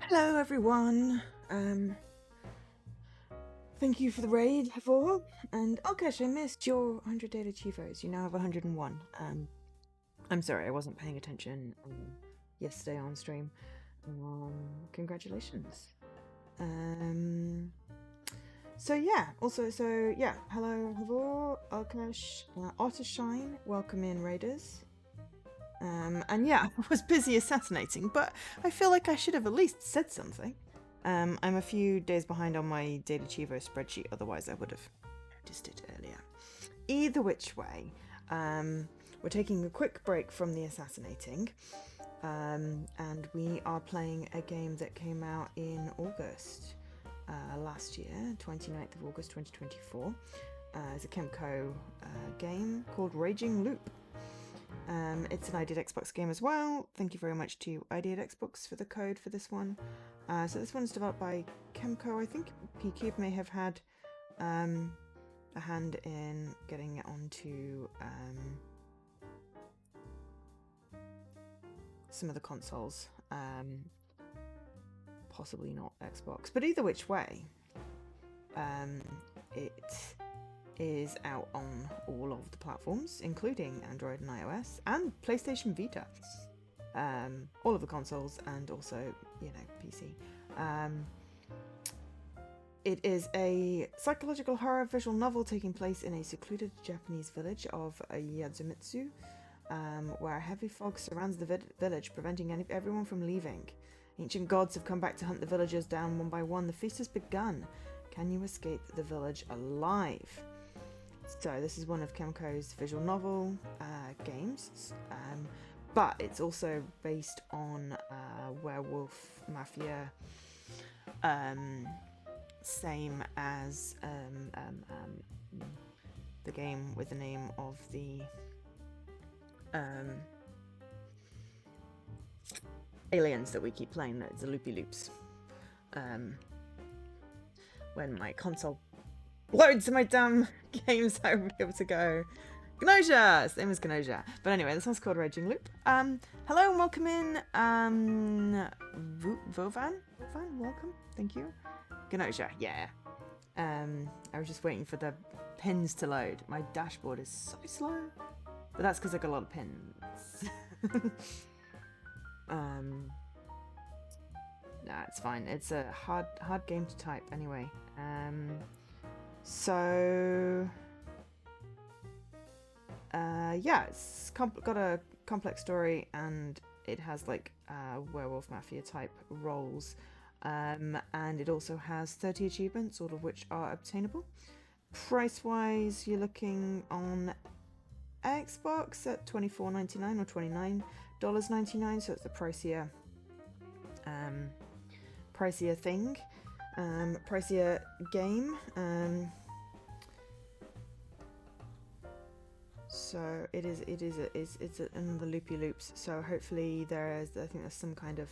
Hello everyone. Thank you for the raid, Havor. And oh gosh, I missed your 100 data Chivos. You now have 101. I'm sorry, I wasn't paying attention yesterday on stream. Congratulations. So yeah, hello Havor, Alkash, Ottershine, welcome in raiders. And yeah, I was busy assassinating, but I feel like I should have at least said something. I'm a few days behind on my Data Chivo spreadsheet, otherwise I would have noticed it earlier. Either which way, we're taking a quick break from the assassinating, and we are playing a game that came out in August last year, 29th of August 2024. It's a Chemco game called Raging Loop. It's an ID at Xbox game as well. Thank you very much to ID at Xbox for the code for this one. So this one's developed by Chemco. I think PCube may have had a hand in getting it onto some of the consoles. Possibly not Xbox, but either which way, it is out on all of the platforms, including Android and iOS, and PlayStation Vita. All of the consoles, and also, PC. It is a psychological horror visual novel taking place in a secluded Japanese village of Yadzumitsu, where a heavy fog surrounds the village, preventing everyone from leaving. Ancient gods have come back to hunt the villagers down one by one. The feast has begun. Can you escape the village alive? So this is one of Chemco's visual novel games, but it's also based on werewolf mafia, same as the game with the name of the aliens that we keep playing. It's the Loopy Loops. When my console loads my damn games, I will be able to go Gnosia! Same as Gnosia. But anyway, this one's called Raging Loop. Hello and welcome in. Vovan, welcome. Thank you. Gnosia, yeah. I was just waiting for the pins to load. My dashboard is so slow. But that's because I got a lot of pins. Nah, it's fine. It's a hard game to type anyway. Yeah, it's got a complex story, and it has like werewolf mafia type roles, and it also has 30 achievements, all of which are obtainable. Price wise, you're looking on Xbox at $24.99 or $29.99, so it's a pricier thing, pricier game. So it's in the Loopy Loops. So hopefully I think there's some kind of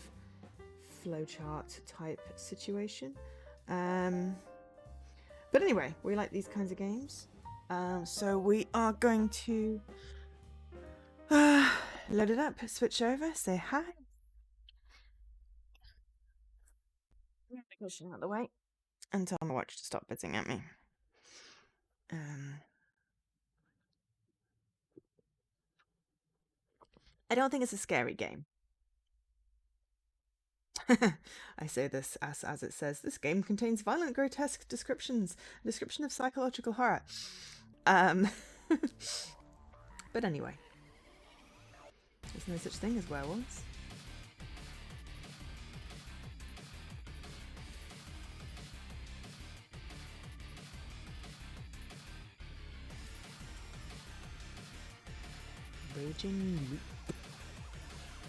flowchart type situation. But anyway, we like these kinds of games. So we are going to load it up, switch over, say hi. Pushing out the way and tell my watch to stop bizzing at me. I don't think it's a scary game. I say this as it says, this game contains violent, grotesque description of psychological horror. But anyway, there's no such thing as werewolves. Raging Loop.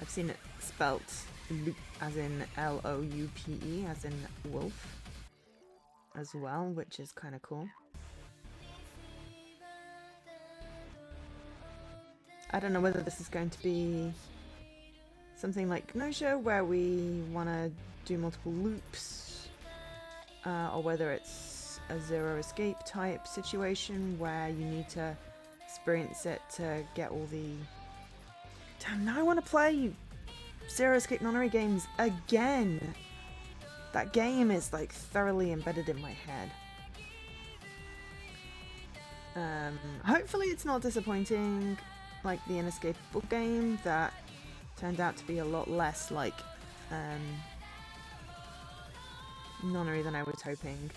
I've seen it spelt loop as in L-O-U-P-E, as in wolf, as well, which is kind of cool. I don't know whether this is going to be something like Gnosia, where we want to do multiple loops, or whether it's a zero escape type situation where you need to experience it to get all the... Damn, now I want to play Zero Escape Nonary games again! That game is like thoroughly embedded in my head. Hopefully it's not disappointing like the Inescapable game that turned out to be a lot less like nonary than I was hoping.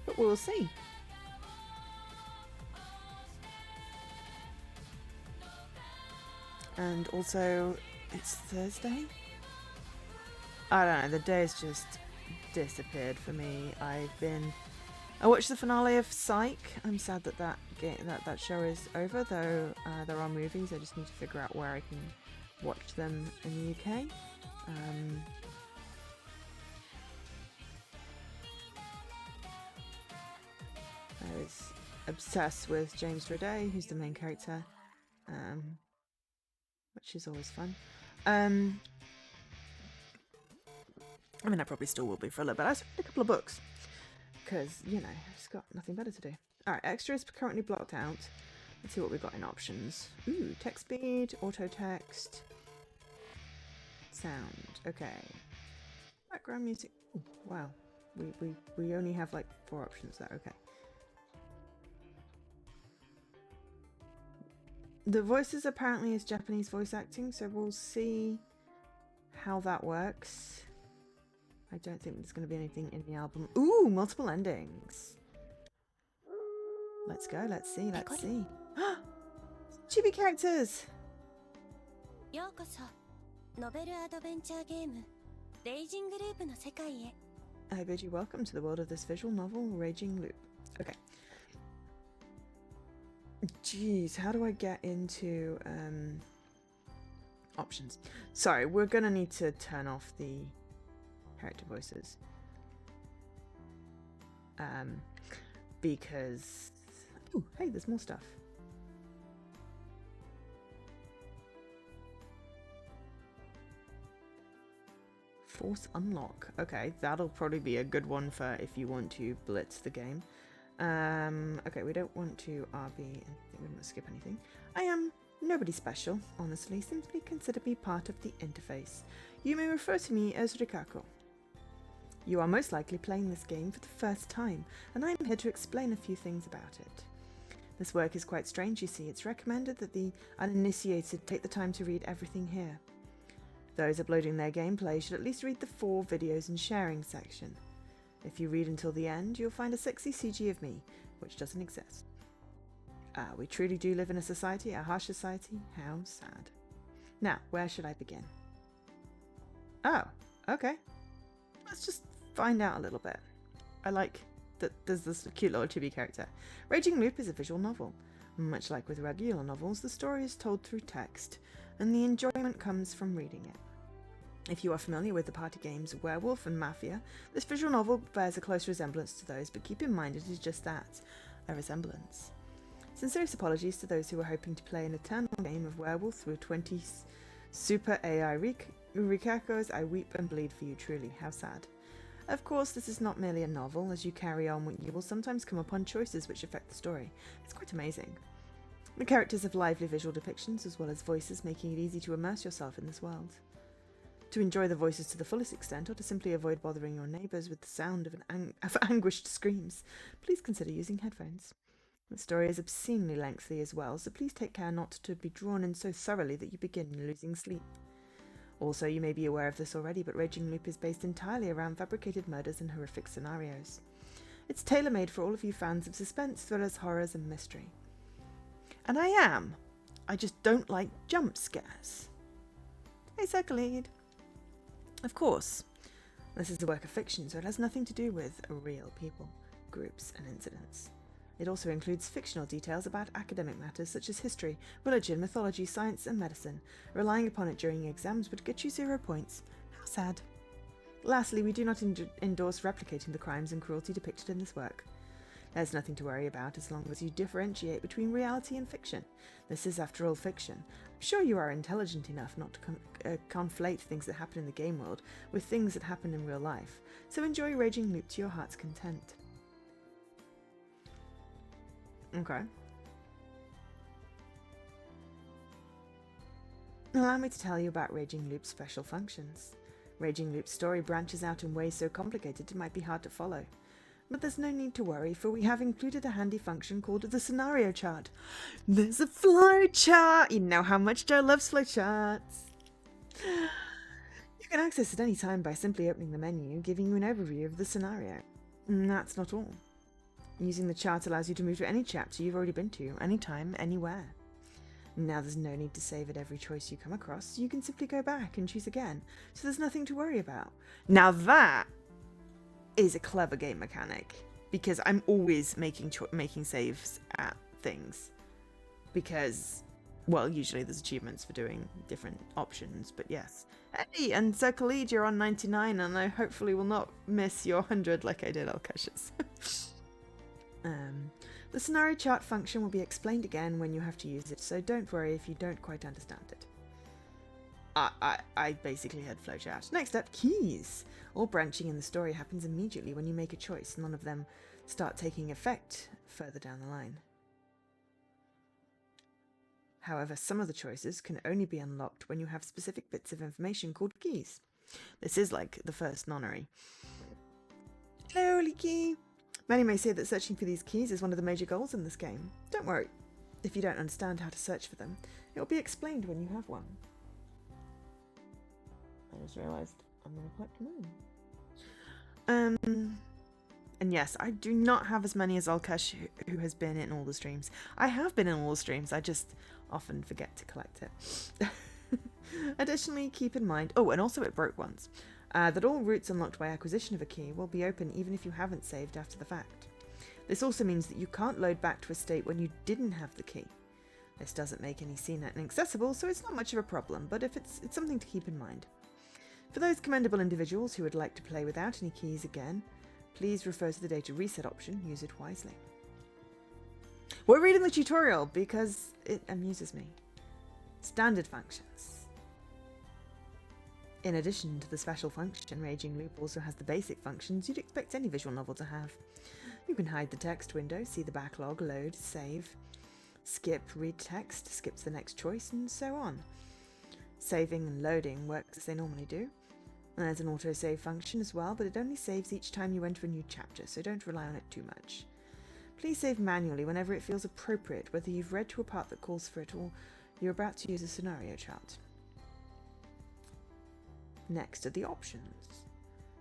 But we'll see. And also, it's Thursday? I don't know, the day's just disappeared for me. I watched the finale of Psych. I'm sad that that show is over, though there are movies. I just need to figure out where I can watch them in the UK. I was obsessed with James Roday, who's the main character, which is always fun. I mean, I probably still will be for a little bit. I just read a couple of books because, you know, I've just got nothing better to do. All right, extra is currently blocked out. Let's see what we've got in options. Ooh, text speed, auto text, sound. Okay, background music. Ooh, wow, we only have like 4 options there. Okay. The voices apparently is Japanese voice acting, so we'll see how that works. I don't think there's going to be anything in the album. Ooh, multiple endings. Let's go, let's see. Chibi characters! I bid you welcome to the world of this visual novel, Raging Loop. Okay. Jeez, how do I get into options? Sorry, we're gonna need to turn off the character voices. Because... Ooh, hey, there's more stuff. Force unlock. Okay, that'll probably be a good one for if you want to blitz the game. Okay, we don't want to RB anything, we don't want to skip anything. I am nobody special, honestly, simply consider me part of the interface. You may refer to me as Rikako. You are most likely playing this game for the first time, and I am here to explain a few things about it. This work is quite strange, you see. It's recommended that the uninitiated take the time to read everything here. Those uploading their gameplay should at least read the 4 videos and sharing section. If you read until the end, you'll find a sexy CG of me, which doesn't exist. We truly do live in a society, a harsh society. How sad. Now, where should I begin? Oh, okay. Let's just find out a little bit. I like that there's this cute little chibi character. Raging Loop is a visual novel. Much like with regular novels, the story is told through text, and the enjoyment comes from reading it. If you are familiar with the party games Werewolf and Mafia, this visual novel bears a close resemblance to those, but keep in mind it is just that, a resemblance. Sincerest apologies to those who are hoping to play an eternal game of Werewolf through 20 super AI Rikakos. I weep and bleed for you, truly, how sad. Of course, this is not merely a novel. As you carry on, you will sometimes come upon choices which affect the story. It's quite amazing. The characters have lively visual depictions as well as voices, making it easy to immerse yourself in this world. To enjoy the voices to the fullest extent, or to simply avoid bothering your neighbours with the sound of anguished screams, please consider using headphones. The story is obscenely lengthy as well, so please take care not to be drawn in so thoroughly that you begin losing sleep. Also, you may be aware of this already, but Raging Loop is based entirely around fabricated murders and horrific scenarios. It's tailor-made for all of you fans of suspense, thrillers, horrors, and mystery. And I am. I just don't like jump scares. Hey, Circle Lead. Of course, this is a work of fiction, so it has nothing to do with real people, groups, and incidents. It also includes fictional details about academic matters such as history, religion, mythology, science, and medicine. Relying upon it during exams would get you 0 points. How sad. Lastly, we do not endorse replicating the crimes and cruelty depicted in this work. There's nothing to worry about as long as you differentiate between reality and fiction. This is, after all, fiction. I'm sure you are intelligent enough not to conflate things that happen in the game world with things that happen in real life, so enjoy Raging Loop to your heart's content. Okay. Allow me to tell you about Raging Loop's special functions. Raging Loop's story branches out in ways so complicated it might be hard to follow. But there's no need to worry, for we have included a handy function called the scenario chart. There's a flow chart! You know how much Joe loves flow charts. You can access it any time by simply opening the menu, giving you an overview of the scenario. And that's not all. Using the chart allows you to move to any chapter you've already been to, anytime, anywhere. Now there's no need to save at every choice you come across. You can simply go back and choose again, so there's nothing to worry about. Now that is a clever game mechanic, because I'm always making saves at things. Because, well, usually there's achievements for doing different options, but yes. Hey, and so Khalid, you're on 99, and I hopefully will not miss your 100 like I did Alkash's. The scenario chart function will be explained again when you have to use it, so don't worry if you don't quite understand it. I basically had flowchart. Next up, keys. All branching in the story happens immediately when you make a choice. None of them start taking effect further down the line. However, some of the choices can only be unlocked when you have specific bits of information called keys. This is like the first nonary. Hello, Leaky! Many may say that searching for these keys is one of the major goals in this game. Don't worry. If you don't understand how to search for them, it will be explained when you have one. I just realised I'm going to collect mine. And yes, I do not have as many as Alkesh, who has been in all the streams. I have been in all the streams, I just often forget to collect it. Additionally, keep in mind, oh, and also it broke once, that all routes unlocked by acquisition of a key will be open even if you haven't saved after the fact. This also means that you can't load back to a state when you didn't have the key. This doesn't make any CNET inaccessible, so it's not much of a problem, but if it's something to keep in mind. For those commendable individuals who would like to play without any keys again, please refer to the data reset option. Use it wisely. We're reading the tutorial because it amuses me. Standard functions. In addition to the special function, Raging Loop also has the basic functions you'd expect any visual novel to have. You can hide the text window, see the backlog, load, save, skip, read text, skip to the next choice, and so on. Saving and loading works as they normally do. And there's an autosave function as well, but it only saves each time you enter a new chapter, so don't rely on it too much. Please save manually whenever it feels appropriate, whether you've read to a part that calls for it or you're about to use a scenario chart. Next are the options.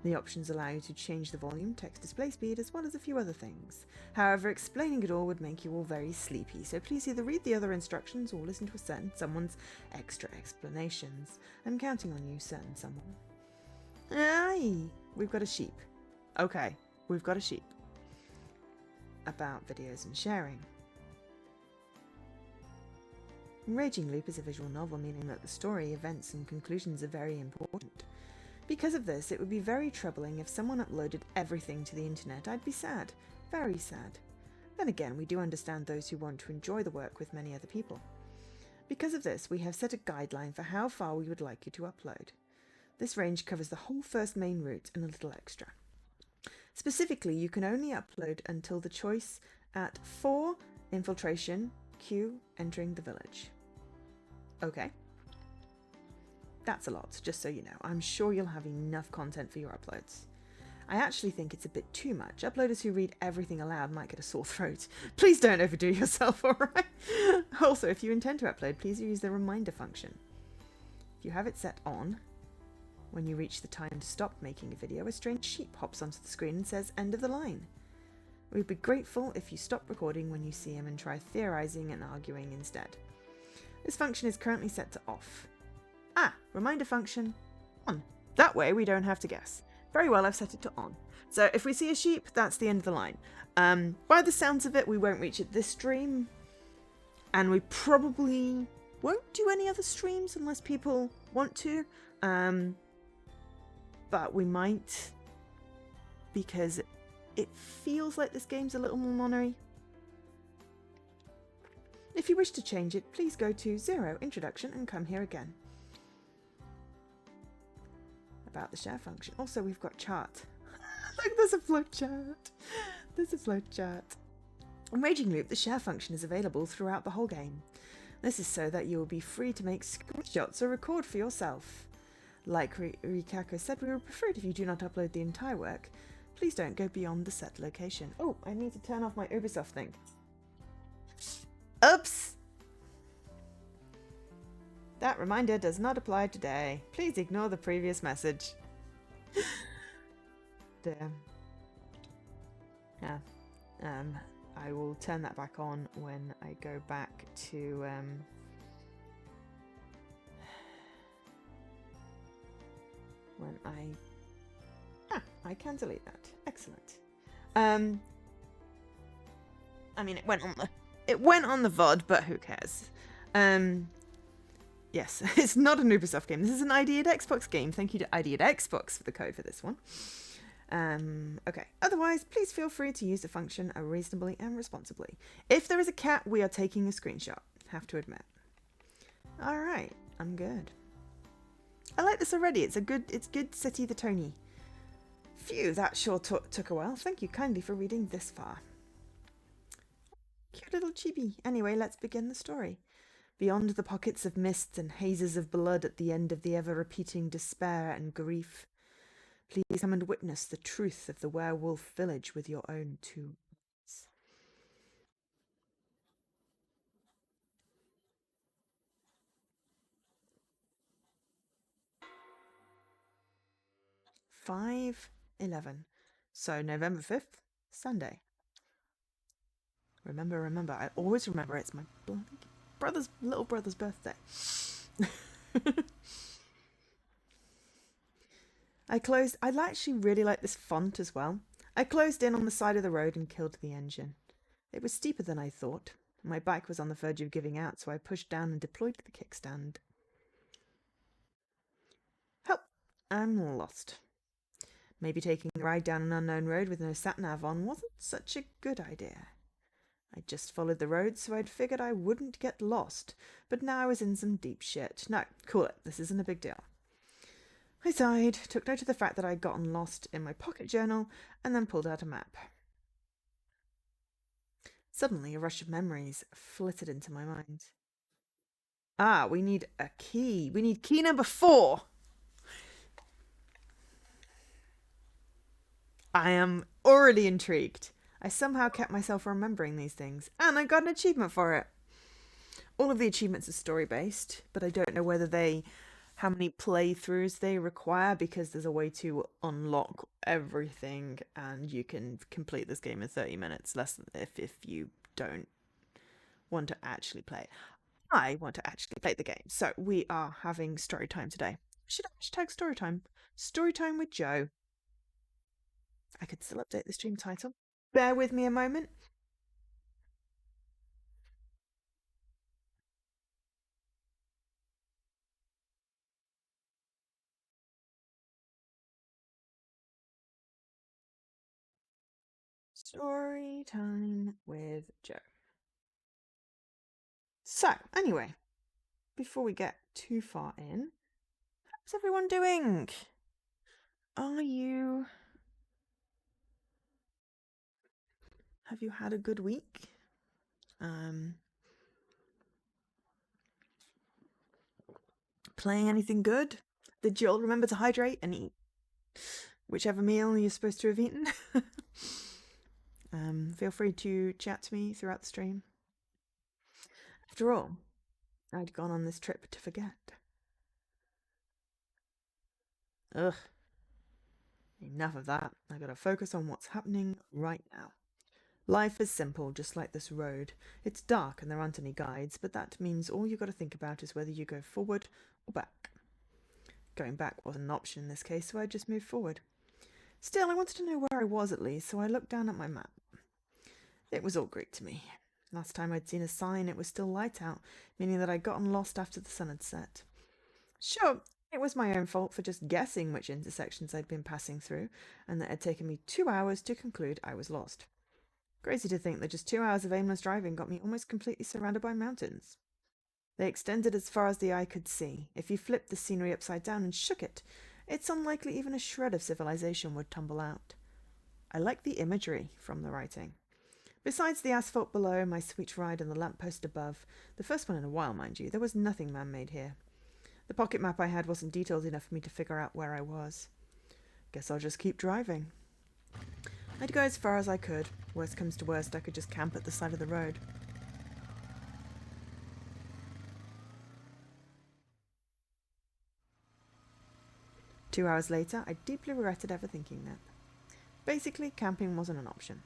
The options allow you to change the volume, text display speed, as well as a few other things. However, explaining it all would make you all very sleepy, so please either read the other instructions or listen to someone's extra explanations. I'm counting on you, certain someone. Aye, we've got a sheep. Okay, we've got a sheep. About videos and sharing. Raging Loop is a visual novel, meaning that the story, events, and conclusions are very important. Because of this, it would be very troubling if someone uploaded everything to the internet. I'd be sad. Very sad. Then again, we do understand those who want to enjoy the work with many other people. Because of this, we have set a guideline for how far we would like you to upload. This range covers the whole first main route and a little extra. Specifically, you can only upload until the choice at 4, infiltration, Q, entering the village. Okay. That's a lot, just so you know. I'm sure you'll have enough content for your uploads. I actually think it's a bit too much. Uploaders who read everything aloud might get a sore throat. Please don't overdo yourself, alright? Also, if you intend to upload, please use the reminder function. If you have it set on, when you reach the time to stop making a video, a strange sheep hops onto the screen and says, "End of the line." We'd be grateful if you stop recording when you see him and try theorizing and arguing instead. This function is currently set to off. Ah, reminder function, on. That way we don't have to guess. Very well, I've set it to on. So if we see a sheep, that's the end of the line. By the sounds of it, we won't reach it this stream. And we probably won't do any other streams unless people want to. But we might, because it feels like this game's a little more nonary. If you wish to change it, please go to 0 introduction and come here again. About the share function. Also, we've got chart. Look, there's a flow chart. There's a flow chart. In Raging Loop, the share function is available throughout the whole game. This is so that you will be free to make screenshots or record for yourself. Like Rikako said, we would prefer it if you do not upload the entire work. Please don't go beyond the set location. Oh, I need to turn off my Ubisoft thing. Oops! That reminder does not apply today. Please ignore the previous message. Damn. Yeah. I will turn that back on when I go back to when I can delete that. Excellent. I mean, it went on the VOD, but who cares? Yes, it's not an Ubisoft game. This is an ID at Xbox game. Thank you to ID at Xbox for the code for this one. Okay. Otherwise, please feel free to use the function reasonably and responsibly. If there is a cat, we are taking a screenshot. Have to admit. All right, I'm good. I like this already. It's good City the Tony. Phew, that sure took a while. Thank you kindly for reading this far. Cute little chibi. Anyway, let's begin the story. Beyond the pockets of mist and hazes of blood at the end of the ever-repeating despair and grief, please come and witness the truth of the werewolf village with your own 2 eyes. (5/11). So November 5th, Sunday. Remember, I always remember it's my little brother's birthday. I actually really like this font as well. I closed in on the side of the road and killed the engine. It was steeper than I thought. My bike was on the verge of giving out, so I pushed down and deployed the kickstand. Help! I'm lost. Maybe taking a ride down an unknown road with no sat-nav on wasn't such a good idea. I just followed the road, so I'd figured I wouldn't get lost, but now I was in some deep shit. No, cool it. This isn't a big deal. I sighed, took note of the fact that I'd gotten lost in my pocket journal, and then pulled out a map. Suddenly, a rush of memories flitted into my mind. Ah, we need a key. We need key number 4. I am already intrigued. I somehow kept myself remembering these things, and I got an achievement for it. All of the achievements are story-based, but I don't know how many playthroughs they require, because there's a way to unlock everything, and you can complete this game in 30 minutes, less than if you don't want to actually play it. I want to actually play the game, so we are having story time today. Should I hashtag story time? Story time with Joe. I could still update the stream title. Bear with me a moment. Story time with Joe. So, anyway, before we get too far in, how's everyone doing? Have you had a good week? Playing anything good? Did you all remember to hydrate and eat whichever meal you're supposed to have eaten? Feel free to chat to me throughout the stream. After all, I'd gone on this trip to forget. Ugh. Enough of that. I gotta focus on what's happening right now. Life is simple, just like this road. It's dark and there aren't any guides, but that means all you gotta think about is whether you go forward or back. Going back wasn't an option in this case, so I just moved forward. Still, I wanted to know where I was at least, so I looked down at my map. It was all Greek to me. Last time I'd seen a sign, it was still light out, meaning that I'd gotten lost after the sun had set. Sure, it was my own fault for just guessing which intersections I'd been passing through, and that it had taken me 2 hours to conclude I was lost. Crazy to think that just 2 hours of aimless driving got me almost completely surrounded by mountains. They extended as far as the eye could see. If you flipped the scenery upside down and shook it, it's unlikely even a shred of civilization would tumble out. I like the imagery from the writing. Besides the asphalt below, my sweet ride and the lamppost above, the first one in a while, mind you, there was nothing man-made here. The pocket map I had wasn't detailed enough for me to figure out where I was. Guess I'll just keep driving. I'd go as far as I could. Worst comes to worst, I could just camp at the side of the road. Two hours later, I deeply regretted ever thinking that. Basically, camping wasn't an option.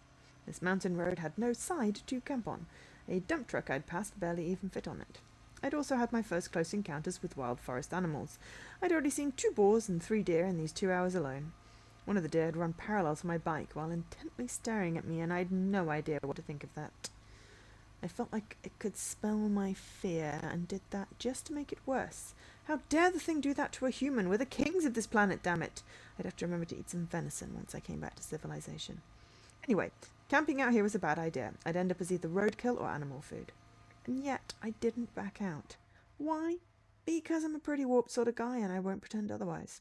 This mountain road had no side to camp on. A dump truck I'd passed barely even fit on it. I'd also had my first close encounters with wild forest animals. I'd already seen 2 boars and 3 deer in these 2 hours alone. One of the deer had run parallel to my bike while intently staring at me, and I'd no idea what to think of that. I felt like it could smell my fear, and did that just to make it worse. How dare the thing do that to a human? We're the kings of this planet, damn it! I'd have to remember to eat some venison once I came back to civilization. Anyway, camping out here was a bad idea. I'd end up as either roadkill or animal food. And yet, I didn't back out. Why? Because I'm a pretty warped sort of guy and I won't pretend otherwise.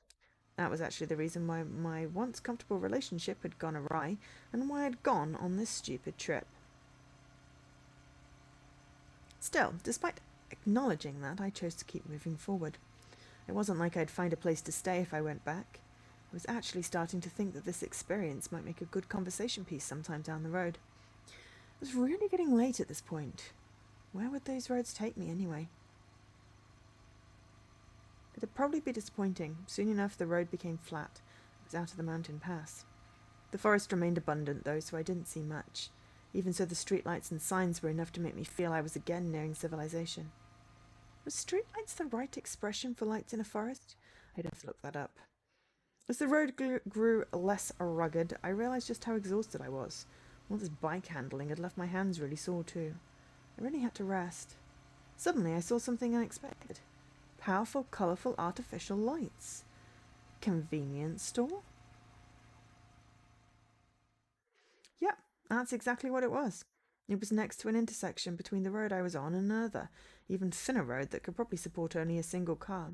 That was actually the reason why my once comfortable relationship had gone awry and why I'd gone on this stupid trip. Still, despite acknowledging that, I chose to keep moving forward. It wasn't like I'd find a place to stay if I went back. I was actually starting to think that this experience might make a good conversation piece sometime down the road. It was really getting late at this point. Where would those roads take me anyway? It'd probably be disappointing. Soon enough the road became flat. It was out of the mountain pass. The forest remained abundant though, so I didn't see much. Even so, the streetlights and signs were enough to make me feel I was again nearing civilization. Was streetlights the right expression for lights in a forest? I'd have to look that up. As the road grew less rugged, I realised just how exhausted I was. All this bike handling had left my hands really sore too. I really had to rest. Suddenly I saw something unexpected. Powerful, colourful, artificial lights. Convenience store? Yep, that's exactly what it was. It was next to an intersection between the road I was on and another, even thinner road that could probably support only a single car.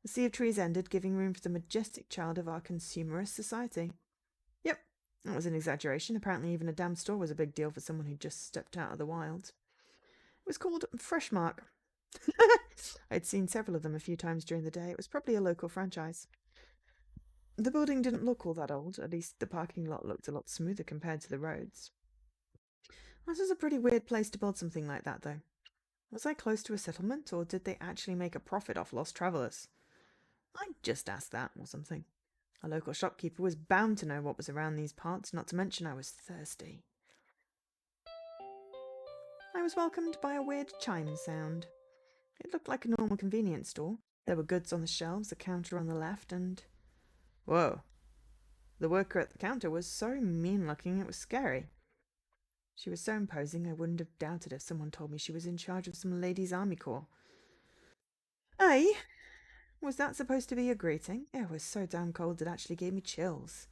The sea of trees ended, giving room for the majestic child of our consumerist society. Yep, that was an exaggeration. Apparently even a damn store was a big deal for someone who'd just stepped out of the wild. It was called Freshmark. I'd seen several of them a few times during the day. It was probably a local franchise. The building didn't look all that old. At least the parking lot looked a lot smoother compared to the roads. This was a pretty weird place to build something like that, though. Was I close to a settlement, or did they actually make a profit off lost travellers? I'd just ask that or something. A local shopkeeper was bound to know what was around these parts, not to mention I was thirsty. I was welcomed by a weird chime sound. It looked like a normal convenience store. There were goods on the shelves, a counter on the left, and... Whoa. The worker at the counter was so mean-looking it was scary. She was so imposing I wouldn't have doubted if someone told me she was in charge of some ladies' army corps. Hey! Was that supposed to be a greeting? It was so damn cold it actually gave me chills.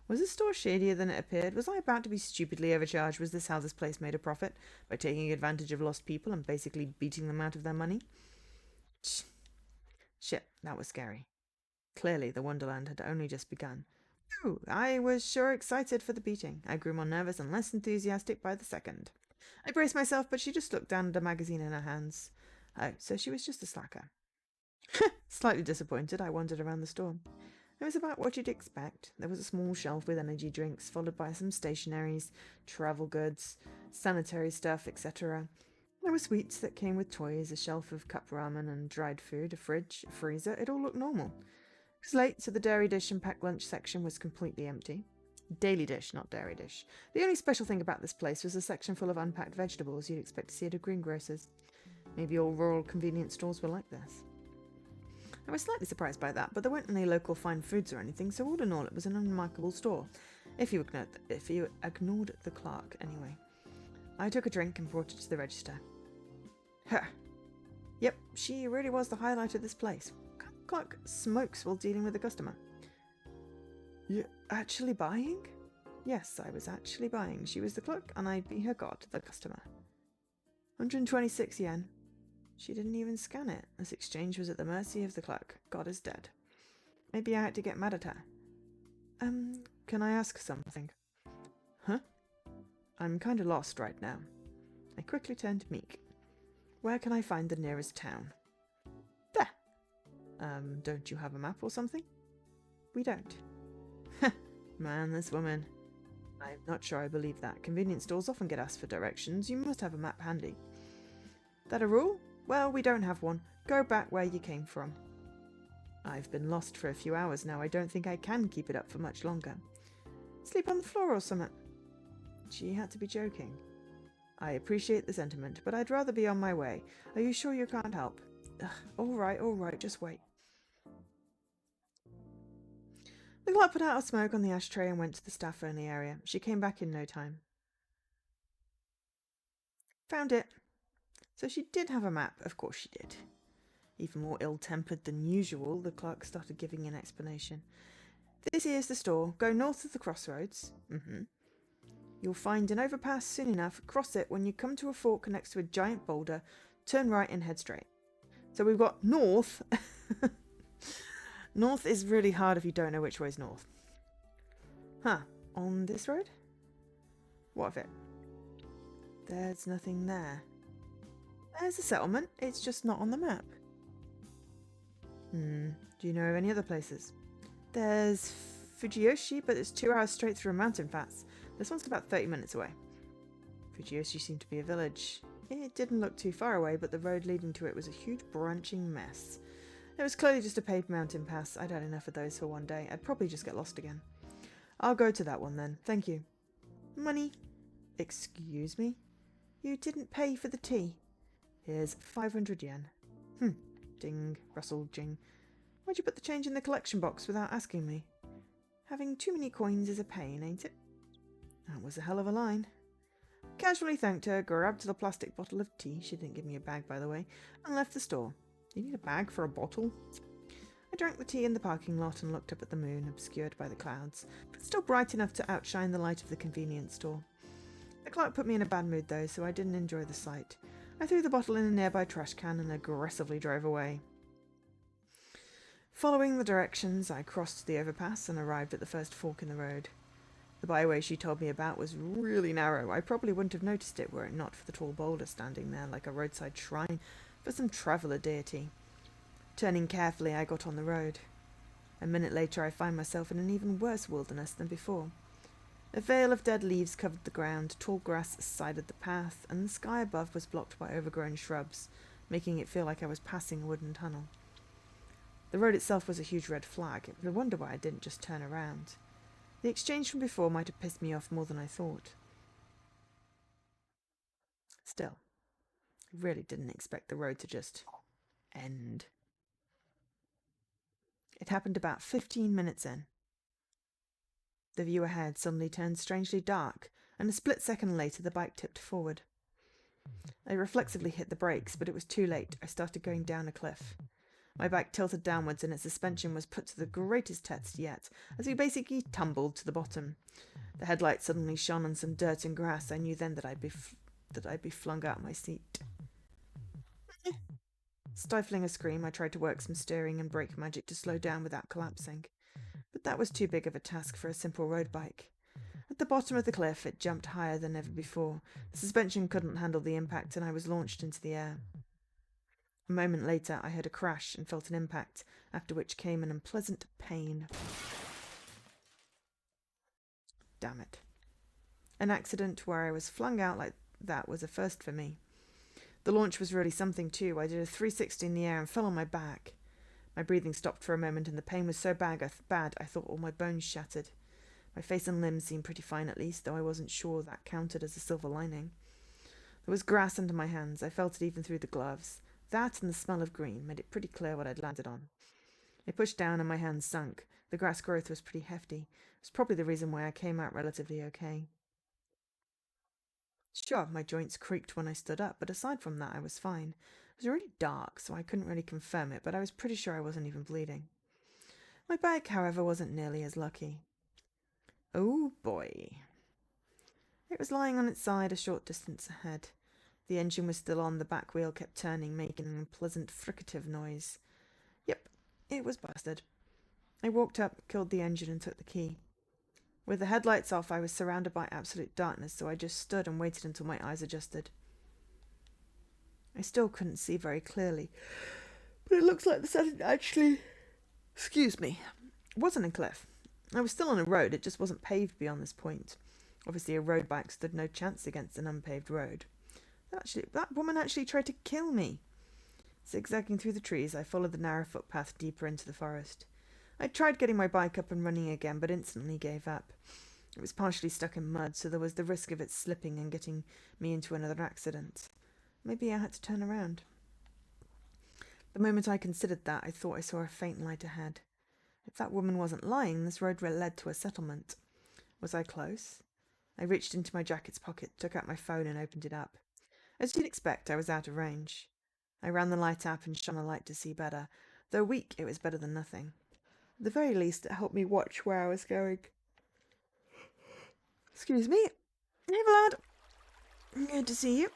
Was the store shadier than it appeared? Was I about to be stupidly overcharged? Was this how this place made a profit? By taking advantage of lost people and basically beating them out of their money? Shit, that was scary. Clearly, the Wonderland had only just begun. Ooh, I was sure excited for the beating. I grew more nervous and less enthusiastic by the second. I braced myself, but she just looked down at a magazine in her hands. Oh, so she was just a slacker. Slightly disappointed, I wandered around the store. It was about what you'd expect. There was a small shelf with energy drinks, followed by some stationaries, travel goods, sanitary stuff, etc. There were sweets that came with toys, a shelf of cup ramen and dried food, a fridge, a freezer. It all looked normal. It was late, so the dairy dish and packed lunch section was completely empty. Daily dish, not dairy dish. The only special thing about this place was a section full of unpacked vegetables you'd expect to see at a greengrocer's. Maybe all rural convenience stores were like this. I was slightly surprised by that, but there weren't any local fine foods or anything, so all in all it was an unremarkable store. If you ignored the clerk, anyway. I took a drink and brought it to the register. Huh. Yep, she really was the highlight of this place. Clerk smokes while dealing with a customer. You're actually buying? Yes, I was actually buying. She was the clerk, and I'd be her god, the customer. 126 yen. She didn't even scan it. This exchange was at the mercy of the clerk. God is dead. Maybe I had to get mad at her. Can I ask something? Huh? I'm kind of lost right now. I quickly turned to Meek. Where can I find the nearest town? There. Don't you have a map or something? We don't. Man, this woman. I'm not sure I believe that. Convenience stores often get asked for directions. You must have a map handy. That a rule? Well, we don't have one. Go back where you came from. I've been lost for a few hours now. I don't think I can keep it up for much longer. Sleep on the floor or something? She had to be joking. I appreciate the sentiment, but I'd rather be on my way. Are you sure you can't help? All right, just wait. The clerk put out a smoke on the ashtray and went to the staff-only area. She came back in no time. Found it. So she did have a map. Of course she did. Even more ill-tempered than usual, the clerk started giving an explanation. This here's the store. Go north of the crossroads. You'll find an overpass soon enough. Cross it when you come to a fork next to a giant boulder. Turn right and head straight. So we've got north. North is really hard if you don't know which way is north. Huh. On this road? What of it? There's nothing there. There's a settlement. It's just not on the map. Do you know of any other places? There's Fujiyoshi, but it's 2 hours straight through a mountain pass. This one's about 30 minutes away. Fujiyoshi seemed to be a village. It didn't look too far away, but the road leading to it was a huge branching mess. It was clearly just a paved mountain pass. I'd had enough of those for one day. I'd probably just get lost again. I'll go to that one then. Thank you. Money? Excuse me? You didn't pay for the tea. Here's 500 yen. Ding, rustle, jing. Why'd you put the change in the collection box without asking me? Having too many coins is a pain, ain't it? That was a hell of a line. Casually thanked her, grabbed the plastic bottle of tea, she didn't give me a bag by the way, and left the store. You need a bag for a bottle? I drank the tea in the parking lot and looked up at the moon, obscured by the clouds, but still bright enough to outshine the light of the convenience store. The clerk put me in a bad mood though, so I didn't enjoy the sight. I threw the bottle in a nearby trash can and aggressively drove away. Following the directions, I crossed the overpass and arrived at the first fork in the road. The byway she told me about was really narrow. I probably wouldn't have noticed it were it not for the tall boulder standing there like a roadside shrine for some traveller deity. Turning carefully, I got on the road. A minute later, I find myself in an even worse wilderness than before. A veil of dead leaves covered the ground, tall grass sided the path, and the sky above was blocked by overgrown shrubs, making it feel like I was passing a wooden tunnel. The road itself was a huge red flag. It was a wonder why I didn't just turn around. The exchange from before might have pissed me off more than I thought. Still, I really didn't expect the road to just end. It happened about 15 minutes in. The view ahead suddenly turned strangely dark, and a split second later the bike tipped forward. I reflexively hit the brakes, but it was too late. I started going down a cliff. My bike tilted downwards and its suspension was put to the greatest test yet, as we basically tumbled to the bottom. The headlight suddenly shone on some dirt and grass. I knew then that I'd be flung out my seat. Stifling a scream, I tried to work some steering and brake magic to slow down without collapsing. But that was too big of a task for a simple road bike. At the bottom of the cliff, it jumped higher than ever before. The suspension couldn't handle the impact, and I was launched into the air. A moment later, I heard a crash and felt an impact, after which came an unpleasant pain. Damn it. An accident where I was flung out like that was a first for me. The launch was really something too. I did a 360 in the air and fell on my back. My breathing stopped for a moment and the pain was so bad I thought all my bones shattered. My face and limbs seemed pretty fine at least, though I wasn't sure that counted as a silver lining. There was grass under my hands. I felt it even through the gloves. That and the smell of green made it pretty clear what I'd landed on. I pushed down and my hands sunk. The grass growth was pretty hefty. It was probably the reason why I came out relatively okay. Sure, my joints creaked when I stood up, but aside from that I was fine. It was really dark, so I couldn't really confirm it, but I was pretty sure I wasn't even bleeding. My bike, however, wasn't nearly as lucky. Oh boy. It was lying on its side a short distance ahead. The engine was still on, the back wheel kept turning, making an unpleasant fricative noise. Yep, it was busted. I walked up, killed the engine and took the key. With the headlights off, I was surrounded by absolute darkness, so I just stood and waited until my eyes adjusted. I still couldn't see very clearly, but it looks like the setting actually... Excuse me. It wasn't a cliff. I was still on a road, it just wasn't paved beyond this point. Obviously a road bike stood no chance against an unpaved road. That woman actually tried to kill me. Zigzagging through the trees, I followed the narrow footpath deeper into the forest. I tried getting my bike up and running again, but instantly gave up. It was partially stuck in mud, so there was the risk of it slipping and getting me into another accident. Maybe I had to turn around. The moment I considered that, I thought I saw a faint light ahead. If that woman wasn't lying, this road led to a settlement. Was I close? I reached into my jacket's pocket, took out my phone and opened it up. As you'd expect, I was out of range. I ran the light app and shone a light to see better. Though weak, it was better than nothing. At the very least, it helped me watch where I was going. Excuse me. Hey, Vlad. Good to see you.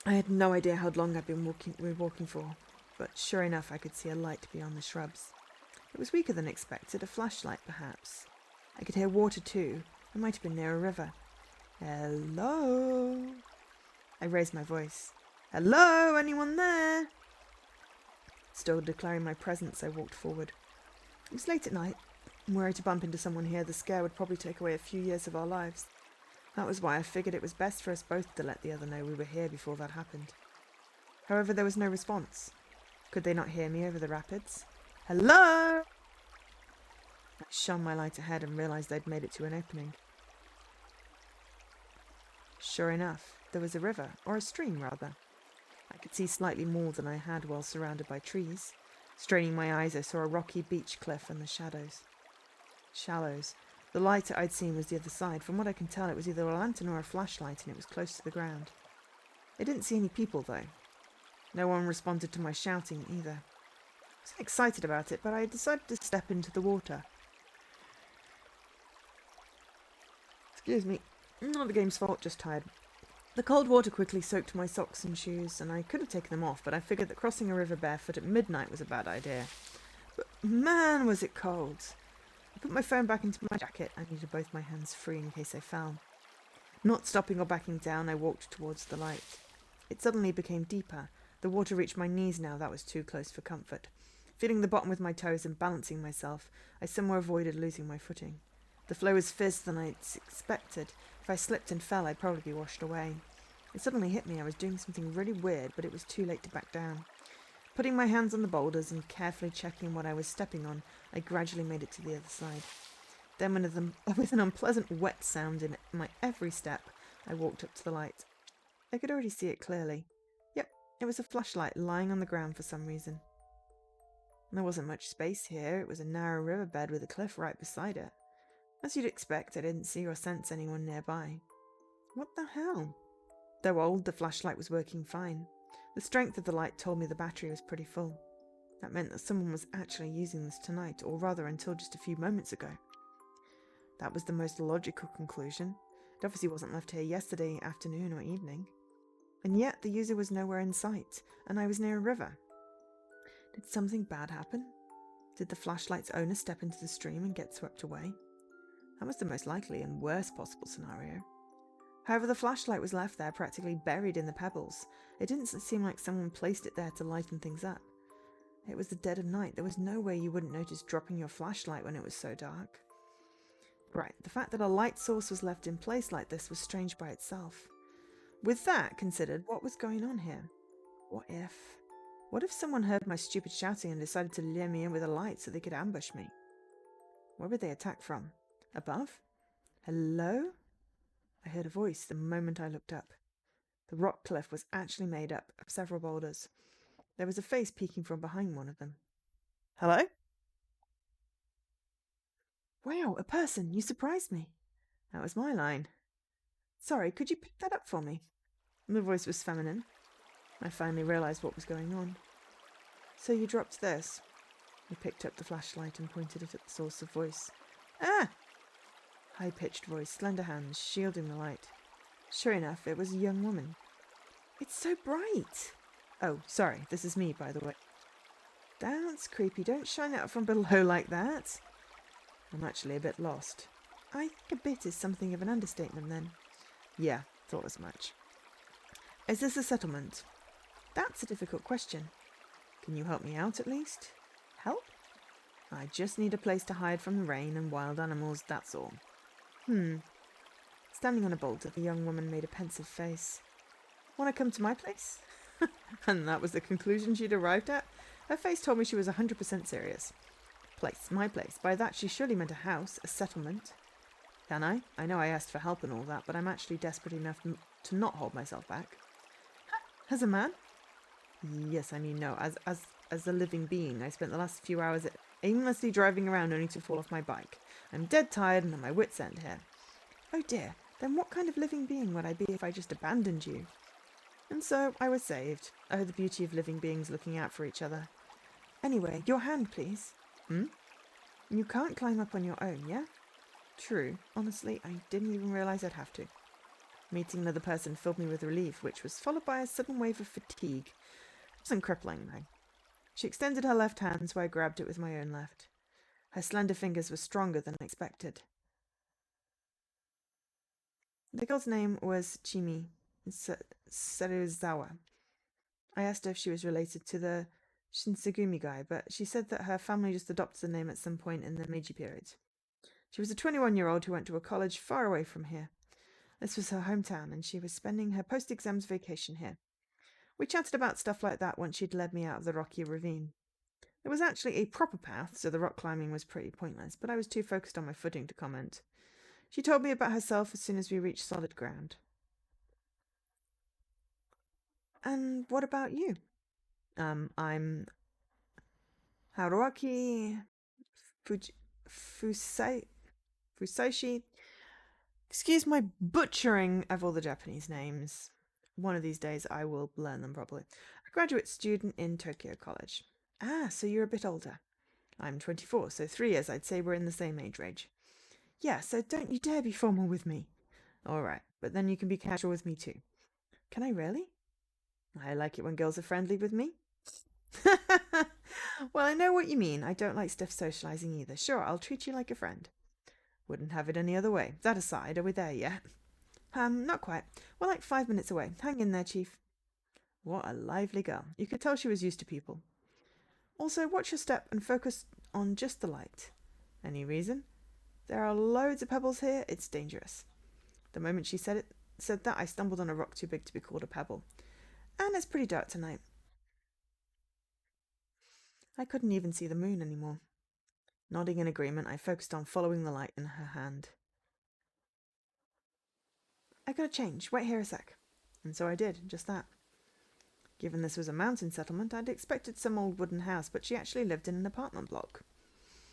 I had no idea how long I'd been walking for, but sure enough, I could see a light beyond the shrubs. It was weaker than expected, a flashlight perhaps. I could hear water too. I might have been near a river. Hello? I raised my voice. Hello, anyone there? Still declaring my presence, I walked forward. It was late at night. Were I to bump into someone here, the scare would probably take away a few years of our lives. That was why I figured it was best for us both to let the other know we were here before that happened. However, there was no response. Could they not hear me over the rapids? Hello? I shone my light ahead and realized I'd made it to an opening. Sure enough, there was a river, or a stream rather. I could see slightly more than I had while surrounded by trees. Straining my eyes, I saw a rocky beach cliff and the shallows. The light I'd seen was the other side. From what I can tell, it was either a lantern or a flashlight, and it was close to the ground. I didn't see any people, though. No one responded to my shouting, either. I was excited about it, but I decided to step into the water. Excuse me. Not the game's fault, just tired. The cold water quickly soaked my socks and shoes, and I could have taken them off, but I figured that crossing a river barefoot at midnight was a bad idea. But man, was it cold. I put my phone back into my jacket. I needed both my hands free in case I fell. Not stopping or backing down, I walked towards the light. It suddenly became deeper. The water reached my knees now. That was too close for comfort. Feeling the bottom with my toes and balancing myself, I somewhere avoided losing my footing. The flow was fiercer than I'd expected. If I slipped and fell, I'd probably be washed away. It suddenly hit me. I was doing something really weird, but it was too late to back down. Putting my hands on the boulders and carefully checking what I was stepping on, I gradually made it to the other side. Then, with an unpleasant wet sound in my every step, I walked up to the light. I could already see it clearly. Yep, it was a flashlight lying on the ground for some reason. There wasn't much space here. It was a narrow riverbed with a cliff right beside it. As you'd expect, I didn't see or sense anyone nearby. What the hell? Though old, the flashlight was working fine. The strength of the light told me the battery was pretty full. That meant that someone was actually using this tonight, or rather until just a few moments ago. That was the most logical conclusion. It obviously wasn't left here yesterday afternoon or evening. And yet the user was nowhere in sight, and I was near a river. Did something bad happen? Did the flashlight's owner step into the stream and get swept away? That was the most likely and worst possible scenario. However, the flashlight was left there practically buried in the pebbles. It didn't seem like someone placed it there to lighten things up. It was the dead of night. There was no way you wouldn't notice dropping your flashlight when it was so dark. Right, the fact that a light source was left in place like this was strange by itself. With that considered, what was going on here? What if someone heard my stupid shouting and decided to lure me in with a light so they could ambush me? Where would they attack from? Above? Hello? I heard a voice the moment I looked up. The rock cliff was actually made up of several boulders. There was a face peeking from behind one of them. Hello? Wow, a person! You surprised me. That was my line. Sorry, could you pick that up for me? The voice was feminine. I finally realized what was going on. So you dropped this? I picked up the flashlight and pointed it at the source of voice. Ah! High-pitched voice, slender hands, shielding the light. Sure enough, it was a young woman. It's so bright! Oh, sorry, this is me, by the way. That's creepy. Don't shine out from below like that. I'm actually a bit lost. I think a bit is something of an understatement then. Yeah, thought as much. Is this a settlement? That's a difficult question. Can you help me out at least? Help? I just need a place to hide from the rain and wild animals, that's all. Standing on a boulder, the young woman made a pensive face. Want to come to my place? And that was the conclusion she'd arrived at? Her face told me she was 100% serious. Place, my place. By that she surely meant a house, a settlement. Can I? I know I asked for help and all that, but I'm actually desperate enough to not hold myself back. As a man? Yes, I mean no. As a living being, I spent the last few hours aimlessly driving around only to fall off my bike. I'm dead tired and at my wit's end here. Oh dear, then what kind of living being would I be if I just abandoned you? And so I was saved. Oh, the beauty of living beings looking out for each other. Anyway, your hand, please. You can't climb up on your own, yeah? True. Honestly, I didn't even realise I'd have to. Meeting another person filled me with relief, which was followed by a sudden wave of fatigue. It wasn't crippling, though. She extended her left hand, so I grabbed it with my own left. Her slender fingers were stronger than expected. The girl's name was Chimi Saruzawa. I asked her if she was related to the Shinsegumi guy, but she said that her family just adopted the name at some point in the Meiji period. She was a 21-year-old who went to a college far away from here. This was her hometown, and she was spending her post-exams vacation here. We chatted about stuff like that once she'd led me out of the rocky ravine. It was actually a proper path, so the rock climbing was pretty pointless, but I was too focused on my footing to comment. She told me about herself as soon as we reached solid ground. And what about you? I'm Haruaki Fusaishi. Excuse my butchering of all the Japanese names. One of these days I will learn them properly. A graduate student in Tokyo College. Ah, so you're a bit older. I'm 24, so 3 years. I'd say we're in the same age range. Yeah, so don't you dare be formal with me. All right, but then you can be casual with me too. Can I really? I like it when girls are friendly with me. Well, I know what you mean. I don't like stiff socializing either. Sure, I'll treat you like a friend. Wouldn't have it any other way. That aside, are we there yet? Not quite. We're like 5 minutes away. Hang in there, Chief. What a lively girl. You could tell she was used to people. Also, watch your step and focus on just the light. Any reason? There are loads of pebbles here. It's dangerous. The moment she said that, I stumbled on a rock too big to be called a pebble. And it's pretty dark tonight. I couldn't even see the moon anymore. Nodding in agreement, I focused on following the light in her hand. I gotta change. Wait here a sec. And so I did, just that. Given this was a mountain settlement, I'd expected some old wooden house, but she actually lived in an apartment block.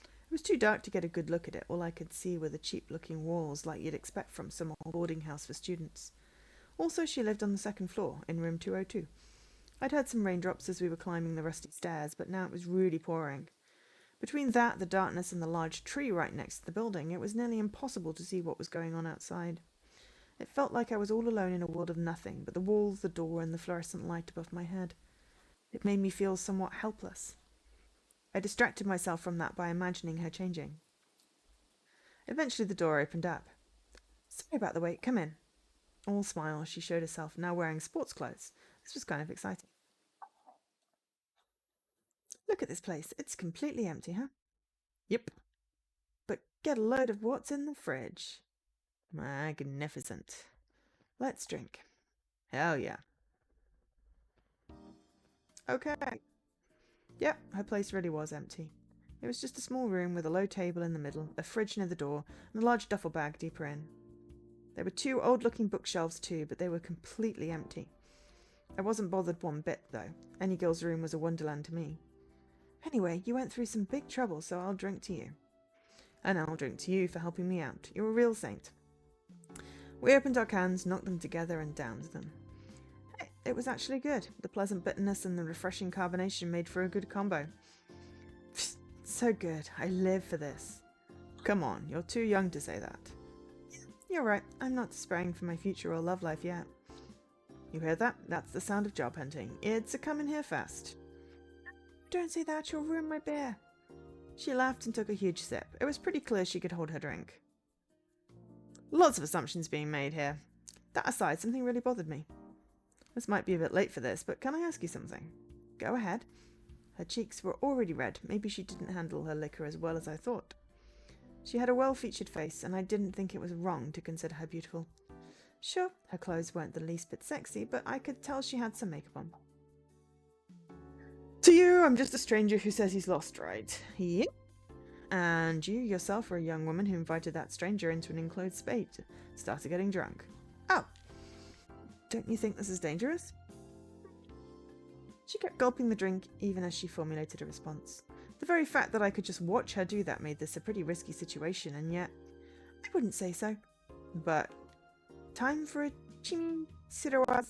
It was too dark to get a good look at it. All I could see were the cheap-looking walls like you'd expect from some old boarding house for students. Also, she lived on the second floor, in room 202. I'd heard some raindrops as we were climbing the rusty stairs, but now it was really pouring. Between that, the darkness, and the large tree right next to the building, it was nearly impossible to see what was going on outside. It felt like I was all alone in a world of nothing but the walls, the door, and the fluorescent light above my head. It made me feel somewhat helpless. I distracted myself from that by imagining her changing. Eventually the door opened up. Sorry about the wait, come in. All smiles, she showed herself, now wearing sports clothes. This was kind of exciting. Look at this place. It's completely empty, huh? Yep. But get a load of what's in the fridge. Magnificent. Let's drink. Hell yeah. Okay. Yep, her place really was empty. It was just a small room with a low table in the middle, a fridge near the door, and a large duffel bag deeper in. There were 2 old-looking bookshelves too, but they were completely empty. I wasn't bothered one bit, though. Any girl's room was a wonderland to me. Anyway, you went through some big trouble, so I'll drink to you. And I'll drink to you for helping me out. You're a real saint. We opened our cans, knocked them together, and downed them. Hey, it was actually good. The pleasant bitterness and the refreshing carbonation made for a good combo. Psst, so good. I live for this. Come on, you're too young to say that. You're right. I'm not despairing for my future or love life yet. You hear that? That's the sound of job hunting. It's a coming here fast. Don't say that, you'll ruin my beer. She laughed and took a huge sip. It was pretty clear she could hold her drink. Lots of assumptions being made here. That aside, something really bothered me. This might be a bit late for this, but can I ask you something? Go ahead. Her cheeks were already red. Maybe she didn't handle her liquor as well as I thought. She had a well-featured face, and I didn't think it was wrong to consider her beautiful. Sure, her clothes weren't the least bit sexy, but I could tell she had some makeup on. To you, I'm just a stranger who says he's lost, right? Yep. And you yourself are a young woman who invited that stranger into an enclosed space, started getting drunk. Oh. Don't you think this is dangerous? She kept gulping the drink even as she formulated a response. The very fact that I could just watch her do that made this a pretty risky situation, and yet I wouldn't say so. But time for a Shirazawa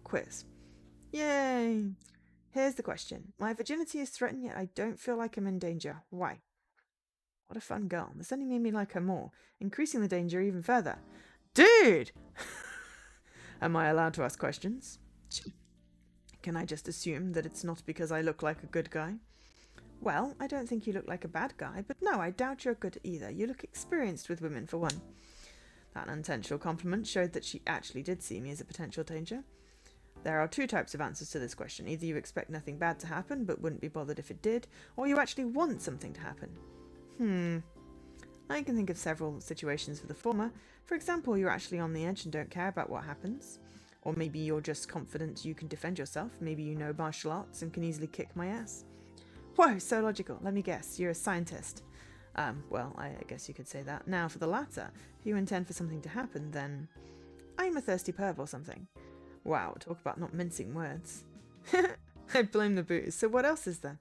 quiz. Yay! Here's the question. My virginity is threatened, yet I don't feel like I'm in danger. Why? What a fun girl. This only made me like her more, increasing the danger even further. Dude! Am I allowed to ask questions? Can I just assume that it's not because I look like a good guy? Well, I don't think you look like a bad guy, but no, I doubt you're good either. You look experienced with women, for one. That unintentional compliment showed that she actually did see me as a potential danger. There are two types of answers to this question. Either you expect nothing bad to happen, but wouldn't be bothered if it did, or you actually want something to happen. I can think of several situations for the former. For example, you're actually on the edge and don't care about what happens. Or maybe you're just confident you can defend yourself. Maybe you know martial arts and can easily kick my ass. Whoa, so logical. Let me guess, you're a scientist. Well, I guess you could say that. Now, for the latter, if you intend for something to happen, then I'm a thirsty perv or something. Wow, talk about not mincing words. I blame the booze. So what else is there?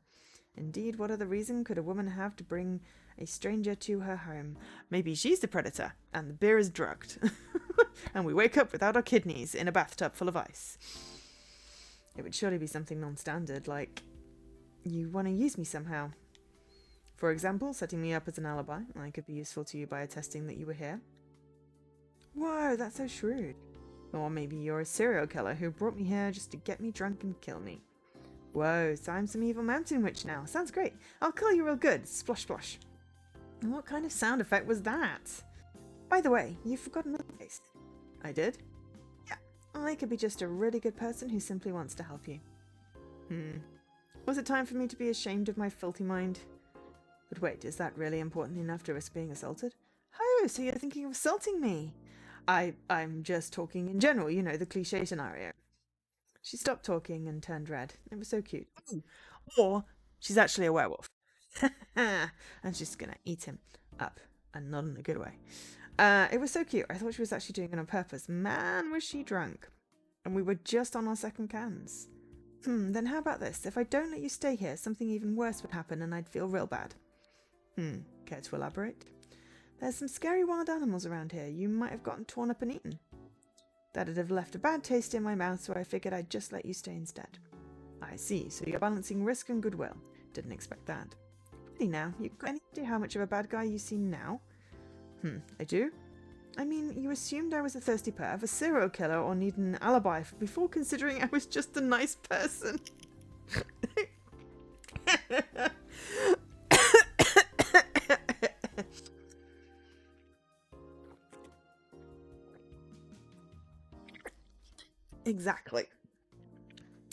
Indeed, what other reason could a woman have to bring a stranger to her home? Maybe she's the predator, and the beer is drugged. And we wake up without our kidneys in a bathtub full of ice. It would surely be something non-standard, like you want to use me somehow. For example, setting me up as an alibi. I could be useful to you by attesting that you were here. Whoa, that's so shrewd. Or maybe you're a serial killer who brought me here just to get me drunk and kill me. Whoa, so I'm some evil mountain witch now. Sounds great. I'll kill you real good. Splosh splosh. And what kind of sound effect was that? By the way, you forgot another face. I did? Yeah. I could be just a really good person who simply wants to help you. Was it time for me to be ashamed of my filthy mind? But wait, is that really important enough to risk being assaulted? Oh, so you're thinking of assaulting me? I'm just talking in general, you know, the cliche scenario. She stopped talking and turned red. It was so cute. Or she's actually a werewolf. And she's gonna eat him up, and not in a good way. It was so cute. I thought she was actually doing it on purpose. Man, was she drunk. And we were just on our second cans. Then how about this? If I don't let you stay here, something even worse would happen and I'd feel real bad. Care to elaborate? There's some scary wild animals around here. You might have gotten torn up and eaten. That'd have left a bad taste in my mouth, so I figured I'd just let you stay instead. I see, so you're balancing risk and goodwill. Didn't expect that. Really now, you got any idea how much of a bad guy you seem now? I do? I mean, you assumed I was a thirsty perv, a serial killer, or needed an alibi before considering I was just a nice person. Exactly.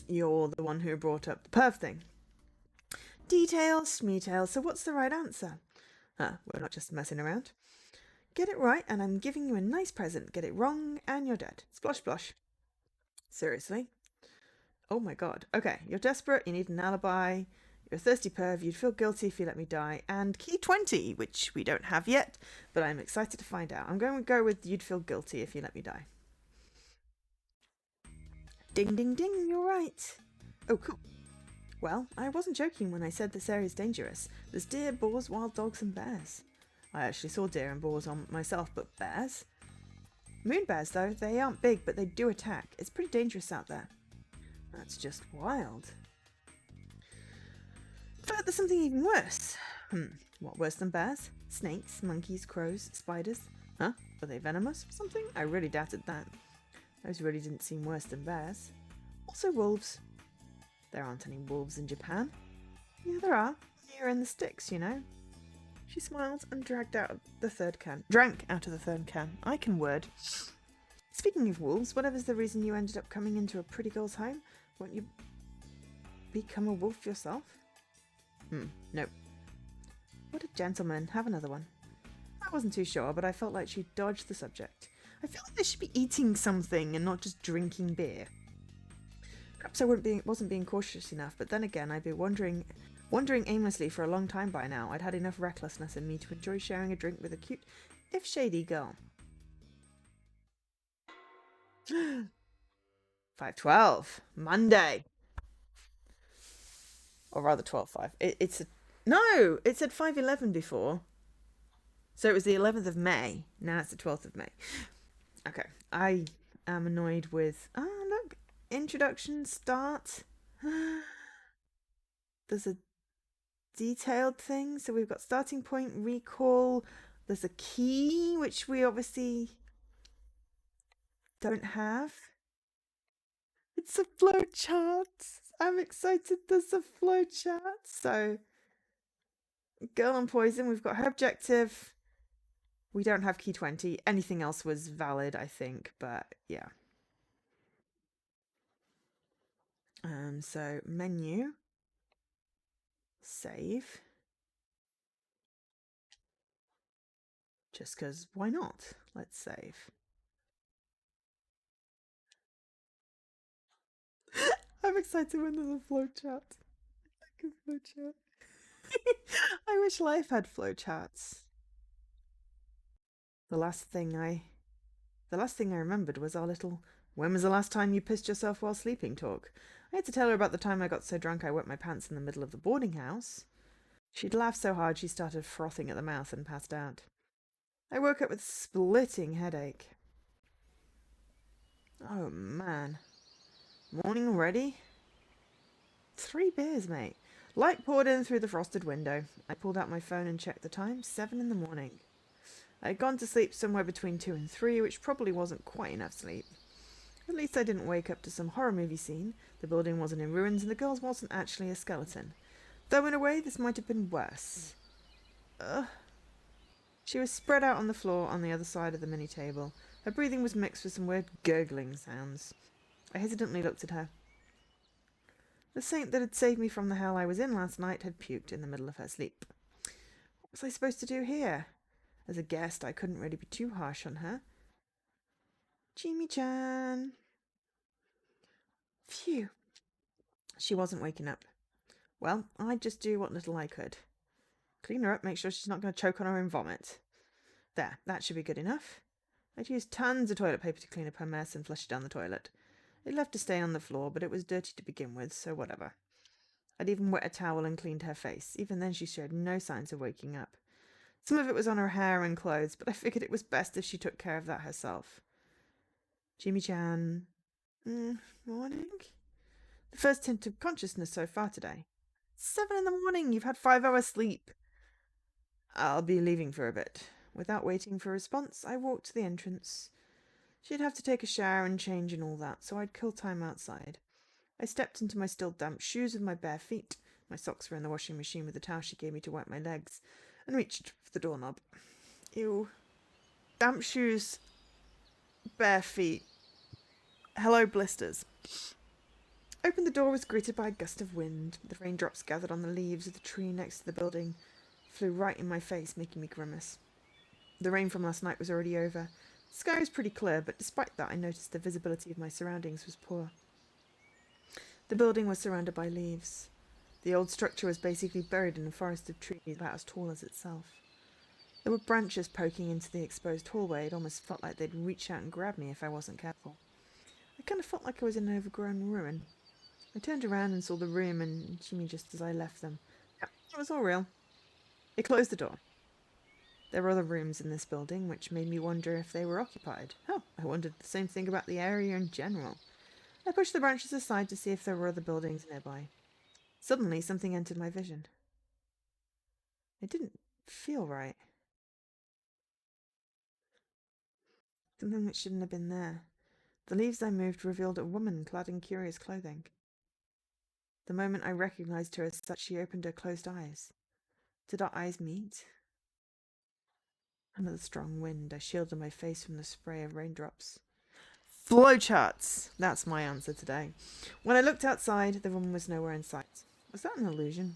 You're the one who brought up the perv thing. Details, schmetails, so what's the right answer? We're not just messing around. Get it right and I'm giving you a nice present. Get it wrong and you're dead. Splosh splosh. Seriously? Oh my god. Okay, you're desperate, you need an alibi, you're a thirsty perv, you'd feel guilty if you let me die, and key 20, which we don't have yet, but I'm excited to find out. I'm going to go with you'd feel guilty if you let me die. Ding ding ding, you're right. Oh, cool. Well, I wasn't joking when I said this area's dangerous. There's deer, boars, wild dogs, and bears. I actually saw deer and boars on myself, but bears? Moon bears, though, they aren't big, but they do attack. It's pretty dangerous out there. That's just wild. But there's something even worse. What worse than bears? Snakes, monkeys, crows, spiders? Huh? Were they venomous or something? I really doubted that. Those really didn't seem worse than bears. Also wolves. There aren't any wolves in Japan. Yeah, there are. Here in the sticks, you know. She smiled and drank out of the third can. I can word. Speaking of wolves, whatever's the reason you ended up coming into a pretty girl's home, won't you become a wolf yourself? Nope. What a gentleman. Have another one. I wasn't too sure, but I felt like she dodged the subject. I feel like they should be eating something and not just drinking beer. Perhaps I wasn't being cautious enough, but then again, I'd been wandering aimlessly for a long time by now. I'd had enough recklessness in me to enjoy sharing a drink with a cute, if shady, girl. 5:12, Monday. Or rather 12:05. It said 5:11 before. So it was the 11th of May. Now it's the 12th of May. Okay. I am annoyed with... Oh, look. Introduction, start. There's a detailed thing. So we've got starting point, recall. There's a key, which we obviously don't have. It's a flowchart. I'm excited there's a flowchart. So, girl on poison, we've got her objective. We don't have key 20. Anything else was valid, I think, but yeah. So menu, save. Just because, why not? Let's save. I'm excited when there's a flowchart. I like a flowchart. I wish life had flowcharts. The last thing I remembered was our little "when was the last time you pissed yourself while sleeping" talk. I had to tell her about the time I got so drunk I wet my pants in the middle of the boarding house. She'd laughed so hard she started frothing at the mouth and passed out. I woke up with a splitting headache. Oh man. Morning already? 3 beers, mate. Light poured in through the frosted window. I pulled out my phone and checked the time. 7 in the morning. I had gone to sleep somewhere between 2 and 3, which probably wasn't quite enough sleep. At least I didn't wake up to some horror movie scene. The building wasn't in ruins and the girl wasn't actually a skeleton. Though in a way this might have been worse. She was spread out on the floor on the other side of the mini table. Her breathing was mixed with some weird gurgling sounds. I hesitantly looked at her. The saint that had saved me from the hell I was in last night had puked in the middle of her sleep. What was I supposed to do here? As a guest, I couldn't really be too harsh on her. Jimmy-chan. Phew. She wasn't waking up. Well, I'd just do what little I could. Clean her up, make sure she's not going to choke on her own vomit. There, that should be good enough. I'd used tons of toilet paper to clean up her mess and flush it down the toilet. It left a stain on the floor, but it was dirty to begin with, so whatever. I'd even wet a towel and cleaned her face. Even then she showed no signs of waking up. Some of it was on her hair and clothes, but I figured it was best if she took care of that herself. Jimmy-chan. Morning? The first hint of consciousness so far today. 7 in the morning, you've had 5 hours sleep. I'll be leaving for a bit. Without waiting for a response, I walked to the entrance. She'd have to take a shower and change and all that, so I'd kill time outside. I stepped into my still damp shoes with my bare feet. My socks were in the washing machine with the towel she gave me to wipe my legs, and reached for the doorknob. Ew. Damp shoes, bare feet. Hello, blisters. Opened the door, was greeted by a gust of wind. The raindrops gathered on the leaves of the tree next to the building, flew right in my face, making me grimace. The rain from last night was already over. The sky was pretty clear, but despite that I noticed the visibility of my surroundings was poor. The building was surrounded by leaves. The old structure was basically buried in a forest of trees about as tall as itself. There were branches poking into the exposed hallway. It almost felt like they'd reach out and grab me if I wasn't careful. I kind of felt like I was in an overgrown ruin. I turned around and saw the room and Jimmy just as I left them. Yep, it was all real. It closed the door. There were other rooms in this building, which made me wonder if they were occupied. Oh, I wondered the same thing about the area in general. I pushed the branches aside to see if there were other buildings nearby. Suddenly, something entered my vision. It didn't feel right. Something that shouldn't have been there. The leaves I moved revealed a woman clad in curious clothing. The moment I recognized her as such, she opened her closed eyes. Did our eyes meet? Under the strong wind, I shielded my face from the spray of raindrops. Flowcharts! That's my answer today. When I looked outside, the woman was nowhere in sight. Was that an illusion?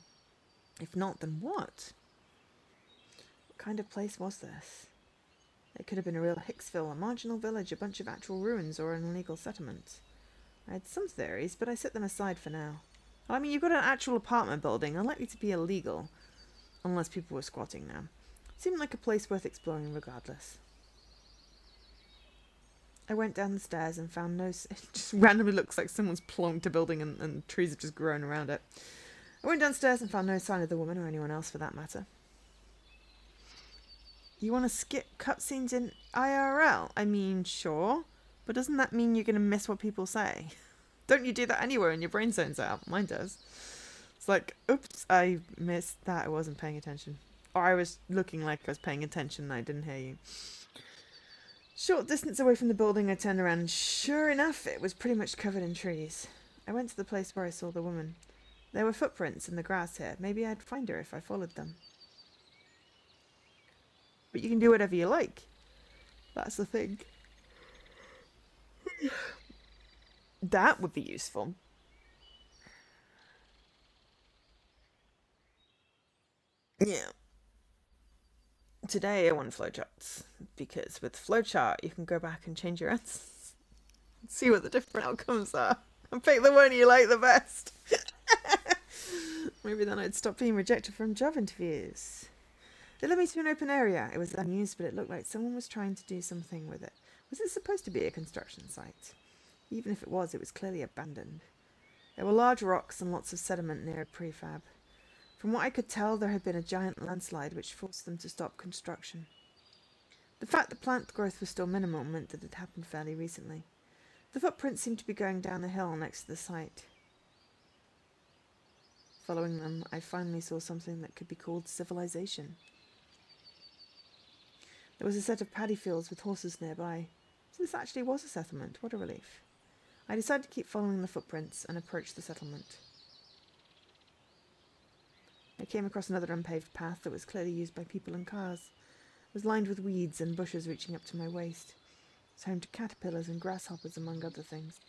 If not, then what? What kind of place was this? It could have been a real Hicksville, a marginal village, a bunch of actual ruins, or an illegal settlement. I had some theories, but I set them aside for now. I mean, you've got an actual apartment building, unlikely to be illegal, unless people were squatting now. It seemed like a place worth exploring regardless. I went down the stairs and found no... It just randomly looks like someone's plonked a building and trees have just grown around it. I went downstairs and found no sign of the woman or anyone else for that matter. You want to skip cutscenes in IRL? I mean, sure. But doesn't that mean you're going to miss what people say? Don't you do that anywhere and your brain zones out? Mine does. It's like, oops, I missed that. I wasn't paying attention. Or I was looking like I was paying attention and I didn't hear you. Short distance away from the building, I turned around and sure enough, it was pretty much covered in trees. I went to the place where I saw the woman. There were footprints in the grass here. Maybe I'd find her if I followed them. But you can do whatever you like. That's the thing. That would be useful. Yeah. Today I want flowcharts, because with flowchart you can go back and change your answers. See what the different outcomes are. And pick the one you like the best. Maybe then I'd stop being rejected from job interviews. They led me to an open area. It was unused, but it looked like someone was trying to do something with it. Was it supposed to be a construction site? Even if it was clearly abandoned. There were large rocks and lots of sediment near a prefab. From what I could tell, there had been a giant landslide which forced them to stop construction. The fact that plant growth was still minimal meant that it happened fairly recently. The footprints seemed to be going down the hill next to the site. Following them, I finally saw something that could be called civilization. There was a set of paddy fields with horses nearby. So this actually was a settlement. What a relief. I decided to keep following the footprints and approach the settlement. I came across another unpaved path that was clearly used by people and cars. It was lined with weeds and bushes reaching up to my waist. It was home to caterpillars and grasshoppers, among other things.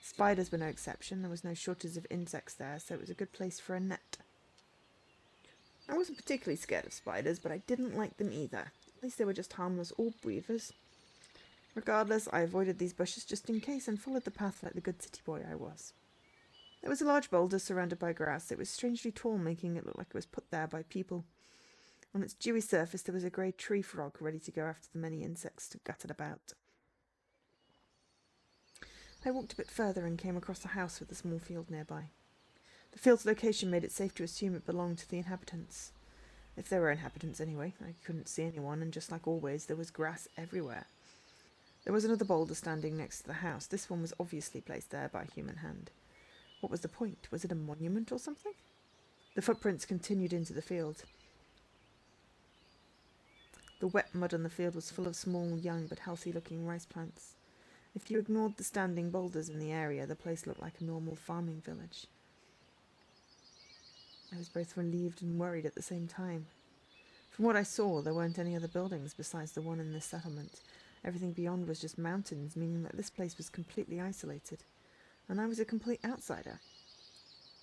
Spiders were no exception. There was no shortage of insects there, so it was a good place for a net. I wasn't particularly scared of spiders, but I didn't like them either. At least they were just harmless orb weavers. Regardless, I avoided these bushes just in case and followed the path like the good city boy I was. There was a large boulder surrounded by grass. It was strangely tall, making it look like it was put there by people. On its dewy surface there was a grey tree frog ready to go after the many insects gutted about. I walked a bit further and came across a house with a small field nearby. The field's location made it safe to assume it belonged to the inhabitants. If there were inhabitants anyway. I couldn't see anyone, and just like always, there was grass everywhere. There was another boulder standing next to the house. This one was obviously placed there by a human hand. What was the point? Was it a monument or something? The footprints continued into the field. The wet mud on the field was full of small, young but healthy-looking rice plants. If you ignored the standing boulders in the area, the place looked like a normal farming village. I was both relieved and worried at the same time. From what I saw, there weren't any other buildings besides the one in this settlement. Everything beyond was just mountains, meaning that this place was completely isolated. And I was a complete outsider.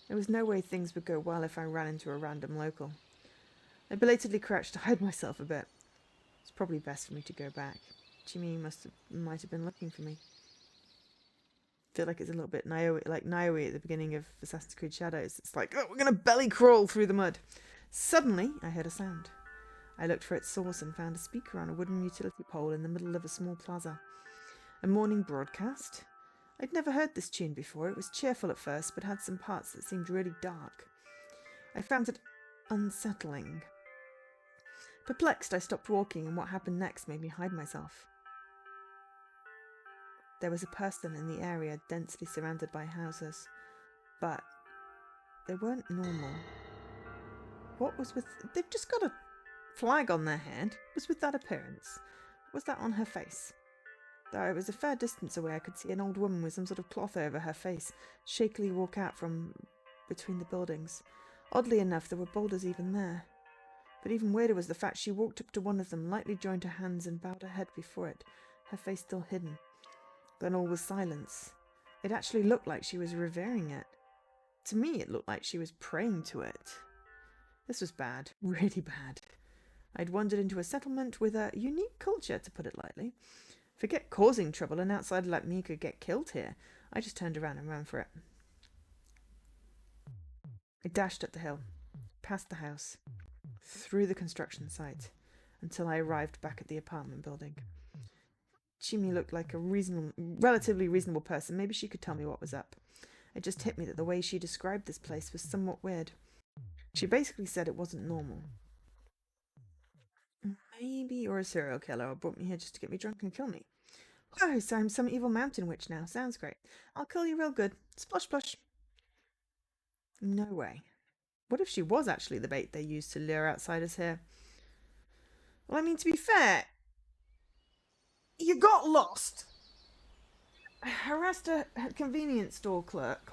There was no way things would go well if I ran into a random local. I belatedly crouched to hide myself a bit. It's probably best for me to go back. Jimmy might have been looking for me. I feel like it's a little bit like Naoe at the beginning of Assassin's Creed Shadows. It's like, oh, we're going to belly crawl through the mud. Suddenly, I heard a sound. I looked for its source and found a speaker on a wooden utility pole in the middle of a small plaza. A morning broadcast? I'd never heard this tune before. It was cheerful at first, but had some parts that seemed really dark. I found it unsettling. Perplexed, I stopped walking, and what happened next made me hide myself. There was a person in the area, densely surrounded by houses, but they weren't normal. What was with... They've just got a flag on their head. What was with that appearance? What was that on her face? Though I was a fair distance away, I could see an old woman with some sort of cloth over her face shakily walk out from between the buildings. Oddly enough, there were boulders even there. But even weirder was the fact she walked up to one of them, lightly joined her hands and bowed her head before it, her face still hidden. Then all was silence. It actually looked like she was revering it. To me, it looked like she was praying to it. This was bad, really bad. I'd wandered into a settlement with a unique culture, to put it lightly. Forget causing trouble, an outsider like me could get killed here. I just turned around and ran for it. I dashed up the hill, past the house, through the construction site, until I arrived back at the apartment building. Chimi looked like a relatively reasonable person. Maybe she could tell me what was up. It just hit me that the way she described this place was somewhat weird. She basically said it wasn't normal. Maybe you're a serial killer or brought me here just to get me drunk and kill me. Oh, so I'm some evil mountain witch now. Sounds great. I'll kill you real good. Splosh, splosh. No way. What if she was actually the bait they used to lure outsiders here? Well, I mean, to be fair, you got lost. Harassed a convenience store clerk.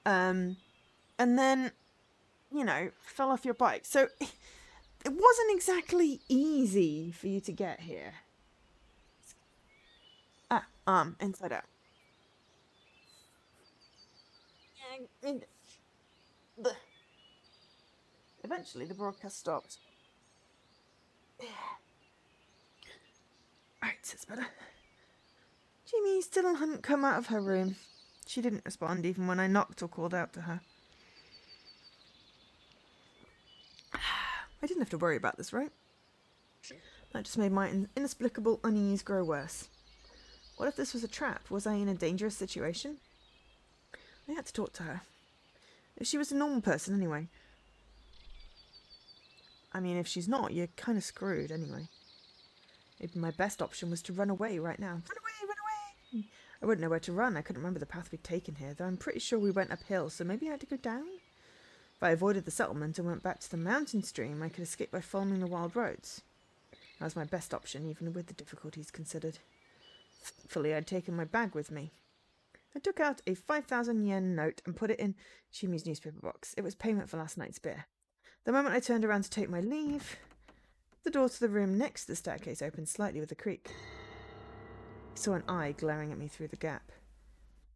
And then, you know, fell off your bike. So it wasn't exactly easy for you to get here. Inside out. Eventually, the broadcast stopped. Right, it's better. Jimmy still hadn't come out of her room. She didn't respond even when I knocked or called out to her. I didn't have to worry about this, right? That just made my inexplicable unease grow worse. What if this was a trap? Was I in a dangerous situation? I had to talk to her. If she was a normal person, anyway. I mean, if she's not, you're kind of screwed, anyway. Maybe my best option was to run away right now. Run away! I wouldn't know where to run. I couldn't remember the path we'd taken here, though I'm pretty sure we went uphill, so maybe I had to go down? If I avoided the settlement and went back to the mountain stream, I could escape by following the wild roads. That was my best option, even with the difficulties considered. Thankfully, I'd taken my bag with me. I took out a 5,000 yen note and put it in Chimi's newspaper box. It was payment for last night's beer. The moment I turned around to take my leave, the door to the room next to the staircase opened slightly with a creak. I saw an eye glaring at me through the gap.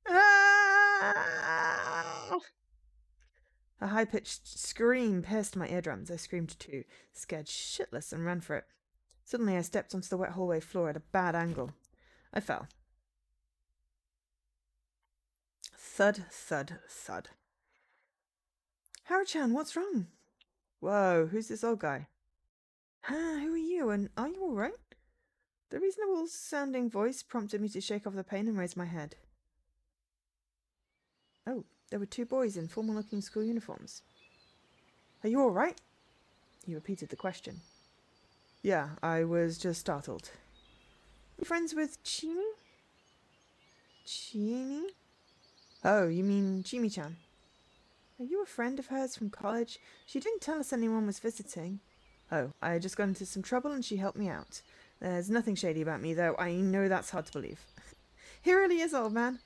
Ah! A high-pitched scream pierced my eardrums. I screamed too, scared shitless, and ran for it. Suddenly I stepped onto the wet hallway floor at a bad angle. I fell. Thud, thud, thud. Haru-chan, what's wrong? Whoa, who's this old guy? Who are you, and are you all right? The reasonable-sounding voice prompted me to shake off the pain and raise my head. Oh, there were two boys in formal-looking school uniforms. Are you all right? He repeated the question. Yeah, I was just startled. You friends with Chimi? Chimi? Oh, you mean Chimi-chan? Are you a friend of hers from college? She didn't tell us anyone was visiting. Oh, I just got into some trouble and she helped me out. There's nothing shady about me, though. I know that's hard to believe. He really is, old man.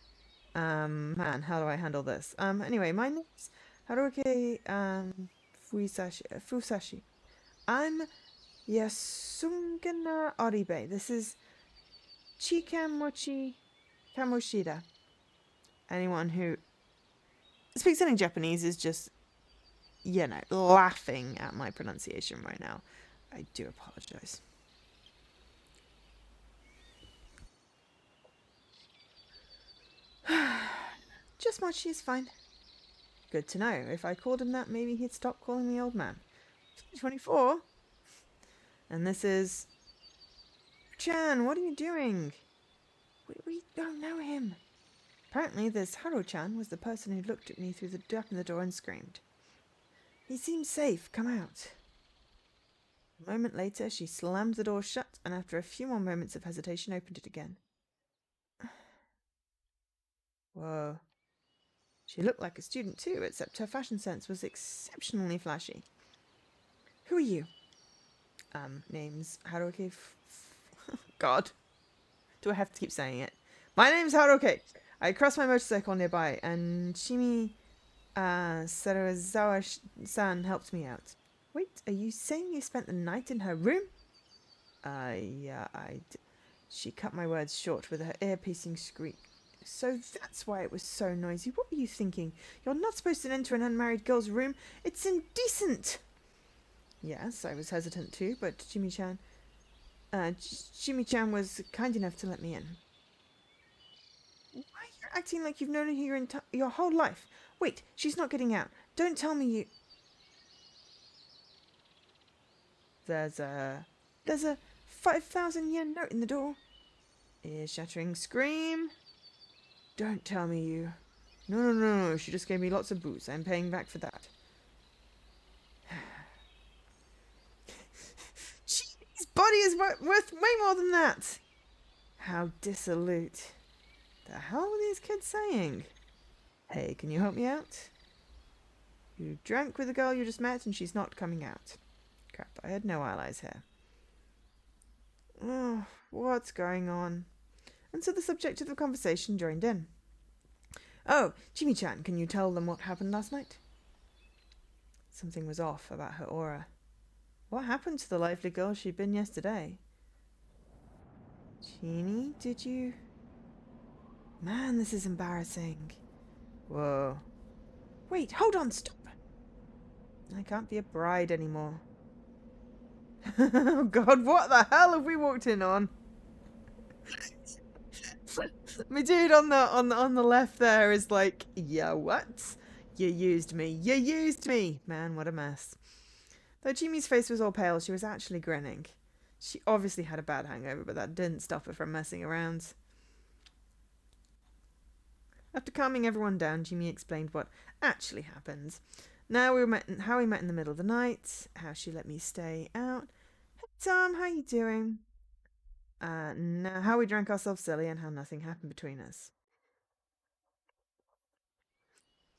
Man, how do I handle this? Anyway, my name's Haruki, Fusashi. I'm Yasungana Oribe. This is Chikamochi Kamoshida. Anyone who speaks any Japanese is just, you know, laughing at my pronunciation right now. I do apologize. Just Mochi is fine. Good to know. If I called him that, maybe he'd stop calling me old man. 24? And this is... Chan, what are you doing? We don't know him. Apparently this Haru-chan was the person who looked at me through the gap in the door and screamed. He seems safe. Come out. A moment later, she slammed the door shut and after a few more moments of hesitation opened it again. Whoa. She looked like a student too, except her fashion sense was exceptionally flashy. Who are you? Name's Haruki God. Do I have to keep saying it? My name's Haruki. I crossed my motorcycle nearby, and Chimi Sarazawa-san helped me out. Wait, are you saying you spent the night in her room? Yeah, She cut my words short with her ear-piercing shriek. So that's why it was so noisy. What were you thinking? You're not supposed to enter an unmarried girl's room. It's indecent. Yes, I was hesitant too, but Jimmy-chan was kind enough to let me in. Why are you acting like you've known her your whole life? Wait, she's not getting out. Don't tell me you... There's a 5,000 yen note in the door. Ear-shattering scream. Don't tell me you... No. She just gave me lots of booze. I'm paying back for that. His body is worth way more than that. How dissolute. The hell were these kids saying? Hey, can you help me out? You drank with the girl you just met and she's not coming out. Crap, I had no allies here. Oh, what's going on? And so the subject of the conversation joined in. Oh, Jimmy-chan, can you tell them what happened last night? Something was off about her aura. What happened to the lively girl she'd been yesterday? Jeannie, did you... Man, this is embarrassing. Whoa. Wait, hold on, stop. I can't be a bride anymore. Oh god, what the hell have we walked in on? My dude on the left there is like, yeah, what? You used me. You used me. Man, what a mess. Though Jimmy's face was all pale, she was actually grinning. She obviously had a bad hangover, but that didn't stop her from messing around. After calming everyone down, Jimmy explained what actually happened. How we met in the middle of the night, how she let me stay out. Hey Tom, how you doing? Now how we drank ourselves silly and how nothing happened between us.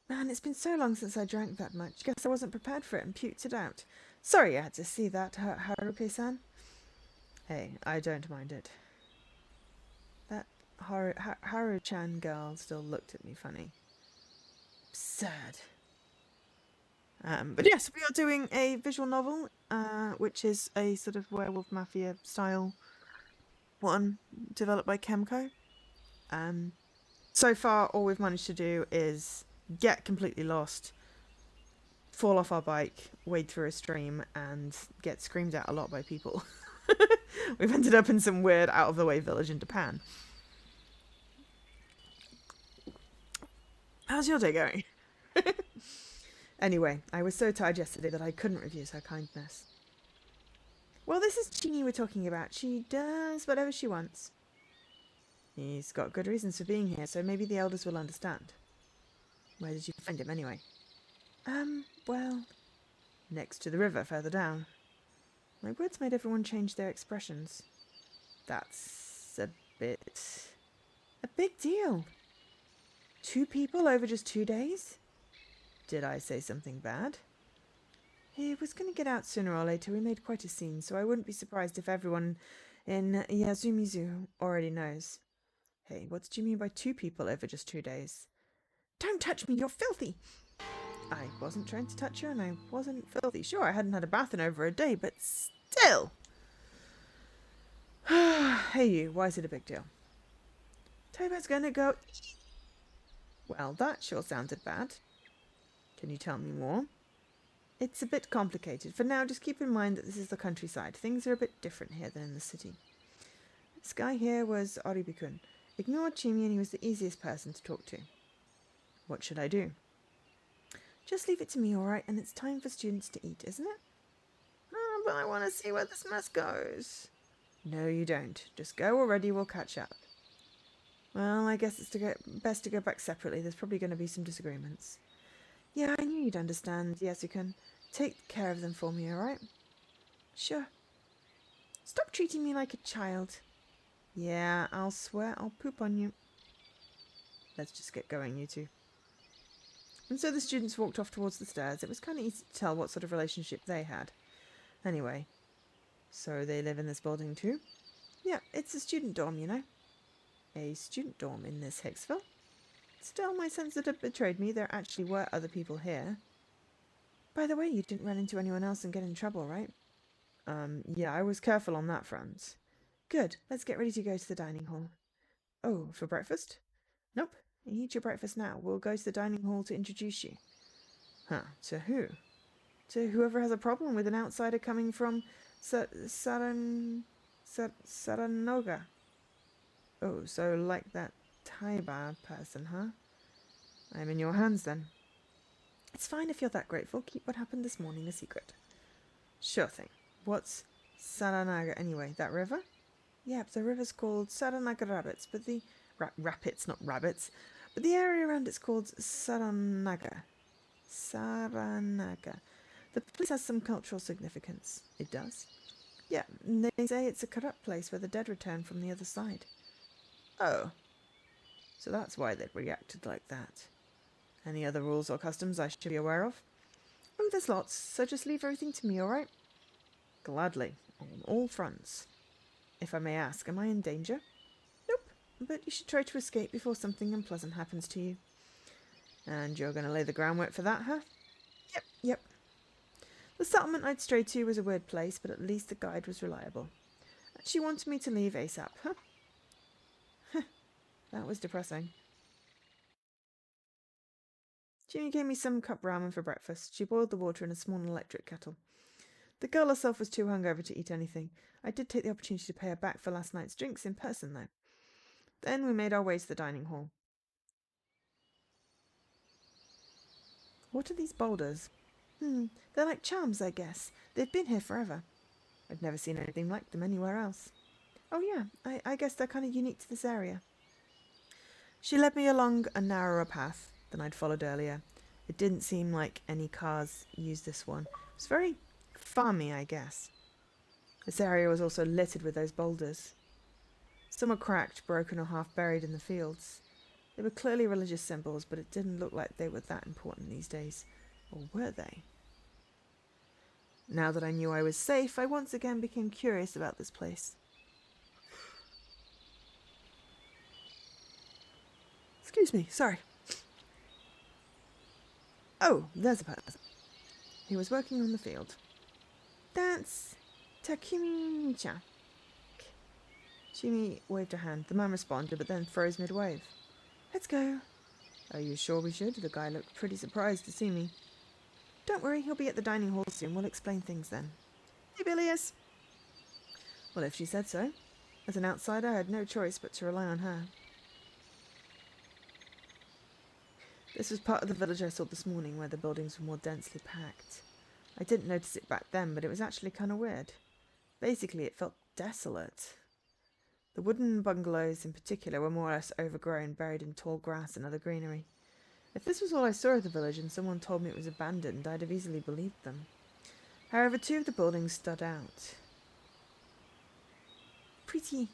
Man, it's been so long since I drank that much. Guess I wasn't prepared for it and puked it out. Sorry I had to see that, Haruki-san. Hey, I don't mind it. That Haru-chan girl still looked at me funny. Absurd. But yes, we are doing a visual novel, which is a sort of werewolf mafia style one developed by Kemco. So far, all we've managed to do is get completely lost, fall off our bike, wade through a stream, and get screamed at a lot by people. We've ended up in some weird out-of-the-way village in Japan. How's your day going? Anyway, I was so tired yesterday that I couldn't refuse her kindness. Well, this is Jeannie we're talking about. She does whatever she wants. He's got good reasons for being here, so maybe the elders will understand. Where did you find him, anyway? Well, next to the river, further down. My words made everyone change their expressions. That's a big deal. 2 people over just 2 days? Did I say something bad? He was going to get out sooner or later. We made quite a scene, so I wouldn't be surprised if everyone in Yazumizu already knows. Hey, what did you mean by 2 people over just 2 days? Don't touch me, you're filthy! I wasn't trying to touch her and I wasn't filthy. Sure, I hadn't had a bath in over a day, but still! Hey you, why is it a big deal? Toba's gonna go... Well, that sure sounded bad. Can you tell me more? It's a bit complicated. For now, just keep in mind that this is the countryside. Things are a bit different here than in the city. This guy here was Oribi-kun. Ignored Chimi and he was the easiest person to talk to. What should I do? Just leave it to me, alright? And it's time for students to eat, isn't it? Oh, but I want to see where this mess goes. No, you don't. Just go already, we'll catch up. Well, I guess it's best to go back separately. There's probably going to be some disagreements. Yeah, I knew you'd understand. Yes, you can. Take care of them for me, alright? Sure. Stop treating me like a child. Yeah, I'll swear I'll poop on you. Let's just get going, you two. And so the students walked off towards the stairs. It was kind of easy to tell what sort of relationship they had. Anyway, so they live in this building too? Yeah, it's a student dorm, you know. A student dorm in this Hicksville? Still, my sense that it betrayed me. There actually were other people here. By the way, you didn't run into anyone else and get in trouble, right? Yeah, I was careful on that front. Good. Let's get ready to go to the dining hall. Oh, for breakfast? Nope. Eat your breakfast now. We'll go to the dining hall to introduce you. Huh. To who? To whoever has a problem with an outsider coming from Saranoga. Oh, so like that Taiba person, huh? I'm in your hands then. It's fine if you're that grateful. Keep what happened this morning a secret. Sure thing. What's Saranaga anyway? That river? Yep, the river's called Saranaga Rapids, but the... rapids, not rabbits. But the area around it's called Saranaga. Saranaga. The place has some cultural significance. It does? Yeah, they say it's a corrupt place where the dead return from the other side. Oh. So that's why they'd reacted like that. Any other rules or customs I should be aware of? Oh, there's lots, so just leave everything to me, alright? Gladly, on all fronts. If I may ask, am I in danger? Nope, but you should try to escape before something unpleasant happens to you. And you're going to lay the groundwork for that, huh? Yep. The settlement I'd strayed to was a weird place, but at least the guide was reliable. And she wanted me to leave ASAP, huh? That was depressing. Ginny gave me some cup ramen for breakfast. She boiled the water in a small electric kettle. The girl herself was too hungover to eat anything. I did take the opportunity to pay her back for last night's drinks in person, though. Then we made our way to the dining hall. What are these boulders? They're like charms, I guess. They've been here forever. I've never seen anything like them anywhere else. Oh yeah, I guess they're kind of unique to this area. She led me along a narrower path than I'd followed earlier. It didn't seem like any cars used this one. It was very farmy, I guess. This area was also littered with those boulders. Some were cracked, broken, or half buried in the fields. They were clearly religious symbols, but it didn't look like they were that important these days. Or were they? Now that I knew I was safe, I once again became curious about this place. Excuse me, sorry. Oh, there's a person. He was working on the field. That's Takumi-chan. Shimi waved her hand. The man responded, but then froze mid-wave. Let's go. Are you sure we should? The guy looked pretty surprised to see me. Don't worry, he'll be at the dining hall soon. We'll explain things then. Hey, Bilius. Well, if she said so. As an outsider, I had no choice but to rely on her. This was part of the village I saw this morning, where the buildings were more densely packed. I didn't notice it back then, but it was actually kind of weird. Basically, it felt desolate. The wooden bungalows in particular were more or less overgrown, buried in tall grass and other greenery. If this was all I saw of the village and someone told me it was abandoned, I'd have easily believed them. However, two of the buildings stood out. Pretty.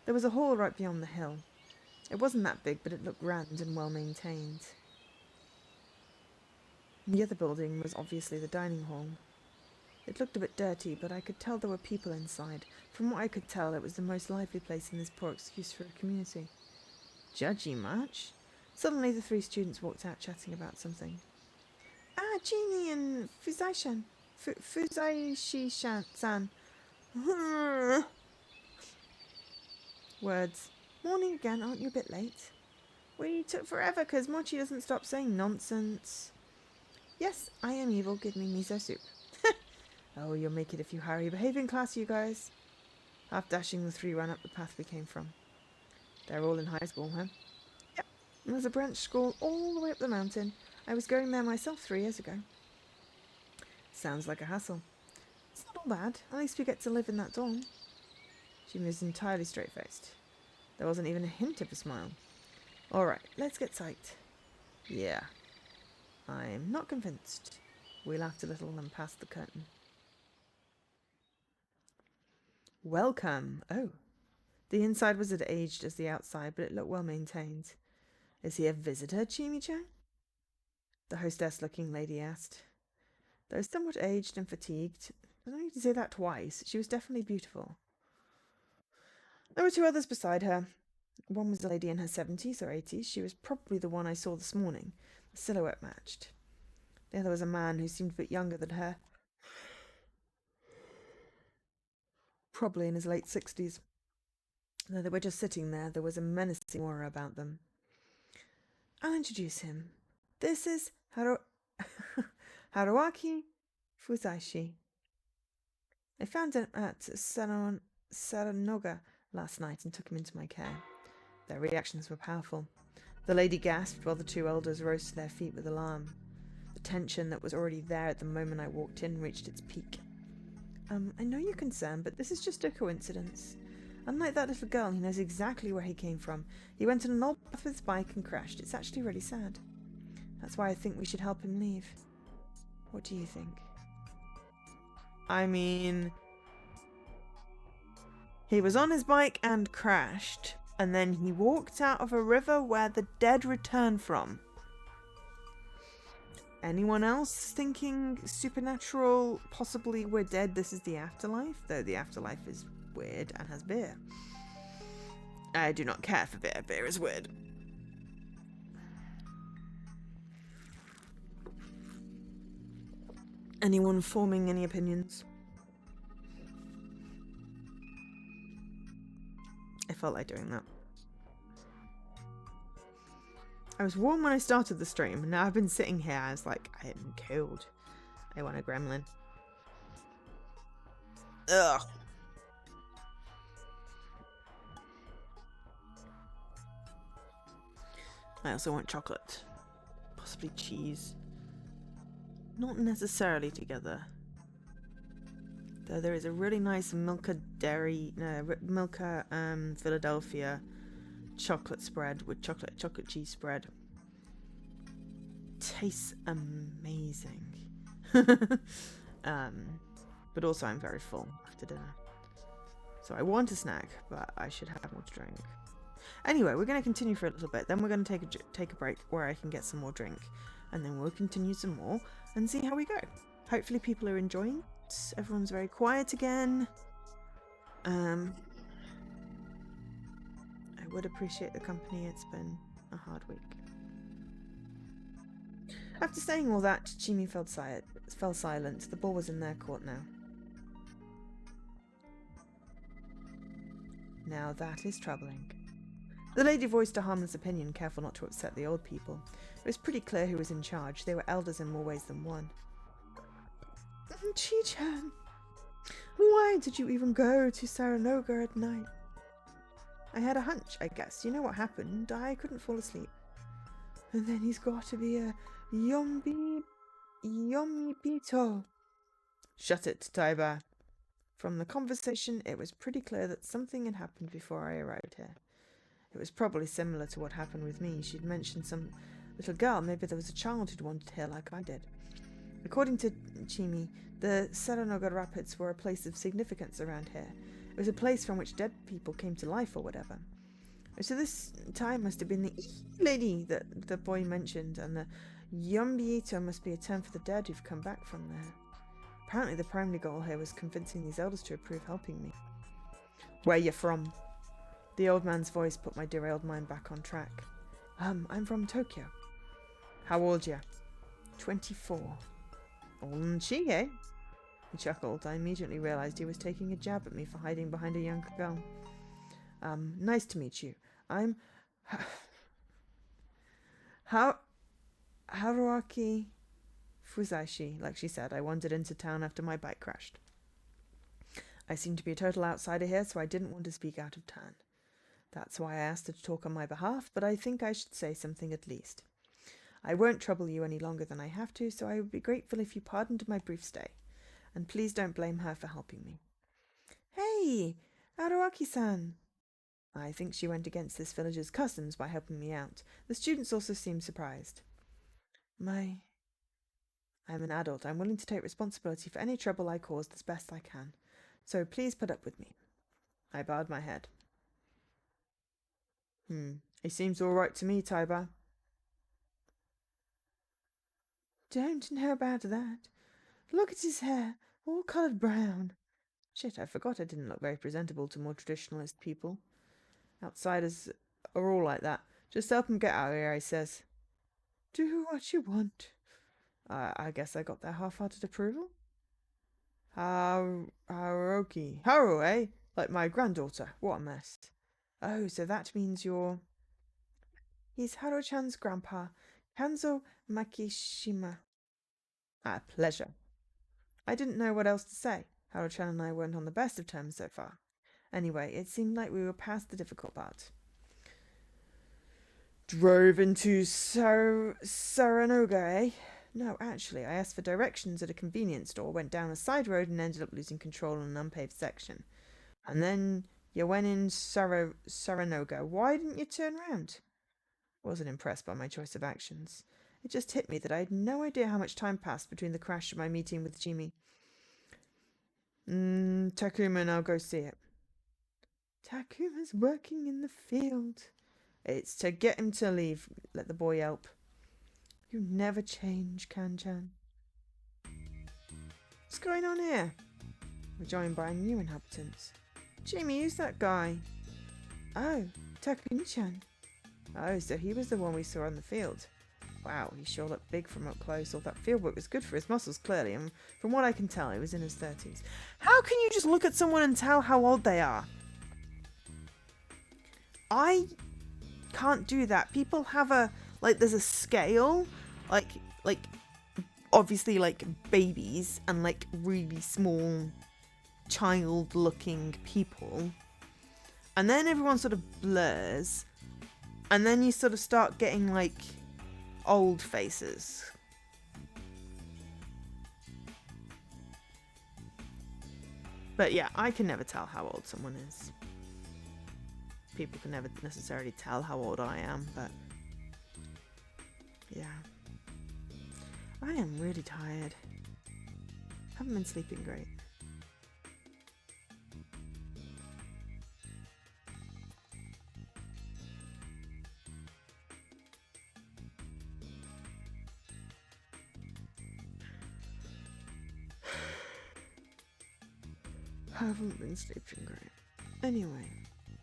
There was a hall right beyond the hill. It wasn't that big, but it looked grand and well maintained. The other building was obviously the dining hall. It looked a bit dirty, but I could tell there were people inside. From what I could tell, it was the most lively place in this poor excuse for a community. Judgy much? Suddenly the three students walked out chatting about something. Ah, Jeannie and Fuzai-san. Fuzai-san. Words. Morning again, aren't you a bit late? We took forever because Mochi doesn't stop saying nonsense. Yes, I am evil, give me miso soup. Oh, you'll make it if you hurry. Behave in class, you guys. Half dashing, the three ran up the path we came from. They're all in high school, huh? Yep. There's a branch school all the way up the mountain. I was going there myself 3 years ago. Sounds like a hassle. It's not all bad. At least we get to live in that dorm. She was entirely straight-faced. There wasn't even a hint of a smile. All right, let's get psyched. Yeah. I'm not convinced. We laughed a little and passed the curtain. Welcome. Oh. The inside was as aged as the outside, but it looked well maintained. Is he a visitor, Chimi-chan? The hostess-looking lady asked. Though somewhat aged and fatigued, I don't need to say that twice. She was definitely beautiful. There were 2 others beside her. One was a lady in her 70s or 80s. She was probably the one I saw this morning. The silhouette matched. The other was a man who seemed a bit younger than her, probably in his late 60s. Though they were just sitting there was a menacing aura about them. I'll introduce him. This is Haruaki Fusashi. I found him at Saranoga last night and took him into my care. Their reactions were powerful. The lady gasped while the two elders rose to their feet with alarm. The tension that was already there at the moment I walked in reached its peak. I know you're concerned, but this is just a coincidence. Unlike that little girl, he knows exactly where he came from. He went on an old path with his bike and crashed. It's actually really sad. That's why I think we should help him leave. What do you think? I mean, he was on his bike and crashed, and then he walked out of a river where the dead return from. Anyone else thinking supernatural? Possibly we're dead, this is the afterlife, though the afterlife is weird and has beer. I do not care for beer. Beer is weird. Anyone forming any opinions? I felt like doing that. I was warm when I started the stream, and now I've been sitting here. I was like, I am cold. I want a gremlin. Ugh. I also want chocolate. Possibly cheese. Not necessarily together. Though there is a really nice Milka Philadelphia chocolate spread with chocolate cheese spread. Tastes amazing. But also I'm very full after dinner. So I want a snack, but I should have more to drink. Anyway, we're going to continue for a little bit. Then we're going to take a break where I can get some more drink. And then we'll continue some more and see how we go. Hopefully people are enjoying it. Everyone's very quiet again. I would appreciate the company. It's been a hard week. After saying all that, Chimi fell silent. The ball was in their court now. Now that is troubling. The lady voiced a harmless opinion, careful not to upset the old people. It was pretty clear who was in charge. They were elders in more ways than one. Chi-chan, why did you even go to Saranoga at night? I had a hunch, I guess. You know what happened. I couldn't fall asleep. And then he's got to be a Yomibito. Shut it, Taiba. From the conversation, it was pretty clear that something had happened before I arrived here. It was probably similar to what happened with me. She'd mentioned some little girl. Maybe there was a child who'd wandered here like I did. According to Chimi, the Saranoga Rapids were a place of significance around here. It was a place from which dead people came to life or whatever. So this time must have been the lady that the boy mentioned, and the Yombiito must be a term for the dead who've come back from there. Apparently the primary goal here was convincing these elders to approve helping me. Where you from? The old man's voice put my derailed mind back on track. I'm from Tokyo. How old ya? 24. Older than she, eh? He chuckled. I immediately realized he was taking a jab at me for hiding behind a younger girl. Nice to meet you. I'm Haruaki Fusashi. Like she said, I wandered into town after my bike crashed. I seem to be a total outsider here, so I didn't want to speak out of turn. That's why I asked her to talk on my behalf, but I think I should say something at least. I won't trouble you any longer than I have to, so I would be grateful if you pardoned my brief stay. And please don't blame her for helping me. Hey, Haruaki-san! I think she went against this village's customs by helping me out. The students also seemed surprised. I'm an adult. I'm willing to take responsibility for any trouble I caused as best I can. So please put up with me. I bowed my head. He seems all right to me, Taiba. Don't know about that. Look at his hair, all coloured brown. Shit, I forgot I didn't look very presentable to more traditionalist people. Outsiders are all like that. Just help him get out of here, he says. Do what you want. I guess I got their half-hearted approval. Haruki. Haru, eh? Like my granddaughter. What a mess. Oh, so that means you're... He's Haru-chan's grandpa, Kanzo Makishima. Ah, pleasure. I didn't know what else to say. Haru-chan and I weren't on the best of terms so far. Anyway, it seemed like we were past the difficult part. Drove into Saranoga, eh? No, actually, I asked for directions at a convenience store, went down a side road and ended up losing control on an unpaved section. And then you went in Saranoga. Why didn't you turn round? Wasn't impressed by my choice of actions. It just hit me that I had no idea how much time passed between the crash and my meeting with Jimmy. Takuma and I'll go see it. Takuma's working in the field. It's to get him to leave. Let the boy help. You never change, Kan-chan. What's going on here? We're joined by new inhabitants. Jimmy, who's that guy? Oh, Takumi-chan. Oh, so he was the one we saw on the field. Wow, he sure looked big from up close. All that field work was good for his muscles, clearly, and from what I can tell, he was in his 30s. How can you just look at someone and tell how old they are? I can't do that. People have a, like, there's a scale, like obviously, like, babies and, like, really small child-looking people. And then everyone sort of blurs. And then you sort of start getting, like, old faces. But yeah, I can never tell how old someone is. People can never necessarily tell how old I am, but yeah. I am really tired. Haven't been sleeping great. Haven't been sleeping great. Anyway,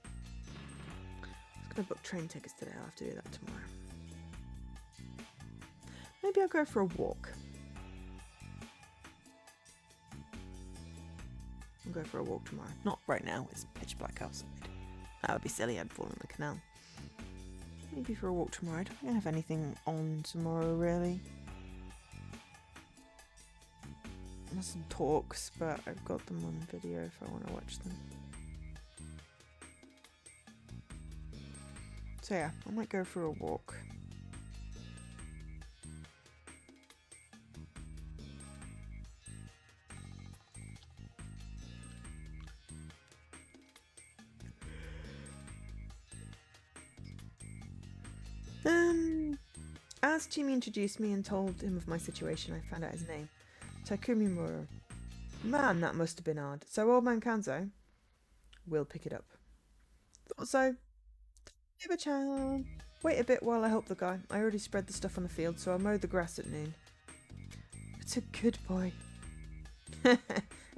I was gonna book train tickets today. I'll have to do that tomorrow. Maybe I'll go for a walk. I'll go for a walk tomorrow. Not right now, it's pitch black outside. That would be silly, I'd fall in the canal. Maybe for a walk tomorrow. I don't think I have anything on tomorrow, really. There's some talks, but I've got them on video if I want to watch them. So yeah, I might go for a walk. As Jimmy introduced me and told him of my situation, I found out his name. Takumi Muro. Man, that must have been hard. So, old man Kanzo? We'll pick it up. Thought so. Iba-chan. Wait a bit while I help the guy. I already spread the stuff on the field, so I'll mow the grass at noon. It's a good boy. It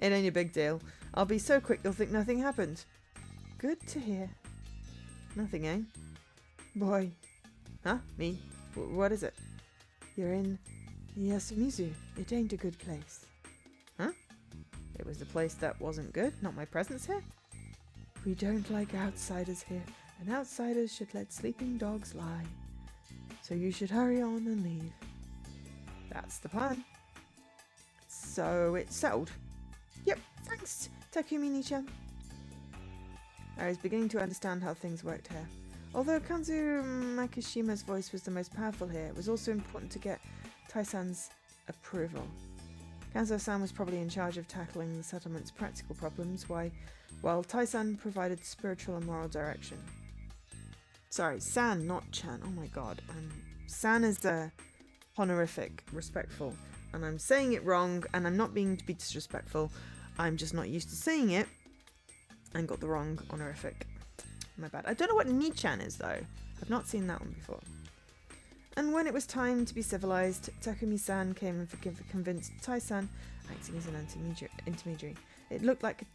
ain't a big deal. I'll be so quick you'll think nothing happened. Good to hear. Nothing, eh? Boy. Huh? Me? What is it? You're in Yasumizu. It ain't a good place. Huh? It was the place that wasn't good, not my presence here? We don't like outsiders here, and outsiders should let sleeping dogs lie. So you should hurry on and leave. That's the plan. So it's settled. Yep, thanks, Takumi-chan. I was beginning to understand how things worked here. Although Kanzo Makishima's voice was the most powerful here, it was also important to get Tai-san's approval. Kanzo-san was probably in charge of tackling the settlement's practical problems, while Tai-san provided spiritual and moral direction. Sorry, San, not Chan. Oh my god. San is the honorific, respectful. And I'm saying it wrong, and I'm not being to be disrespectful. I'm just not used to saying it, and got the wrong honorific. My bad. I don't know what Ni-chan is, though. I've not seen that one before. And when it was time to be civilized, Takumi-san came and convinced Tai-san, acting as an intermediary. It looked like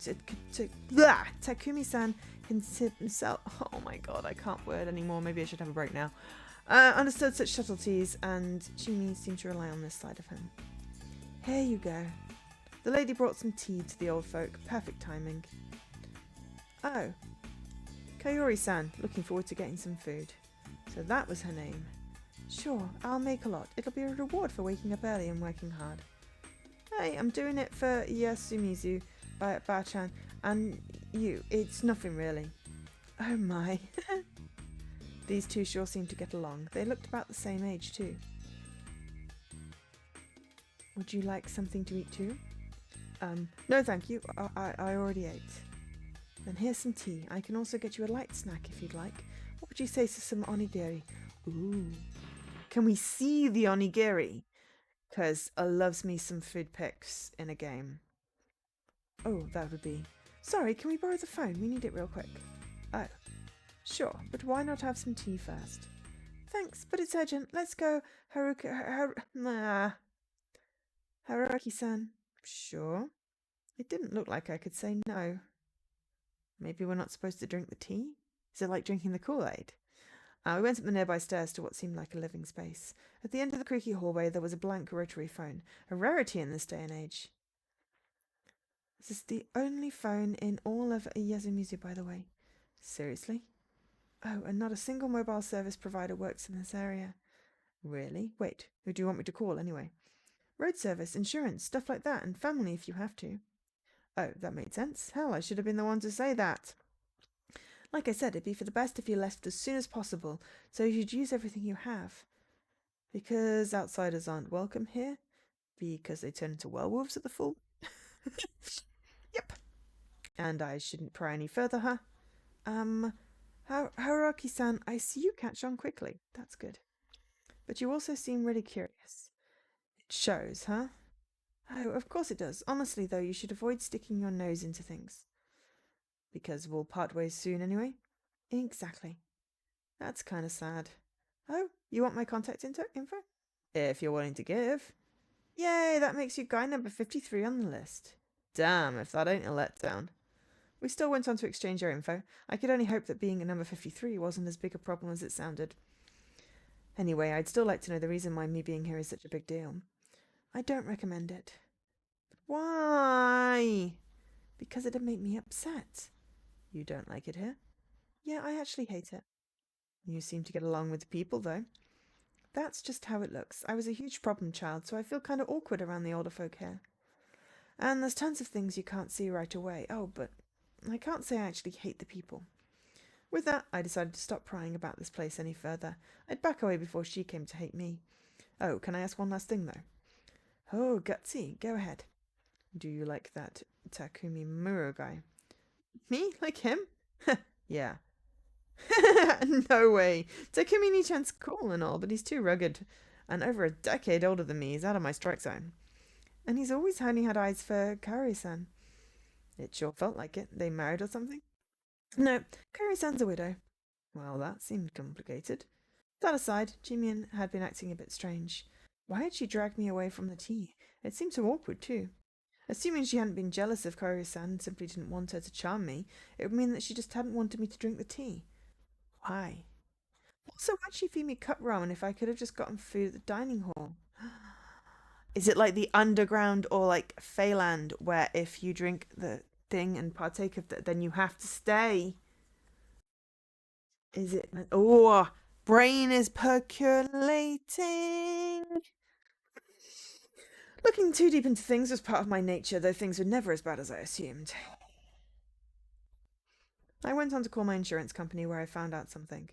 Takumi-san himself. Oh my god, I can't word anymore. Maybe I should have a break now. Understood such subtleties, and Chimi seemed to rely on this side of him. Here you go. The lady brought some tea to the old folk. Perfect timing. Oh. Kayori-san, looking forward to getting some food. So that was her name. Sure, I'll make a lot. It'll be a reward for waking up early and working hard. Hey, I'm doing it for Yasumizu, Ba-chan, and you. It's nothing really. Oh my. These two sure seemed to get along. They looked about the same age too. Would you like something to eat too? No thank you. I already ate. Then here's some tea. I can also get you a light snack if you'd like. What would you say to some onigiri? Ooh. Can we see the onigiri? Because I loves me some food pics in a game. Oh, that would be... Sorry, can we borrow the phone? We need it real quick. Oh. Sure, but why not have some tea first? Thanks, but it's urgent. Let's go, Haruki-san. Sure. It didn't look like I could say no. Maybe we're not supposed to drink the tea? Is it like drinking the Kool-Aid? We went up the nearby stairs to what seemed like a living space. At the end of the creaky hallway, there was a blank rotary phone. A rarity in this day and age. This is the only phone in all of Yasumizu, by the way. Seriously? Oh, and not a single mobile service provider works in this area. Really? Wait, who do you want me to call anyway? Road service, insurance, stuff like that, and family if you have to. Oh, that made sense. Hell, I should have been the one to say that. Like I said, it'd be for the best if you left as soon as possible, so you should use everything you have. Because outsiders aren't welcome here? Because they turn into werewolves at the full? Yep. And I shouldn't pry any further, huh? Haruki-san, I see you catch on quickly. That's good. But you also seem really curious. It shows, huh? Oh, of course it does. Honestly, though, you should avoid sticking your nose into things. Because we'll part ways soon anyway? Exactly. That's kind of sad. Oh, you want my contact info? If you're willing to give. Yay, that makes you guy number 53 on the list. Damn, if that ain't a letdown. We still went on to exchange our info. I could only hope that being a number 53 wasn't as big a problem as it sounded. Anyway, I'd still like to know the reason why me being here is such a big deal. I don't recommend it. Why? Because it'd make me upset. You don't like it here? Yeah, I actually hate it. You seem to get along with the people, though. That's just how it looks. I was a huge problem child, so I feel kind of awkward around the older folk here. And there's tons of things you can't see right away. Oh, but I can't say I actually hate the people. With that, I decided to stop prying about this place any further. I'd back away before she came to hate me. Oh, can I ask one last thing, though? Oh, gutsy. Go ahead. Do you like that Takumi Muro guy? Me? Like him? Yeah. No way. Takumi Nichan's cool and all, but he's too rugged. And over a decade older than me, he's out of my strike zone. And he's always only had eyes for Kaori-san. It sure felt like it. They married or something? No, Kaori-san's a widow. Well, that seemed complicated. That aside, Jimian had been acting a bit strange. Why had she dragged me away from the tea? It seemed so awkward, too. Assuming she hadn't been jealous of Kaori-san and simply didn't want her to charm me, it would mean that she just hadn't wanted me to drink the tea. Why? Also, why'd she feed me cup ramen if I could have just gotten food at the dining hall? Is it like the underground or like Feyland where if you drink the thing and partake of that, then you have to stay? Is it? Oh, brain is percolating. Looking too deep into things was part of my nature, though things were never as bad as I assumed. I went on to call my insurance company where I found out something.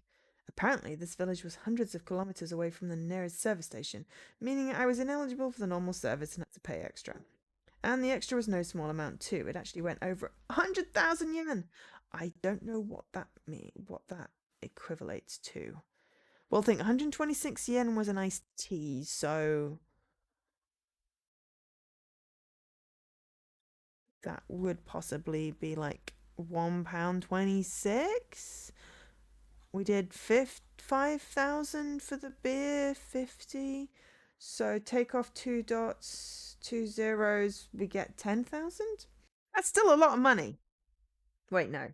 Apparently, this village was hundreds of kilometers away from the nearest service station, meaning I was ineligible for the normal service and had to pay extra. And the extra was no small amount too. It actually went over 100,000 yen. I don't know what that equivalates to. Well, think 126 yen was an iced tea, so that would possibly be like £1.26. We did 5,000 for the beer, 50. So take off two dots, two zeros, we get 10,000? That's still a lot of money. Wait, no.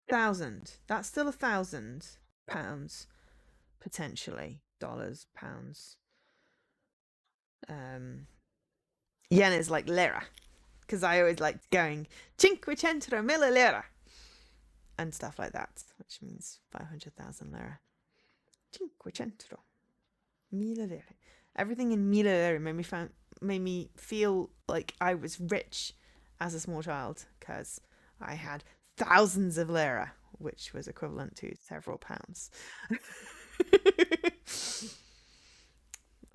1,000. That's still £1,000, potentially. Dollars, pounds. Yen is like lira. Because I always liked going cinquecento mille lira. And stuff like that, which means 500,000 lira. Cinquecento mille lire. Everything in mille lire made me feel like I was rich as a small child because I had thousands of lira, which was equivalent to several pounds.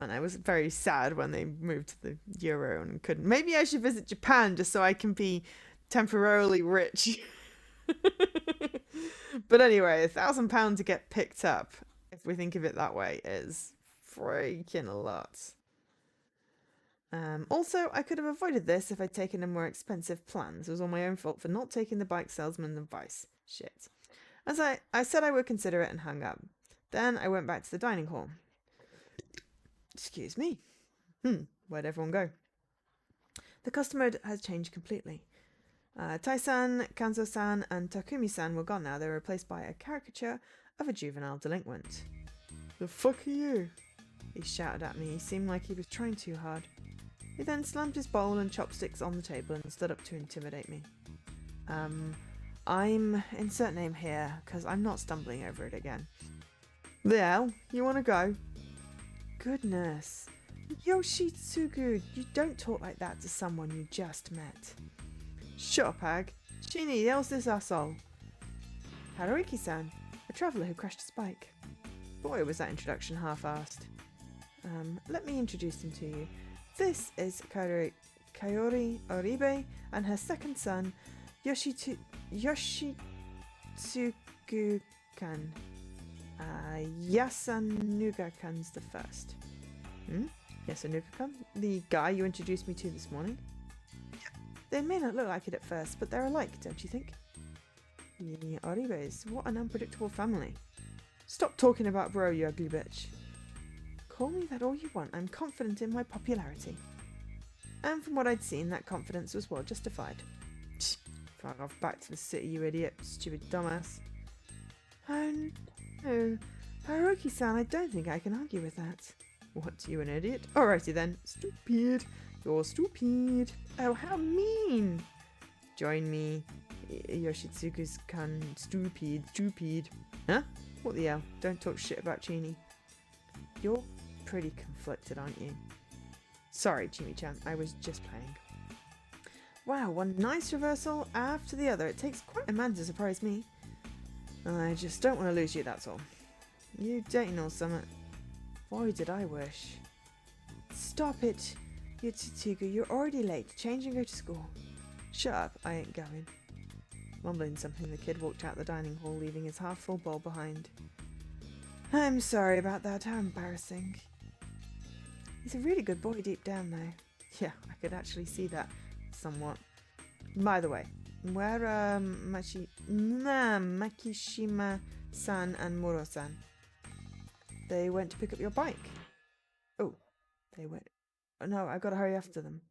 And I was very sad when they moved to the euro and couldn't. Maybe I should visit Japan just so I can be temporarily rich. But anyway, £1,000 to get picked up, if we think of it that way, is freaking a lot. Also, I could have avoided this if I'd taken a more expensive plan. This was all my own fault for not taking the bike salesman advice. Shit. As I said I would consider it and hung up. Then I went back to the dining hall. Excuse me. Where'd everyone go? The customer has changed completely. Tai-san, Kanzo-san, and Takumi-san were gone now. They were replaced by a caricature of a juvenile delinquent. The fuck are you? He shouted at me. He seemed like he was trying too hard. He then slammed his bowl and chopsticks on the table and stood up to intimidate me. I'm insert name here, because I'm not stumbling over it again. The hell? You want to go? Goodness. Yoshitsugu, you don't talk like that to someone you just met. Shut up, Hag. Chini, yells this asshole. Haruki-san, a traveller who crashed his bike. Boy, was that introduction half-assed. Let me introduce him to you. This is Kaori Oribe and her second son, Yoshitsugu-kan. Yasunuga-kan's the first. Yasunuga-kan? The guy you introduced me to this morning? They may not look like it at first, but they're alike, don't you think? The Oribes, what an unpredictable family. Stop talking about bro, you ugly bitch. Call me that all you want, I'm confident in my popularity. And from what I'd seen, that confidence was well justified. Fuck off back to the city, you idiot, stupid dumbass. Oh no, Haruki-san, I don't think I can argue with that. What, you an idiot? Alrighty then, stupid. You're stupid. Oh, how mean. Join me. Yoshitsugu's kan stupid. Huh? What the hell? Don't talk shit about Chini. You're pretty conflicted, aren't you? Sorry, Chimi-chan. I was just playing. Wow, one nice reversal after the other. It takes quite a man to surprise me. I just don't want to lose you, that's all. You dating or something? Boy, did I wish. Stop it. Yoshitsugu, you're already late. Change and go to school. Shut up, I ain't going. Mumbling something, the kid walked out the dining hall, leaving his half-full bowl behind. I'm sorry about that, how embarrassing. He's a really good boy deep down, though. Yeah, I could actually see that somewhat. By the way, where are Makishima-san and Muro-san? They went to pick up your bike. Oh, they went. Oh, no, I gotta hurry after them.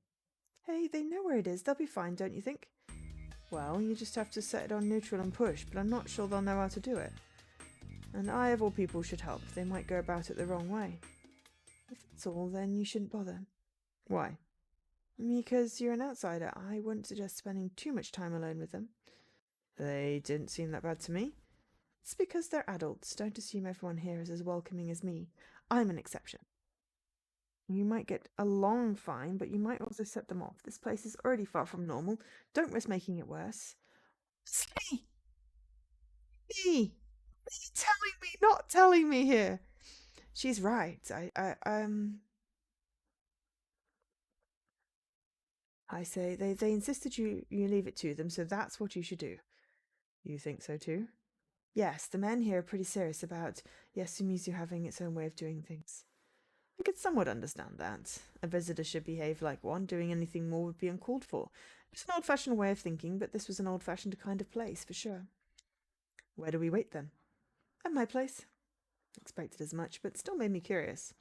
Hey, they know where it is. They'll be fine, don't you think? Well, you just have to set it on neutral and push, but I'm not sure they'll know how to do it. And I, of all people, should help. They might go about it the wrong way. If that's all, then you shouldn't bother. Why? Because you're an outsider. I wouldn't suggest spending too much time alone with them. They didn't seem that bad to me. It's because they're adults. Don't assume everyone here is as welcoming as me. I'm an exception. You might get along fine, but you might also set them off. This place is already far from normal. Don't risk making it worse. Stay! Are you telling me, not telling me here? She's right. I say they insisted you leave it to them, so that's what you should do. You think so too? Yes, the men here are pretty serious about Yasumizu having its own way of doing things. I could somewhat understand that. A visitor should behave like one. Doing anything more would be uncalled for. It's an old-fashioned way of thinking, but this was an old-fashioned kind of place, for sure. Where do we wait, then? At my place. Expected as much, but still made me curious.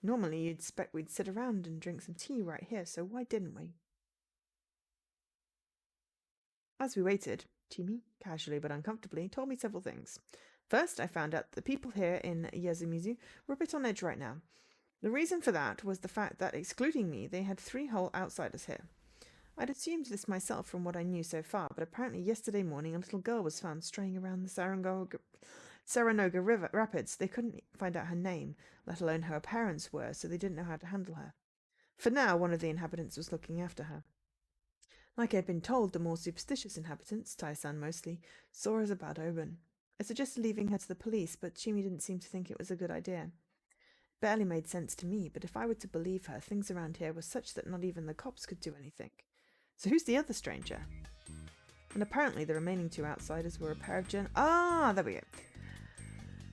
Normally you'd expect we'd sit around and drink some tea right here, so why didn't we? As we waited, Chimi, casually but uncomfortably, told me several things. First, I found out that the people here in Yasumizu were a bit on edge right now. The reason for that was the fact that, excluding me, they had 3 whole outsiders here. I'd assumed this myself from what I knew so far, but apparently yesterday morning a little girl was found straying around the Saranoga River Rapids. They couldn't find out her name, let alone who her parents were, so they didn't know how to handle her. For now, one of the inhabitants was looking after her. Like I'd been told, the more superstitious inhabitants, Tai-san mostly, saw her as a bad omen. I suggested leaving her to the police, but Chimi didn't seem to think it was a good idea. Barely made sense to me, but if I were to believe her, things around here were such that not even the cops could do anything. So who's the other stranger? And apparently the remaining 2 outsiders were a pair of there we go.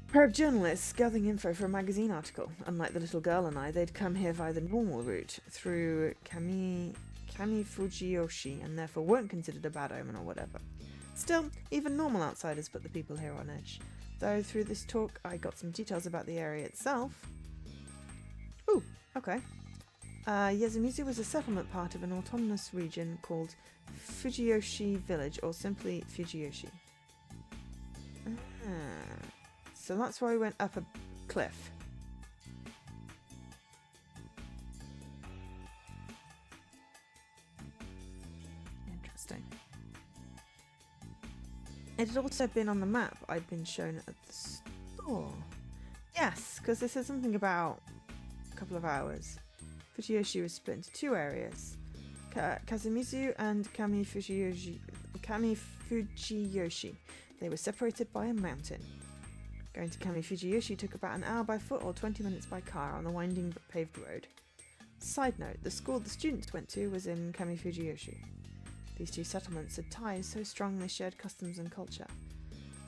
A pair of journalists gathering info for a magazine article. Unlike the little girl and I, they'd come here via the normal route, through Kami Fujiyoshi, and therefore weren't considered a bad omen or whatever. Still, even normal outsiders put the people here on edge. Though through this talk I got some details about the area itself. Ooh, okay. Yasumizu was a settlement part of an autonomous region called Fujiyoshi Village, or simply Fujiyoshi. So that's why we went up a cliff. Interesting. It had also been on the map I'd been shown at the store. Yes, because this is something about a couple of hours. Fujiyoshi was split into 2 areas, Kazimizu and Kami Fujiyoshi. They were separated by a mountain. Going to Kami Fujiyoshi took about an hour by foot or 20 minutes by car on the winding paved road. Side note, the school the students went to was in Kami Fujiyoshi. These 2 settlements had ties so strong they shared customs and culture.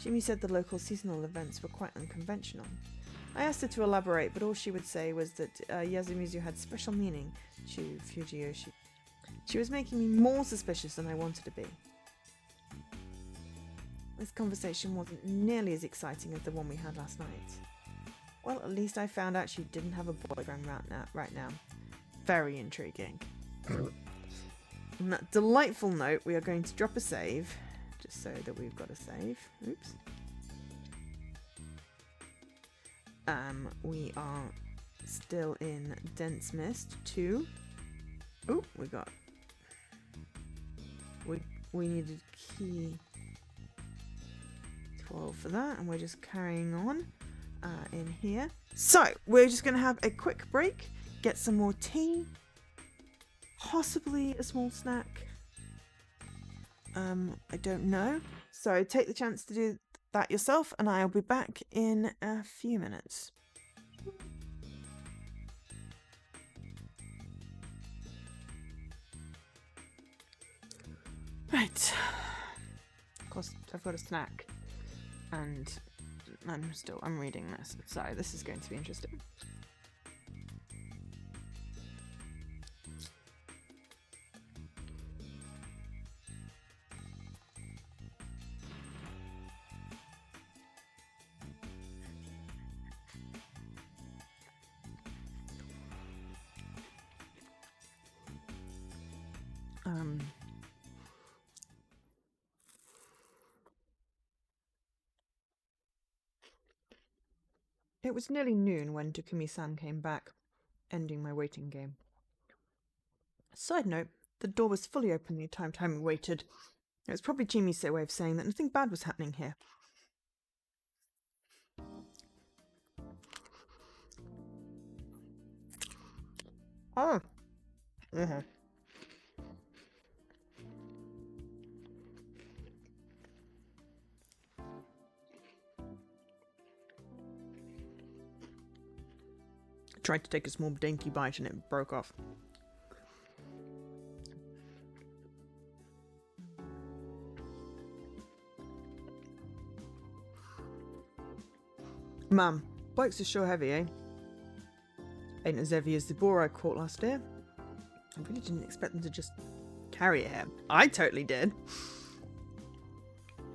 Jimmy said the local seasonal events were quite unconventional. I asked her to elaborate, but all she would say was that Yasumizu had special meaning to Fujiyoshi. She was making me more suspicious than I wanted to be. This conversation wasn't nearly as exciting as the one we had last night. Well, at least I found out she didn't have a boyfriend right now. Very intriguing. On that delightful note, we are going to drop a save, just so that we've got a save. Oops. We are still in Dense Mist 2. Oh, we needed key 12 for that, and we're just carrying on in here. So, we're just going to have a quick break, get some more tea, possibly a small snack. I don't know. So, take the chance to do that yourself, and I'll be back in a few minutes. Right. Of course, I've got a snack, and I'm reading this, so this is going to be interesting. It was nearly noon when Takumi-san came back, ending my waiting game. Side note, the door was fully open the entire time we waited. It was probably Jimmy's way of saying that nothing bad was happening here. Oh. Uh-huh. Tried to take a small dainty bite and it broke off. Mum, bikes are sure heavy, eh? Ain't as heavy as the boar I caught last year. I really didn't expect them to just carry it here. I totally did.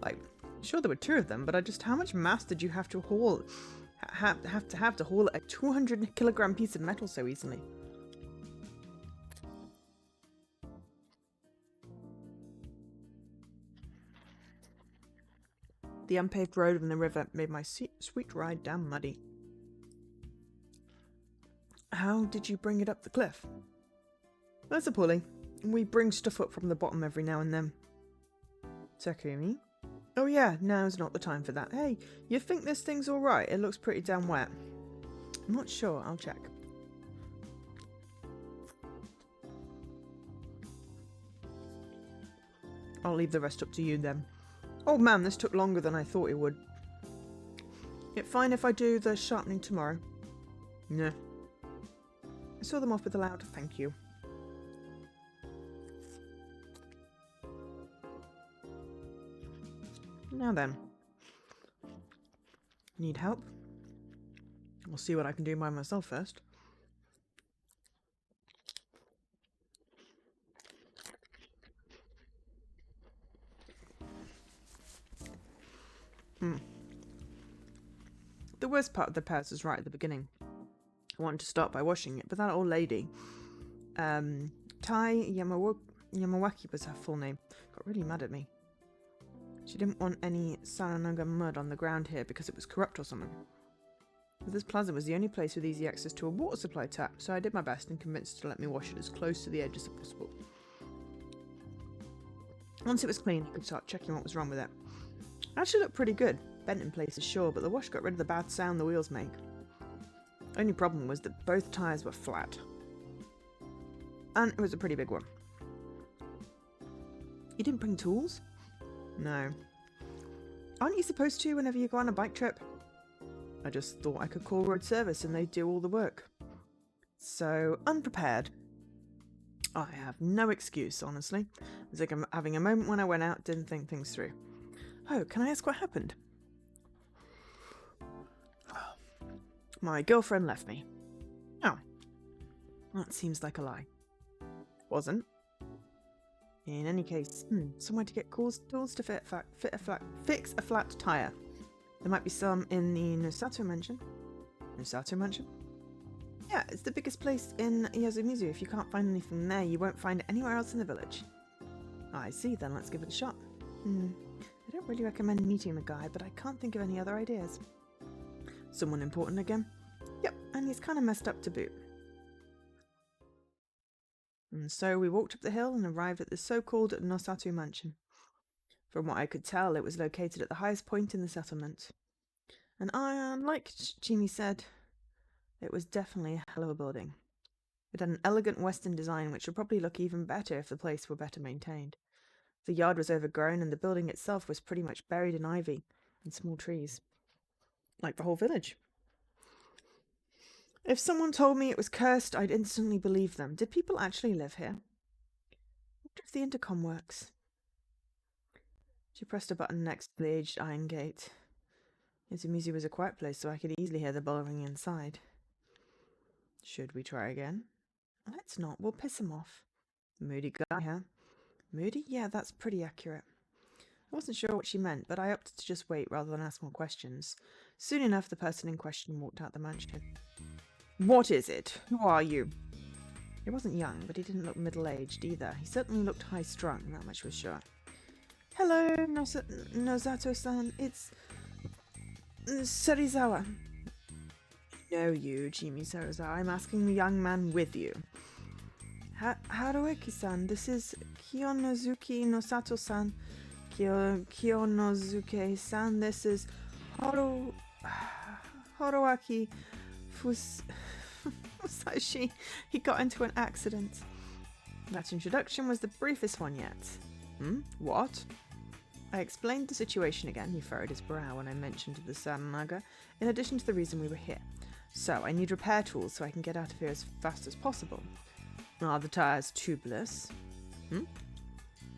Like, Sure, there were 2 of them, but how much mass did you have to haul? Have to haul a 200-kilogram piece of metal so easily? The unpaved road and the river made my sweet ride damn muddy. How did you bring it up the cliff? That's a pulley. We bring stuff up from the bottom every now and then. Takumi? Oh yeah, now's not the time for that. Hey, you think this thing's alright? It looks pretty damn wet. I'm not sure, I'll check. I'll leave the rest up to you then. Oh man, this took longer than I thought it would. It fine if I do the sharpening tomorrow? Nah. I saw them off with a loud thank you. Now then. Need help? I'll see what I can do by myself first. The worst part of the purse was right at the beginning. I wanted to start by washing it, but that old lady, Tai Yamawaki was her full name, got really mad at me. She didn't want any Saranaga mud on the ground here because it was corrupt or something. But this plaza was the only place with easy access to a water supply tap, so I did my best and convinced her to let me wash it as close to the edge as possible. Once it was clean, I could start checking what was wrong with it. It actually looked pretty good, bent in places sure, but the wash got rid of the bad sound the wheels make. Only problem was that both tyres were flat. And it was a pretty big one. You didn't bring tools? No. Aren't you supposed to whenever you go on a bike trip? I just thought I could call road service and they'd do all the work. So, unprepared. I have no excuse, honestly. It was like I'm having a moment when I went out, didn't think things through. Oh, can I ask what happened? My girlfriend left me. Oh. That seems like a lie. Wasn't. In any case, somewhere to get tools to fix a flat tyre. There might be some in the Nosato mansion. Nosato mansion? Yeah, it's the biggest place in Yasumizu. If you can't find anything there, you won't find it anywhere else in the village. I see, then let's give it a shot. I don't really recommend meeting the guy, but I can't think of any other ideas. Someone important again? Yep, and he's kind of messed up to boot. And so we walked up the hill and arrived at the so-called Nosato mansion. From what I could tell, it was located at the highest point in the settlement. And like Jimmy said, it was definitely a hell of a building. It had an elegant western design which would probably look even better if the place were better maintained. The yard was overgrown and the building itself was pretty much buried in ivy and small trees. Like the whole village. If someone told me it was cursed, I'd instantly believe them. Did people actually live here? I wonder if the intercom works. She pressed a button next to the aged iron gate. Yasumizu was a quiet place, so I could easily hear the bell ring inside. Should we try again? Let's not. We'll piss him off. Moody guy, huh? Moody? Yeah, that's pretty accurate. I wasn't sure what she meant, but I opted to just wait rather than ask more questions. Soon enough, the person in question walked out the mansion. What is it? Who are you? He wasn't young, but he didn't look middle-aged either. He certainly looked high-strung, that much was sure. Hello, Nosato-san. It's Serizawa. No, you, Jimmy Serizawa. I'm asking the young man with you. Harueki-san, this is Kiyonozuki Nosato-san. Kiyonozuke-san, this is Haruaki Fusashi. He got into an accident. That introduction was the briefest one yet. What? I explained the situation again. He furrowed his brow when I mentioned the Saranaga, in addition to the reason we were here. So, I need repair tools so I can get out of here as fast as possible. Are the tyres tubeless?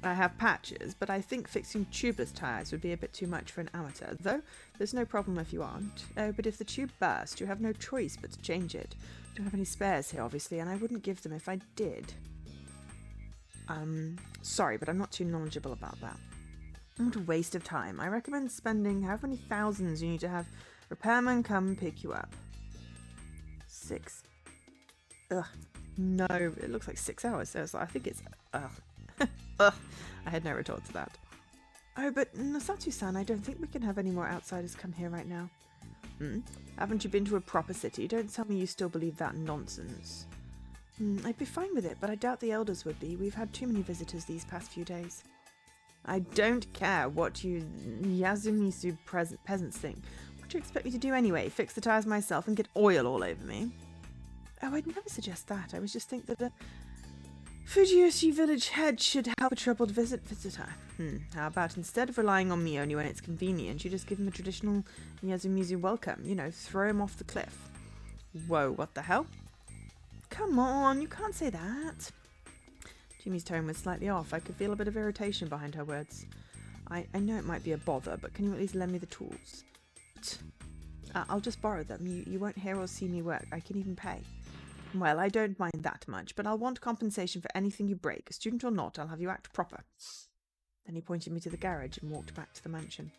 I have patches, but I think fixing tubeless tyres would be a bit too much for an amateur, though there's no problem if you aren't. Oh, but if the tube bursts, you have no choice but to change it. I don't have any spares here, obviously, and I wouldn't give them if I did. Sorry, but I'm not too knowledgeable about that. What a waste of time. I recommend spending however many thousands you need to have repairmen come pick you up. 6. Ugh. No, it looks like 6 hours. So I think it's... Ugh. Ugh. I had no retort to that. Oh, but Nosatu-san, I don't think we can have any more outsiders come here right now. Haven't you been to a proper city? Don't tell me you still believe that nonsense. I'd be fine with it, but I doubt the elders would be. We've had too many visitors these past few days. I don't care what you Yasumisu peasants think. What do you expect me to do anyway? Fix the tires myself and get oil all over me? Oh, I'd never suggest that. I was just think that the Fujiyoshi village head should help a troubled visitor. How about instead of relying on me only when it's convenient, you just give him a traditional Yasumizu welcome, you know, throw him off the cliff. Whoa, what the hell? Come on, you can't say that. Jimmy's tone was slightly off. I could feel a bit of irritation behind her words. I know it might be a bother, but can you at least lend me the tools? I'll just borrow them. You won't hear or see me work. I can even pay. Well, I don't mind that much, but I'll want compensation for anything you break. Student or not, I'll have you act proper. Then he pointed me to the garage and walked back to the mansion.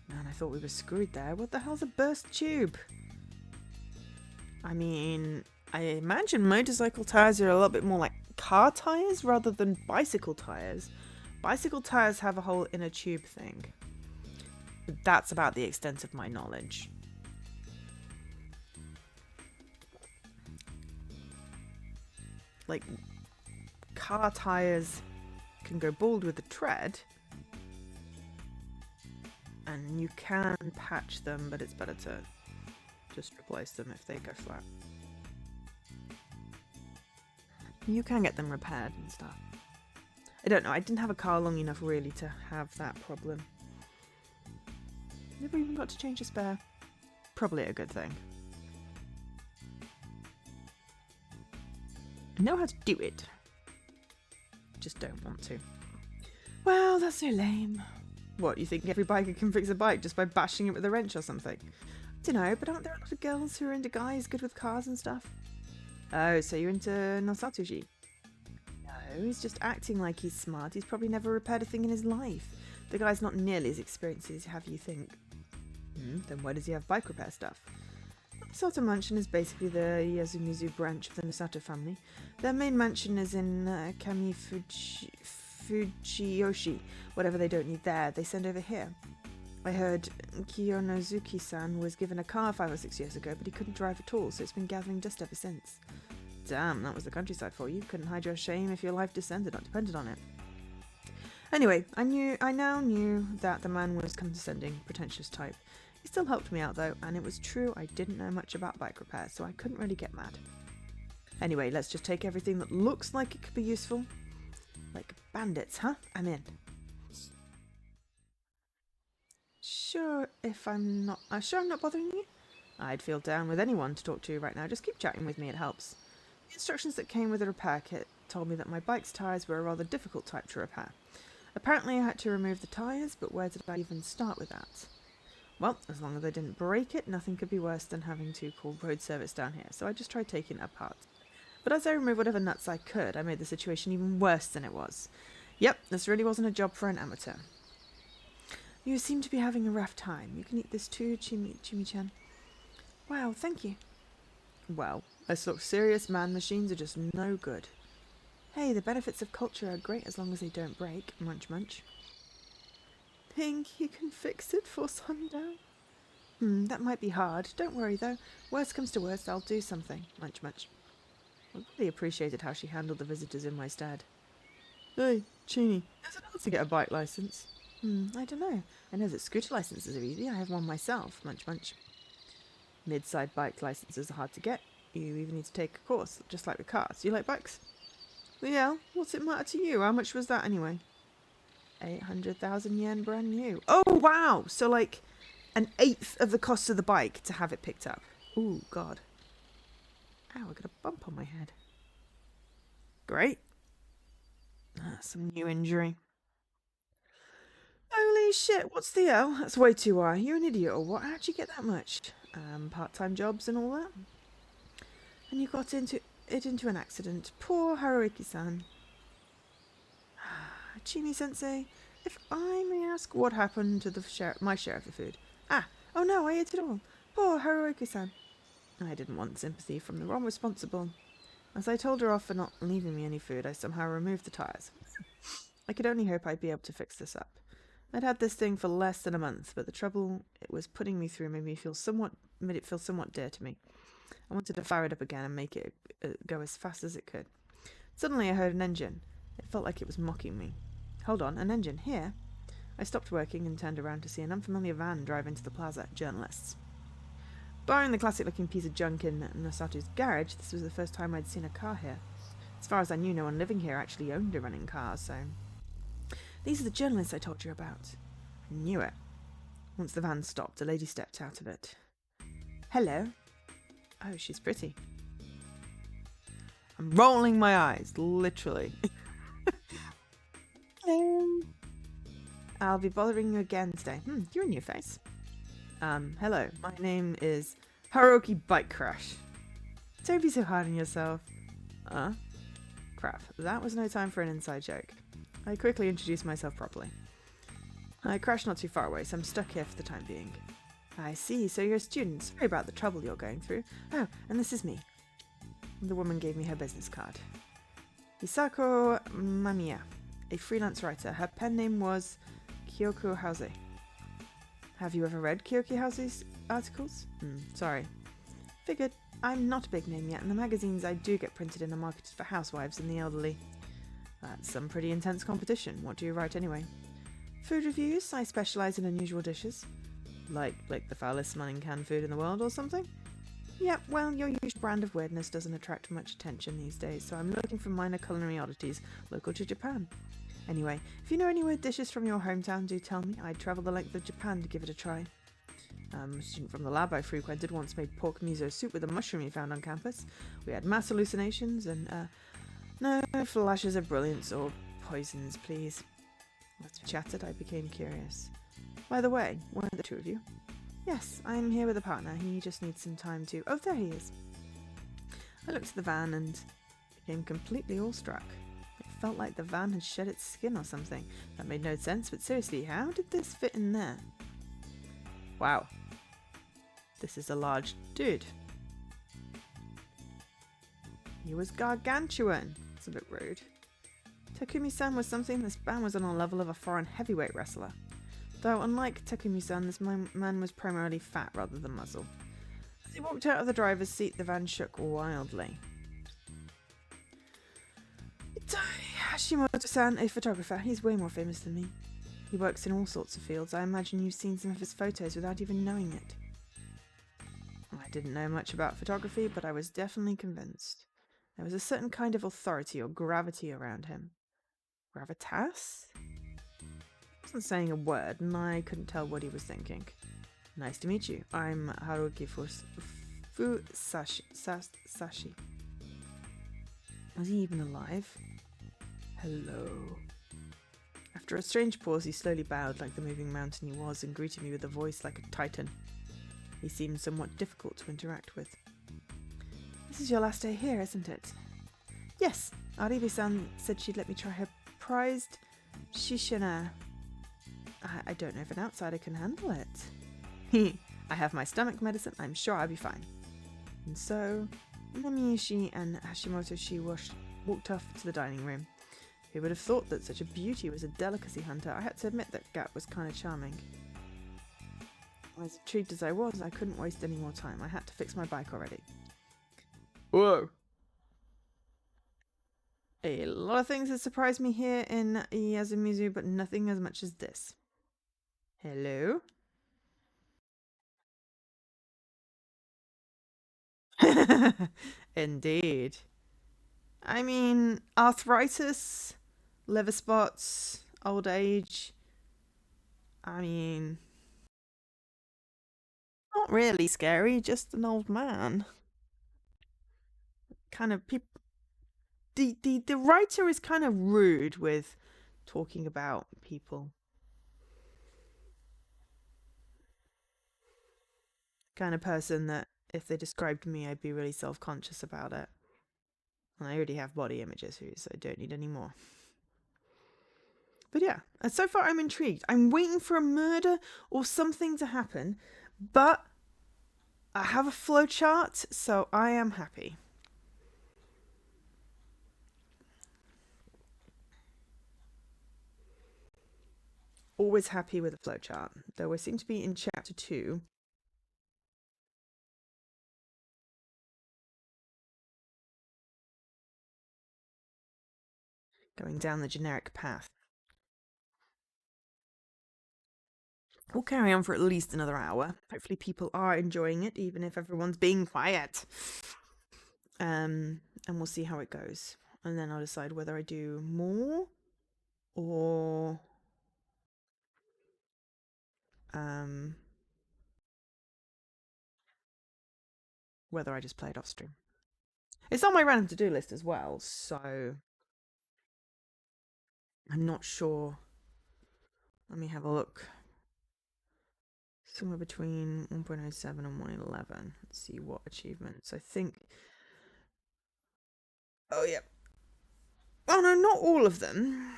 Man, I thought we were screwed there. What the hell's a burst tube? I mean, I imagine motorcycle tires are a little bit more like car tires rather than bicycle tires. Bicycle tires have a whole inner tube thing. But that's about the extent of my knowledge. Like, car tires can go bald with the tread, and you can patch them, but it's better to just replace them if they go flat. You can get them repaired and stuff. I don't know, I didn't have a car long enough really to have that problem. Never even got to change a spare. Probably a good thing. I know how to do it. Just don't want to. Well, that's so lame. What, you think every biker can fix a bike just by bashing it with a wrench or something? I don't know, but aren't there a lot of girls who are into guys good with cars and stuff? Oh, so you're into Nosatuji? No, he's just acting like he's smart. He's probably never repaired a thing in his life. The guy's not nearly as experienced as you think. Then why does he have bike repair stuff? Nosato Mansion is basically the Yasumizu branch of the Nosato family. Their main mansion is in Fujiyoshi. Whatever they don't need there, they send over here. I heard Kiyonozuki-san was given a car 5 or 6 years ago, but he couldn't drive at all, so it's been gathering dust ever since. Damn, that was the countryside for you. Couldn't hide your shame if your life depended on it. Anyway, I now knew that the man was condescending, pretentious type. He still helped me out though, and it was true I didn't know much about bike repair, so I couldn't really get mad. Anyway, let's just take everything that looks like it could be useful. Like bandits, huh? I'm in. Sure I'm not bothering you? I'd feel down with anyone to talk to right now. Just keep chatting with me, it helps. The instructions that came with the repair kit told me that my bike's tyres were a rather difficult type to repair. Apparently I had to remove the tyres, but where did I even start with that? Well, as long as I didn't break it, nothing could be worse than having to call road service down here, so I just tried taking it apart. But as I removed whatever nuts I could, I made the situation even worse than it was. Yep, this really wasn't a job for an amateur. You seem to be having a rough time. You can eat this too, Chimi-chan. Wow, thank you. Well, us look serious man machines are just no good. Hey, the benefits of culture are great as long as they don't break. Munch munch. Think you can fix it for sundown? That might be hard. Don't worry though. Worst comes to worst, I'll do something. Munch munch. I really appreciated how she handled the visitors in my stead. Hey, Chini, is it hard to get a bike license? I don't know. I know that scooter licenses are easy. I have one myself. Munch munch. Mid-side bike licenses are hard to get. You even need to take a course, just like with cars. You like bikes? Yeah, what's it matter to you? How much was that anyway? 800,000 yen brand new. Oh, wow! So like an eighth of the cost of the bike to have it picked up. Ooh, God. Ow, I got a bump on my head. Great. Some new injury. Holy shit, what's the hell? That's way too high. You're an idiot or what? How'd you get that much? Part-time jobs and all that? And you got into an accident. Poor Haruki-san. Chimi-sensei, If I may ask, what happened to my share of the food? Ah, oh no, I ate it all. Poor Haruoki-san. I didn't want sympathy from the wrong responsible. As I told her off for not leaving me any food, I somehow removed the tires. I could only hope I'd be able to fix this up. I'd had this thing for less than a month, but the trouble it was putting me through made it feel somewhat dear to me. I wanted to fire it up again and make it go as fast as it could. Suddenly I heard an engine. It felt like it was mocking me. Hold on, an engine here? I stopped working and turned around to see an unfamiliar van drive into the plaza. Journalists. Barring the classic-looking piece of junk in Nosatu's garage, this was the first time I'd seen a car here. As far as I knew, no one living here actually owned a running car, so... These are the journalists I told you about. I knew it. Once the van stopped, a lady stepped out of it. Hello. Oh, she's pretty. I'm rolling my eyes, literally. Hello. I'll be bothering you again today. You're a new face. Hello. My name is Haruoki Bike Crash. Don't be so hard on yourself. Crap. That was no time for an inside joke. I quickly introduced myself properly. I crashed not too far away, so I'm stuck here for the time being. I see, so you're a student. Sorry about the trouble you're going through. Oh, and this is me. The woman gave me her business card. Hisako Mamiya, a freelance writer. Her pen name was Kyoko House. Have you ever read Kyoki House's articles? Sorry. Figured. I'm not a big name yet, and the magazines I do get printed in are marketed for housewives and the elderly. That's some pretty intense competition. What do you write anyway? Food reviews. I specialise in unusual dishes. Like the foulest smelling canned food in the world or something? Yeah, well, your usual brand of weirdness doesn't attract much attention these days, so I'm looking for minor culinary oddities local to Japan. Anyway, if you know any weird dishes from your hometown, do tell me. I'd travel the length of Japan to give it a try. A student from the lab I frequented once made pork miso soup with a mushroom he found on campus. We had mass hallucinations and, no flashes of brilliance or poisons, please. As we chatted, I became curious. By the way, weren't the two of you? Yes, I'm here with a partner. He just needs some time to... Oh, there he is. I looked at the van and became completely awestruck. It felt like the van had shed its skin or something. That made no sense, but seriously, how did this fit in there? Wow. This is a large dude. He was gargantuan. It's a bit rude. Takumi-san was something. This man was on a level of a foreign heavyweight wrestler. Though, unlike Takumi-san, this man was primarily fat rather than muscle. As he walked out of the driver's seat, the van shook wildly. Hashimoto-san, a photographer. He's way more famous than me. He works in all sorts of fields. I imagine you've seen some of his photos without even knowing it. I didn't know much about photography, but I was definitely convinced. There was a certain kind of authority or gravity around him. Gravitas? He wasn't saying a word, and I couldn't tell what he was thinking. Nice to meet you. I'm Haruki Fusashi. Was he even alive? Hello. After a strange pause, he slowly bowed like the moving mountain he was and greeted me with a voice like a titan. He seemed somewhat difficult to interact with. This is your last day here, isn't it? Yes. Aribe-san said she'd let me try her prized shishina. I don't know if an outsider can handle it. I have my stomach medicine. I'm sure I'll be fine. And so, Namiishi and Hashimoto walked off to the dining room. Who would have thought that such a beauty was a delicacy hunter? I had to admit that Gat was kind of charming. As intrigued as I was, I couldn't waste any more time. I had to fix my bike already. Whoa! A lot of things have surprised me here in Yasumizu, but nothing as much as this. Hello? Indeed. I mean, arthritis, liver spots, old age. I mean, not really scary, just an old man. Kind of people. The writer is kind of rude with talking about people. Kind of person that if they described me, I'd be really self-conscious about it. And I already have body image issues, so I don't need any more. But yeah, so far I'm intrigued. I'm waiting for a murder or something to happen, but I have a flowchart, so I am happy. Always happy with a flowchart, though we seem to be in chapter 2. Going down the generic path. We'll carry on for at least another hour. Hopefully people are enjoying it, even if everyone's being quiet. And we'll see how it goes. And then I'll decide whether I do more or whether I just play it off stream. It's on my random to-do list as well, so I'm not sure. Let me have a look. Somewhere between 1.07 and 1.11. Let's see what achievements. I think. Oh, yeah. Oh, no, not all of them.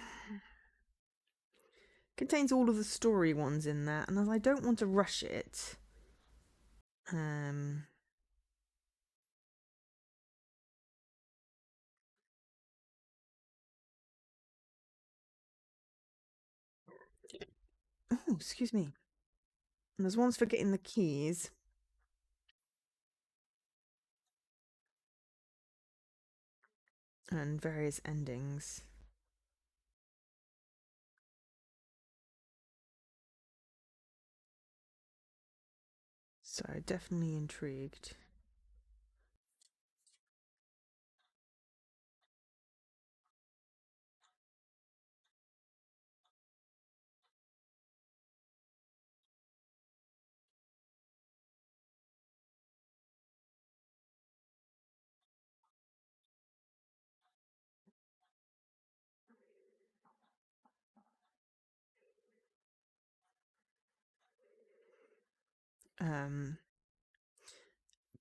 Contains all of the story ones in that, and as I don't want to rush it. Oh, excuse me. And there's ones for getting the keys. And various endings. So definitely intrigued.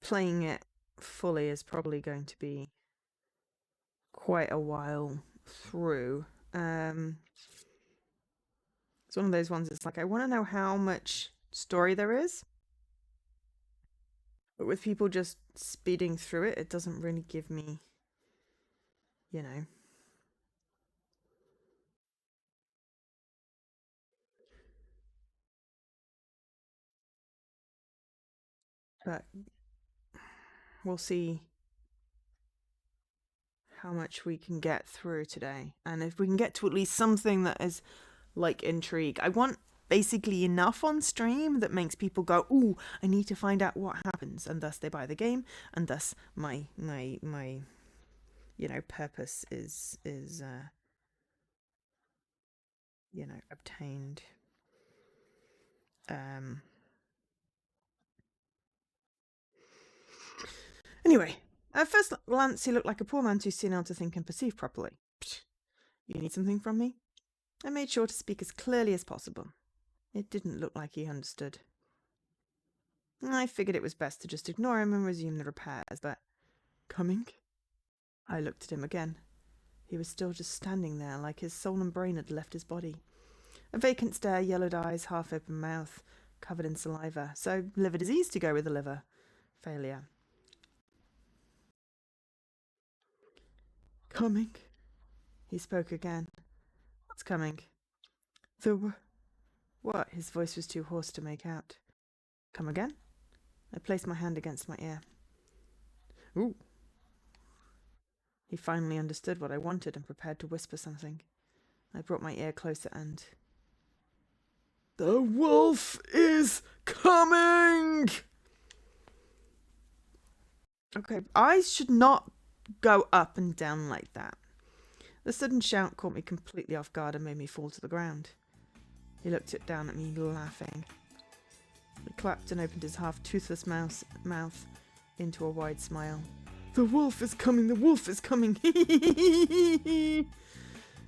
Playing it fully is probably going to be quite a while through. It's one of those ones that's like, I want to know how much story there is. But with people just speeding through it, it doesn't really give me, you know. But we'll see how much we can get through today. And if we can get to at least something that is like intrigue. I want basically enough on stream that makes people go, "Ooh, I need to find out what happens," and thus they buy the game, and thus my purpose is obtained. Anyway, at first glance, he looked like a poor man too senile to think and perceive properly. Psh, you need something from me? I made sure to speak as clearly as possible. It didn't look like he understood. I figured it was best to just ignore him and resume the repairs, but... Coming? I looked at him again. He was still just standing there, like his soul and brain had left his body. A vacant stare, yellowed eyes, half-open mouth, covered in saliva. So, liver disease to go with the liver. Failure. Coming? He spoke again. What's coming? What? His voice was too hoarse to make out. Come again? I placed my hand against my ear. Ooh. He finally understood what I wanted and prepared to whisper something. I brought my ear closer and... The wolf is coming! Okay, eyes should not go up and down like that. The sudden shout caught me completely off guard and made me fall to the ground. He looked down at me, laughing. He clapped and opened his half-toothless mouth into a wide smile. The wolf is coming, the wolf is coming! He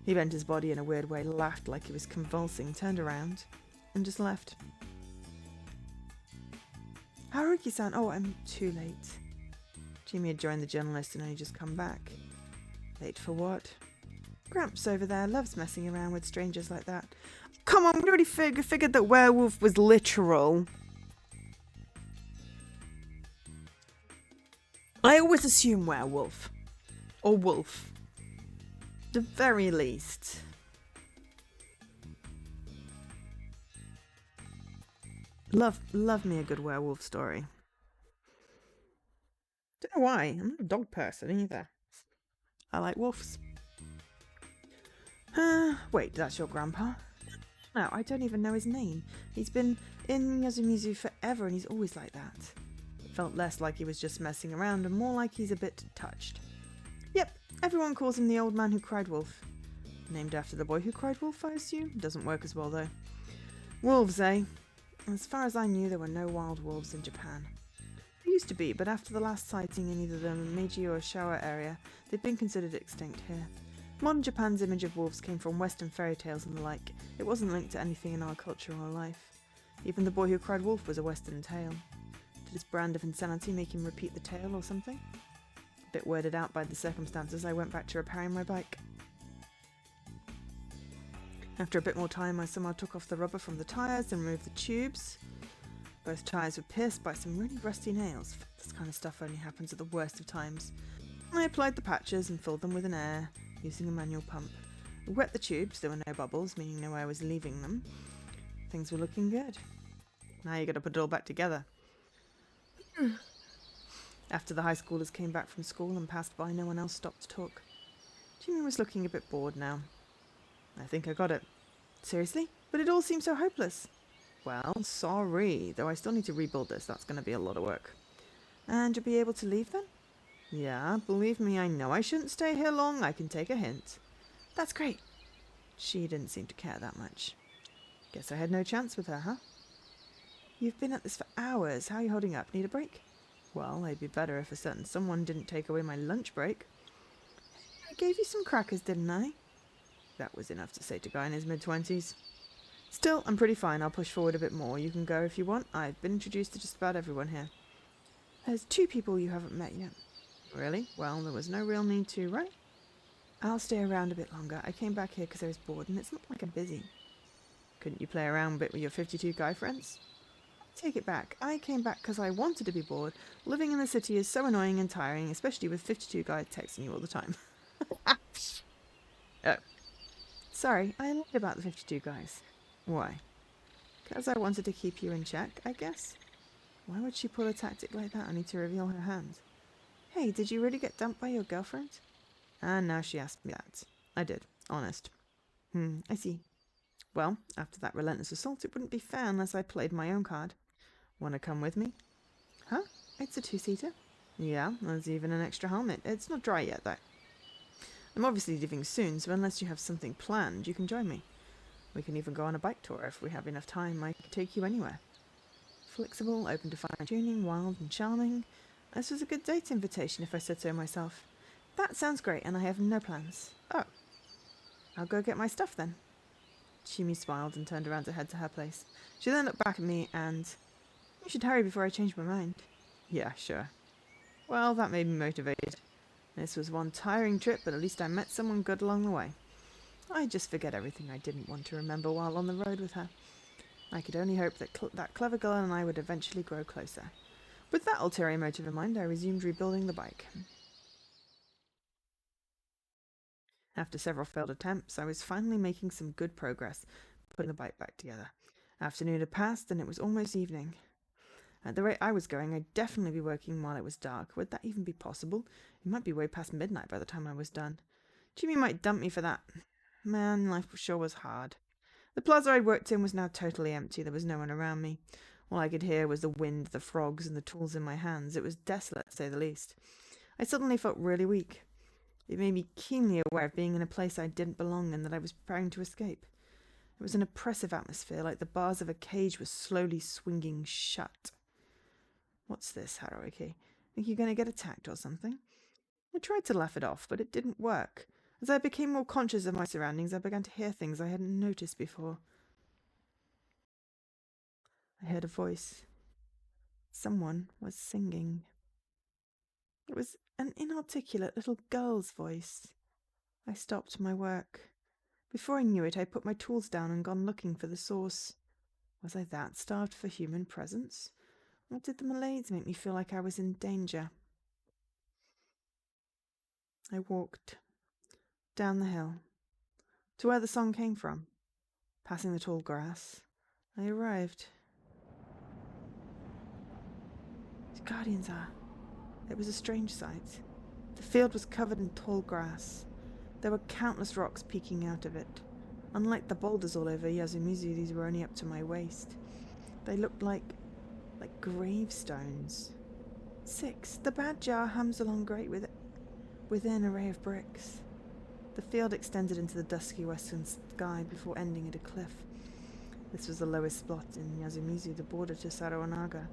bent his body in a weird way, laughed like he was convulsing, turned around, and just left. How rude you sound. Oh, I'm too late. Jimmy had joined the journalist and only just come back. Late for what? Gramps over there loves messing around with strangers like that. Come on, we already figured that werewolf was literal. I always assume werewolf. Or wolf. The very least. Love me a good werewolf story. Don't know why. I'm not a dog person either. I like wolves. Wait, that's your grandpa? No, I don't even know his name. He's been in Yasumizu forever and he's always like that. It felt less like he was just messing around and more like he's a bit touched. Yep, everyone calls him the old man who cried wolf. Named after the boy who cried wolf, I assume? Doesn't work as well though. Wolves, eh? As far as I knew, there were no wild wolves in Japan. There used to be, but after the last sighting in either the Meiji or Showa area, they've been considered extinct here. Modern Japan's image of wolves came from Western fairy tales and the like. It wasn't linked to anything in our culture or life. Even the boy who cried wolf was a Western tale. Did his brand of insanity make him repeat the tale or something? A bit weirded out by the circumstances, I went back to repairing my bike. After a bit more time, I somehow took off the rubber from the tyres and removed the tubes. Both tyres were pierced by some really rusty nails. This kind of stuff only happens at the worst of times. I applied the patches and filled them with an air, using a manual pump. I wet the tubes, there were no bubbles, meaning no air was leaving them. Things were looking good. Now you gotta put it all back together. After the high schoolers came back from school and passed by, no one else stopped to talk. Jimmy was looking a bit bored now. I think I got it. Seriously? But it all seems so hopeless. Well, sorry, though I still need to rebuild this. That's going to be a lot of work. And you'll be able to leave then? Yeah, believe me, I know I shouldn't stay here long. I can take a hint. That's great. She didn't seem to care that much. Guess I had no chance with her, huh? You've been at this for hours. How are you holding up? Need a break? Well, it'd be better if a certain someone didn't take away my lunch break. I gave you some crackers, didn't I? That was enough to say to a guy in his mid-20s. Still, I'm pretty fine. I'll push forward a bit more. You can go if you want. I've been introduced to just about everyone here. There's 2 people you haven't met yet. Really? Well, there was no real need to, right? I'll stay around a bit longer. I came back here because I was bored, and it's not like I'm busy. Couldn't you play around a bit with your 52 guy friends? Take it back. I came back because I wanted to be bored. Living in the city is so annoying and tiring, especially with 52 guys texting you all the time. Oh. Sorry, I lied about the 52 guys. Why? Because I wanted to keep you in check, I guess. Why would she pull a tactic like that only to reveal her hand? Hey, did you really get dumped by your girlfriend? And now she asked me that. I did, honest. I see. Well, after that relentless assault, it wouldn't be fair unless I played my own card. Wanna come with me? Huh? It's a 2-seater? Yeah, there's even an extra helmet. It's not dry yet, though. I'm obviously leaving soon, so unless you have something planned, you can join me. We can even go on a bike tour if we have enough time. I can take you anywhere. Flexible, open to fine-tuning, wild and charming. This was a good date invitation if I said so myself. That sounds great, and I have no plans. Oh. I'll go get my stuff then. Shimi smiled and turned around to head to her place. She then looked back at me and... You should hurry before I change my mind. Yeah, sure. Well, that made me motivated. This was one tiring trip, but at least I met someone good along the way. I just forget everything I didn't want to remember while on the road with her. I could only hope that that clever girl and I would eventually grow closer. With that ulterior motive in mind, I resumed rebuilding the bike. After several failed attempts, I was finally making some good progress, putting the bike back together. Afternoon had passed, and it was almost evening. At the rate I was going, I'd definitely be working while it was dark. Would that even be possible? It might be way past midnight by the time I was done. Jimmy might dump me for that. Man, life sure was hard. The plaza I'd worked in was now totally empty. There was no one around me. All I could hear was the wind, the frogs, and the tools in my hands. It was desolate, to say the least. I suddenly felt really weak. It made me keenly aware of being in a place I didn't belong and that I was preparing to escape. It was an oppressive atmosphere, like the bars of a cage were slowly swinging shut. What's this, Haruki? Think you're going to get attacked or something? I tried to laugh it off, but it didn't work. As I became more conscious of my surroundings, I began to hear things I hadn't noticed before. I heard a voice. Someone was singing. It was an inarticulate little girl's voice. I stopped my work. Before I knew it, I put my tools down and gone looking for the source. Was I that starved for human presence? Or did the Malays make me feel like I was in danger? I walked down the hill to where the song came from. Passing the tall grass, I arrived. The guardians are. It was a strange sight. The field was covered in tall grass. There were countless rocks peeking out of it. Unlike the boulders all over Yazumuzu, these were only up to my waist. They looked like gravestones. 6. The bad jar hums along great within an array of bricks. The field extended into the dusky western sky before ending at a cliff. This was the lowest spot in Yazumuzu, the border to Saruanaga.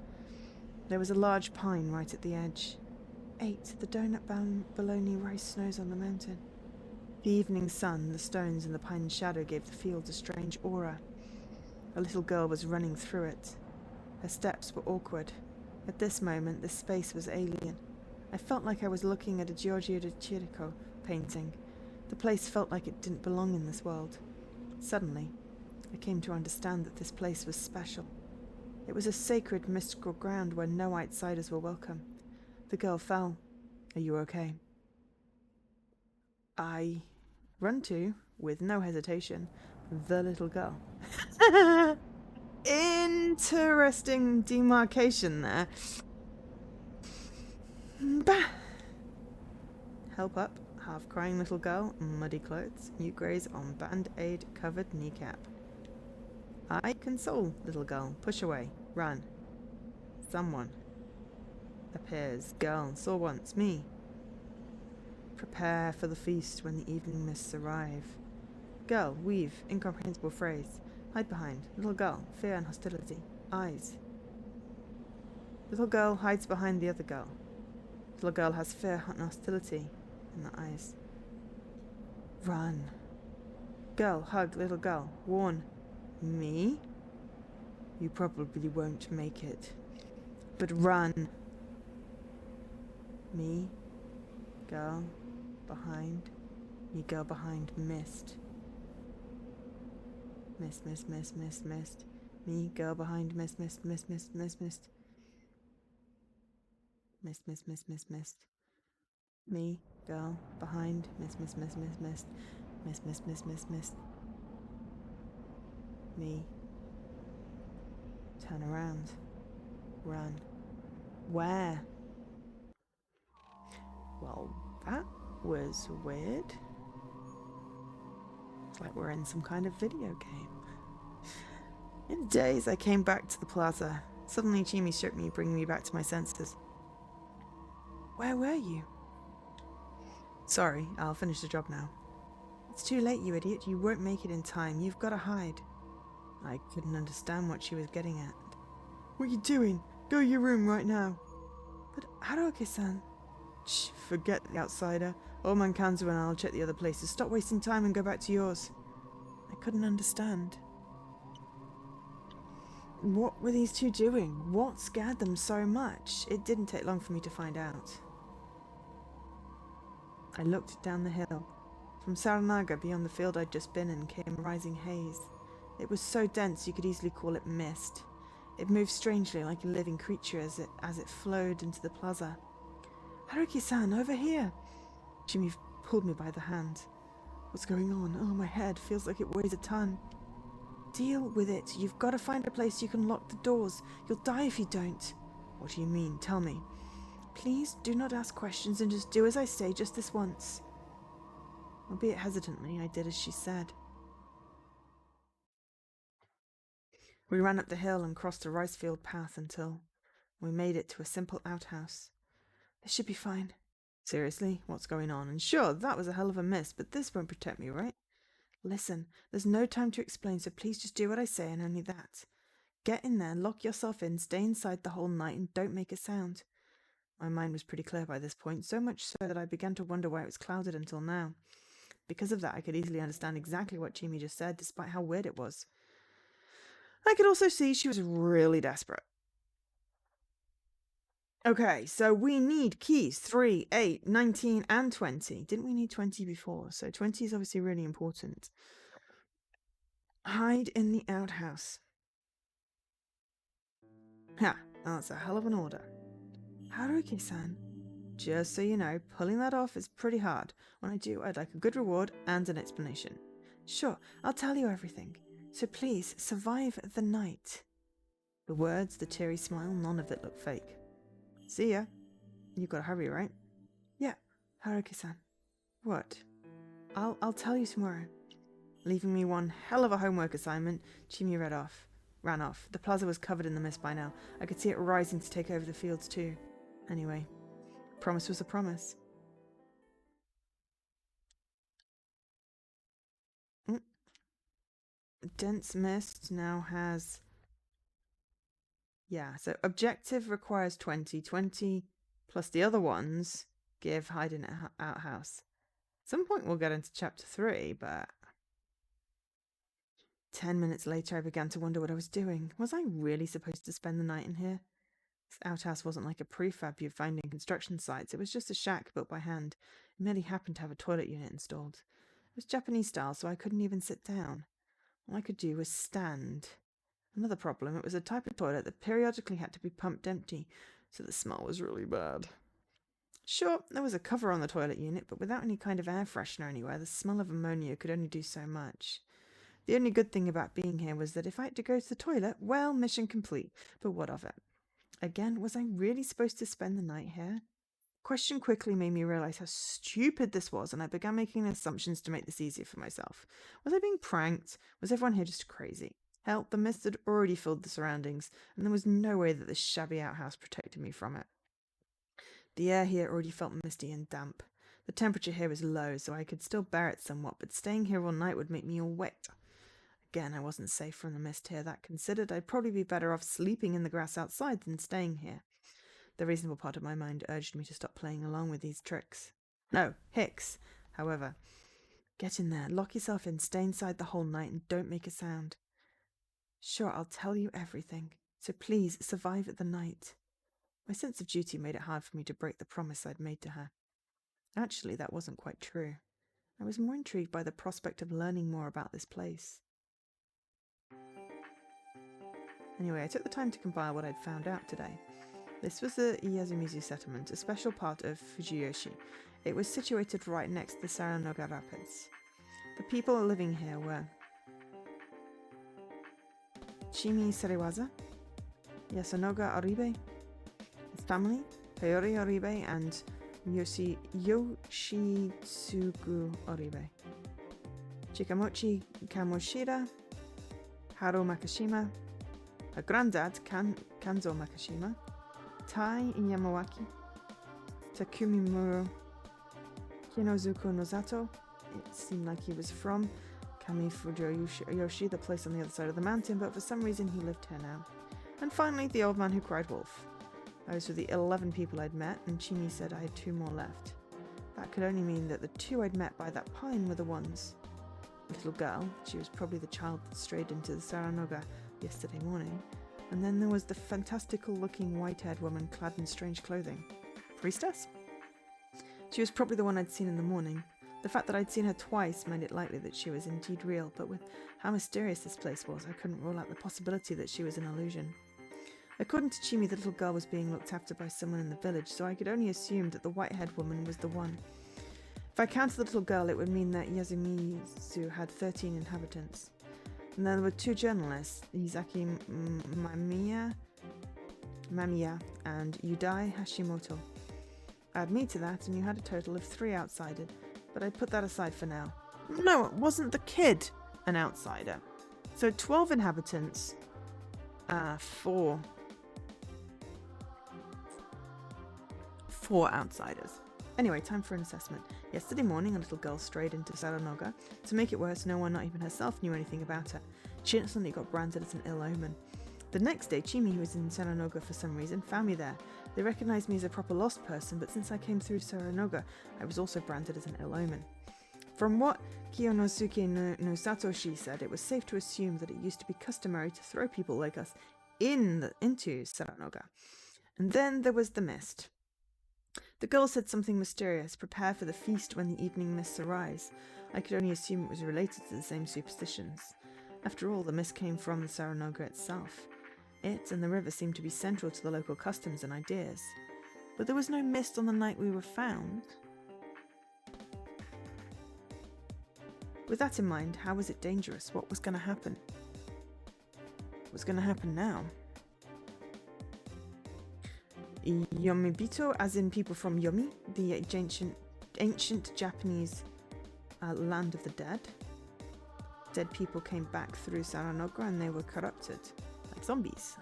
There was a large pine right at the edge. 8. The donut-bound bologna rice snows on the mountain. The evening sun, the stones, and the pine's shadow gave the field a strange aura. A little girl was running through it. Her steps were awkward. At this moment, this space was alien. I felt like I was looking at a Giorgio de Chirico painting. The place felt like it didn't belong in this world. Suddenly, I came to understand that this place was special. It was a sacred, mystical ground where no outsiders were welcome. The girl fell. Are you okay? I run to, with no hesitation, the little girl. Interesting demarcation there. Bah! Help up, half-crying little girl, muddy clothes, new graze on band-aid covered kneecap. I console little girl, push away, run. Someone appears. Girl, saw once, me. Prepare for the feast when the evening mists arrive. Girl, weave, incomprehensible phrase. Hide behind. Little girl, fear and hostility. Eyes. Little girl hides behind the other girl. Little girl has fear and hostility in the eyes. Run. Girl, hug little girl. Warn. Me? You probably won't make it. But run. Me. Girl. Behind. Me girl behind. Mist. Mist, mist, mist, mist, mist. Me girl behind. Mist, mist, mist, mist, mist, mist. Mist, mist, mist, mist, mist. Me girl behind. Mist, mist, mist, mist, mist. Mist, mist, mist, mist, mist. Me. Turn around. Run. Where? Well, that was weird. It's like we're in some kind of video game. In a daze, I came back to the plaza. Suddenly, Chimi shook me, bringing me back to my senses. Where were you? Sorry, I'll finish the job now. It's too late, you idiot. You won't make it in time. You've got to hide. I couldn't understand what she was getting at. What are you doing? Go to your room right now. But Haruki-san... Shh, forget the outsider. Old man Kanzu and I'll check the other places. Stop wasting time and go back to yours. I couldn't understand. What were these two doing? What scared them so much? It didn't take long for me to find out. I looked down the hill. From Saranaga, beyond the field I'd just been in, came a rising haze. It was so dense you could easily call it mist. It moved strangely like a living creature as it flowed into the plaza. Haruki-san, over here! Jimmy pulled me by the hand. What's going on? Oh, my head feels like it weighs a ton. Deal with it. You've got to find a place you can lock the doors. You'll die if you don't. What do you mean? Tell me. Please do not ask questions and just do as I say just this once. Albeit hesitantly, I did as she said. We ran up the hill and crossed the rice field path until we made it to a simple outhouse. This should be fine. Seriously? What's going on? And sure, that was a hell of a miss, but this won't protect me, right? Listen, there's no time to explain, so please just do what I say and only that. Get in there, lock yourself in, stay inside the whole night, and don't make a sound. My mind was pretty clear by this point, so much so that I began to wonder why it was clouded until now. Because of that, I could easily understand exactly what Chimi just said, despite how weird it was. I could also see she was really desperate. Okay, so we need keys 3, 8, 19, and 20. Didn't we need 20 before? So 20 is obviously really important. Hide in the outhouse. Ha, that's a hell of an order. Haruki-san, just so you know, pulling that off is pretty hard. When I do, I'd like a good reward and an explanation. Sure, I'll tell you everything. So please, survive the night. The words, the teary smile, none of it looked fake. See ya. You gotta hurry, right? Yeah, Haruki-san. What? I'll tell you tomorrow. Leaving me one hell of a homework assignment, Chimi ran off. The plaza was covered in the mist by now. I could see it rising to take over the fields too. Anyway, promise was a promise. Dense mist now has... Yeah, so objective requires 20. 20 plus the other ones give hide in outhouse. At some point we'll get into chapter 3, but... 10 minutes later I began to wonder what I was doing. Was I really supposed to spend the night in here? This outhouse wasn't like a prefab you'd find in construction sites. It was just a shack built by hand. It merely happened to have a toilet unit installed. It was Japanese style, so I couldn't even sit down. All I could do was stand. Another problem, it was a type of toilet that periodically had to be pumped empty, so the smell was really bad. Sure, there was a cover on the toilet unit, but without any kind of air freshener anywhere, the smell of ammonia could only do so much. The only good thing about being here was that if I had to go to the toilet, well, mission complete. But what of it? Again, was I really supposed to spend the night here? Question quickly made me realize how stupid this was, and I began making assumptions to make this easier for myself. Was I being pranked? Was everyone here just crazy? Hell, the mist had already filled the surroundings, and there was no way that this shabby outhouse protected me from it. The air here already felt misty and damp. The temperature here was low, so I could still bear it somewhat, but staying here all night would make me all wet. Again, I wasn't safe from the mist here. That considered, I'd probably be better off sleeping in the grass outside than staying here. The reasonable part of my mind urged me to stop playing along with these tricks. No, Hicks. However, get in there, lock yourself in, stay inside the whole night, and don't make a sound. Sure, I'll tell you everything. So please, survive the night. My sense of duty made it hard for me to break the promise I'd made to her. Actually, that wasn't quite true. I was more intrigued by the prospect of learning more about this place. Anyway, I took the time to compile what I'd found out today. This was the Iyasumizu settlement, a special part of Fujiyoshi. It was situated right next to the Saranoga Rapids. The people living here were Chimi Seriwaza, Yasunoga Oribe, his family, Hayori Oribe, and Yoshitsugu Oribe, Chikamochi Kamoshida, Haru Makashima, her granddad, Kanzo Makashima, Tai Yamawaki, Takumi Muro, Kinozuku Nozato, it seemed like he was from Kamifujo-yoshi, the place on the other side of the mountain, but for some reason he lived here now. And finally, the old man who cried wolf. Those were the 11 people I'd met, and Chimi said I had 2 more left. That could only mean that the 2 I'd met by that pine were the ones. The little girl, she was probably the child that strayed into the Saranoga yesterday morning. And then there was the fantastical-looking white-haired woman clad in strange clothing. Priestess? She was probably the one I'd seen in the morning. The fact that I'd seen her twice made it likely that she was indeed real, but with how mysterious this place was, I couldn't rule out the possibility that she was an illusion. According to Chimi, the little girl was being looked after by someone in the village, so I could only assume that the white-haired woman was the one. If I counted the little girl, it would mean that Yasumizu had 13 inhabitants. And then there were 2 journalists, Izaki Mamiya and Yudai Hashimoto. Add me to that and you had a total of 3 outsiders, but I put that aside for now. No, it wasn't the kid an outsider. So 12 inhabitants, 4 outsiders. Anyway, time for an assessment. Yesterday morning, a little girl strayed into Saranoga. To make it worse, no one, not even herself, knew anything about her. She instantly got branded as an ill omen. The next day, Chimi, who was in Saranoga for some reason, found me there. They recognized me as a proper lost person, but since I came through Saranoga, I was also branded as an ill omen. From what Kiyonosuke no Satoshi said, it was safe to assume that it used to be customary to throw people like us into Saranoga. And then there was the mist. The girl said something mysterious, prepare for the feast when the evening mists arise. I could only assume it was related to the same superstitions. After all, the mist came from the Saranoga itself. It and the river seemed to be central to the local customs and ideas. But there was no mist on the night we were found. With that in mind, how was it dangerous? What was going to happen? What's going to happen now? Yomibito, as in people from Yomi, the ancient Japanese land of the dead. Dead people came back through Saranoga and they were corrupted, like zombies.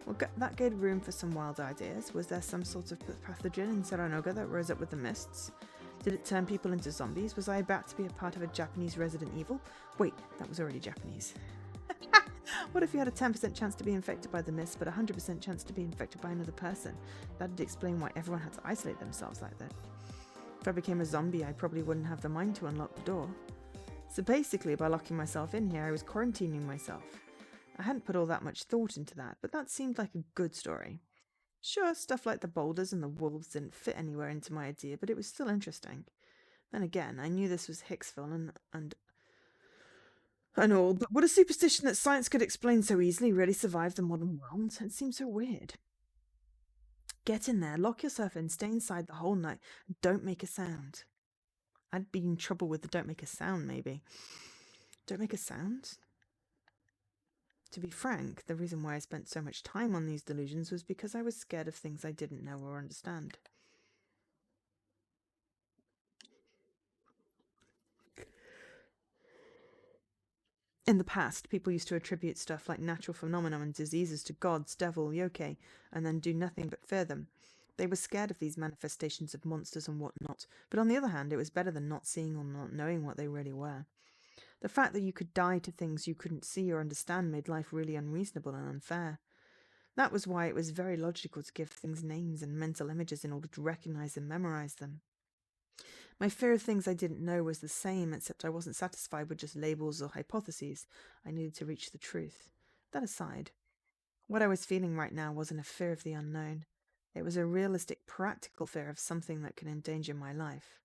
Well, that gave room for some wild ideas. Was there some sort of pathogen in Saranoga that rose up with the mists? Did it turn people into zombies? Was I about to be a part of a Japanese Resident Evil? Wait, that was already Japanese. What if you had a 10% chance to be infected by the mist, but a 100% chance to be infected by another person? That'd explain why everyone had to isolate themselves like that. If I became a zombie, I probably wouldn't have the mind to unlock the door. So basically, by locking myself in here, I was quarantining myself. I hadn't put all that much thought into that, but that seemed like a good story. Sure, stuff like the boulders and the wolves didn't fit anywhere into my idea, but it was still interesting. Then again, I knew this was Hicksville and all, but would a superstition that science could explain so easily really survive the modern world? It seems so weird. Get in there, lock yourself in, stay inside the whole night, and don't make a sound. I'd be in trouble with the don't make a sound, maybe. Don't make a sound? To be frank, the reason why I spent so much time on these delusions was because I was scared of things I didn't know or understand. In the past, people used to attribute stuff like natural phenomena and diseases to gods, devil, yokai, and then do nothing but fear them. They were scared of these manifestations of monsters and whatnot, but on the other hand, it was better than not seeing or not knowing what they really were. The fact that you could die to things you couldn't see or understand made life really unreasonable and unfair. That was why it was very logical to give things names and mental images in order to recognize and memorize them. My fear of things I didn't know was the same, except I wasn't satisfied with just labels or hypotheses. I needed to reach the truth. That aside, what I was feeling right now wasn't a fear of the unknown. It was a realistic, practical fear of something that could endanger my life.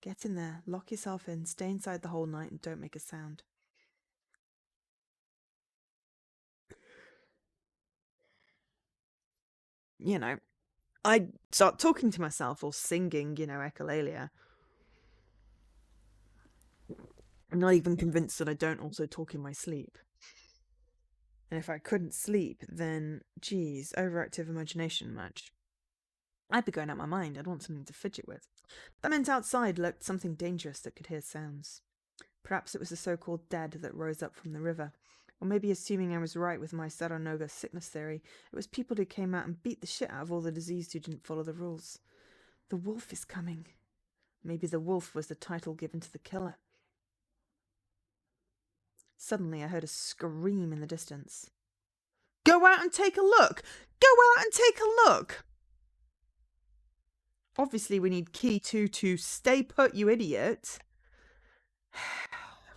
Get in there, lock yourself in, stay inside the whole night, and don't make a sound. You know, I'd start talking to myself or singing, echolalia. I'm not even convinced that I don't also talk in my sleep. And if I couldn't sleep, then, geez, overactive imagination much. I'd be going out my mind. I'd want something to fidget with. That meant outside lurked something dangerous that could hear sounds. Perhaps it was the so-called dead that rose up from the river. Or maybe, assuming I was right with my Saranoga sickness theory, it was people who came out and beat the shit out of all the diseased who didn't follow the rules. The wolf is coming. Maybe the wolf was the title given to the killer. Suddenly I heard a scream in the distance. Go out and take a look! Go out and take a look! Obviously we need key 2 to stay put, you idiot.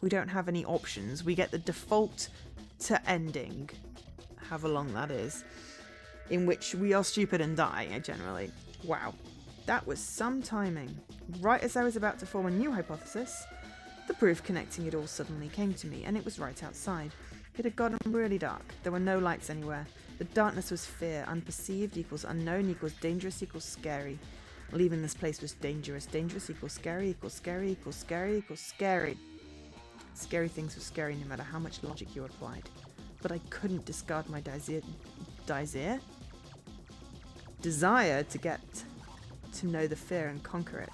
We don't have any options. We get the default to ending, however long that is, in which we are stupid and die, generally. Wow. That was some timing. Right as I was about to form a new hypothesis, the proof connecting it all suddenly came to me, and it was right outside. It had gotten really dark. There were no lights anywhere. The darkness was fear. Unperceived equals unknown equals dangerous equals scary. Leaving this place was dangerous. Dangerous equals scary equals scary equals scary equals scary. Scary things were scary no matter how much logic you applied. But I couldn't discard my desire to get to know the fear and conquer it.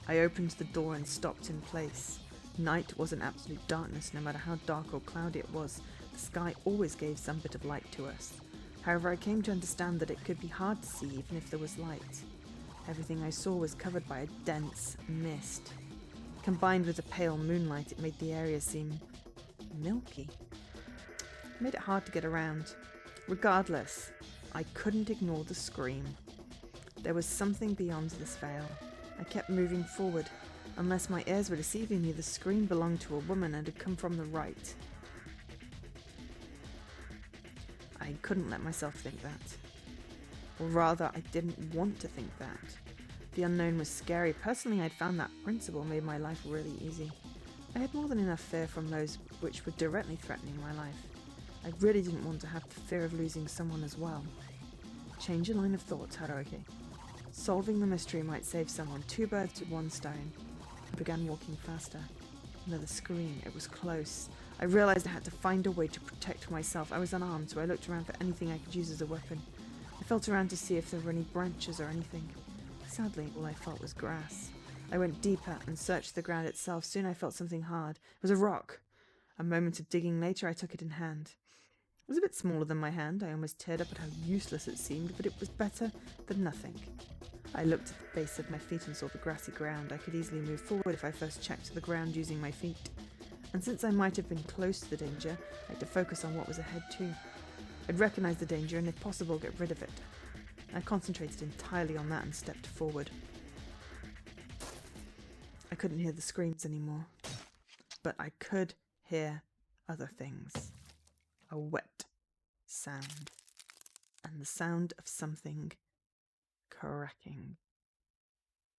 I opened the door and stopped in place. Night wasn't absolute darkness, no matter how dark or cloudy it was. The sky always gave some bit of light to us. However, I came to understand that it could be hard to see even if there was light. Everything I saw was covered by a dense mist. Combined with the pale moonlight, it made the area seem milky. It made it hard to get around. Regardless, I couldn't ignore the scream. There was something beyond this veil. I kept moving forward. Unless my ears were deceiving me, the scream belonged to a woman and had come from the right. I couldn't let myself think that. Or rather, I didn't want to think that. The unknown was scary. Personally, I'd found that principle made my life really easy. I had more than enough fear from those which were directly threatening my life. I really didn't want to have the fear of losing someone as well. Change your line of thought, Haruki. Solving the mystery might save someone. 2 birds with 1 stone. I began walking faster. Another scream. It was close. I realized I had to find a way to protect myself. I was unarmed, so I looked around for anything I could use as a weapon. I felt around to see if there were any branches or anything. Sadly, all I felt was grass. I went deeper and searched the ground itself. Soon I felt something hard. It was a rock. A moment of digging later, I took it in hand. It was a bit smaller than my hand. I almost teared up at how useless it seemed, but it was better than nothing. I looked at the base of my feet and saw the grassy ground. I could easily move forward if I first checked the ground using my feet. And since I might have been close to the danger, I had to focus on what was ahead too. I'd recognize the danger and, if possible, get rid of it. I concentrated entirely on that and stepped forward. I couldn't hear the screams anymore, but I could hear other things. A wet sound, and the sound of something cracking.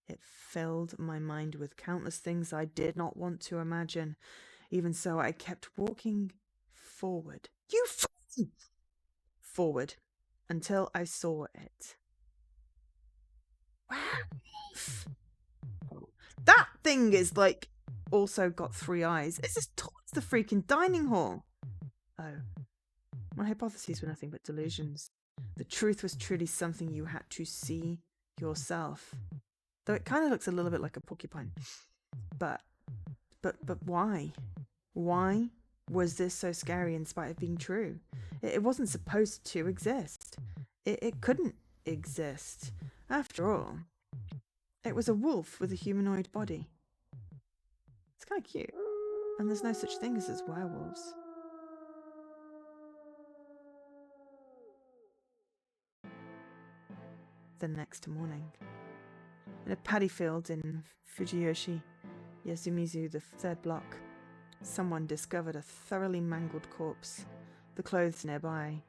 It filled my mind with countless things I did not want to imagine. Even so, I kept walking forward. Forward until I saw it. Wow. That thing is like also got 3 eyes. It's as tall as the freaking dining hall. Oh. My hypotheses were nothing but delusions. The truth was truly something you had to see yourself. Though it kind of looks a little bit like a porcupine. But why? Why was this so scary in spite of being true? It wasn't supposed to exist. It couldn't exist. After all, it was a wolf with a humanoid body. It's kind of cute. And there's no such thing as werewolves. The next morning, in a paddy field in Fujiyoshi, Yasumizu, the 3rd block, someone discovered a thoroughly mangled corpse. The clothes nearby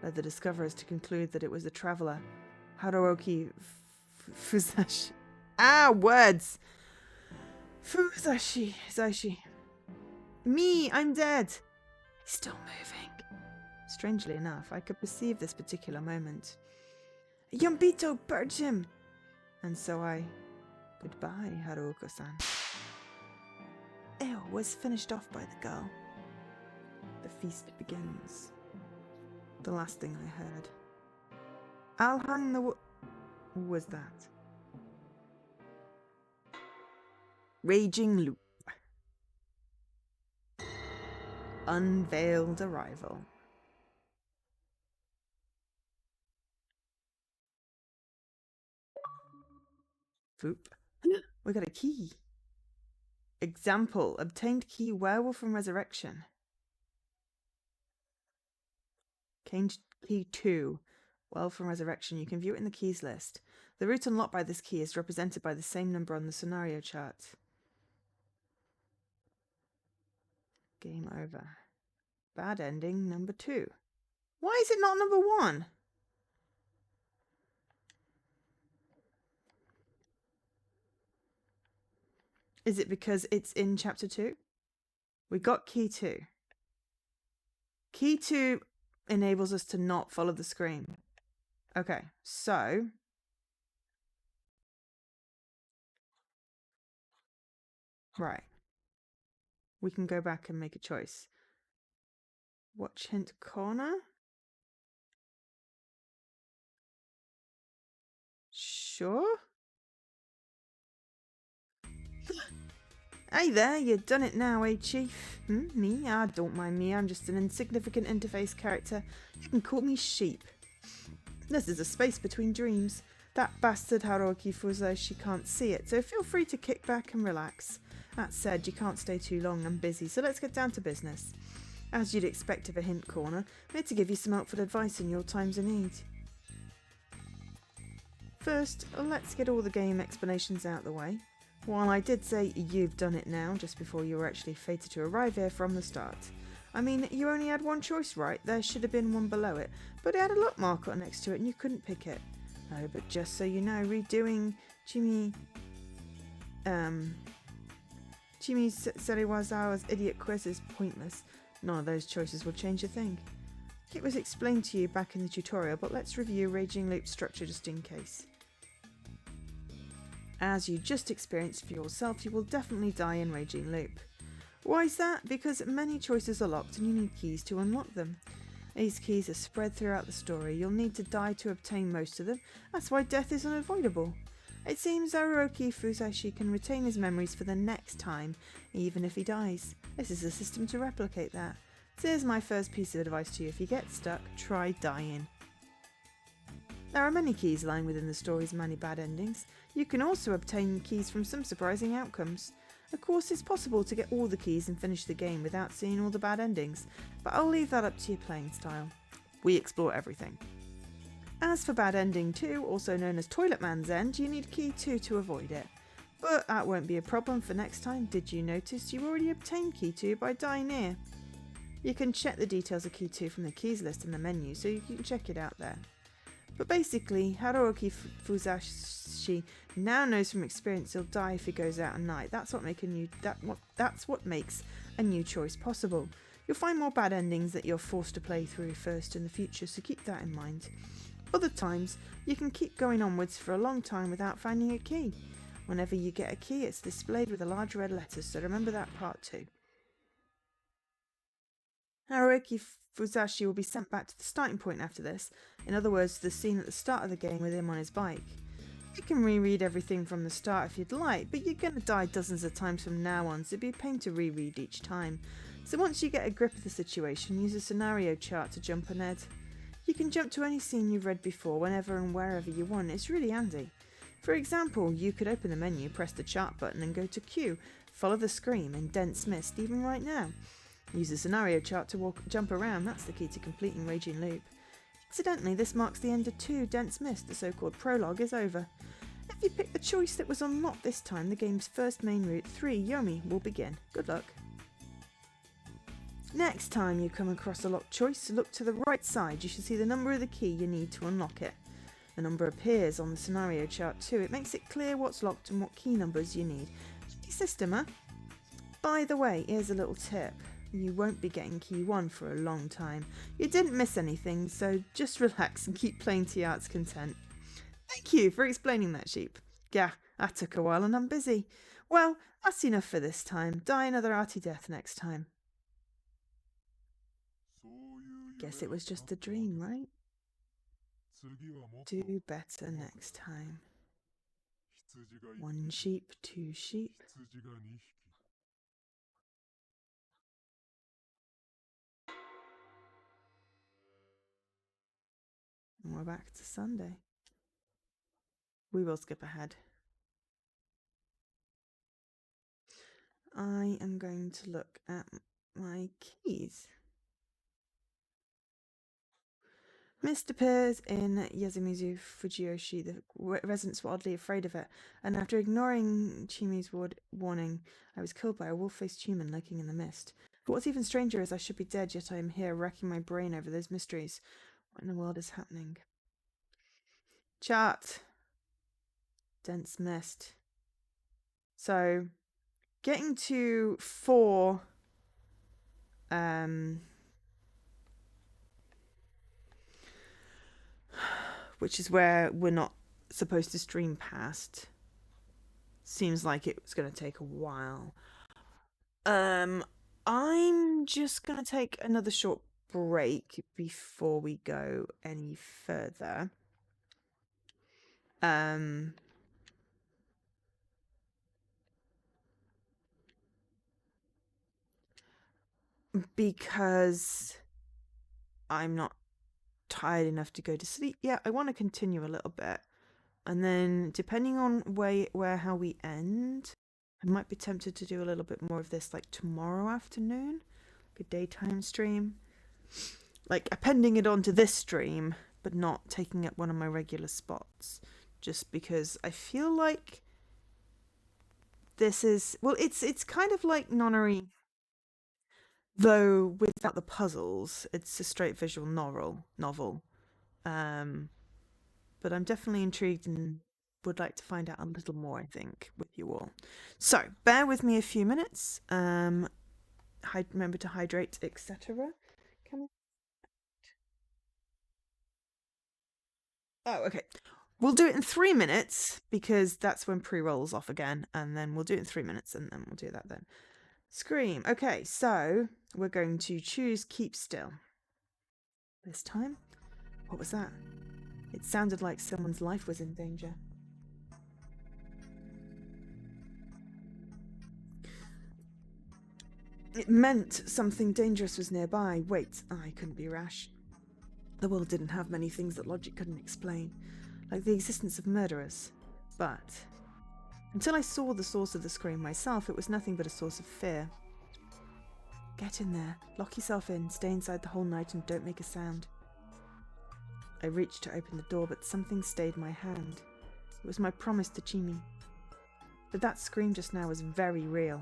led the discoverers to conclude that it was the traveller, Haruoki Fuzashi. Words! Fuzashi. Me, I'm dead! He's still moving. Strangely enough, I could perceive this particular moment. Yambito, purge him! And so I... Goodbye, Haruoko-san. Ale was finished off by the girl. The feast begins. The last thing I heard. I'll hang the Who was that? Raging Loop. Unveiled Arrival. Foop. We got a key. Example. Obtained key Werewolf from Resurrection. Key 2. Werewolf from Resurrection. You can view it in the keys list. The route unlocked by this key is represented by the same number on the scenario chart. Game over. Bad ending number 2. Why is it not number 1? Is it because it's in chapter 2? We got key 2. Key 2 enables us to not follow the scream. Okay, so... Right. We can go back and make a choice. Watch hint corner? Sure? Hey there, you done it now, eh, Chief? Me? Ah, don't mind me, I'm just an insignificant interface character. You can call me Sheep. This is a space between dreams. That bastard Haruoki Fuzashi can't see it, so feel free to kick back and relax. That said, you can't stay too long, I'm busy, so let's get down to business. As you'd expect of a hint corner, I'm here to give you some helpful advice in your times of need. First, let's get all the game explanations out of the way. While I did say you've done it now, just before you were actually fated to arrive here from the start, I mean, you only had one choice, right? There should have been one below it, but it had a lock marker next to it and you couldn't pick it. Oh, but just so you know, redoing Jimmy Seriwazawa's idiot quiz is pointless. None of those choices will change a thing. It was explained to you back in the tutorial, but let's review Raging Loop's structure just in case. As you just experienced for yourself, you will definitely die in Raging Loop. Why is that? Because many choices are locked and you need keys to unlock them. These keys are spread throughout the story. You'll need to die to obtain most of them. That's why death is unavoidable. It seems Aruoki Fusashi can retain his memories for the next time, even if he dies. This is a system to replicate that. So here's my first piece of advice to you. If you get stuck, try dying. There are many keys lying within the story's many bad endings. You can also obtain keys from some surprising outcomes. Of course, it's possible to get all the keys and finish the game without seeing all the bad endings, but I'll leave that up to your playing style. We explore everything. As for Bad Ending 2, also known as Toilet Man's End, you need Key 2 to avoid it. But that won't be a problem for next time. Did you notice you already obtained Key 2 by dying here? You can check the details of Key 2 from the keys list in the menu, so you can check it out there. But basically, Haruoki Fusashi now knows from experience he'll die if he goes out at night. That's what makes a new choice possible. You'll find more bad endings that you're forced to play through first in the future, so keep that in mind. Other times, you can keep going onwards for a long time without finding a key. Whenever you get a key, it's displayed with a large red letters, so remember that part too. Haruoki Fusashi will be sent back to the starting point after this, in other words, the scene at the start of the game with him on his bike. You can reread everything from the start if you'd like, but you're going to die dozens of times from now on, so it'd be a pain to reread each time. So once you get a grip of the situation, use a scenario chart to jump ahead. You can jump to any scene you've read before whenever and wherever you want. It's really handy. For example, you could open the menu, press the chart button and go to Q, follow the scream in Dense Mist even right now. Use the scenario chart to jump around. That's the key to completing Raging Loop. Incidentally, this marks the end of 2 Dense Mist. The so-called prologue is over. If you pick the choice that was unlocked this time, the game's first main route, 3 Yomi, will begin. Good luck. Next time you come across a locked choice, look to the right side. You should see the number of the key you need to unlock it. The number appears on the scenario chart too. It makes it clear what's locked and what key numbers you need. Handy system, huh? By the way, here's a little tip. You won't be getting key 1 for a long time. You didn't miss anything, so just relax and keep playing to your heart's content. Thank you for explaining that, Sheep. Yeah, that took a while and I'm busy. Well, that's enough for this time. Die another arty death next time. Guess it was just a dream, right? Do better next time. 1 sheep, 2 sheep. And we're back to Sunday. We will skip ahead. I am going to look at my keys. Mist appears in Yasumizu Fujiyoshi. The residents were oddly afraid of it, and after ignoring Chimi's warning, I was killed by a wolf-faced human lurking in the mist. But what's even stranger is I should be dead, yet I am here racking my brain over those mysteries. What in the world is happening? Chart. Dense mist. So, getting to 4... which is where we're not supposed to stream past. Seems like it's going to take a while. I'm just going to take another short break before we go any further. Because I'm not tired enough to go to sleep yet. I want to continue a little bit, and then depending on how we end, I might be tempted to do a little bit more of this like tomorrow afternoon, like a daytime stream, like appending it onto this stream but not taking up one of my regular spots, just because I feel like this is, well, it's kind of like nonary. Though without the puzzles, it's a straight visual novel. Um, but I'm definitely intrigued and would like to find out a little more, I think, with you all. So bear with me a few minutes. Remember to hydrate, etc. Can we? Oh, okay. We'll do it in 3 minutes because that's when pre-rolls off again, and then we'll do it in 3 minutes, and then we'll do that then. Scream. Okay, so we're going to choose keep still. This time, what was that? It sounded like someone's life was in danger. It meant something dangerous was nearby. Wait, I couldn't be rash. The world didn't have many things that logic couldn't explain, like the existence of murderers. But until I saw the source of the scream myself, it was nothing but a source of fear. Get in there, lock yourself in, stay inside the whole night and don't make a sound. I reached to open the door, but something stayed my hand. It was my promise to Chimi. But that scream just now was very real.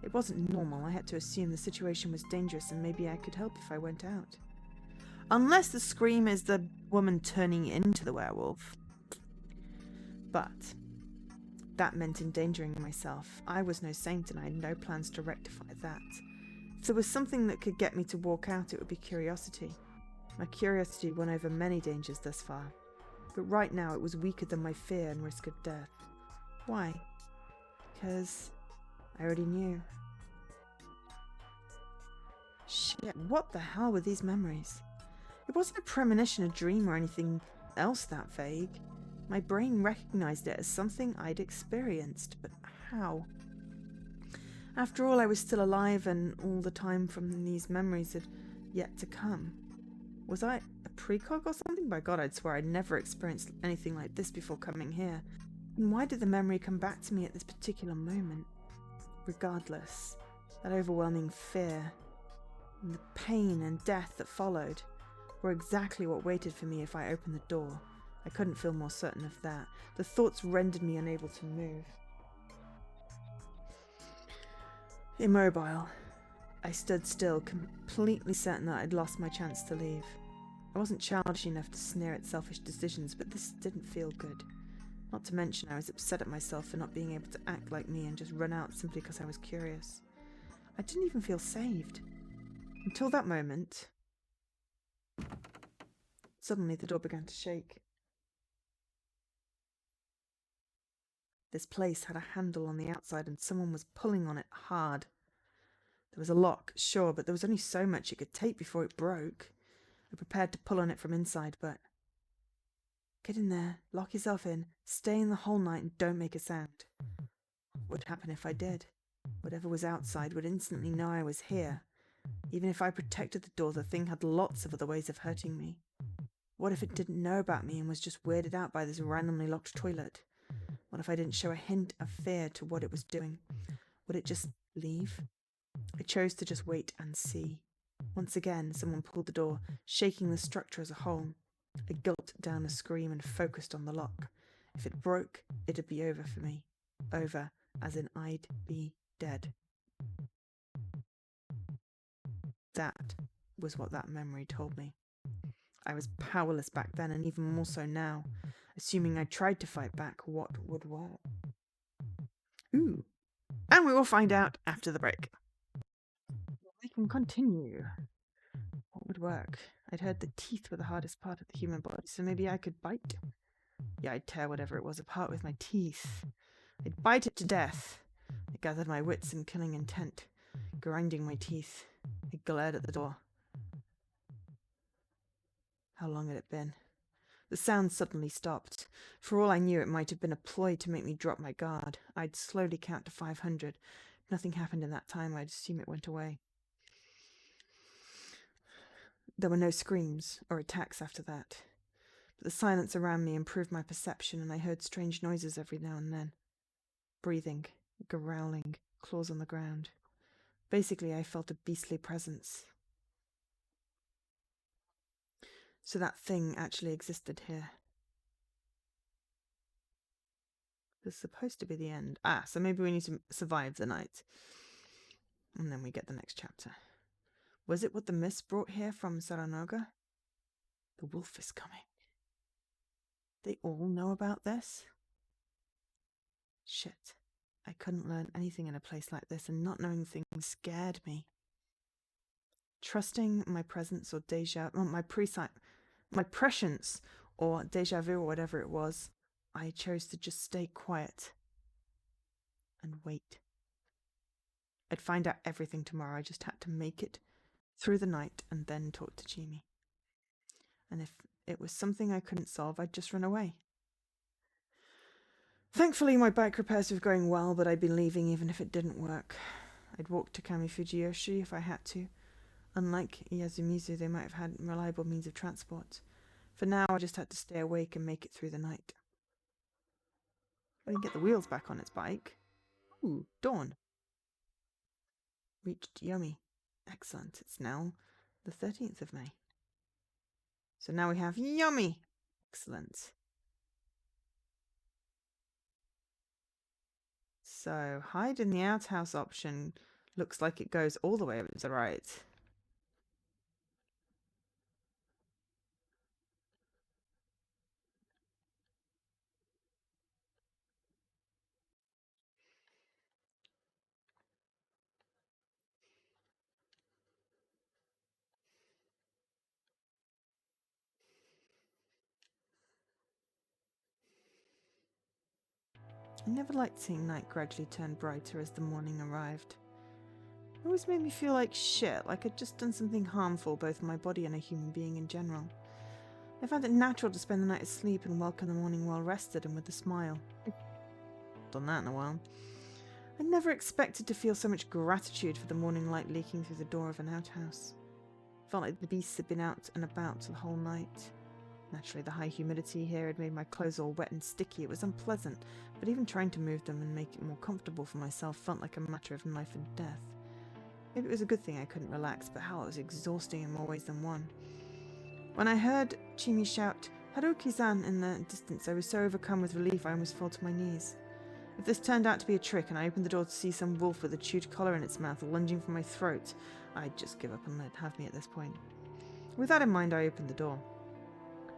It wasn't normal. I had to assume the situation was dangerous and maybe I could help if I went out. Unless the scream is the woman turning into the werewolf. But that meant endangering myself. I was no saint and I had no plans to rectify that. If there was something that could get me to walk out, it would be curiosity. My curiosity won over many dangers thus far. But right now it was weaker than my fear and risk of death. Why? Because I already knew. Shit, what the hell were these memories? It wasn't a premonition, a dream, or anything else that vague. My brain recognized it as something I'd experienced, but how? After all, I was still alive and all the time from these memories had yet to come. Was I a precog or something? By God, I'd swear I'd never experienced anything like this before coming here. And why did the memory come back to me at this particular moment? Regardless, that overwhelming fear and the pain and death that followed were exactly what waited for me if I opened the door. I couldn't feel more certain of that. The thoughts rendered me unable to move. Immobile, I stood still, completely certain that I'd lost my chance to leave. I wasn't childish enough to sneer at selfish decisions, but this didn't feel good. Not to mention I was upset at myself for not being able to act like me and just run out simply because I was curious. I didn't even feel saved. Until that moment, suddenly the door began to shake. This place had a handle on the outside and someone was pulling on it hard. There was a lock, sure, but there was only so much it could take before it broke. I prepared to pull on it from inside, but... Get in there, lock yourself in, stay in the whole night and don't make a sound. What would happen if I did? Whatever was outside would instantly know I was here. Even if I protected the door, the thing had lots of other ways of hurting me. What if it didn't know about me and was just weirded out by this randomly locked toilet? What if I didn't show a hint of fear to what it was doing? Would it just leave? I chose to just wait and see. Once again, someone pulled the door, shaking the structure as a whole. I gulped down a scream and focused on the lock. If it broke, it'd be over for me. Over, as in I'd be dead. That was what that memory told me. I was powerless back then and even more so now. Assuming I tried to fight back, what would work? Ooh. And we will find out after the break. We can continue. What would work? I'd heard that teeth were the hardest part of the human body, so maybe I could bite. Yeah, I'd tear whatever it was apart with my teeth. I'd bite it to death. I gathered my wits in killing intent, grinding my teeth. I glared at the door. How long had it been? The sound suddenly stopped. For all I knew, it might have been a ploy to make me drop my guard. I'd slowly count to 500. If nothing happened in that time, I'd assume it went away. There were no screams or attacks after that. But the silence around me improved my perception, and I heard strange noises every now and then. Breathing, growling, claws on the ground. Basically, I felt a beastly presence. So that thing actually existed here. This is supposed to be the end. So maybe we need to survive the night. And then we get the next chapter. Was it what the mist brought here from Saranoga? The wolf is coming. They all know about this? Shit. I couldn't learn anything in a place like this, and not knowing things scared me. Trusting my presence or my prescience or deja vu or whatever it was, I chose to just stay quiet and wait. I'd find out everything tomorrow. I just had to make it through the night and then talk to Jimmy. And if it was something I couldn't solve, I'd just run away. Thankfully, my bike repairs were going well, but I'd be leaving even if it didn't work. I'd walk to Kamifujiyoshi if I had to. Unlike Iyazumizu, they might have had reliable means of transport. For now, I just had to stay awake and make it through the night. I didn't get the wheels back on its bike. Ooh, dawn. Reached Yomi. Excellent. It's now the 13th of May. So now we have Yomi. Excellent. So hide in the outhouse option looks like it goes all the way over to the right. I never liked seeing night gradually turn brighter as the morning arrived. It always made me feel like shit, like I'd just done something harmful, both my body and a human being in general. I found it natural to spend the night asleep and welcome the morning well rested and with a smile. Done that in a while. I never expected to feel so much gratitude for the morning light leaking through the door of an outhouse. Felt like the beasts had been out and about the whole night. Naturally, the high humidity here had made my clothes all wet and sticky. It was unpleasant, but even trying to move them and make it more comfortable for myself felt like a matter of life and death. Maybe it was a good thing I couldn't relax, but hell, it was exhausting in more ways than one. When I heard Chimi shout, "Haruki-san," in the distance, I was so overcome with relief I almost fell to my knees. If this turned out to be a trick and I opened the door to see some wolf with a chewed collar in its mouth lunging for my throat, I'd just give up and let it have me at this point. With that in mind, I opened the door.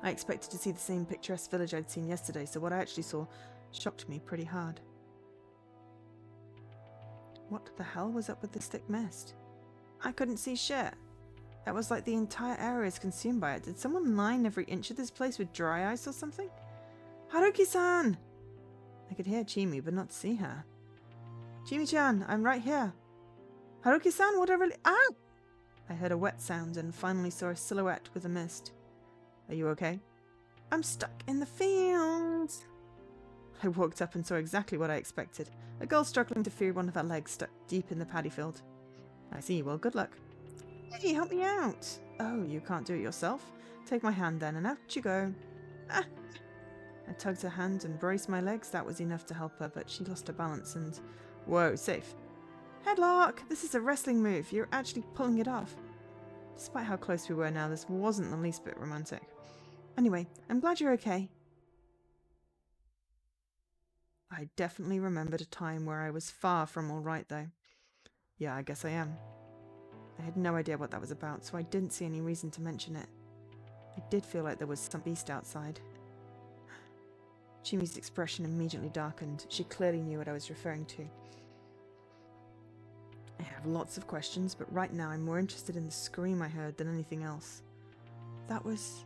I expected to see the same picturesque village I'd seen yesterday, so what I actually saw shocked me pretty hard. What the hell was up with this thick mist? I couldn't see shit. It was like the entire area is consumed by it. Did someone line every inch of this place with dry ice or something? Haruki-san! I could hear Chimi, but not see her. Chimi-chan, I'm right here. Haruki-san, what I really— Ah! I heard a wet sound and finally saw a silhouette with a mist. Are you okay? I'm stuck in the fields. I walked up and saw exactly what I expected. A girl struggling to free one of her legs stuck deep in the paddy field. I see. Well, good luck. Hey, help me out. Oh, you can't do it yourself? Take my hand then, and out you go. Ah! I tugged her hand and braced my legs. That was enough to help her, but she lost her balance and... Whoa, safe. Headlock! This is a wrestling move. You're actually pulling it off. Despite how close we were now, this wasn't the least bit romantic. Anyway, I'm glad you're okay. I definitely remembered a time where I was far from all right, though. Yeah, I guess I am. I had no idea what that was about, so I didn't see any reason to mention it. I did feel like there was some beast outside. Chimi's expression immediately darkened. She clearly knew what I was referring to. I have lots of questions, but right now I'm more interested in the scream I heard than anything else. That was...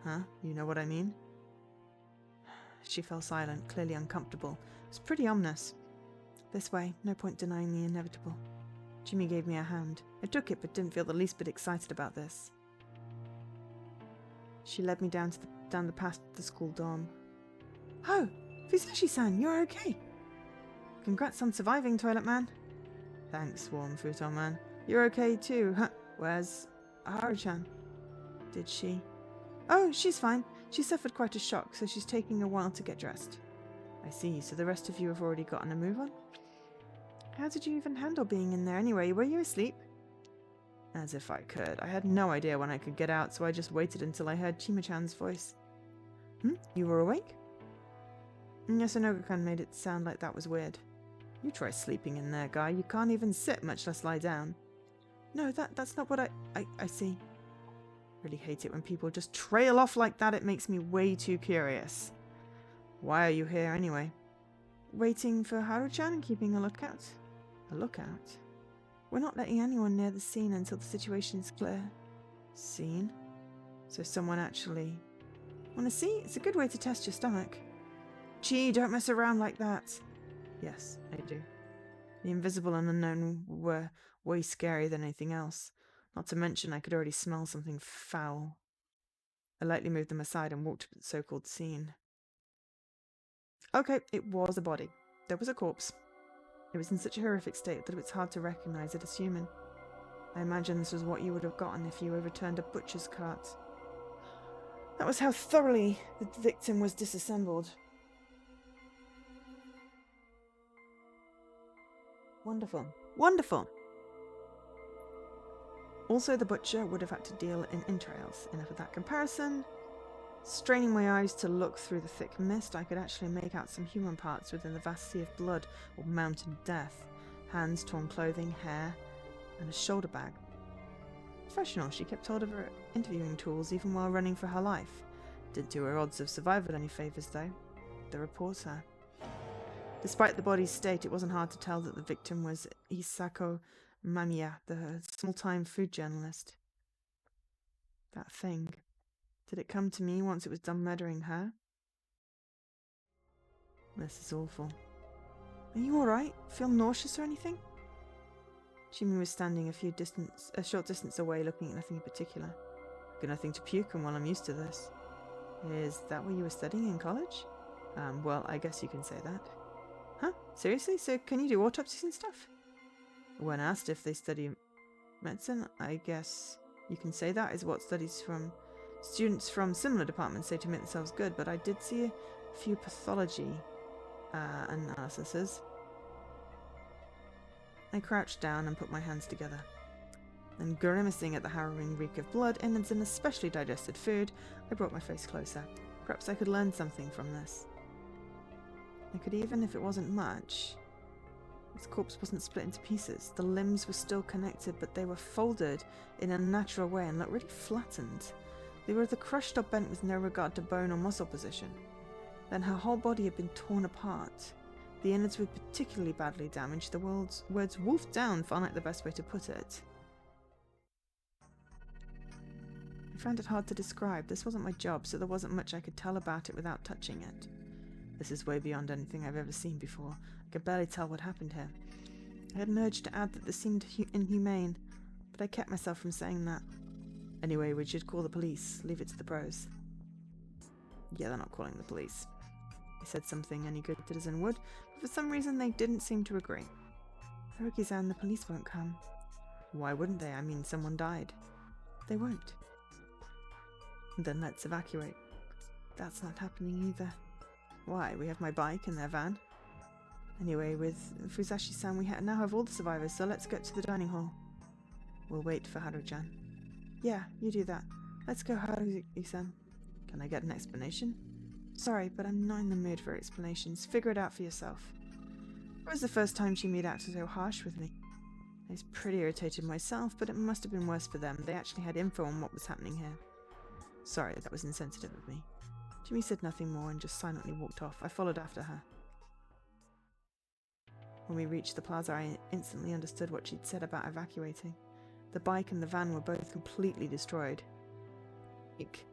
Huh? You know what I mean? She fell silent, clearly uncomfortable. It was pretty ominous. This way, no point denying the inevitable. Jimmy gave me a hand. I took it, but didn't feel the least bit excited about this. She led me down the path to the school dorm. Oh, Fusashi-san, you're okay. Congrats on surviving, Toilet Man. Thanks, Warm Futon Man. You're okay too, huh? Where's Haru-chan? Did she? Oh, she's fine. She suffered quite a shock, so she's taking a while to get dressed. I see, so the rest of you have already gotten a move on? How did you even handle being in there anyway? Were you asleep? As if I could. I had no idea when I could get out, so I just waited until I heard Chima-chan's voice. You were awake? Yasunoga-kan made it sound like that was weird. You try sleeping in there, guy. You can't even sit, much less lie down. No, that's not what I see. Really hate it when people just trail off like that. It makes me way too curious. Why are you here anyway? Waiting for Haru-chan and keeping a lookout. A lookout? We're not letting anyone near the scene until the situation is clear. Scene? So someone actually... Wanna see? It's a good way to test your stomach. Gee, don't mess around like that. Yes, I do. The invisible and unknown were way scarier than anything else. Not to mention I could already smell something foul. I lightly moved them aside and walked to the so-called scene. Okay, it was a body. There was a corpse. It was in such a horrific state that it was hard to recognize it as human. I imagine this was what you would have gotten if you overturned a butcher's cart. That was how thoroughly the victim was disassembled. Wonderful. Wonderful! Also, the butcher would have had to deal in entrails. Enough of that comparison. Straining my eyes to look through the thick mist, I could actually make out some human parts within the vast sea of blood or mountain death. Hands, torn clothing, hair, and a shoulder bag. Professional, she kept hold of her interviewing tools even while running for her life. Didn't do her odds of survival any favours though. The reporter. Despite the body's state, it wasn't hard to tell that the victim was Isako Mamiya, the small-time food journalist. That thing. Did it come to me once it was done murdering her? This is awful. Are you alright? Feel nauseous or anything? Jimmy was standing a short distance away, looking at nothing in particular. Got nothing to puke on while I'm used to this. Is that what you were studying in college? Well, I guess you can say that. Huh? Seriously? So can you do autopsies and stuff? When asked if they study medicine, I guess you can say that is what students from similar departments say to make themselves good, but I did see a few pathology analyses. I crouched down and put my hands together. Then, grimacing at the harrowing reek of blood, innards, and especially digested food, I brought my face closer. Perhaps I could learn something from this. I could even, if it wasn't much. This corpse wasn't split into pieces. The limbs were still connected, but they were folded in a natural way and looked really flattened. They were either crushed or bent with no regard to bone or muscle position. Then her whole body had been torn apart. The innards were particularly badly damaged. The words wolfed down felt like the best way to put it. I found it hard to describe. This wasn't my job, so there wasn't much I could tell about it without touching it. This is way beyond anything I've ever seen before. I could barely tell what happened here. I had an urge to add that this seemed inhumane, but I kept myself from saying that. Anyway, we should call the police. Leave it to the pros. Yeah, they're not calling the police. He said something any good citizen would, but for some reason they didn't seem to agree. Haruki-san, the police won't come. Why wouldn't they? I mean, someone died. They won't. Then let's evacuate. That's not happening either. Why? We have my bike and their van. Anyway, with Fusashi-san, we now have all the survivors, so let's get to the dining hall. We'll wait for Haru-chan. Yeah, you do that. Let's go, Haruki-san. Can I get an explanation? Sorry, but I'm not in the mood for explanations. Figure it out for yourself. It was the first time she made out so harsh with me. I was pretty irritated myself, but it must have been worse for them. They actually had info on what was happening here. Sorry, that was insensitive of me. Jimmy said nothing more and just silently walked off. I followed after her. When we reached the plaza, I instantly understood what she'd said about evacuating. The bike and the van were both completely destroyed. Eek.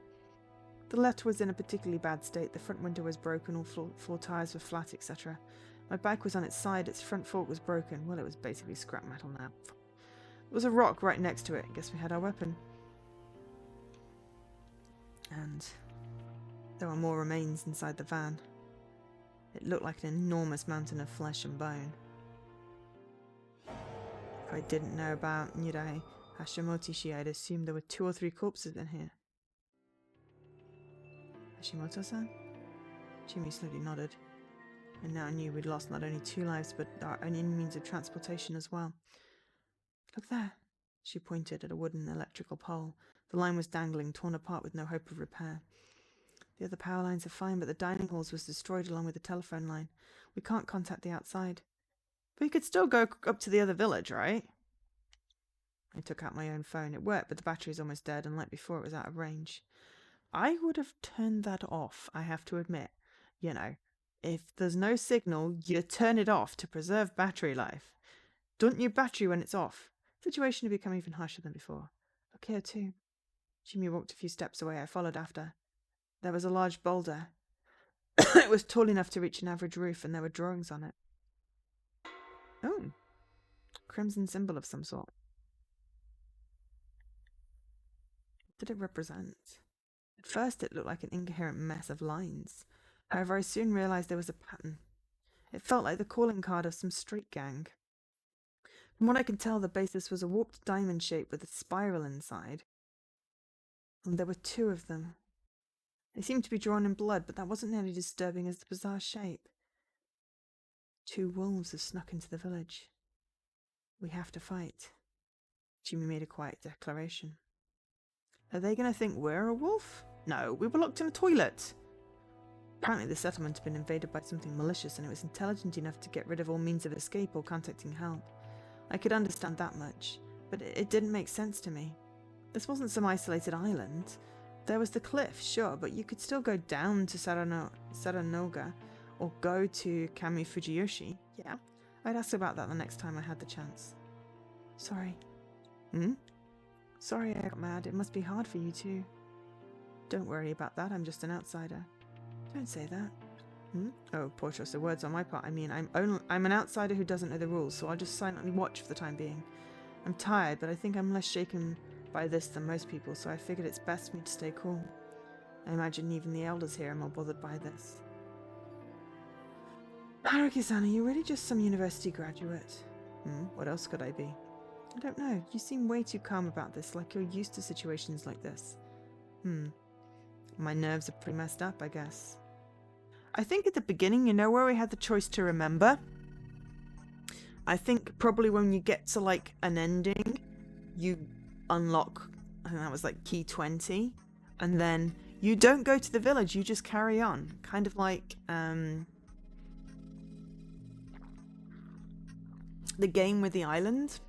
The latter was in a particularly bad state. The front window was broken, all floor tires were flat, etc. My bike was on its side, its front fork was broken. Well, it was basically scrap metal now. There was a rock right next to it. I guess we had our weapon. And there were more remains inside the van. It looked like an enormous mountain of flesh and bone. If I didn't know about Nirai Hashimoto-shi, I'd assumed there were 2 or 3 corpses in here. Hashimoto-san? Jimmy slowly nodded. I now knew we'd lost not only 2 lives, but our only means of transportation as well. Look there. She pointed at a wooden electrical pole. The line was dangling, torn apart with no hope of repair. The other power lines are fine, but the dining halls was destroyed along with the telephone line. We can't contact the outside. But you could still go up to the other village, right? I took out my own phone. It worked, but the battery's almost dead, and like before, it was out of range. I would have turned that off, I have to admit. You know, if there's no signal, you turn it off to preserve battery life. Don't your battery when it's off. The situation had become even harsher than before. Look here, too. Jimmy walked a few steps away. I followed after. There was a large boulder. It was tall enough to reach an average roof, and there were drawings on it. Oh, crimson symbol of some sort. What did it represent? At first, it looked like an incoherent mess of lines. However, I soon realized there was a pattern. It felt like the calling card of some street gang. From what I could tell, the basis was a warped diamond shape with a spiral inside. And there were two of them. They seemed to be drawn in blood, but that wasn't nearly as disturbing as the bizarre shape. 2 wolves have snuck into the village. We have to fight. Jimmy made a quiet declaration. Are they going to think we're a wolf? No, we were locked in a toilet. Apparently the settlement had been invaded by something malicious, and it was intelligent enough to get rid of all means of escape or contacting help. I could understand that much, but it didn't make sense to me. This wasn't some isolated island. There was the cliff, sure, but you could still go down to Saranoga or go to Kami Fujiyoshi. Yeah, I'd ask about that the next time I had the chance. Sorry. Sorry I got mad. It must be hard for you too. Don't worry about that. I'm just an outsider. Don't say that. Oh, poor choice of words on my part. I mean, I'm an outsider who doesn't know the rules, so I'll just silently watch for the time being. I'm tired, but I think I'm less shaken by this than most people, so I figured it's best for me to stay cool. I imagine even the elders here are more bothered by this. Haruki-san, are you really just some university graduate? What else could I be? I don't know. You seem way too calm about this, like you're used to situations like this. My nerves are pretty messed up, I guess. I think at the beginning, you know, where we had the choice to remember? I think probably when you get to like an ending, you unlock, I think that was like key 20, and then you don't go to the village, you just carry on. Kind of like the game with the island.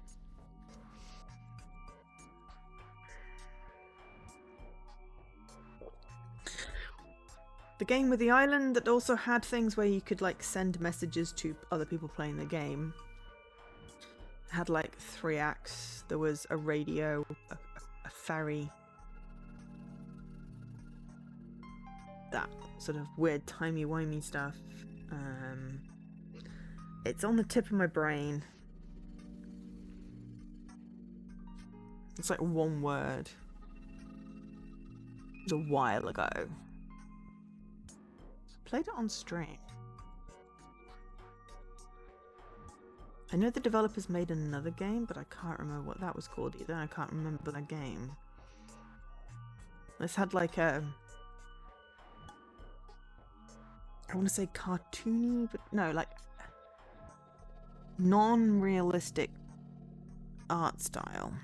The game with the island that also had things where you could like send messages to other people playing the game. It had like 3 acts. There was a radio, a ferry, that sort of weird timey-wimey stuff. It's on the tip of my brain. It's like one word. It was a while ago. Played it on stream. I know the developers made another game, but I can't remember what that was called either. I can't remember the game. This had like a... I want to say cartoony, but no, like non-realistic art style.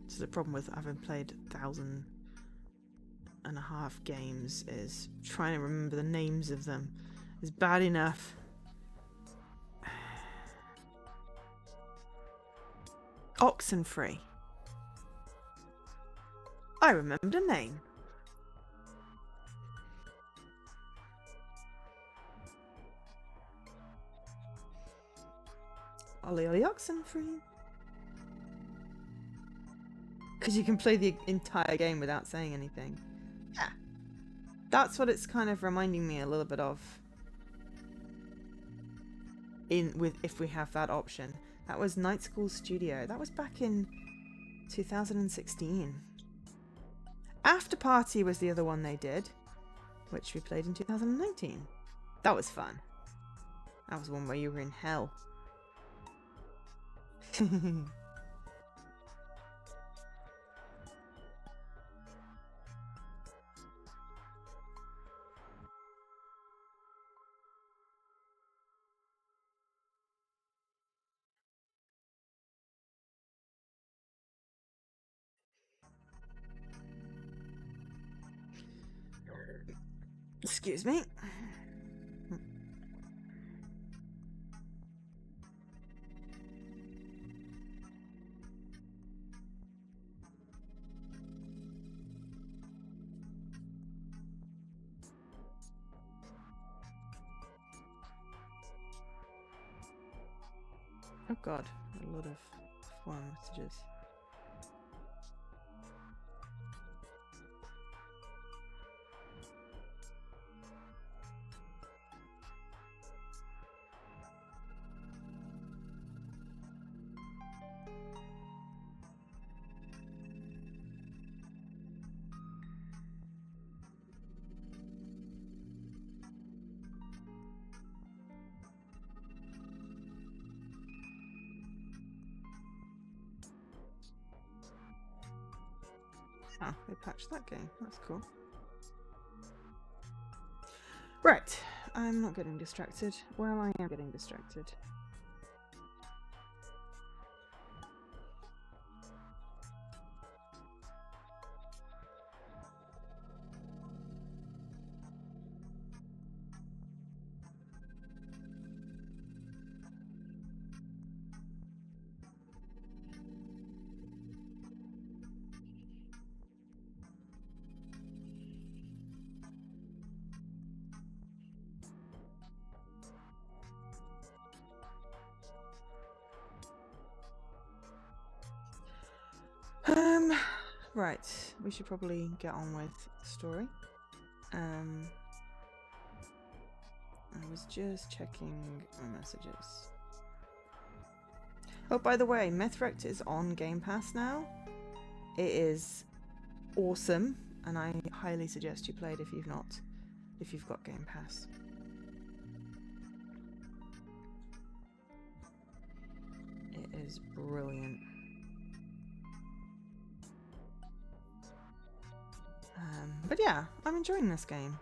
So the problem with having played 1,500 games is trying to remember the names of them is bad enough. Oxenfree. I remembered a name. Ollie Oxenfree. Because you can play the entire game without saying anything. Yeah. That's what it's kind of reminding me a little bit of. If we have that option. That was Night School Studio. That was back in 2016. After Party was the other one they did, which we played in 2019. That was fun. That was one where you were in hell. Excuse me. Oh god, a lot of forum messages. Oh, they patched that game. That's cool. Right. I'm not getting distracted. Well, I am getting distracted. Right. We should probably get on with the story. I was just checking my messages. Oh, by the way, Mythwrecked is on Game Pass now. It is awesome, and I highly suggest you play it if you've got Game Pass. It is brilliant. But yeah, I'm enjoying this game.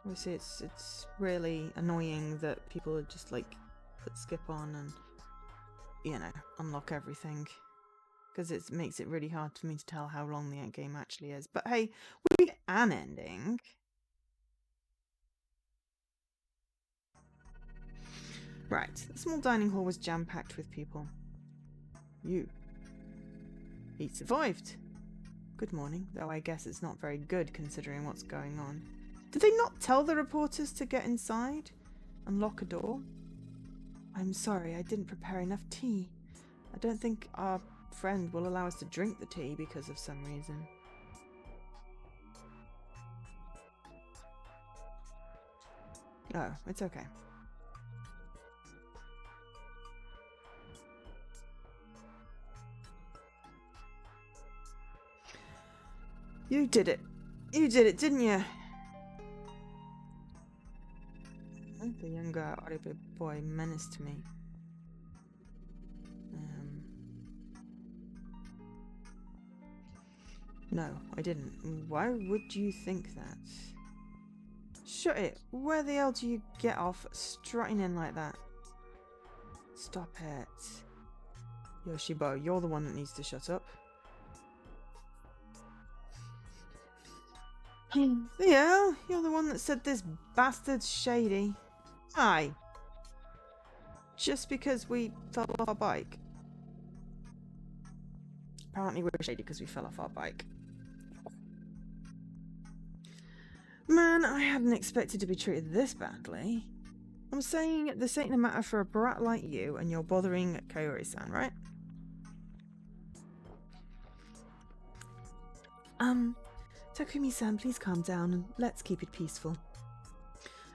Obviously, it's really annoying that people just like put skip on and unlock everything, because it makes it really hard for me to tell how long the game actually is. But hey, we get an ending. Right, the small dining hall was jam-packed with people. He survived. Good morning, though I guess it's not very good considering what's going on. Did they not tell the reporters to get inside and lock a door? I'm sorry, I didn't prepare enough tea. I don't think our friend will allow us to drink the tea because of some reason. Oh, it's okay. You did it. You did it, didn't you? The younger Oribe boy menaced me. No, I didn't. Why would you think that? Shut it. Where the hell do you get off strutting in like that? Stop it. Yoshibo, you're the one that needs to shut up. Yeah, you're the one that said this bastard's shady. Aye. Just because we fell off our bike. Apparently we're shady because we fell off our bike. Man, I hadn't expected to be treated this badly. I'm saying this ain't a matter for a brat like you, and you're bothering Kaori-san, right? Takumi-san, please calm down and let's keep it peaceful.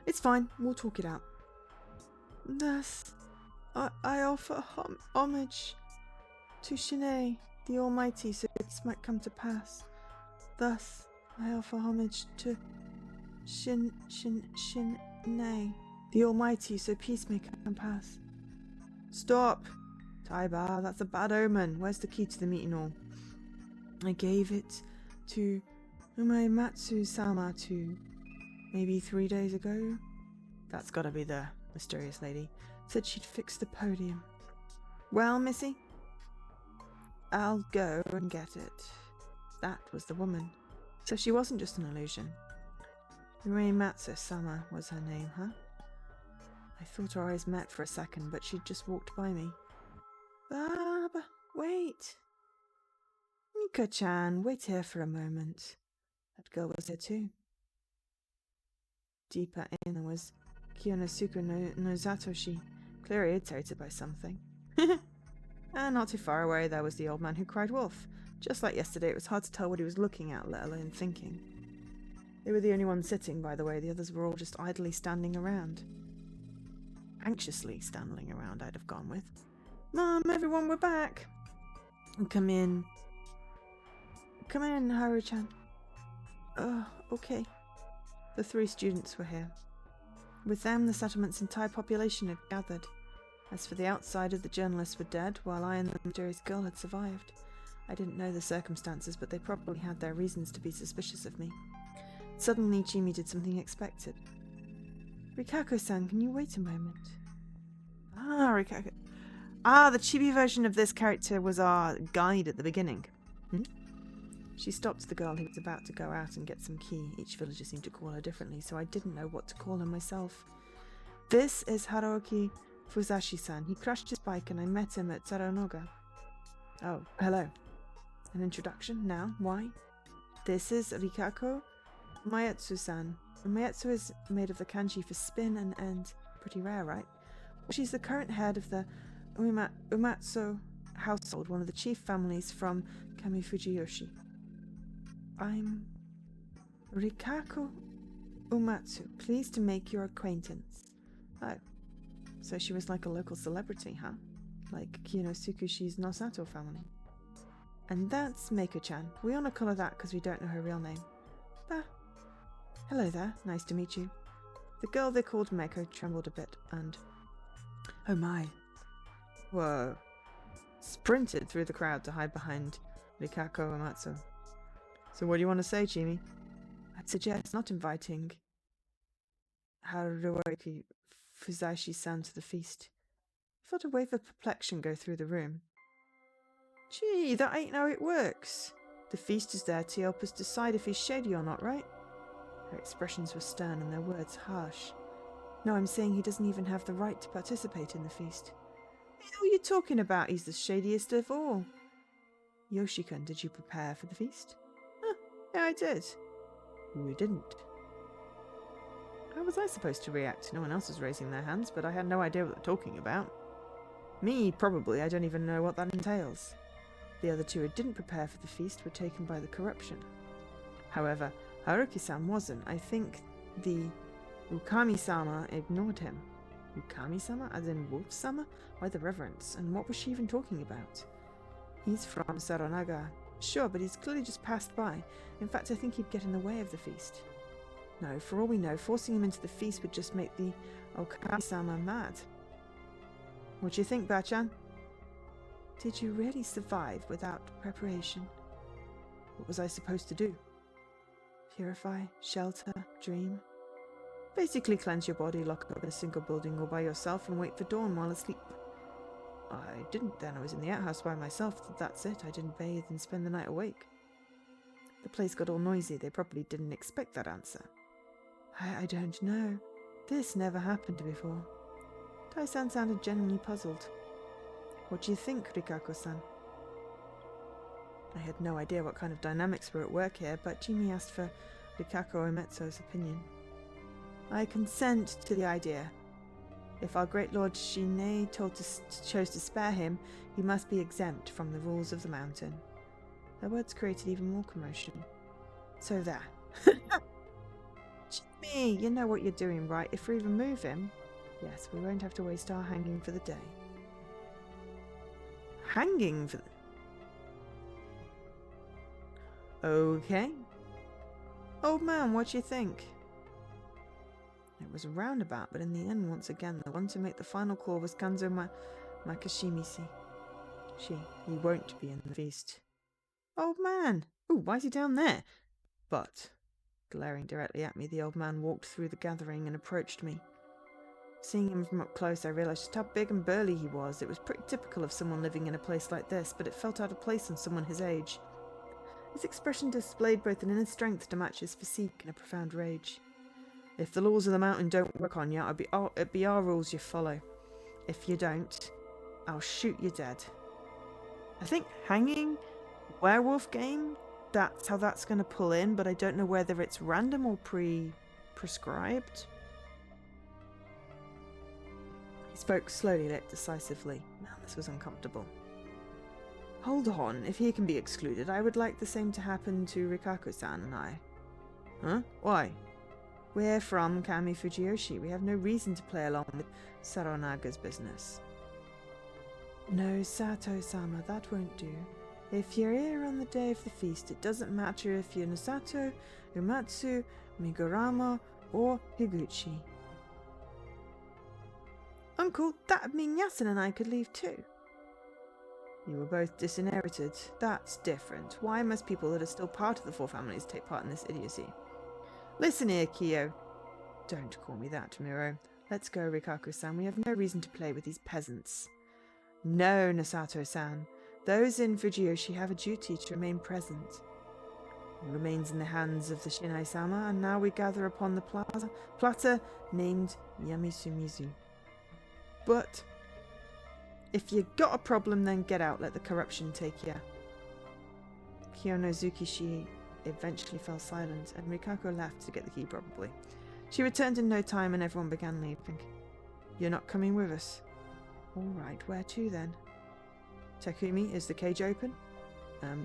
It's fine, we'll talk it out. Thus, I offer homage to Shine, the Almighty, so this might come to pass. Thus, I offer homage to Shine, the Almighty, so peace may come pass. Stop! Taiba, that's a bad omen. Where's the key to the meeting hall? I gave it to Umematsu-sama maybe 3 days ago. That's gotta be the mysterious lady. Said she'd fix the podium. Well, Missy? I'll go and get it. That was the woman. So she wasn't just an illusion. Uematsu-sama was her name, huh? I thought our eyes met for a second, but she'd just walked by me. Baba, wait. Mika-chan, wait here for a moment. That girl was here too. deeper in there was Kiyonosuke no Zatoshi, clearly irritated by something. And not too far away there was the old man who cried wolf. Just like yesterday, it was hard to tell what he was looking at, let alone thinking. They were the only ones sitting, by the way. The others were all just idly standing around. Anxiously standing around, I'd have gone with. Mom, everyone, we're back! And come in. Come in, Haru-chan. Okay. The 3 students were here. With them, the settlement's entire population had gathered. As for the outsider, the journalists were dead, while I and the mysterious girl had survived. I didn't know the circumstances, but they probably had their reasons to be suspicious of me. Suddenly, Chimi did something unexpected. Rikako-san, can you wait a moment? Rikako. The chibi version of this character was our guide at the beginning. She stopped the girl who was about to go out and get some key. Each villager seemed to call her differently, so I didn't know what to call her myself. This is Haruki Fuzashi-san. He crashed his bike and I met him at Saranoga. Oh, hello. An introduction? Now? Why? This is Rikako Umayatsu-san. Umayatsu is made of the kanji for spin and end. Pretty rare, right? She's the current head of the Umatsu household, one of the chief families from Kamifujiyoshi. I'm Rikako Umatsu. Pleased to make your acquaintance. Oh, so she was like a local celebrity, huh? Like Kiyonosuke Nosato family. And that's Meiko-chan. We honor call her that because we don't know her real name. Hello there. Nice to meet you. The girl they called Meiko trembled a bit and... Oh my. Whoa. Sprinted through the crowd to hide behind Rikako Umatsu. So what do you want to say, Chimi? I'd suggest not inviting Haruki Fuzashi-san to the feast. I felt a wave of perplexion go through the room. Gee, that ain't how it works. The feast is there to help us decide if he's shady or not, right? Her expressions were stern and their words harsh. No, I'm saying he doesn't even have the right to participate in the feast. What are you talking about? He's the shadiest of all. Yoshi-kun, did you prepare for the feast? Yeah, I did. You didn't. How was I supposed to react? No one else was raising their hands, but I had no idea what they're talking about. Me, probably. I don't even know what that entails. The other 2 who didn't prepare for the feast were taken by the corruption. However, Haruki-san wasn't. I think the Ukami-sama ignored him. Ukami-sama? As in Wolf-sama? Why the reverence? And what was she even talking about? He's from Saranaga. Sure, but he's clearly just passed by. In fact, I think he'd get in the way of the feast. No, for all we know, forcing him into the feast would just make the Okami-sama mad. What do you think, Bachan? Did you really survive without preparation? What was I supposed to do? Purify, shelter, dream? Basically cleanse your body, lock up in a single building all by yourself and wait for dawn while asleep. I didn't then. I was in the outhouse by myself. That's it. I didn't bathe and spend the night awake. The place got all noisy. They probably didn't expect that answer. I don't know. This never happened before. Tai-san sounded genuinely puzzled. What do you think, Rikako-san? I had no idea what kind of dynamics were at work here, but Chimi asked for Rikako Umetsu's opinion. I consent to the idea. If our great lord Shinei chose to spare him, he must be exempt from the rules of the mountain. Their words created even more commotion. So there. Jimmy, you know what you're doing, right? If we remove him, yes, we won't have to waste our hanging for the day. Hanging for the... Okay. Old man, what do you think? It was a roundabout, but in the end, once again, the one to make the final call was Kanzo Makashimisi. He won't be in the feast. Old man! Ooh, why is he down there? But, glaring directly at me, the old man walked through the gathering and approached me. Seeing him from up close, I realised just how big and burly he was. It was pretty typical of someone living in a place like this, but it felt out of place on someone his age. His expression displayed both an inner strength to match his physique and a profound rage. If the laws of the mountain don't work on you, it'd be our rules you follow. If you don't, I'll shoot you dead. I think hanging, werewolf game, that's how that's going to pull in, but I don't know whether it's random or pre prescribed? He spoke slowly, yet decisively. Man, this was uncomfortable. Hold on, if he can be excluded, I would like the same to happen to Rikaku-san and I. Huh? Why? We're from Kami Fujiyoshi. We have no reason to play along with Saronaga's business. No, Sato-sama, that won't do. If you're here on the day of the feast, it doesn't matter if you're Nosato, Umatsu, Migurama, or Higuchi. Uncle, that'd mean Yasen and I could leave too. You were both disinherited. That's different. Why must people that are still part of the four families take part in this idiocy? Listen here, Kyo. Don't call me that, Miro. Let's go, Rikaku-san. We have no reason to play with these peasants. No, Nosato-san. Those in Fujiyoshi have a duty to remain present. It remains in the hands of the Shinai-sama, and now we gather upon the platter named Yamisumizu. But if you got a problem, then get out. Let the corruption take you. Kiyonozukishi eventually fell silent, and Rikako left to get the key, probably. She returned in no time, and everyone began leaving. You're not coming with us? All right, where to then? Takumi, is the cage open?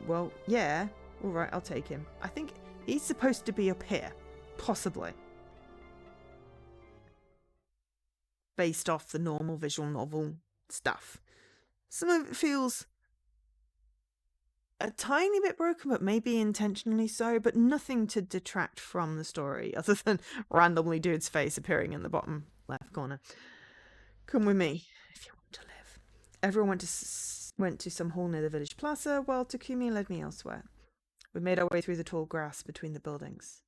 Well, yeah. All right, I'll take him. I think he's supposed to be up here. Possibly. Based off the normal visual novel stuff. Some of it feels a tiny bit broken, but maybe intentionally so, but nothing to detract from the story, other than randomly dude's face appearing in the bottom left corner. Come with me, if you want to live. Everyone went to some hall near the village plaza, while Takumi led me elsewhere. We made our way through the tall grass between the buildings.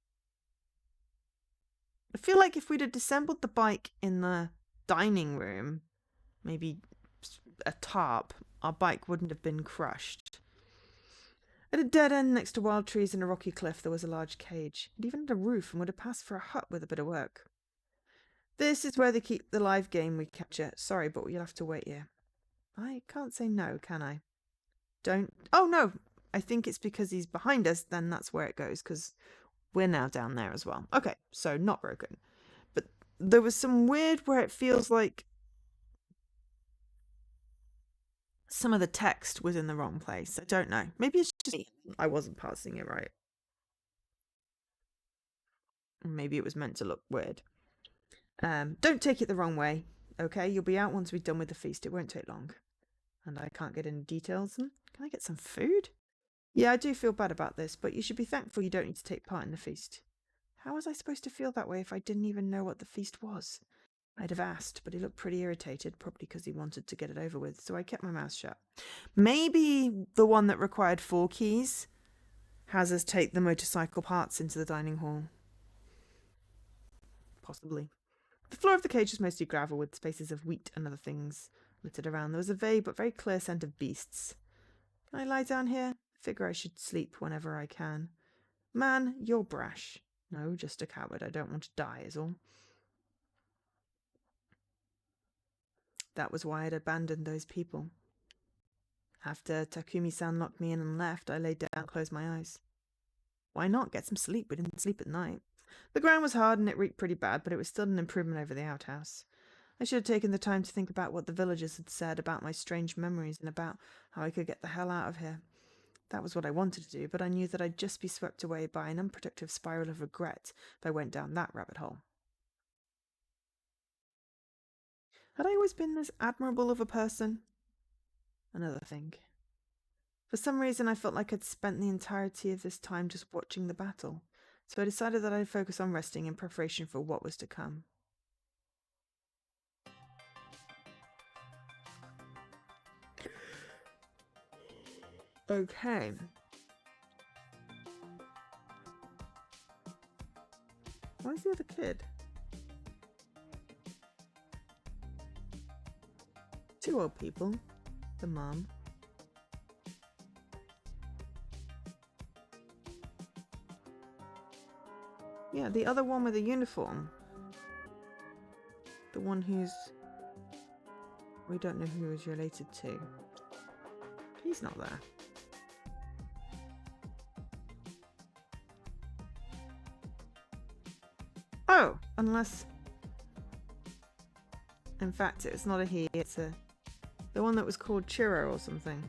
I feel like if we'd have disassembled the bike in the dining room, maybe a tarp, our bike wouldn't have been crushed. At a dead end next to wild trees and a rocky cliff, there was a large cage. It even had a roof and would have passed for a hut with a bit of work. This is where they keep the live game we capture. Sorry, but you'll have to wait here. I can't say no, can I? Don't... Oh, no! I think it's because he's behind us, then that's where it goes, because we're now down there as well. Okay, so not broken. But there was some weird where it feels like some of the text was in the wrong place. I don't know. Maybe it's just me. I wasn't parsing it right. Maybe it was meant to look weird. Don't take it the wrong way, okay? You'll be out once we're done with the feast. It won't take long. And I can't get into details. Can I get some food? Yeah, I do feel bad about this, but you should be thankful you don't need to take part in the feast. How was I supposed to feel that way if I didn't even know what the feast was? I'd have asked, but he looked pretty irritated, probably because he wanted to get it over with, so I kept my mouth shut. Maybe the one that required 4 keys has us take the motorcycle parts into the dining hall. Possibly. The floor of the cage was mostly gravel with spaces of wheat and other things littered around. There was a vague but very clear scent of beasts. Can I lie down here? I figure I should sleep whenever I can. Man, you're brash. No, just a coward. I don't want to die is all. That was why I'd abandoned those people. After Takumi-san locked me in and left, I lay down and closed my eyes. Why not? Get some sleep. We didn't sleep at night. The ground was hard and it reeked pretty bad, but it was still an improvement over the outhouse. I should have taken the time to think about what the villagers had said about my strange memories and about how I could get the hell out of here. That was what I wanted to do, but I knew that I'd just be swept away by an unproductive spiral of regret if I went down that rabbit hole. Had I always been this admirable of a person? Another thing. For some reason, I felt like I'd spent the entirety of this time just watching the battle, so I decided that I'd focus on resting in preparation for what was to come. Okay. Where's the other kid? 2 old people. The mum. Yeah, the other one with a uniform. The one who's... We don't know who he's related to. He's not there. Oh, unless... In fact, it's not a he, it's the one that was called Churro or something.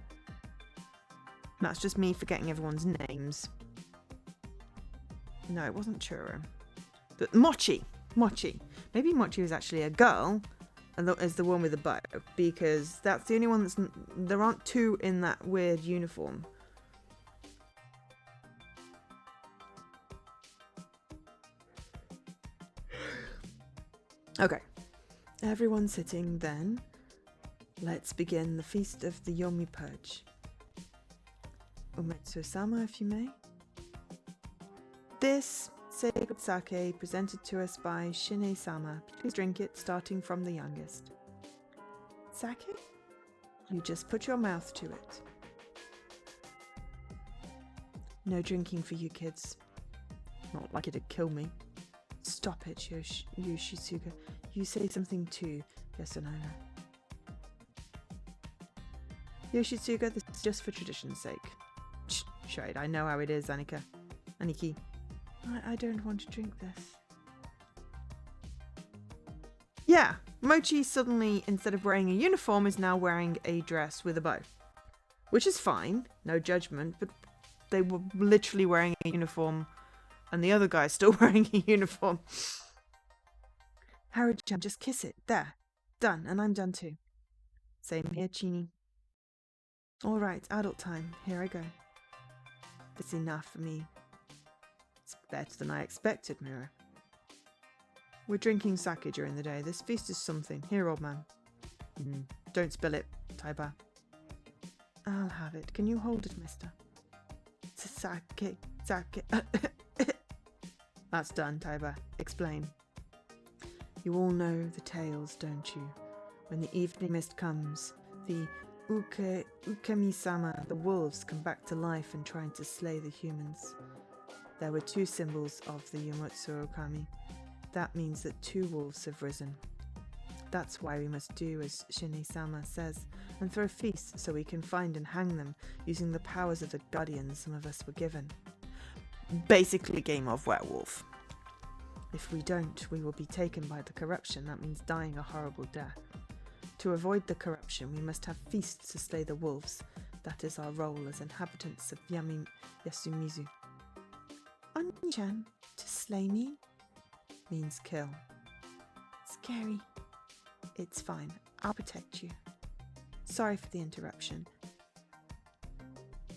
That's just me forgetting everyone's names. No, it wasn't Churro. But Mochi! Mochi. Maybe Mochi was actually a girl, and is the one with the bow, because that's the only one that's... There aren't two in that weird uniform. Okay. Everyone sitting, then. Let's begin the feast of the Yomi Purge. Umetsu-sama, if you may. This sacred sake presented to us by Shine-sama. Please drink it, starting from the youngest. Sake? You just put your mouth to it. No drinking for you kids. Not like it'd kill me. Stop it, Yoshitsuga. You say something too, Yasunona. Yoshitsuga, this is just for tradition's sake. Shade, I know how it is, Aniki. I don't want to drink this. Yeah, Mochi suddenly, instead of wearing a uniform, is now wearing a dress with a bow. Which is fine, no judgment, but they were literally wearing a uniform and the other guy's still wearing a uniform. Haru-chan, just kiss it. There. Done, and I'm done too. Same here, Chini. Alright, adult time. Here I go. It's enough for me. It's better than I expected, Mira. We're drinking sake during the day. This feast is something. Here, old man. Don't spill it, Taiba. I'll have it. Can you hold it, mister? It's a sake. That's done, Taiba. Explain. You all know the tales, don't you? When the evening mist comes, the Ukemi-sama, the wolves, come back to life and trying to slay the humans. There were two symbols of the Yomotsu Okami. That means that two wolves have risen. That's why we must do as Shine-sama says, and throw feasts so we can find and hang them, using the powers of the guardians some of us were given. Basically a game of werewolf. If we don't, we will be taken by the corruption. That means dying a horrible death. To avoid the corruption, we must have feasts to slay the wolves. That is our role as inhabitants of Yasumizu. Oni-chan, to slay me? Means kill. Scary. It's fine. I'll protect you. Sorry for the interruption.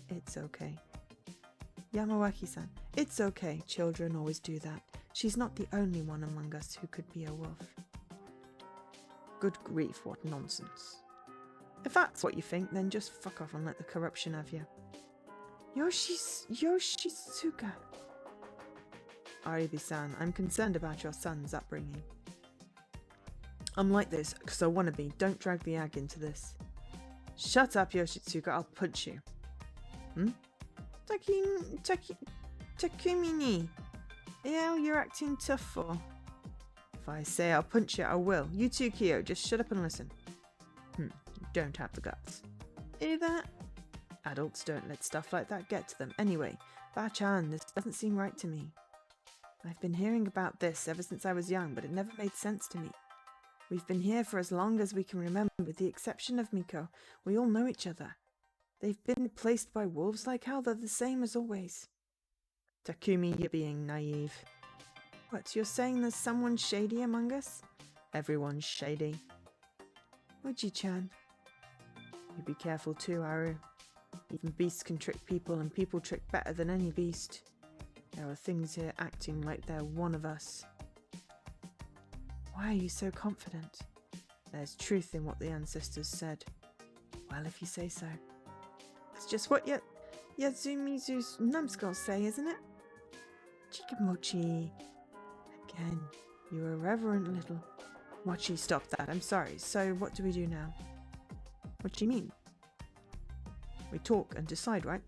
It's okay. Yamawaki-san, it's okay. Children always do that. She's not the only one among us who could be a wolf. Good grief, what nonsense. If that's what you think, then just fuck off and let the corruption have you. Yoshitsuga. Aribi-san, I'm concerned about your son's upbringing. I'm like this because I want to be. Don't drag the ag into this. Shut up, Yoshitsuga. I'll punch you. Takumi-ni. Yeah, you're acting tough for. If I say I'll punch you, I will. You too, Kyo. Just shut up and listen. You don't have the guts. Hear that? Adults don't let stuff like that get to them. Anyway, Ba-chan, this doesn't seem right to me. I've been hearing about this ever since I was young, but it never made sense to me. We've been here for as long as we can remember, with the exception of Miko. We all know each other. They've been replaced by wolves like hell. They're the same as always. Takumi, you're being naive. What, you're saying there's someone shady among us? Everyone's shady. Uji-chan. You be careful too, Aru. Even beasts can trick people, and people trick better than any beast. There are things here acting like they're one of us. Why are you so confident? There's truth in what the ancestors said. Well, if you say so. That's just what Yasumizu's numbskulls say, isn't it? Chikamochi. Again, you irreverent little... Mochi, stop that. I'm sorry. So, what do we do now? What do you mean? We talk and decide, right?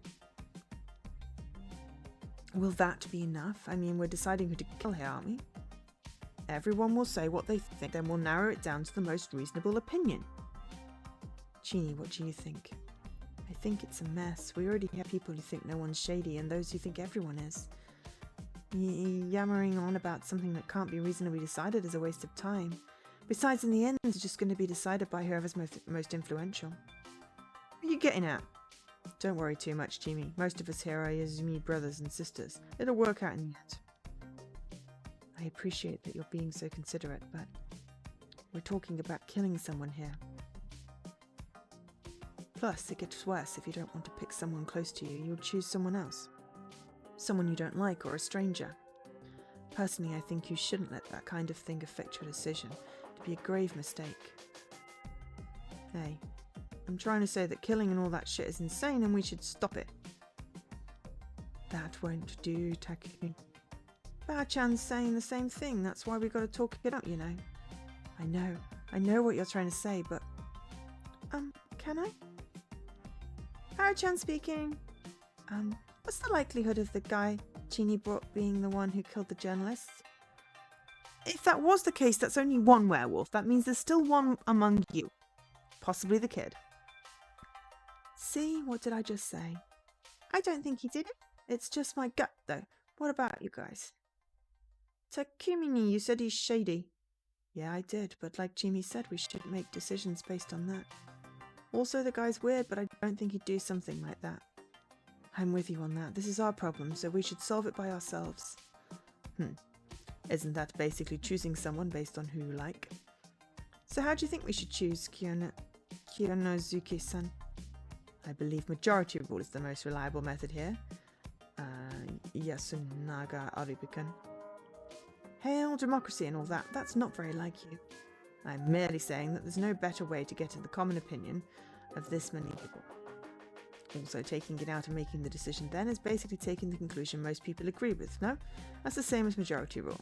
Will that be enough? I mean, we're deciding who to kill here, aren't we? Everyone will say what they think, then we'll narrow it down to the most reasonable opinion. Chini, what do you think? I think it's a mess. We already have people who think no one's shady and those who think everyone is. Yammering on about something that can't be reasonably decided is a waste of time. Besides, in the end, it's just going to be decided by whoever's most influential. What are you getting at? Don't worry too much, Jimmy. Most of us here are Yazumi brothers and sisters. It'll work out in the end. I appreciate that you're being so considerate, but we're talking about killing someone here. Plus, it gets worse if you don't want to pick someone close to you. You'll choose someone else. Someone you don't like or a stranger. Personally, I think you shouldn't let that kind of thing affect your decision. It'd be a grave mistake. Hey, I'm trying to say that killing and all that shit is insane and we should stop it. That won't do, Takumi. Ba-chan's saying the same thing. That's why we gotta talk it out, you know. I know what you're trying to say, but... can I? Ba-chan speaking. What's the likelihood of the guy Genie brought being the one who killed the journalists? If that was the case, that's only one werewolf. That means there's still one among you. Possibly the kid. See, what did I just say? I don't think he did it. It's just my gut, though. What about you guys? Takumi, you said he's shady. Yeah, I did, but like Jimmy said, we shouldn't make decisions based on that. Also, the guy's weird, but I don't think he'd do something like that. I'm with you on that. This is our problem, so we should solve it by ourselves. Isn't that basically choosing someone based on who you like? So how do you think we should choose Kiyonozuki-san? I believe majority rule is the most reliable method here. Yasunaga Arubikun. Hail democracy and all that. That's not very like you. I'm merely saying that there's no better way to get to the common opinion of this many people. Also, taking it out and making the decision then is basically taking the conclusion most people agree with, no? That's the same as majority rule.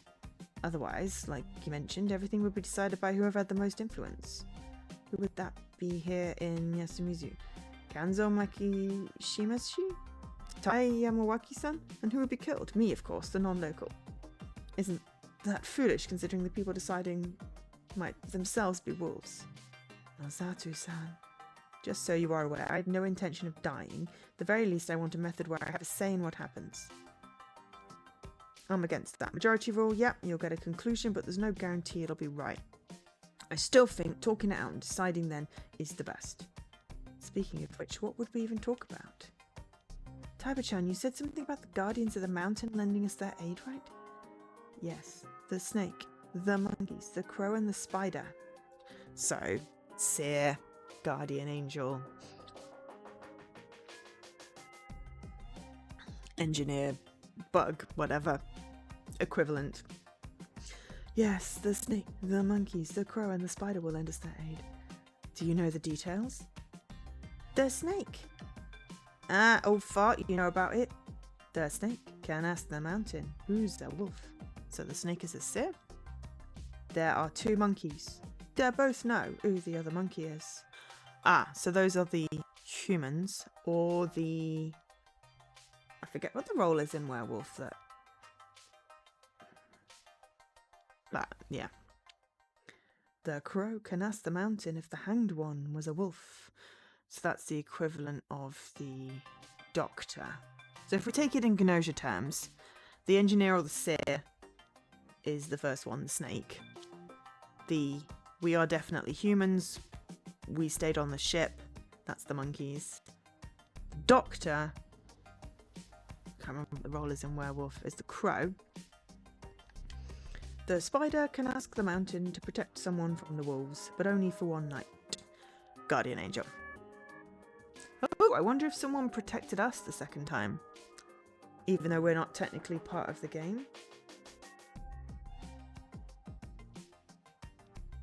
Otherwise, like you mentioned, everything would be decided by whoever had the most influence. Who would that be here in Yasumizu? Kanzo Maki Shimashi? Tai Yamawaki-san? And who would be killed? Me, of course, the non-local. Isn't that foolish, considering the people deciding might themselves be wolves? Nozatu-san. Just so you are aware, I have no intention of dying. At the very least, I want a method where I have a say in what happens. I'm against that. Majority rule, yeah, you'll get a conclusion, but there's no guarantee it'll be right. I still think talking it out and deciding then is the best. Speaking of which, what would we even talk about? Taiba-chan, you said something about the Guardians of the Mountain lending us their aid, right? Yes, the snake, the monkeys, the crow and the spider. So, Seer, Guardian Angel, Engineer, Bug, whatever, equivalent. Yes, the snake, the monkeys, the crow and the spider will lend us their aid. Do you know the details? The snake. Ah, old fart, you know about it. The snake can ask the mountain, who's the wolf? So the snake is a seer? There are two monkeys. They both know who the other monkey is. Ah, so those are the humans, or the... I forget what the role is in werewolf that... yeah. The crow can ask the mountain if the hanged one was a wolf. So that's the equivalent of the doctor. So if we take it in Genosha terms, the engineer or the seer is the first one, the snake. The we are definitely humans, we stayed on the ship, that's the monkeys. The doctor, can't remember what the role is in werewolf, is the crow. The spider can ask the mountain to protect someone from the wolves, but only for one night. Guardian Angel. Oh, I wonder if someone protected us the second time, even though we're not technically part of the game.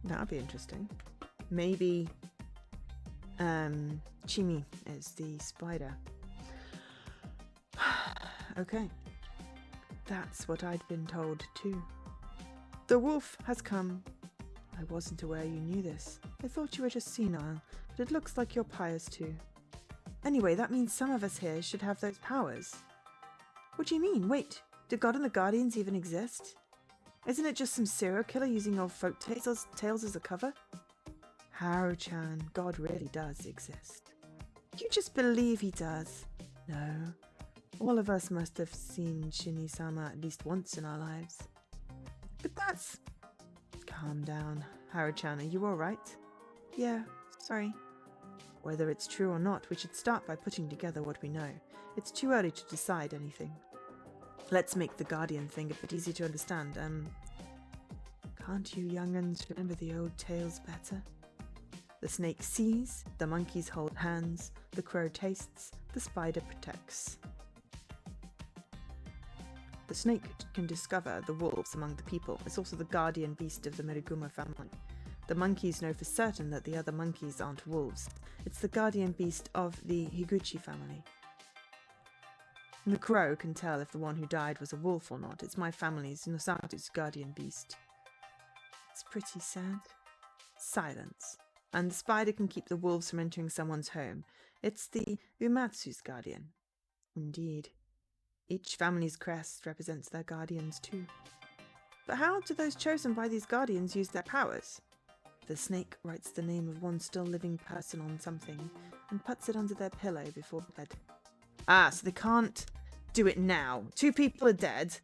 That'd be interesting. Maybe Chimi is the spider. Okay. That's what I'd been told too. The wolf has come. I wasn't aware you knew this. I thought you were just senile, but it looks like you're pious too. Anyway, that means some of us here should have those powers. What do you mean? Wait, do God and the Guardians even exist? Isn't it just some serial killer using old folk tales as a cover? Haru-chan, God really does exist. You just believe he does. No, All of us must have seen Shini-sama at least once in our lives. But that's... Calm down. Haru-chan, are you alright? Yeah, sorry. Whether it's true or not, we should start by putting together what we know. It's too early to decide anything. Let's make the Guardian thing a bit easier to understand. Can't you young'uns remember the old tales better? The snake sees, the monkeys hold hands, the crow tastes, the spider protects. The snake can discover the wolves among the people. It's also the guardian beast of the Meriguma family. The monkeys know for certain that the other monkeys aren't wolves. It's the guardian beast of the Higuchi family. The crow can tell if the one who died was a wolf or not. It's my family's Nosatu's guardian beast. It's pretty sad. Silence. And the spider can keep the wolves from entering someone's home. It's the Umatsu's guardian. Indeed. Each family's crest represents their guardians too. But how do those chosen by these guardians use their powers? The snake writes the name of one still living person on something and puts it under their pillow before bed. Ah, so they can't do it now. 2 people are dead,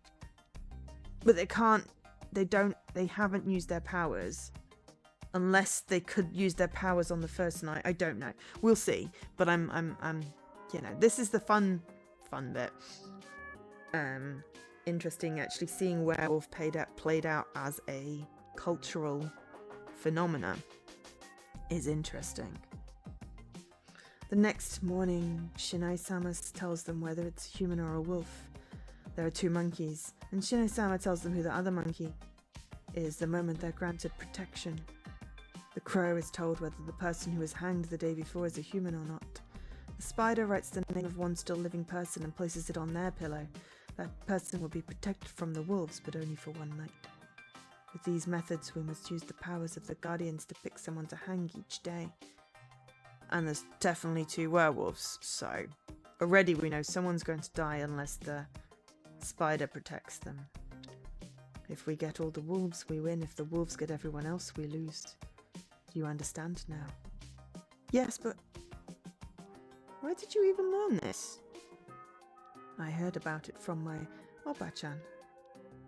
but they haven't used their powers. Unless they could use their powers on the first night. I don't know. We'll see. But I'm this is the fun bit. Interesting actually seeing werewolf played out as a cultural phenomena is interesting. The next morning, Shinai-sama tells them whether it's a human or a wolf. There are 2 monkeys, and Shinai-sama tells them who the other monkey is the moment they're granted protection. The crow is told whether the person who was hanged the day before is a human or not. The spider writes the name of one still living person and places it on their pillow. That person will be protected from the wolves, but only for 1 night. With these methods, we must use the powers of the guardians to pick someone to hang each day. And there's definitely 2 werewolves, so already we know someone's going to die unless the spider protects them. If we get all the wolves, we win. If the wolves get everyone else, we lose. Do you understand now? Yes, but where did you even learn this? I heard about it from my Oba-chan.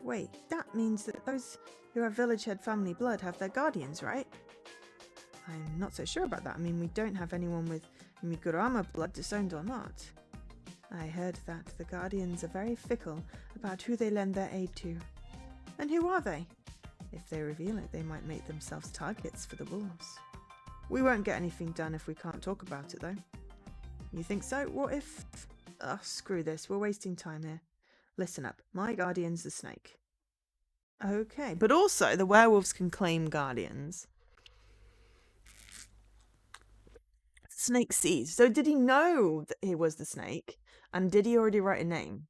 Wait, that means that those who have village head family blood have their guardians, right? I'm not so sure about that. I mean, we don't have anyone with Migurama blood, disowned or not. I heard that the guardians are very fickle about who they lend their aid to. And who are they? If they reveal it, they might make themselves targets for the wolves. We won't get anything done if we can't talk about it, though. You think so? What if... Oh, screw this. We're wasting time here. Listen up. My guardian's the snake. Okay. But also, the werewolves can claim guardians. Snake sees. So did he know that he was the snake? And did he already write a name?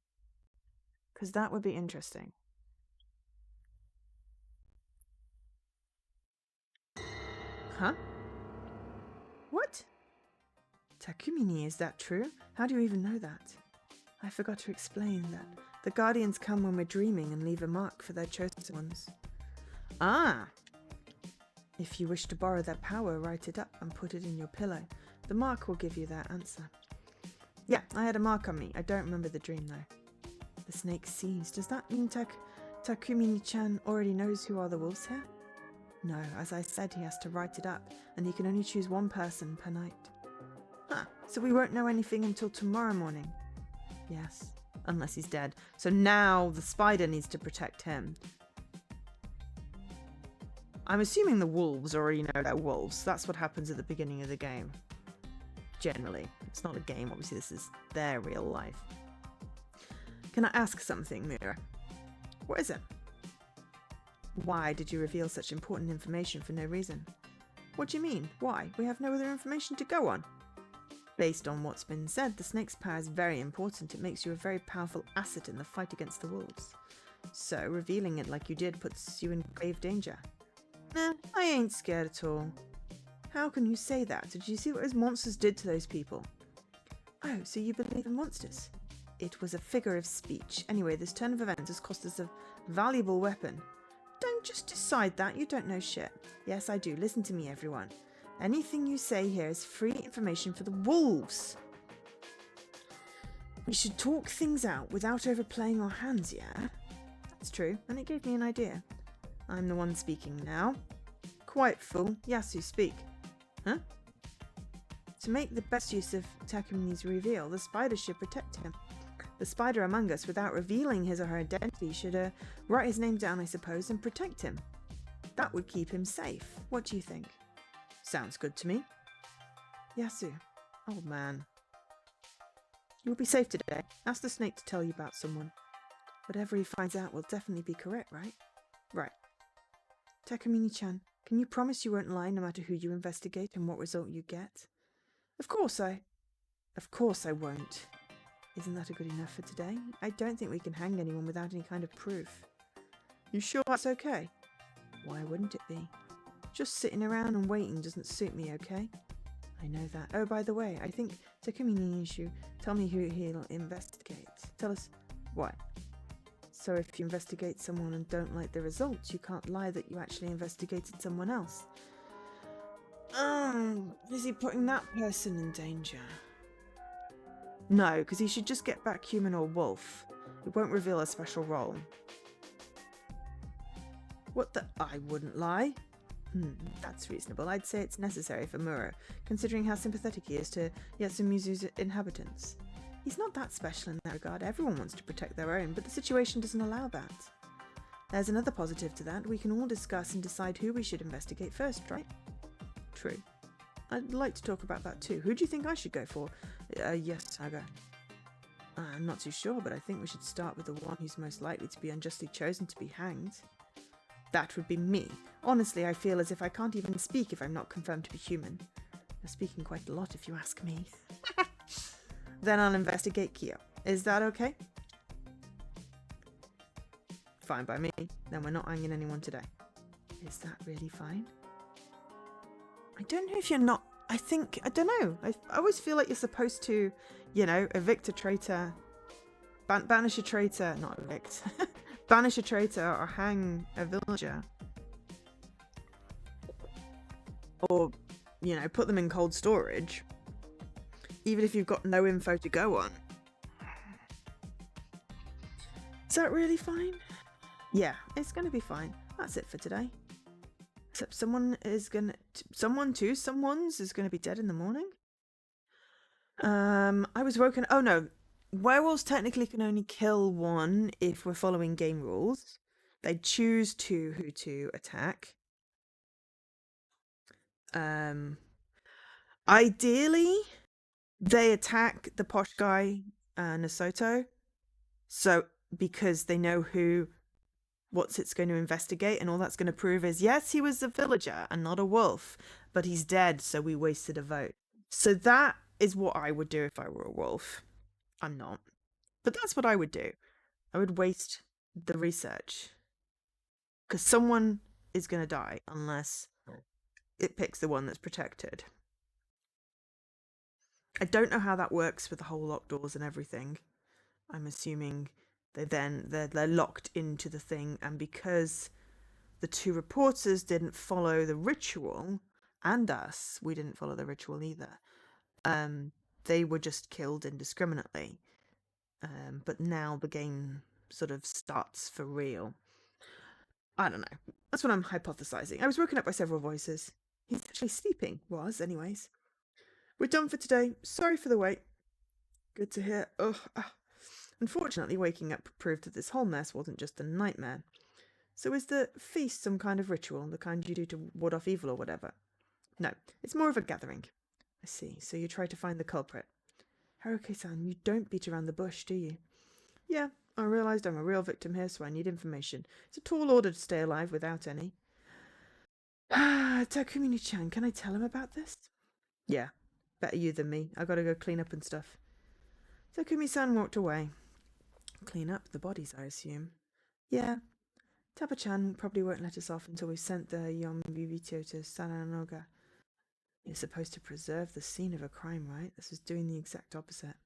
Because that would be interesting. Huh? What? Takumini, is that true? How do you even know that? I forgot to explain that the guardians come when we're dreaming and leave a mark for their chosen ones. Ah! If you wish to borrow their power, write it up and put it in your pillow. The mark will give you their answer. Yeah, I had a mark on me. I don't remember the dream though. The snake sees. Does that mean Takumini-chan already knows who are the wolves here? No, as I said, he has to write it up, and he can only choose 1 person per night. Huh, so we won't know anything until tomorrow morning. Yes, unless he's dead. So now the spider needs to protect him. I'm assuming the wolves already know they're wolves. That's what happens at the beginning of the game. Generally. It's not a game, obviously this is their real life. Can I ask something, Mira? What is it? Why did you reveal such important information for no reason? What do you mean? Why? We have no other information to go on. Based on what's been said, the snake's power is very important. It makes you a very powerful asset in the fight against the wolves. So, revealing it like you did puts you in grave danger. Nah, I ain't scared at all. How can you say that? Did you see what those monsters did to those people? Oh, so you believe in monsters? It was a figure of speech. Anyway, this turn of events has cost us a valuable weapon. Don't just decide that. You don't know shit. Yes, I do. Listen to me, everyone. Anything you say here is free information for the wolves. We should talk things out without overplaying our hands, yeah? That's true, and it gave me an idea. I'm the one speaking now. Quiet, fool. Yasu, speak. Huh? To make the best use of Takumi's reveal, the spider should protect him. The spider among us, without revealing his or her identity, should write his name down, I suppose, and protect him. That would keep him safe. What do you think? Sounds good to me. Yasu. Oh man. You'll be safe today. Ask the snake to tell you about someone. Whatever he finds out will definitely be correct, right? Right. Takamine-chan, can you promise you won't lie no matter who you investigate and what result you get? Of course I won't. Isn't that good enough for today? I don't think we can hang anyone without any kind of proof. You sure that's okay? Why wouldn't it be? Just sitting around and waiting doesn't suit me, okay? I know that. Oh, by the way, I think Takumi needs you. Tell me who he'll investigate. Tell us why. So if you investigate someone and don't like the results, you can't lie that you actually investigated someone else. Is he putting that person in danger? No, because he should just get back human or wolf. It won't reveal a special role. What the? I wouldn't lie. That's reasonable. I'd say it's necessary for Muro, considering how sympathetic he is to Yasumuzu's inhabitants. He's not that special in that regard. Everyone wants to protect their own, but the situation doesn't allow that. There's another positive to that. We can all discuss and decide who we should investigate first, right? True. I'd like to talk about that too. Who do you think I should go for? Yes, Saga. I'm not too sure, but I think we should start with the one who's most likely to be unjustly chosen to be hanged. That would be me. Honestly, I feel as if I can't even speak if I'm not confirmed to be human. I'm speaking quite a lot if you ask me. Then I'll investigate Kyo. Is that okay? Fine by me. Then we're not hanging anyone today. Is that really fine? I don't know if you're not... I don't know. I always feel like you're supposed to, evict a traitor. Banish a traitor. Not evict. Banish a traitor or hang a villager. Or, put them in cold storage. Even if you've got no info to go on. Is that really fine? Yeah, it's going to be fine. That's it for today. Except someone's is going to be dead in the morning. I was woken... Oh no. Werewolves technically can only kill one if we're following game rules. They choose who to attack. Ideally, they attack the posh guy, Nasoto. So, because they know what it's going to investigate, and all that's going to prove is, yes, he was a villager and not a wolf, but he's dead, so we wasted a vote. So that is what I would do if I were a wolf. I'm not. But that's what I would do. I would waste the research. Because someone is going to die unless it picks the one that's protected. I don't know how that works with the whole locked doors and everything. I'm assuming they're locked into the thing, and because the two reporters didn't follow the ritual, and we didn't follow the ritual either, they were just killed indiscriminately. But now the game sort of starts for real. I don't know. That's what I'm hypothesizing. I was woken up by several voices. He's actually sleeping. Anyways. We're done for today. Sorry for the wait. Good to hear. Unfortunately, waking up proved that this whole mess wasn't just a nightmare. So is the feast some kind of ritual, the kind you do to ward off evil or whatever? No, it's more of a gathering. I see. So you try to find the culprit. Haruke-san, you don't beat around the bush, do you? Yeah, I realised I'm a real victim here, so I need information. It's a tall order to stay alive without any. Takumi-chan, can I tell him about this? Yeah, better you than me. I gotta go clean up and stuff. Takumi-san walked away. Clean up the bodies, I assume. Yeah. Taba-chan probably won't let us off until we've sent the Yomibito to Sananoga. You're supposed to preserve the scene of a crime, right? This is doing the exact opposite.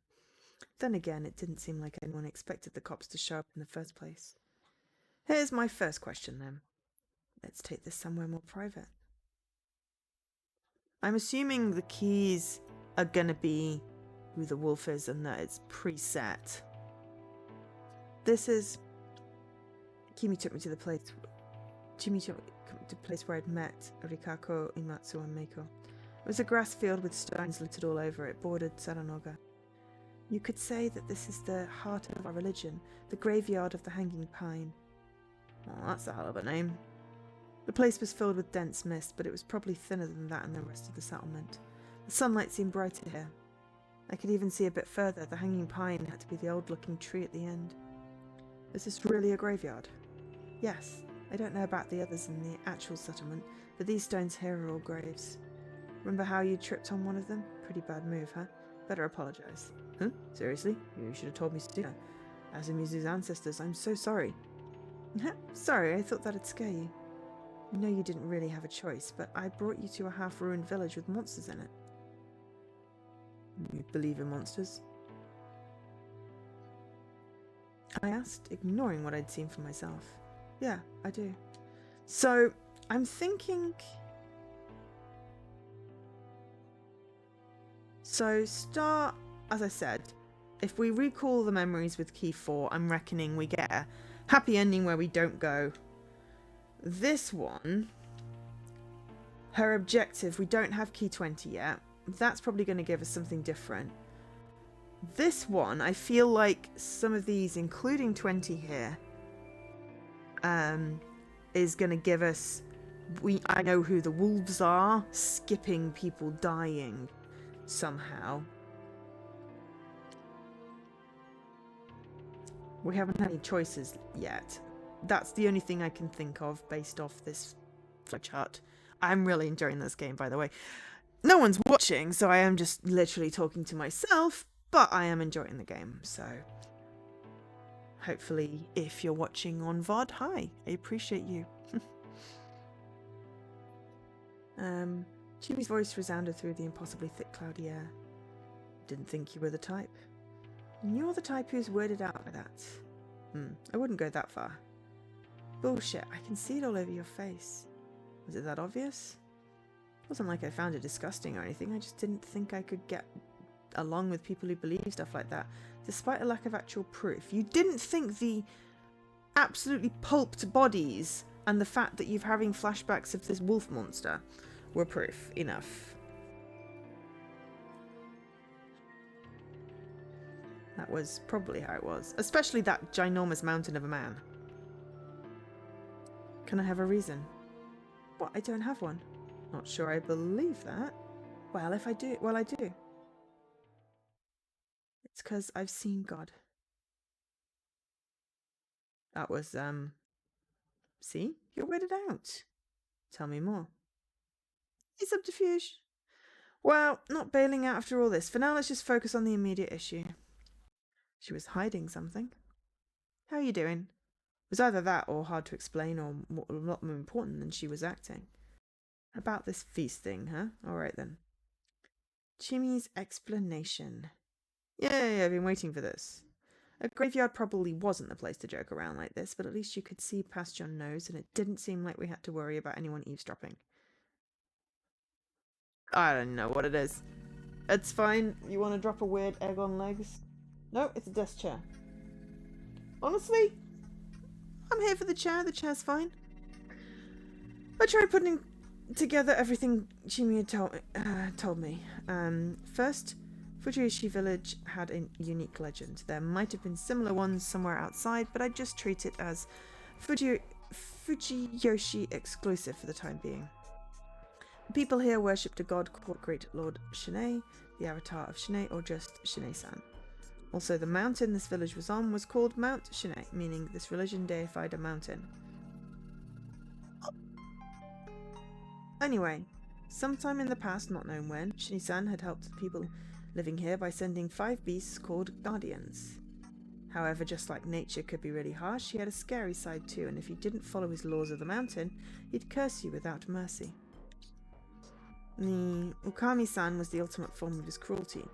Then again, it didn't seem like anyone expected the cops to show up in the first place. Here's my first question, then. Let's take this somewhere more private. I'm assuming the keys are gonna be who the wolf is and that it's preset. This is... Kimi took me to the place... Jimmy took me to the place where I'd met Rikako, Imatsu, and Meiko. It was a grass field with stones littered all over it, bordered Saranoga. You could say that this is the heart of our religion, the graveyard of the hanging pine. Oh, that's a hell of a name. The place was filled with dense mist, but it was probably thinner than that in the rest of the settlement. The sunlight seemed brighter here. I could even see a bit further. The hanging pine had to be the old-looking tree at the end. Is this really a graveyard? Yes. I don't know about the others in the actual settlement, but these stones here are all graves. Remember how you tripped on one of them? Pretty bad move, huh? Better apologize. Huh? Seriously? You should have told me sooner. As Mizu's ancestors, I'm so sorry. Sorry, I thought that'd scare you. I know you didn't really have a choice, but I brought you to a half-ruined village with monsters in it. You believe in monsters? I asked, ignoring what I'd seen for myself. Yeah, I do. So, I'm thinking... So, start, as I said, if we recall the memories with key 4, I'm reckoning we get a happy ending where we don't go. This one, her objective, we don't have key 20 yet. That's probably going to give us something different. This one, I feel like some of these, including 20 here, is going to give us, I know who the wolves are, skipping people dying somehow. We haven't had any choices yet. That's the only thing I can think of based off this flowchart. I'm really enjoying this game, by the way. No one's watching, so I am just literally talking to myself, but I am enjoying the game, so hopefully if you're watching on VOD, hi, I appreciate you. Jimmy's voice resounded through the impossibly thick cloudy air. Didn't think you were the type. And you're the type who's weirded out by that. I wouldn't go that far. Bullshit, I can see it all over your face. Was it that obvious? It wasn't like I found it disgusting or anything, I just didn't think I could get along with people who believe stuff like that, despite a lack of actual proof. You didn't think the absolutely pulped bodies and the fact that you're having flashbacks of this wolf monster were proof enough. That was probably how it was. Especially that ginormous mountain of a man. Can I have a reason? What, I don't have one. Not sure I believe that. Well, if I do, well, I do. It's because I've seen God. That was, see? You're weirded out. Tell me more. It's subterfuge. Well, not bailing out after all this. For now, let's just focus on the immediate issue. She was hiding something. How are you doing? It was either that or hard to explain or a lot more important than she was acting. About this feast thing, huh? Alright then. Chimmy's explanation. Yeah, I've been waiting for this. A graveyard probably wasn't the place to joke around like this, but at least you could see past your nose and it didn't seem like we had to worry about anyone eavesdropping. I don't know what it is. It's fine. You want to drop a weird egg on legs? No, it's a desk chair. Honestly, I'm here for the chair. The chair's fine. I tried putting together everything Chimi had told me. First, Fujiyoshi village had a unique legend. There might have been similar ones somewhere outside, but I'd just treat it as Fujiyoshi exclusive for the time being. The people here worshipped a god called Great Lord Shine, the avatar of Shine, or just Shine-san. Also, the mountain this village was on was called Mount Shine, meaning this religion deified a mountain. Anyway, sometime in the past, not known when, Shine-san had helped the people living here by sending 5 beasts called guardians. However, just like nature could be really harsh, he had a scary side too, and if you didn't follow his laws of the mountain, he'd curse you without mercy. The Okami-san was the ultimate form of his cruelty.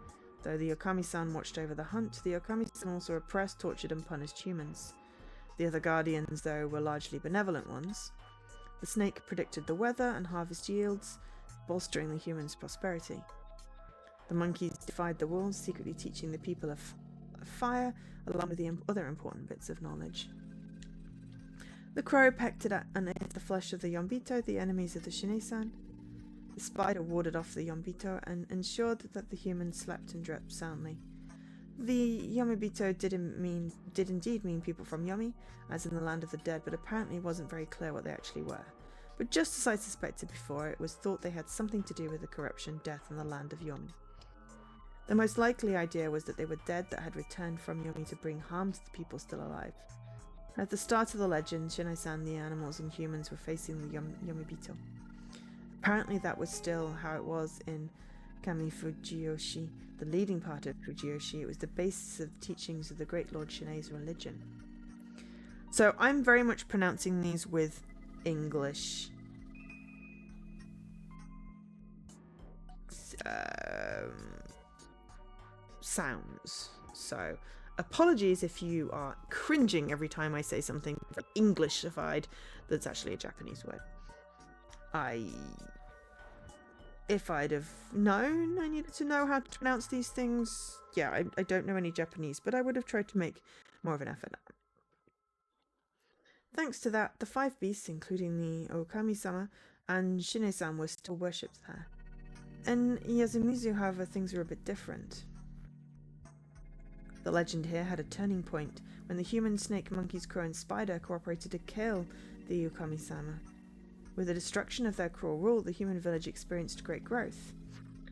Though the Okami-san watched over the hunt, the Okami-san also oppressed, tortured, and punished humans. The other guardians, though, were largely benevolent ones. The snake predicted the weather and harvest yields, bolstering the humans' prosperity. The monkeys defied the walls, secretly teaching the people of fire, along with the other important bits of knowledge. The crow pecked at and ate the flesh of the Yombito, the enemies of the Shinei-san. The spider warded off the Yombito and ensured that the humans slept and dreamt soundly. The Yomibito did indeed mean people from Yomi, as in the land of the dead, but apparently it wasn't very clear what they actually were. But just as I suspected before, it was thought they had something to do with the corruption, death, and the land of Yomi. The most likely idea was that they were dead that had returned from Yomi to bring harm to the people still alive. At the start of the legend, Shinai-san, the animals and humans were facing the Yomibito. Apparently that was still how it was in Kami Fujiyoshi, the leading part of Fujiyoshi. It was the basis of the teachings of the great Lord Shinei's religion. So I'm very much pronouncing these with English sounds. So apologies if you are cringing every time I say something Englishified that's actually a Japanese word. If I'd have known I needed to know how to pronounce these things, yeah, I don't know any Japanese, but I would have tried to make more of an effort. Thanks to that, the 5 beasts, including the Okami-sama and Shinei-san, were still worshipped there. In Yasumizu, however, things were a bit different. The legend here had a turning point when the human, snake, monkeys, crow and spider cooperated to kill the Okami-sama. With the destruction of their cruel rule, the human village experienced great growth.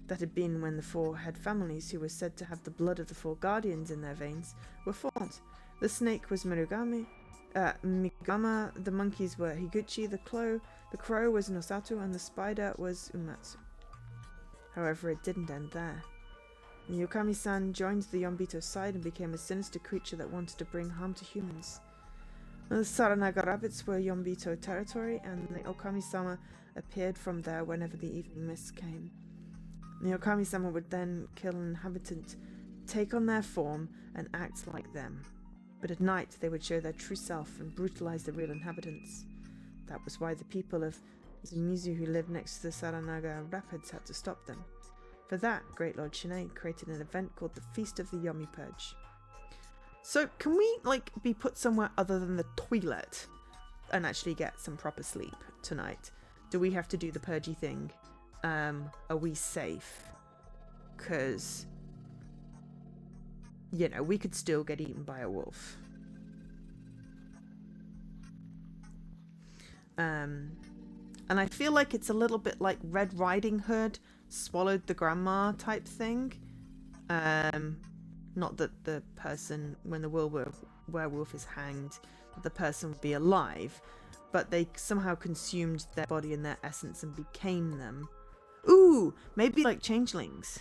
That had been when the 4 head families, who were said to have the blood of the 4 guardians in their veins, were formed. The snake was Migama, the monkeys were Higuchi, the crow was Nosatu, and the spider was Umatsu. However, it didn't end there. The Okami-san joined the Yombito's side and became a sinister creature that wanted to bring harm to humans. The Saranaga rabbits were Yombito territory, and the Okami-sama appeared from there whenever the evening mist came. The Okami-sama would then kill an inhabitant, take on their form, and act like them. But at night they would show their true self and brutalize the real inhabitants. That was why the people of Zumizu who lived next to the Saranaga rapids had to stop them. For that, Great Lord Shinei created an event called the Feast of the Yomi Purge. So can we, be put somewhere other than the toilet and actually get some proper sleep tonight? Do we have to do the purgy thing? Are we safe? Because, we could still get eaten by a wolf. And I feel like it's a little bit like Red Riding Hood swallowed the grandma type thing. Not that the person, when the werewolf is hanged, the person would be alive, but they somehow consumed their body and their essence and became them. Ooh, maybe like changelings.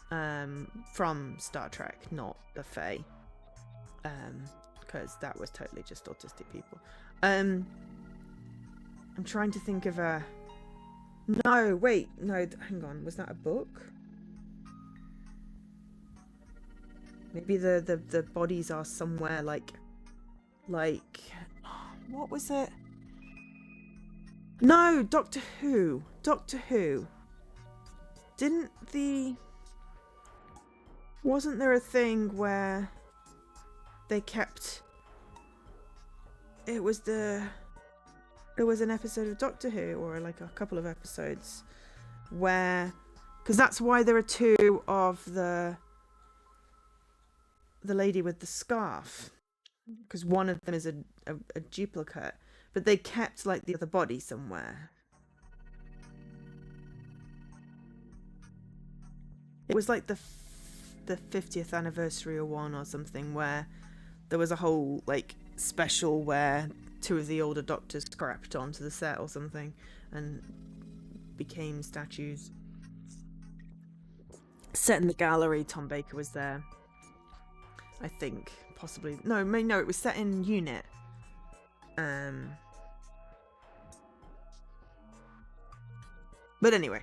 From Star Trek, not the Fae. Because that was totally just autistic people. I'm trying to think of a... No, wait, no, hang on, was that a book? Maybe the bodies are somewhere like, what was it? No, Doctor Who. Wasn't there a thing where they kept, there was an episode of Doctor Who, or like a couple of episodes, where, because that's why there are 2 of the lady with the scarf, because one of them is a duplicate, but they kept the other body somewhere. It was like the 50th anniversary or one or something, where there was a whole special where 2 of the older doctors scrapped onto the set or something and became statues. Set in the gallery, Tom Baker was there. I think, possibly. No, it was set in Unit. But anyway,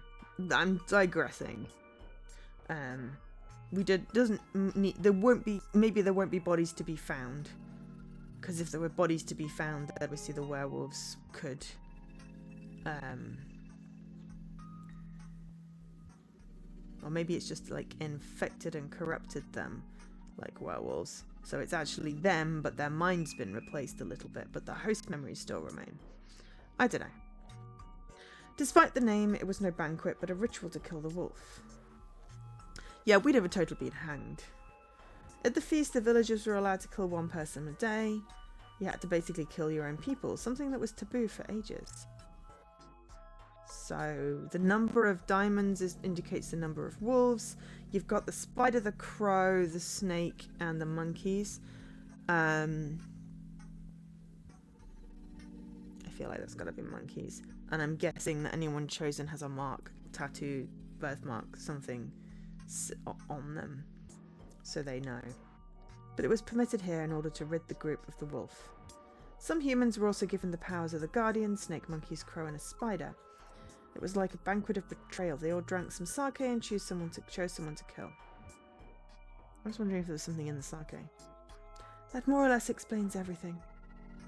I'm digressing. There won't be bodies to be found. Because if there were bodies to be found, then obviously the werewolves could Or maybe it's just like infected and corrupted them like werewolves. So it's actually them, but their mind's been replaced a little bit, but the host memories still remain. I don't know. Despite the name, it was no banquet, but a ritual to kill the wolf. Yeah, we'd have totally been hanged. At the feast, the villagers were allowed to kill one person a day. You had to basically kill your own people, something that was taboo for ages. So the number of diamonds indicates the number of wolves. You've got the spider, the crow, the snake, and the monkeys. I feel like that's got to be monkeys. And I'm guessing that anyone chosen has a mark, tattoo, birthmark, something on them, so they know. But it was permitted here in order to rid the group of the wolf. Some humans were also given the powers of the guardian, snake, monkeys, crow, and a spider. It was like a banquet of betrayal. They all drank some sake and chose someone to kill. I was wondering if there was something in the sake. That more or less explains everything.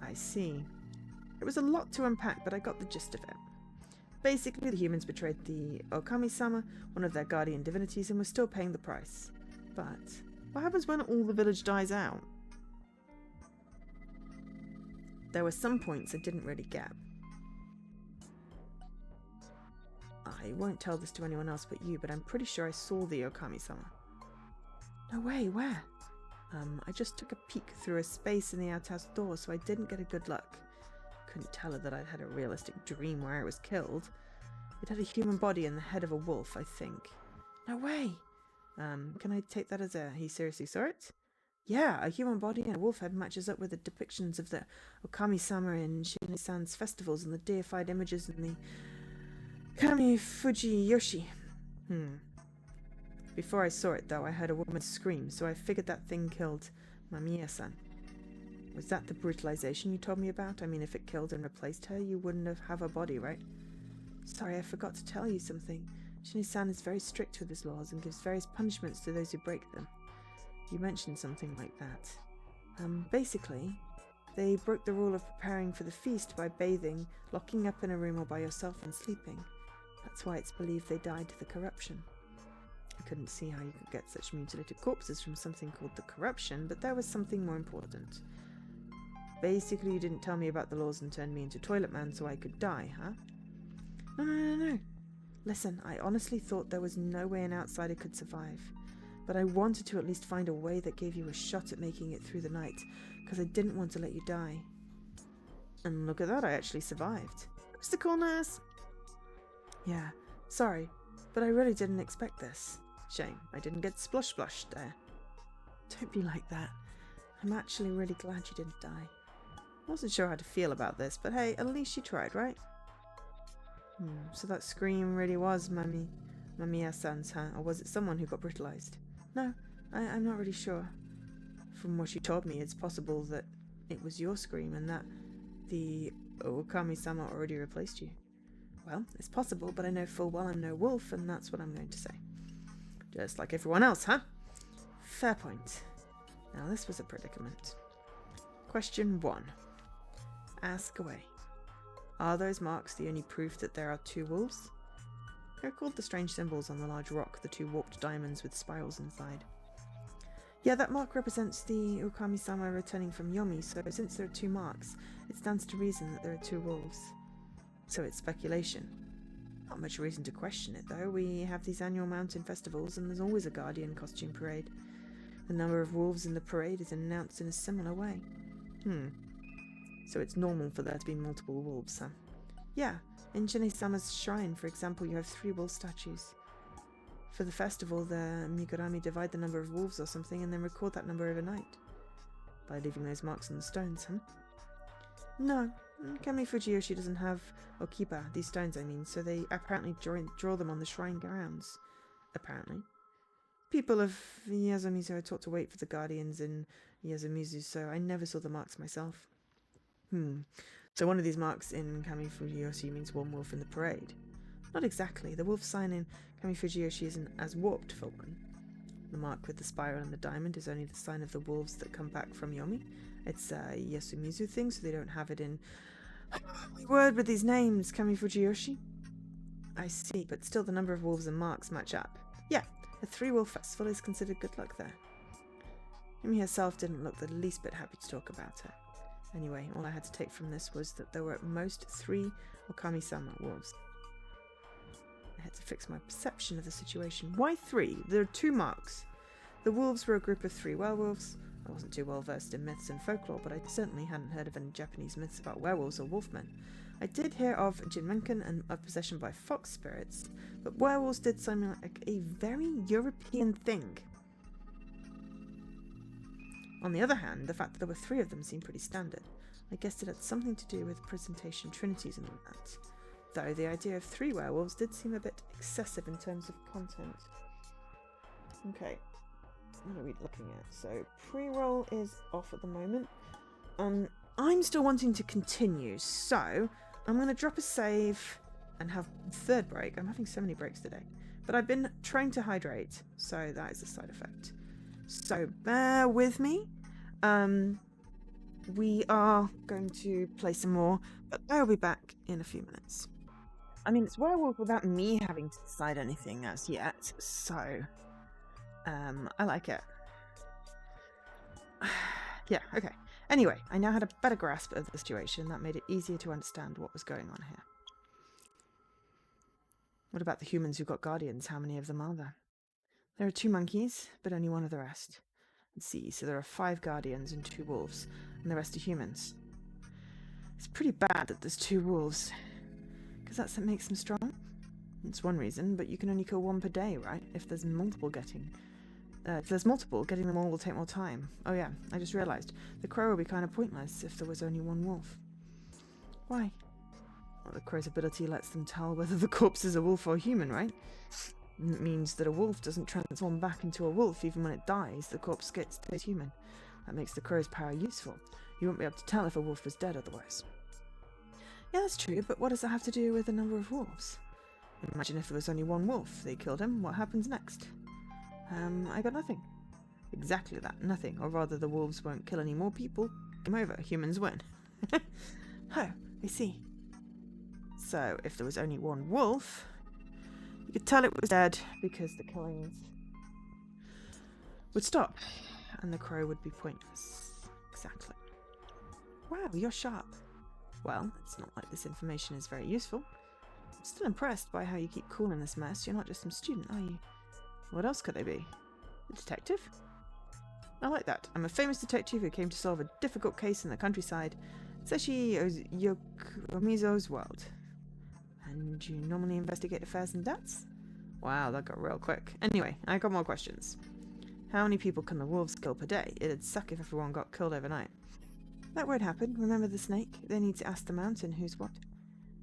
I see. It was a lot to unpack, but I got the gist of it. Basically, the humans betrayed the Okami-sama, one of their guardian divinities, and were still paying the price. But what happens when all the village dies out? There were some points I didn't really get. I won't tell this to anyone else but you, but I'm pretty sure I saw the Okami-sama. No way, where? I just took a peek through a space in the outhouse door, so I didn't get a good look. Couldn't tell her that I'd had a realistic dream where I was killed. It had a human body and the head of a wolf, I think. No way! Can I take that as he seriously saw it? Yeah, a human body and a wolf head matches up with the depictions of the Okami-sama in Shinai-san's festivals and the deified images in the Kami Fuji Yoshi. Before I saw it, though, I heard a woman scream, so I figured that thing killed Mamiya-san. Was that the brutalization you told me about? I mean, if it killed and replaced her, you wouldn't have her body, right? Sorry, I forgot to tell you something. Shinai-san is very strict with his laws and gives various punishments to those who break them. You mentioned something like that. Basically, they broke the rule of preparing for the feast by bathing, locking up in a room all by yourself and sleeping. That's why it's believed they died to the corruption. I couldn't see how you could get such mutilated corpses from something called the corruption, but there was something more important. Basically, you didn't tell me about the laws and turned me into Toilet Man so I could die, huh? No. Listen, I honestly thought there was no way an outsider could survive. But I wanted to at least find a way that gave you a shot at making it through the night, because I didn't want to let you die. And look at that, I actually survived. Mr. Coolness! Yeah, sorry, but I really didn't expect this. Shame, I didn't get splushed there. Don't be like that. I'm actually really glad you didn't die. Wasn't sure how to feel about this, but hey, at least you tried, right? So that scream really was Mamiya-san's, huh? Or was it someone who got brutalized? No, I'm not really sure. From what you told me, it's possible that it was your scream and that the Okami-sama already replaced you. Well, it's possible, but I know full well I'm no wolf, and that's what I'm going to say. Just like everyone else, huh? Fair point. Now this was a predicament. Question 1. Ask away. Are those marks the only proof that there are 2 wolves? I recalled the strange symbols on the large rock, the 2 warped diamonds with spirals inside. Yeah, that mark represents the Okami-sama returning from Yomi, so since there are 2 marks, it stands to reason that there are 2 wolves. So it's speculation. Not much reason to question it, though. We have these annual mountain festivals, and there's always a guardian costume parade. The number of wolves in the parade is announced in a similar way. So it's normal for there to be multiple wolves, huh? Yeah, in Shinai-sama's shrine, for example, you have 3 wolf statues. For the festival, the Migurami divide the number of wolves or something and then record that number overnight. By leaving those marks on the stones, huh? No, Kami Fujiyoshi doesn't have Okiba, these stones I mean, so they apparently draw them on the shrine grounds. Apparently. People of Yasumizu are taught to wait for the guardians in Yasumizu, so I never saw the marks myself. So one of these marks in Kami Fujiyoshi means one wolf in the parade. Not exactly. The wolf sign in Kami Fujiyoshi isn't as warped for one. The mark with the spiral and the diamond is only the sign of the wolves that come back from Yomi. It's a Yasumizu thing, so they don't have it in word with these names, Kami Fujiyoshi. I see, but still the number of wolves and marks match up. Yeah, A 3-wolf festival is considered good luck there. Yumi herself didn't look the least bit happy to talk about it. Anyway, all I had to take from this was that there were at most 3 Okami-sama wolves. I had to fix my perception of the situation. Why 3? There are 2 marks. The wolves were a group of 3 werewolves. I wasn't too well versed in myths and folklore, but I certainly hadn't heard of any Japanese myths about werewolves or wolfmen. I did hear of Jinmenken and of possession by fox spirits, but werewolves did seem like a very European thing. On the other hand, the fact that there were 3 of them seemed pretty standard. I guessed it had something to do with presentation trinities and all that. Though the idea of 3 werewolves did seem a bit excessive in terms of content. Okay, what are we looking at? So, pre-roll is off at the moment. I'm still wanting to continue, so I'm going to drop a save and have 3rd break. I'm having so many breaks today. But I've been trying to hydrate, so that is a side effect. So bear with me. We are going to play some more, but I'll be back in a few minutes. I mean, it's werewolf without me having to decide anything as yet, so I like it. Yeah, okay. Anyway, I now had a better grasp of the situation. That made it easier to understand what was going on here. What about the humans who got guardians? How many of them are there? There are 2 monkeys, but only one of the rest. Let's see, so there are 5 guardians and 2 wolves, and the rest are humans. It's pretty bad that there's 2 wolves, because that's what makes them strong. It's one reason, but you can only kill 1 per day, right? If there's multiple, getting them all will take more time. Oh yeah, I just realised. The crow would be kind of pointless if there was only 1 wolf. Why? Well, the crow's ability lets them tell whether the corpse is a wolf or human, right? It means that a wolf doesn't transform back into a wolf even when it dies. The corpse stays human. That makes the crow's power useful. You won't be able to tell if a wolf was dead otherwise. Yeah, that's true, but what does that have to do with the number of wolves? Imagine if there was only 1 wolf. They killed him. What happens next? I got nothing. Exactly that, nothing. Or rather, the wolves won't kill any more people. Game over. Humans win. Oh, I see. So, if there was only 1 wolf, you could tell it was dead because the killings would stop and the crow would be pointless. Exactly. Wow, you're sharp. Well, it's not like this information is very useful. I'm still impressed by how you keep cool in this mess. You're not just some student, are you? What else could they be? A detective? I like that. I'm a famous detective who came to solve a difficult case in the countryside. Seshi Yokomizo's world. And you normally investigate affairs and deaths? Wow, that got real quick. Anyway, I got more questions. How many people can the wolves kill per day? It'd suck if everyone got killed overnight. That won't happen. Remember the snake? They need to ask the mountain who's what.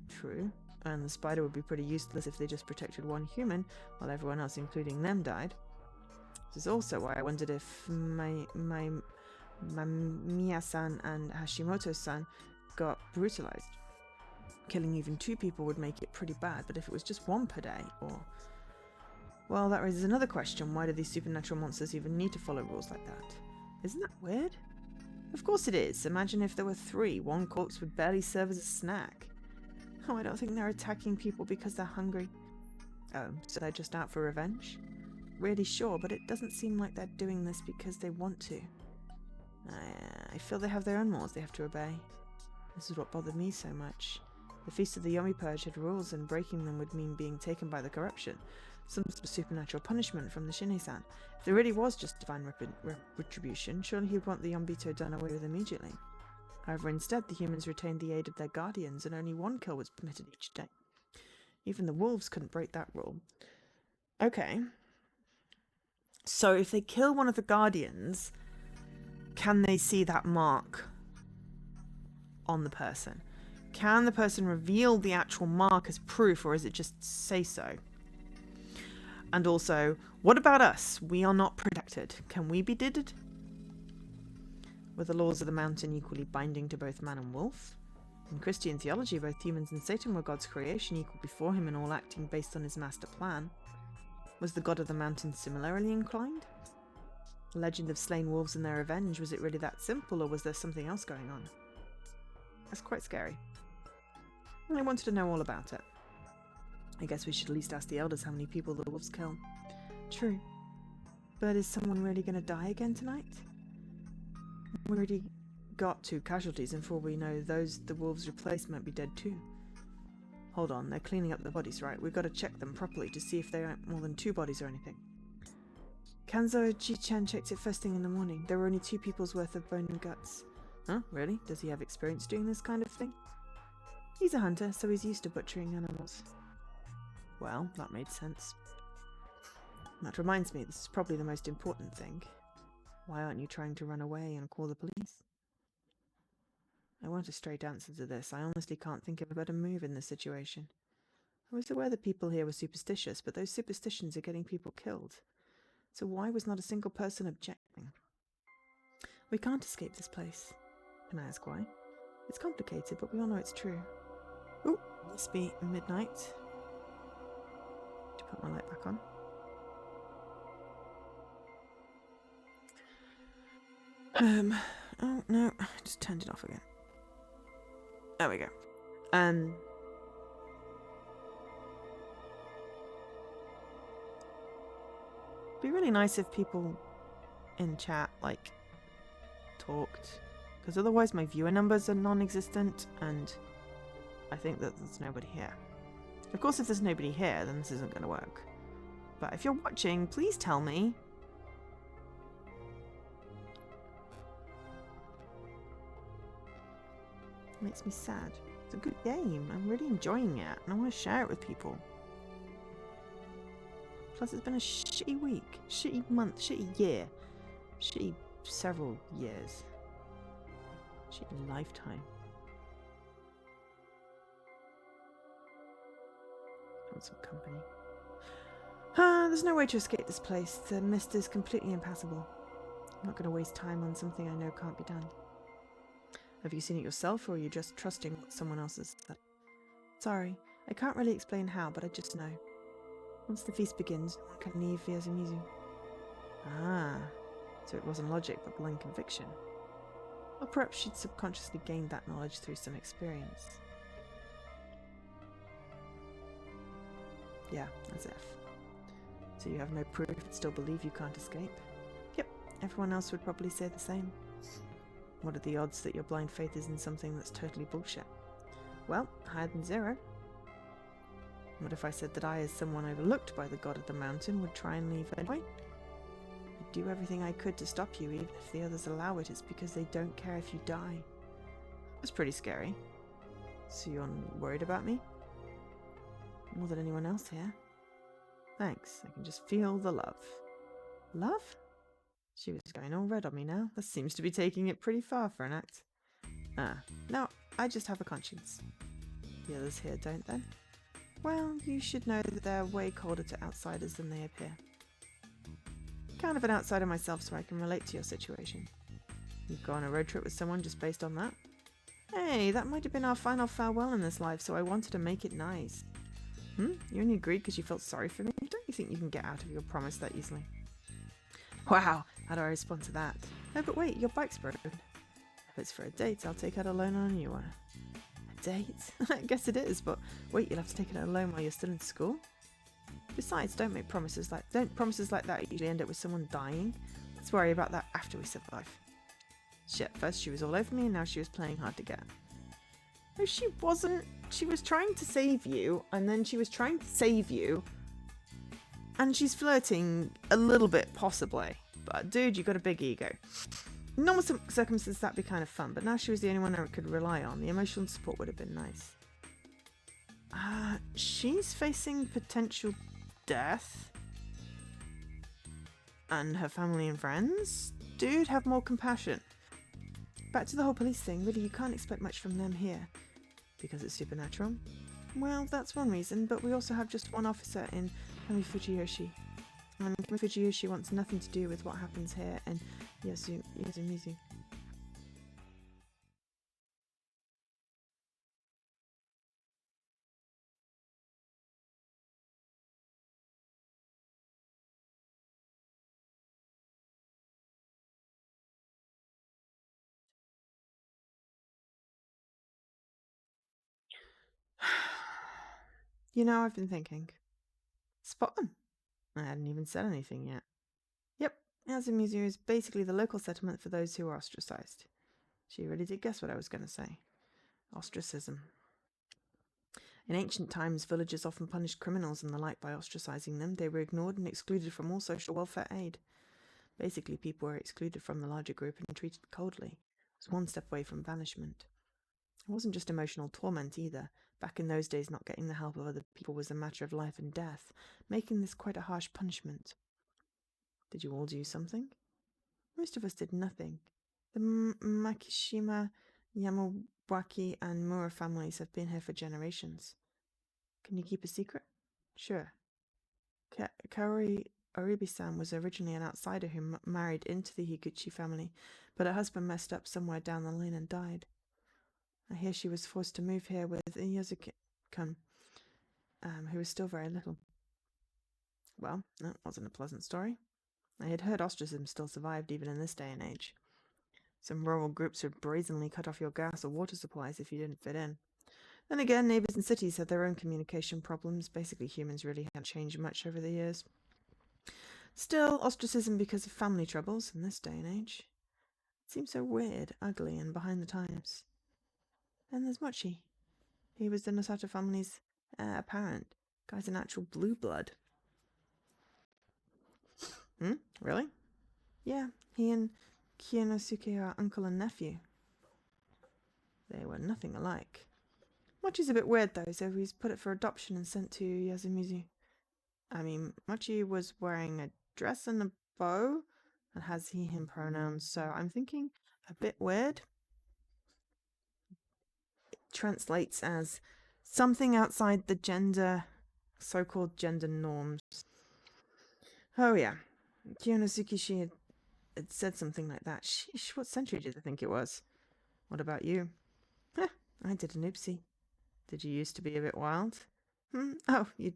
True. And the spider would be pretty useless if they just protected 1 human while everyone else, including them, died. This is also why I wondered if my Mia-san and Hashimoto-san got brutalized. Killing even 2 people would make it pretty bad, but if it was just 1 per day, or... Well, that raises another question. Why do these supernatural monsters even need to follow rules like that? Isn't that weird? Of course it is. Imagine if there were 3. 1 corpse would barely serve as a snack. Oh, I don't think they're attacking people because they're hungry. Oh, so they're just out for revenge? Really sure, but it doesn't seem like they're doing this because they want to. I feel they have their own laws they have to obey. This is what bothered me so much. The Feast of the Yomi Purge had rules, and breaking them would mean being taken by the corruption. Some sort of supernatural punishment from the Shinei-san. If there really was just divine retribution, surely he'd want the Yombito done away with immediately. However, instead, the humans retained the aid of their guardians, and only 1 kill was permitted each day. Even the wolves couldn't break that rule. Okay. So if they kill one of the guardians, can they see that mark on the person? Can the person reveal the actual mark as proof, or is it just say so? And also, what about us? We are not protected. Can we be didded? Were the laws of the mountain equally binding to both man and wolf? In Christian theology, both humans and Satan were God's creation, equal before him and all acting based on his master plan. Was the god of the mountain similarly inclined? The legend of slain wolves and their revenge, was it really that simple, or was there something else going on? That's quite scary. I wanted to know all about it. I guess we should at least ask the elders how many people the wolves kill. True. But is someone really going to die again tonight? We already got 2 casualties, and for all we know, those the wolves replaced might be dead too. Hold on, they're cleaning up the bodies, right? We've got to check them properly to see if they aren't more than 2 bodies or anything. Kanzo Ji-chan checked it first thing in the morning. There were only 2 people's worth of bone and guts. Huh? Really? Does he have experience doing this kind of thing? He's a hunter, so he's used to butchering animals. Well, that made sense. That reminds me, this is probably the most important thing. Why aren't you trying to run away and call the police? I want a straight answer to this. I honestly can't think of a better move in this situation. I was aware that people here were superstitious, but those superstitions are getting people killed. So why was not a single person objecting? We can't escape this place. Can I ask why? It's complicated, but we all know it's true. Ooh, must be midnight. To put my light back on. Oh no, I just turned it off again. There we go. Be really nice if people in chat, like, talked. Because otherwise my viewer numbers are non-existent, and I think that there's nobody here. Of course, if there's nobody here, then this isn't going to work. But if you're watching, please tell me. It makes me sad. It's a good game. I'm really enjoying it, and I want to share it with people. Plus, it's been a shitty week, shitty month, shitty year, shitty several years, shitty lifetime. I want some company. There's no way to escape this place. The mist is completely impassable. I'm not going to waste time on something I know can't be done. Have you seen it yourself, or are you just trusting what someone else has said? Sorry, I can't really explain how, but I just know. Once the feast begins, no one can leave via Mizu. Ah, so it wasn't logic but blind conviction. Or perhaps she'd subconsciously gained that knowledge through some experience. Yeah, as if. So you have no proof but still believe you can't escape? Yep, everyone else would probably say the same. What are the odds that your blind faith is in something that's totally bullshit? Well, higher than 0. What if I said that I, as someone overlooked by the god of the mountain, would try and leave anyway? I'd do everything I could to stop you, even if the others allow it. It's because they don't care if you die. That's pretty scary. So you're worried about me? More than anyone else here. Thanks, I can just feel the love. Love? She was going all red on me now. That seems to be taking it pretty far for an act. No, I just have a conscience. The others here don't then? Well, you should know that they're way colder to outsiders than they appear. Kind of an outsider myself, so I can relate to your situation. You'd go on a road trip with someone just based on that? Hey, that might have been our final farewell in this life, so I wanted to make it nice. You only agreed because you felt sorry for me? Don't you think you can get out of your promise that easily? Wow, how do I respond to that? No, but wait, your bike's broken. If it's for a date, I'll take out a loan on a new one. A date? I guess it is, but wait, you'll have to take it out a loan while you're still in school? Besides, don't promises like that usually end up with someone dying. Let's worry about that after we survive. Shit, first she was all over me and now she was playing hard to get. No, she wasn't. She was trying to save you, and then she was trying to save you, and she's flirting a little bit, possibly. But dude, you got a big ego. In normal circumstances, that'd be kind of fun, but now she was the only one I could rely on. The emotional support would have been nice. She's facing potential death. And her family and friends? Dude, have more compassion. Back to the whole police thing. Really, you can't expect much from them here. Because it's supernatural? Well, that's one reason, but we also have just one officer in Kami Fujiyoshi. And Kami Fujiyoshi wants nothing to do with what happens here in Yasumizu. You know, I've been thinking. Spot on. I hadn't even said anything yet. Yep, Azumuzu is basically the local settlement for those who are ostracized. She really did guess what I was going to say. Ostracism. In ancient times, villagers often punished criminals and the like by ostracizing them. They were ignored and excluded from all social welfare aid. Basically, people were excluded from the larger group and treated coldly. It was one step away from banishment. It wasn't just emotional torment either. Back in those days, not getting the help of other people was a matter of life and death, making this quite a harsh punishment. Did you all do something? Most of us did nothing. The Makishima, Yamawaki, and Mura families have been here for generations. Can you keep a secret? Sure. Kaori Oribi-san was originally an outsider who married into the Higuchi family, but her husband messed up somewhere down the lane and died. I hear she was forced to move here with Yosuke-kun, who was still very little. Well, that wasn't a pleasant story. I had heard ostracism still survived even in this day and age. Some rural groups would brazenly cut off your gas or water supplies if you didn't fit in. Then again, neighbours in cities had their own communication problems. Basically, humans really hadn't changed much over the years. Still, ostracism because of family troubles in this day and age. It seems so weird, ugly, and behind the times. Then there's Mochi. He was the Nosato family's heir apparent. Guy's an actual blue blood. Really? Yeah, he and Kiyonosuke are uncle and nephew. They were nothing alike. Mochi's a bit weird though, so he's put it for adoption and sent to Yasumizu. I mean, Mochi was wearing a dress and a bow, and has he/him pronouns, so I'm thinking a bit weird. It translates as something outside the so-called gender norms. Oh yeah, Kiyonosuke, she had said something like that. Sheesh, what century did I think it was? What about you? I did an oopsie. Did you used to be a bit wild? Oh, you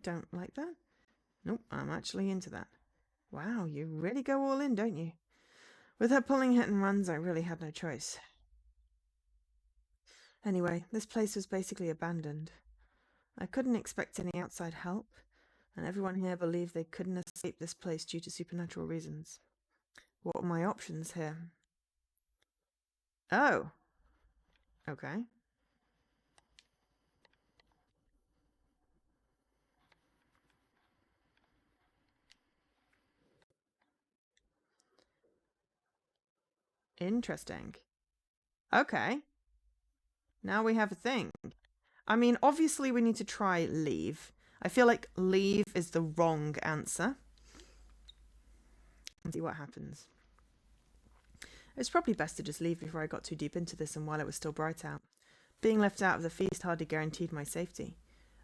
don't like that? Nope, I'm actually into that. Wow, you really go all in, don't you? With her pulling hit and runs, I really had no choice. Anyway, this place was basically abandoned. I couldn't expect any outside help, and everyone here believed they couldn't escape this place due to supernatural reasons. What were my options here? Oh. Okay. Interesting. Okay. Now we have a thing. I mean, obviously we need to try leave. I feel like leave is the wrong answer. And see what happens. It's probably best to just leave before I got too deep into this and while it was still bright out. Being left out of the feast hardly guaranteed my safety.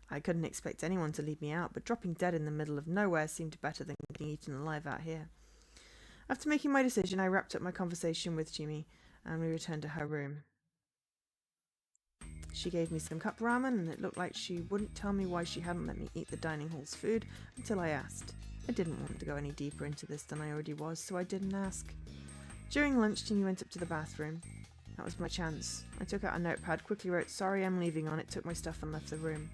I couldn't expect anyone to leave me out, but dropping dead in the middle of nowhere seemed better than getting eaten alive out here. After making my decision, I wrapped up my conversation with Jimmy and we returned to her room. She gave me some cup ramen and it looked like she wouldn't tell me why she hadn't let me eat the dining hall's food until I asked. I didn't want to go any deeper into this than I already was, so I didn't ask. During lunch, Jimmy went up to the bathroom. That was my chance. I took out a notepad, quickly wrote "Sorry, I'm leaving" on it, took my stuff and left the room.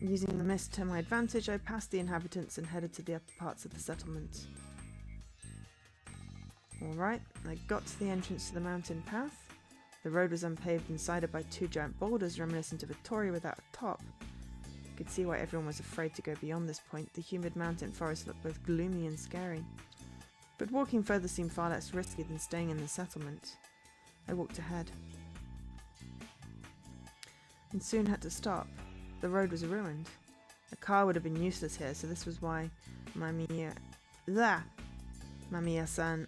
Using the mist to my advantage, I passed the inhabitants and headed to the upper parts of the settlement. Alright, I got to the entrance to the mountain path. The road was unpaved and sided by two giant boulders reminiscent of a torii without a top. I could see why everyone was afraid to go beyond this point. The humid mountain forest looked both gloomy and scary. But walking further seemed far less risky than staying in the settlement. I walked ahead. And soon had to stop. The road was ruined. A car would have been useless here, so this was why Mamiya-san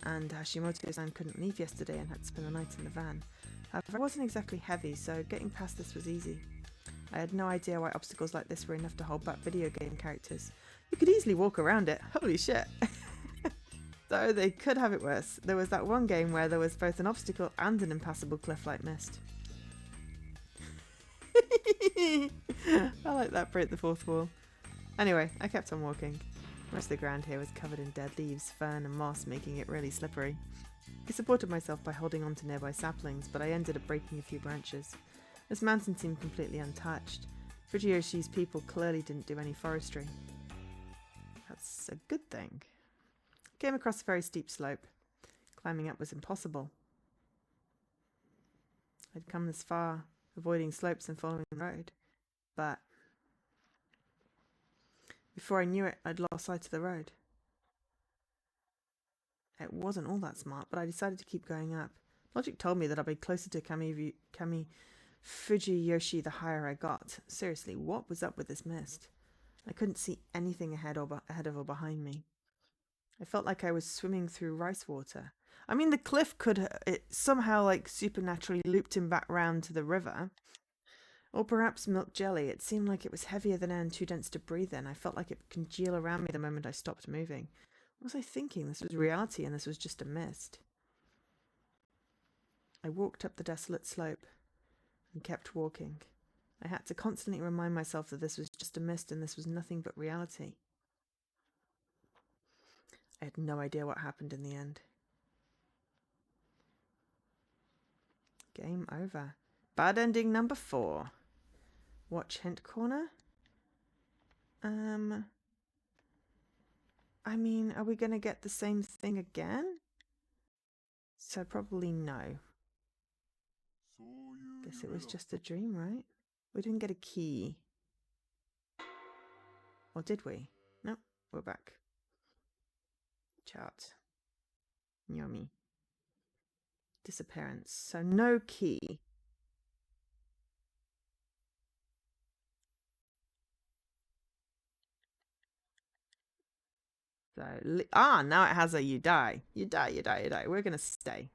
and Hashimoto-san couldn't leave yesterday and had to spend the night in the van. However, I wasn't exactly heavy, so getting past this was easy. I had no idea why obstacles like this were enough to hold back video game characters. You could easily walk around it. Holy shit. Though they could have it worse. There was that one game where there was both an obstacle and an impassable cliff-like mist. I like that, break the fourth wall. Anyway, I kept on walking. Most of the ground here was covered in dead leaves, fern and moss, making it really slippery. I supported myself by holding on to nearby saplings, but I ended up breaking a few branches. This mountain seemed completely untouched. Fujiyoshi's people clearly didn't do any forestry. That's a good thing. Came across a very steep slope. Climbing up was impossible. I'd come this far, avoiding slopes and following the road. But before I knew it, I'd lost sight of the road. It wasn't all that smart, but I decided to keep going up. Logic told me that I'd be closer to Kami Fujiyoshi the higher I got. Seriously, what was up with this mist? I couldn't see anything ahead of or behind me. I felt like I was swimming through rice water. I mean, the cliff it somehow like supernaturally looped him back round to the river. Or perhaps milk jelly. It seemed like it was heavier than air and too dense to breathe in. I felt like it would congeal around me the moment I stopped moving. What was I thinking? This was reality and this was just a mist. I walked up the desolate slope and kept walking. I had to constantly remind myself that this was just a mist and this was nothing but reality. I had no idea what happened in the end. Game over. Bad ending number 4. Watch hint corner. I mean, are we going to get the same thing again? So probably no. Guess it was just a dream, right? We didn't get a key. Or did we? No, we're back. Chart. Yomi. Disappearance. So no key. So, now it has a you die. You die, you die, you die. We're going to stay.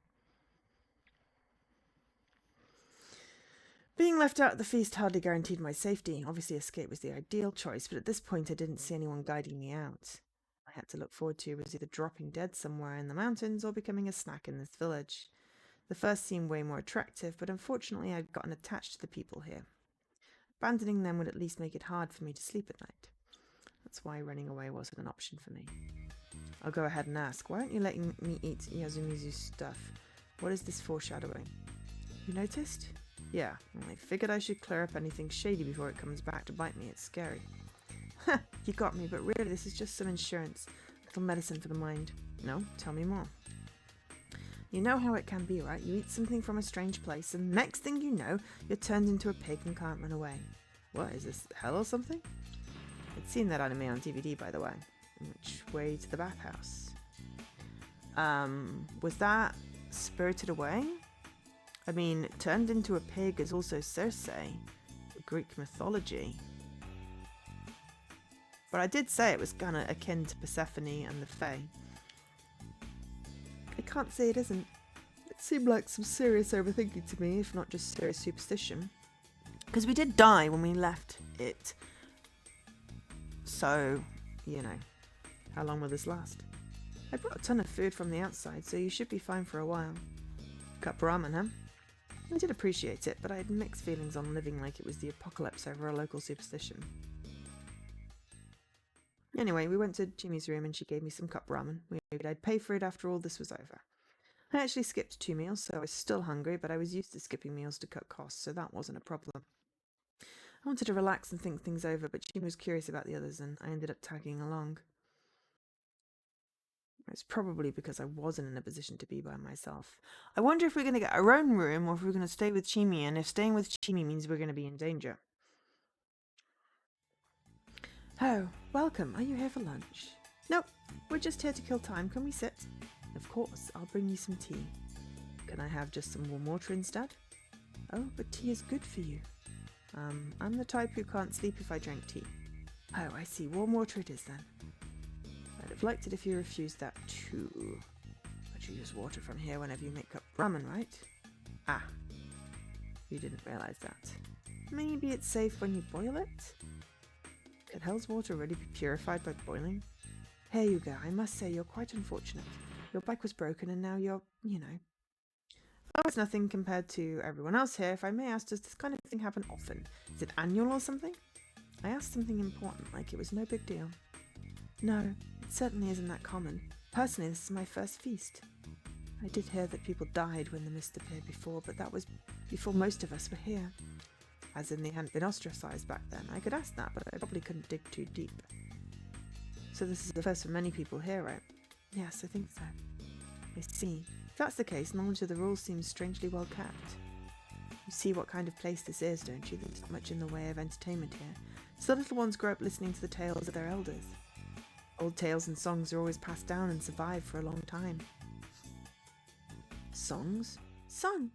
Being left out at the feast hardly guaranteed my safety. Obviously, escape was the ideal choice, but at this point I didn't see anyone guiding me out. I had to look forward to was either dropping dead somewhere in the mountains or becoming a snack in this village. The first seemed way more attractive, but unfortunately I'd gotten attached to the people here. Abandoning them would at least make it hard for me to sleep at night. That's why running away wasn't an option for me. I'll go ahead and ask, why aren't you letting me eat Yasumizu's stuff? What is this foreshadowing? You noticed? Yeah, I figured I should clear up anything shady before it comes back to bite me. It's scary. Ha! You got me, but really this is just some insurance. Little medicine for the mind. No? Tell me more. You know how it can be, right? You eat something from a strange place, and next thing you know, you're turned into a pig and can't run away. What, is this hell or something? I'd seen that anime on DVD, by the way. Which way to the bathhouse? Was that Spirited Away? I mean, turned into a pig is also Circe, Greek mythology. But I did say it was kind of akin to Persephone and the Fae. I can't say it isn't. It seemed like some serious overthinking to me, if not just serious superstition. Because we did die when we left it. So, you know, how long will this last? I brought a ton of food from the outside, so you should be fine for a while. Cup ramen, huh? I did appreciate it, but I had mixed feelings on living like it was the apocalypse over a local superstition. Anyway, we went to Jimmy's room and she gave me some cup ramen. We agreed I'd pay for it after all this was over. I actually skipped 2 meals, so I was still hungry, but I was used to skipping meals to cut costs, so that wasn't a problem. I wanted to relax and think things over, but Jimmy was curious about the others and I ended up tagging along. It's probably because I wasn't in a position to be by myself. I wonder if we're going to get our own room or if we're going to stay with Chimi, and if staying with Chimi means we're going to be in danger. Oh, welcome. Are you here for lunch? Nope, we're just here to kill time. Can we sit? Of course, I'll bring you some tea. Can I have just some warm water instead? Oh, but tea is good for you. I'm the type who can't sleep if I drink tea. Oh, I see. Warm water it is then. I'd have liked it if you refused that too. But you use water from here whenever you make up ramen, right? Ah, you didn't realize that. Maybe it's safe when you boil it? Could hell's water really be purified by boiling? Here you go. I must say you're quite unfortunate. Your bike was broken and now you're, you know. Oh, it's nothing compared to everyone else here. If I may ask, does this kind of thing happen often? Is it annual or something? I asked something important, like it was no big deal. No, it certainly isn't that common. Personally, this is my first feast. I did hear that people died when the mist appeared before, but that was before most of us were here. As in, they hadn't been ostracized back then. I could ask that, but I probably couldn't dig too deep. So this is the first for many people here, right? Yes, I think so. I see. If that's the case, knowledge of the rules seems strangely well kept. You see what kind of place this is, don't you? There's not much in the way of entertainment here. So the little ones grow up listening to the tales of their elders. Old tales and songs are always passed down and survive for a long time. Songs? Sung?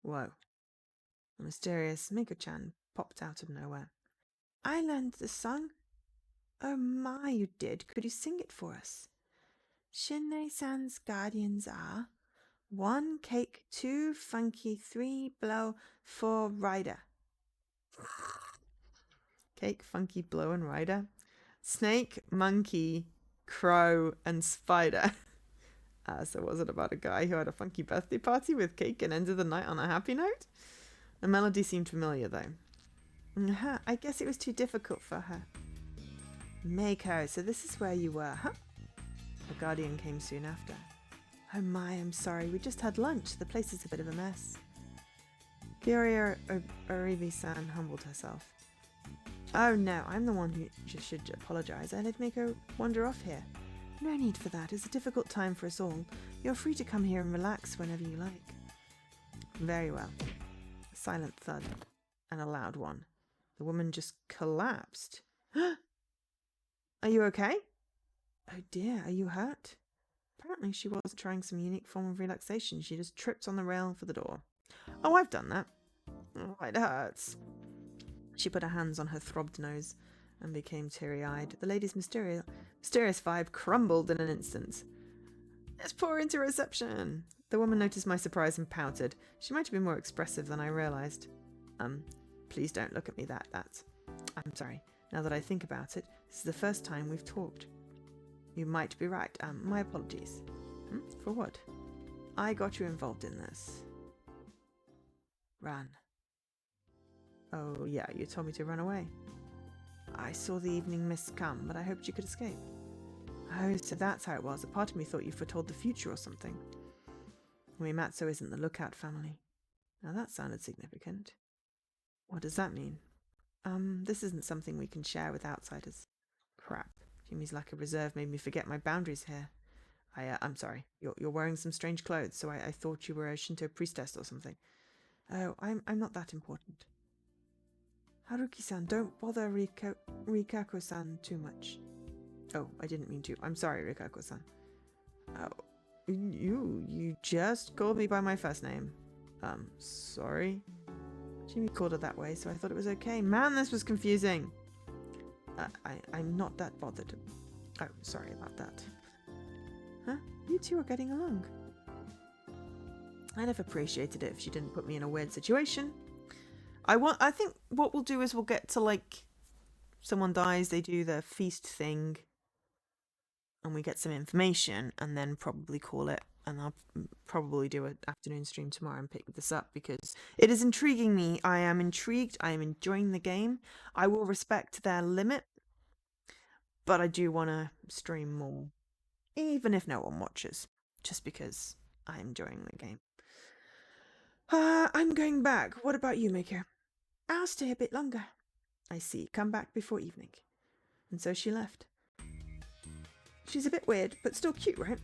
Whoa. A mysterious Miko-chan popped out of nowhere. I learned the song. Oh my, you did. Could you sing it for us? Shinrei-san's guardians are 1 cake, 2 funky, 3 blow, 4 rider. Cake, funky, blow, and rider. Snake, monkey, crow, and spider. So was it about a guy who had a funky birthday party with cake and ended the night on a happy note? The melody seemed familiar, though. I guess it was too difficult for her. Mako, so this is where you were, huh? The guardian came soon after. Oh my, I'm sorry. We just had lunch. The place is a bit of a mess. Kyoria Oribi-san humbled herself. Oh no, I'm the one who just should apologize. I let Mako wander off here. No need for that. It's a difficult time for us all. You're free to come here and relax whenever you like. Very well. A silent thud and a loud one. The woman just collapsed. Are you okay? Oh dear, are you hurt? Apparently she wasn't trying some unique form of relaxation. She just tripped on the rail for the door. Oh, I've done that. Oh, it hurts. She put her hands on her throbbed nose and became teary-eyed. The lady's mysterious vibe crumbled in an instant. It's poor interoception. The woman noticed my surprise and pouted. She might have been more expressive than I realized. Please don't look at me that. I'm sorry. Now that I think about it, this is the first time we've talked. You might be right. My apologies. For what? I got you involved in this. Run. Oh, yeah, you told me to run away. I saw the evening mist come, but I hoped you could escape. Oh, so that's how it was. A part of me thought you foretold the future or something. Uematsu isn't the Lookout family. Now that sounded significant. What does that mean? This isn't something we can share with outsiders. Crap. Jimmy's lack of reserve made me forget my boundaries here. I'm sorry. You're wearing some strange clothes, so I thought you were a Shinto priestess or something. Oh, I'm not that important. Haruki-san, don't bother Rikako-san too much. Oh, I didn't mean to. I'm sorry, Rikako-san. Oh, you just called me by my first name. Sorry. Jimmy called her that way, so I thought it was okay. Man, this was confusing. I'm not that bothered. Oh, sorry about that. Huh? You two are getting along. I'd have appreciated it if she didn't put me in a weird situation. I think what we'll do is we'll get to, like, someone dies, they do the feast thing, and we get some information, and then probably call it. And I'll probably do an afternoon stream tomorrow and pick this up because it is intriguing me. I am intrigued. I am enjoying the game. I will respect their limit, but I do want to stream more, even if no one watches, just because I'm enjoying the game. I'm going back. What about you, Miko? I'll stay a bit longer. I see. Come back before evening. And so she left. She's a bit weird, but still cute, right?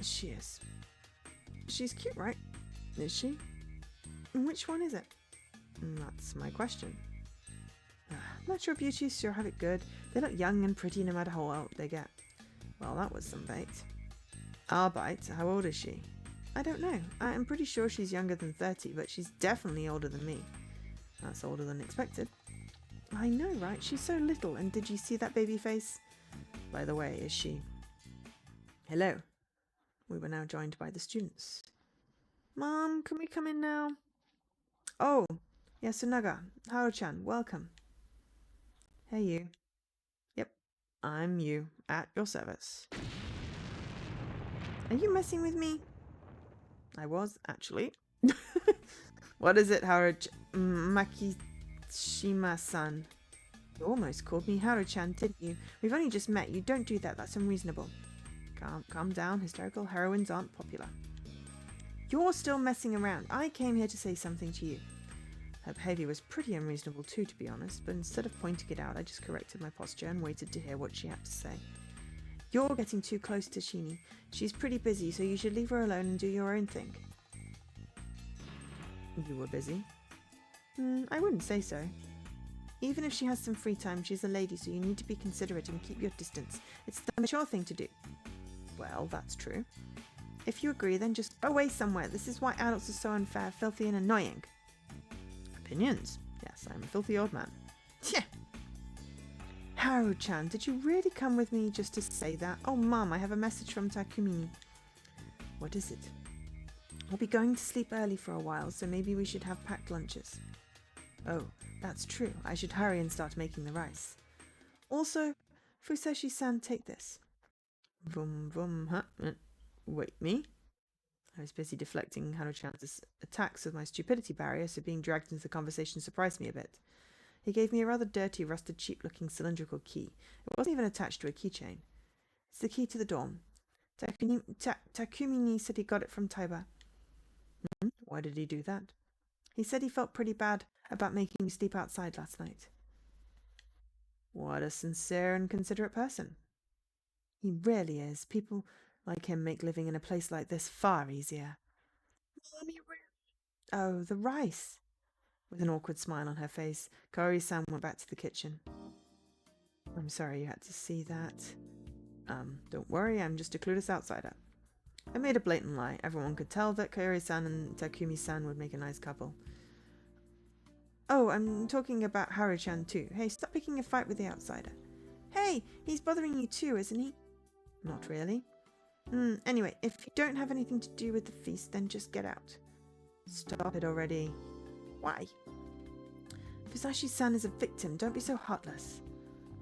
She is. She's cute, right? Is she? And which one is it? That's my question. Natural beauties sure have it good. They look young and pretty no matter how old they get. Well, that was some bait. I'll bite. How old is she? I don't know. I'm pretty sure she's younger than 30, but she's definitely older than me. That's older than expected. I know, right? She's so little. And did you see that baby face? By the way, is she... Hello. We were now joined by the students. Mom, can we come in now? Oh, Yasunaga, Haru-chan, welcome. Hey, you. Yep, I'm you, at your service. Are you messing with me? I was, actually. What is it, Makishima-san? You almost called me Haru-chan, didn't you? We've only just met. You don't do that. That's unreasonable. Calm down. Hysterical heroines aren't popular. You're still messing around. I came here to say something to you. Her behaviour was pretty unreasonable too, to be honest, but instead of pointing it out, I just corrected my posture and waited to hear what she had to say. You're getting too close to Shini. She's pretty busy, so you should leave her alone and do your own thing. You were busy? I wouldn't say so. Even if she has some free time, she's a lady, so you need to be considerate and keep your distance. It's the mature thing to do. Well, that's true. If you agree, then just go away somewhere. This is why adults are so unfair, filthy and annoying. Opinions? Yes, I'm a filthy old man. Yeah. Haru-chan, did you really come with me just to say that? Oh, Mum, I have a message from Takumi. What is it? We'll be going to sleep early for a while, so maybe we should have packed lunches. Oh, that's true. I should hurry and start making the rice. Also, Fuseshi-san, take this. Vroom, vroom, huh? Wait, me? I was busy deflecting Haru-chan's attacks with my stupidity barrier, so being dragged into the conversation surprised me a bit. He gave me a rather dirty, rusted, cheap-looking cylindrical key. It wasn't even attached to a keychain. It's the key to the dorm. Takumi said he got it from Taiba. Why did he do that? He said he felt pretty bad about making me sleep outside last night. What a sincere and considerate person. He really is. People like him make living in a place like this far easier. Mommy, oh, the rice. With an awkward smile on her face, Kaori-san went back to the kitchen. I'm sorry you had to see that. Don't worry, I'm just a clueless outsider. I made a blatant lie. Everyone could tell that Kaori-san and Takumi-san would make a nice couple. Oh, I'm talking about Haru-chan too. Hey, stop picking a fight with the outsider. Hey, he's bothering you too, isn't he? Not really. Anyway, if you don't have anything to do with the feast, then just get out. Stop it already. Why? Fusashi-san is a victim. Don't be so heartless.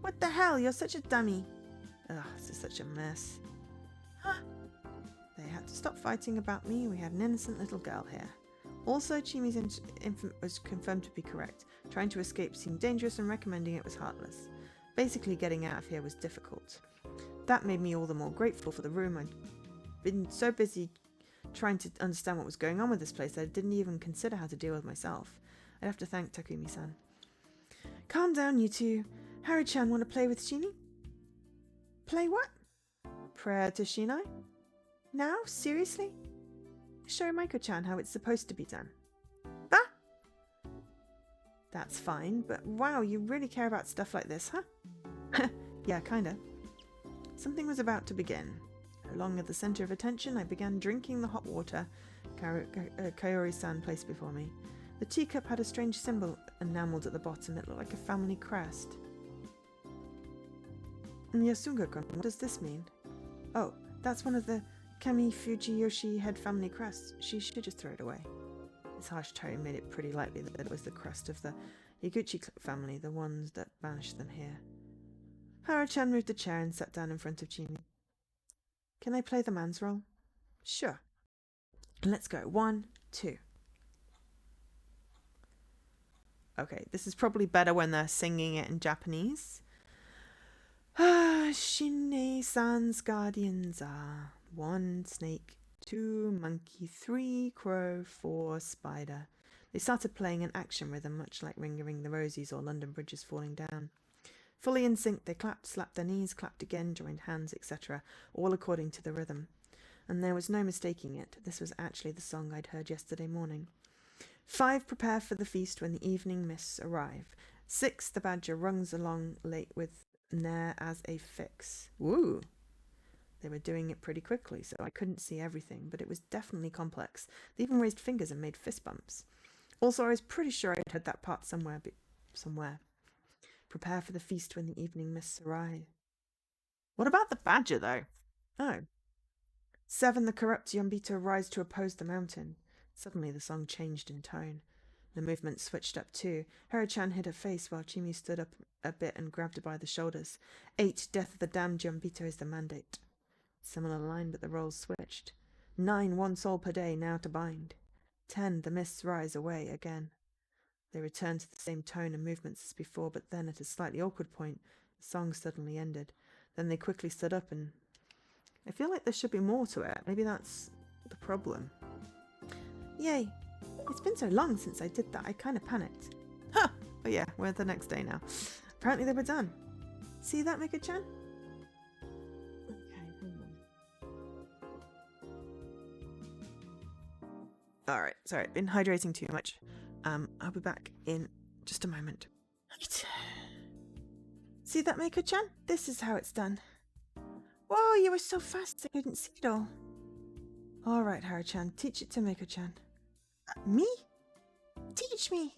What the hell? You're such a dummy. Ugh, this is such a mess. Huh? They had to stop fighting about me. We had an innocent little girl here. Also, Chimi's infant was confirmed to be correct. Trying to escape seemed dangerous and recommending it was heartless. Basically, getting out of here was difficult. That made me all the more grateful for the room. I'd been so busy trying to understand what was going on with this place that I didn't even consider how to deal with myself. I'd have to thank Takumi-san. Calm down, you two. Haru-chan, want to play with Shini? Play what? Prayer to Shinai? Now? Seriously? Show Maiko-chan how it's supposed to be done. Ah! That's fine, but wow, you really care about stuff like this, huh? Yeah, kinda. Something was about to begin. Along at the center of attention, I began drinking the hot water Kaori-san placed before me. The teacup had a strange symbol enameled at the bottom. It looked like a family crest. Yasuga-kun, what does this mean? Oh, that's one of the Kami Fujiyoshi head family crests. She should just throw it away. His harsh tone made it pretty likely that it was the crest of the Yaguchi family, the ones that banished them here. Haru-chan moved a chair and sat down in front of Chimi. Can I play the man's role? Sure. Let's go. 1, 2. Okay, this is probably better when they're singing it in Japanese. Shinne-san's guardians are 1 snake, 2 monkey, 3 crow, 4 spider. They started playing an action rhythm, much like Ring a Ring the Rosies or London Bridge is Falling Down. Fully in sync, they clapped, slapped their knees, clapped again, joined hands, etc., all according to the rhythm. And there was no mistaking it. This was actually the song I'd heard yesterday morning. 5, prepare for the feast when the evening mists arrive. 6, the badger runs along late with Nair as a fix. Woo! They were doing it pretty quickly, so I couldn't see everything, but it was definitely complex. They even raised fingers and made fist bumps. Also, I was pretty sure I'd heard that part somewhere. Prepare for the feast when the evening mists arrive. What about the badger, though? Oh. 7, the corrupt Yambito rise to oppose the mountain. Suddenly the song changed in tone. The movement switched up too. Haru-chan hid her face while Chimi stood up a bit and grabbed her by the shoulders. 8, death of the damned Yambito is the mandate. Similar line, but the roles switched. 9, 1 soul per day, now to bind. 10, the mists rise away again. They returned to the same tone and movements as before, but then at a slightly awkward point, the song suddenly ended. Then they quickly stood up and... I feel like there should be more to it. Maybe that's the problem. Yay! It's been so long since I did that, I kind of panicked. Huh! Oh yeah, we're the next day now. Apparently they were done. See that, Mika-chan? Alright, sorry, been hydrating too much. I'll be back in just a moment. Right. See that, Mako-chan? This is how it's done. Whoa, you were so fast I couldn't see it all. Alright, Haru-chan, teach it to Mako-chan. Me? Teach me!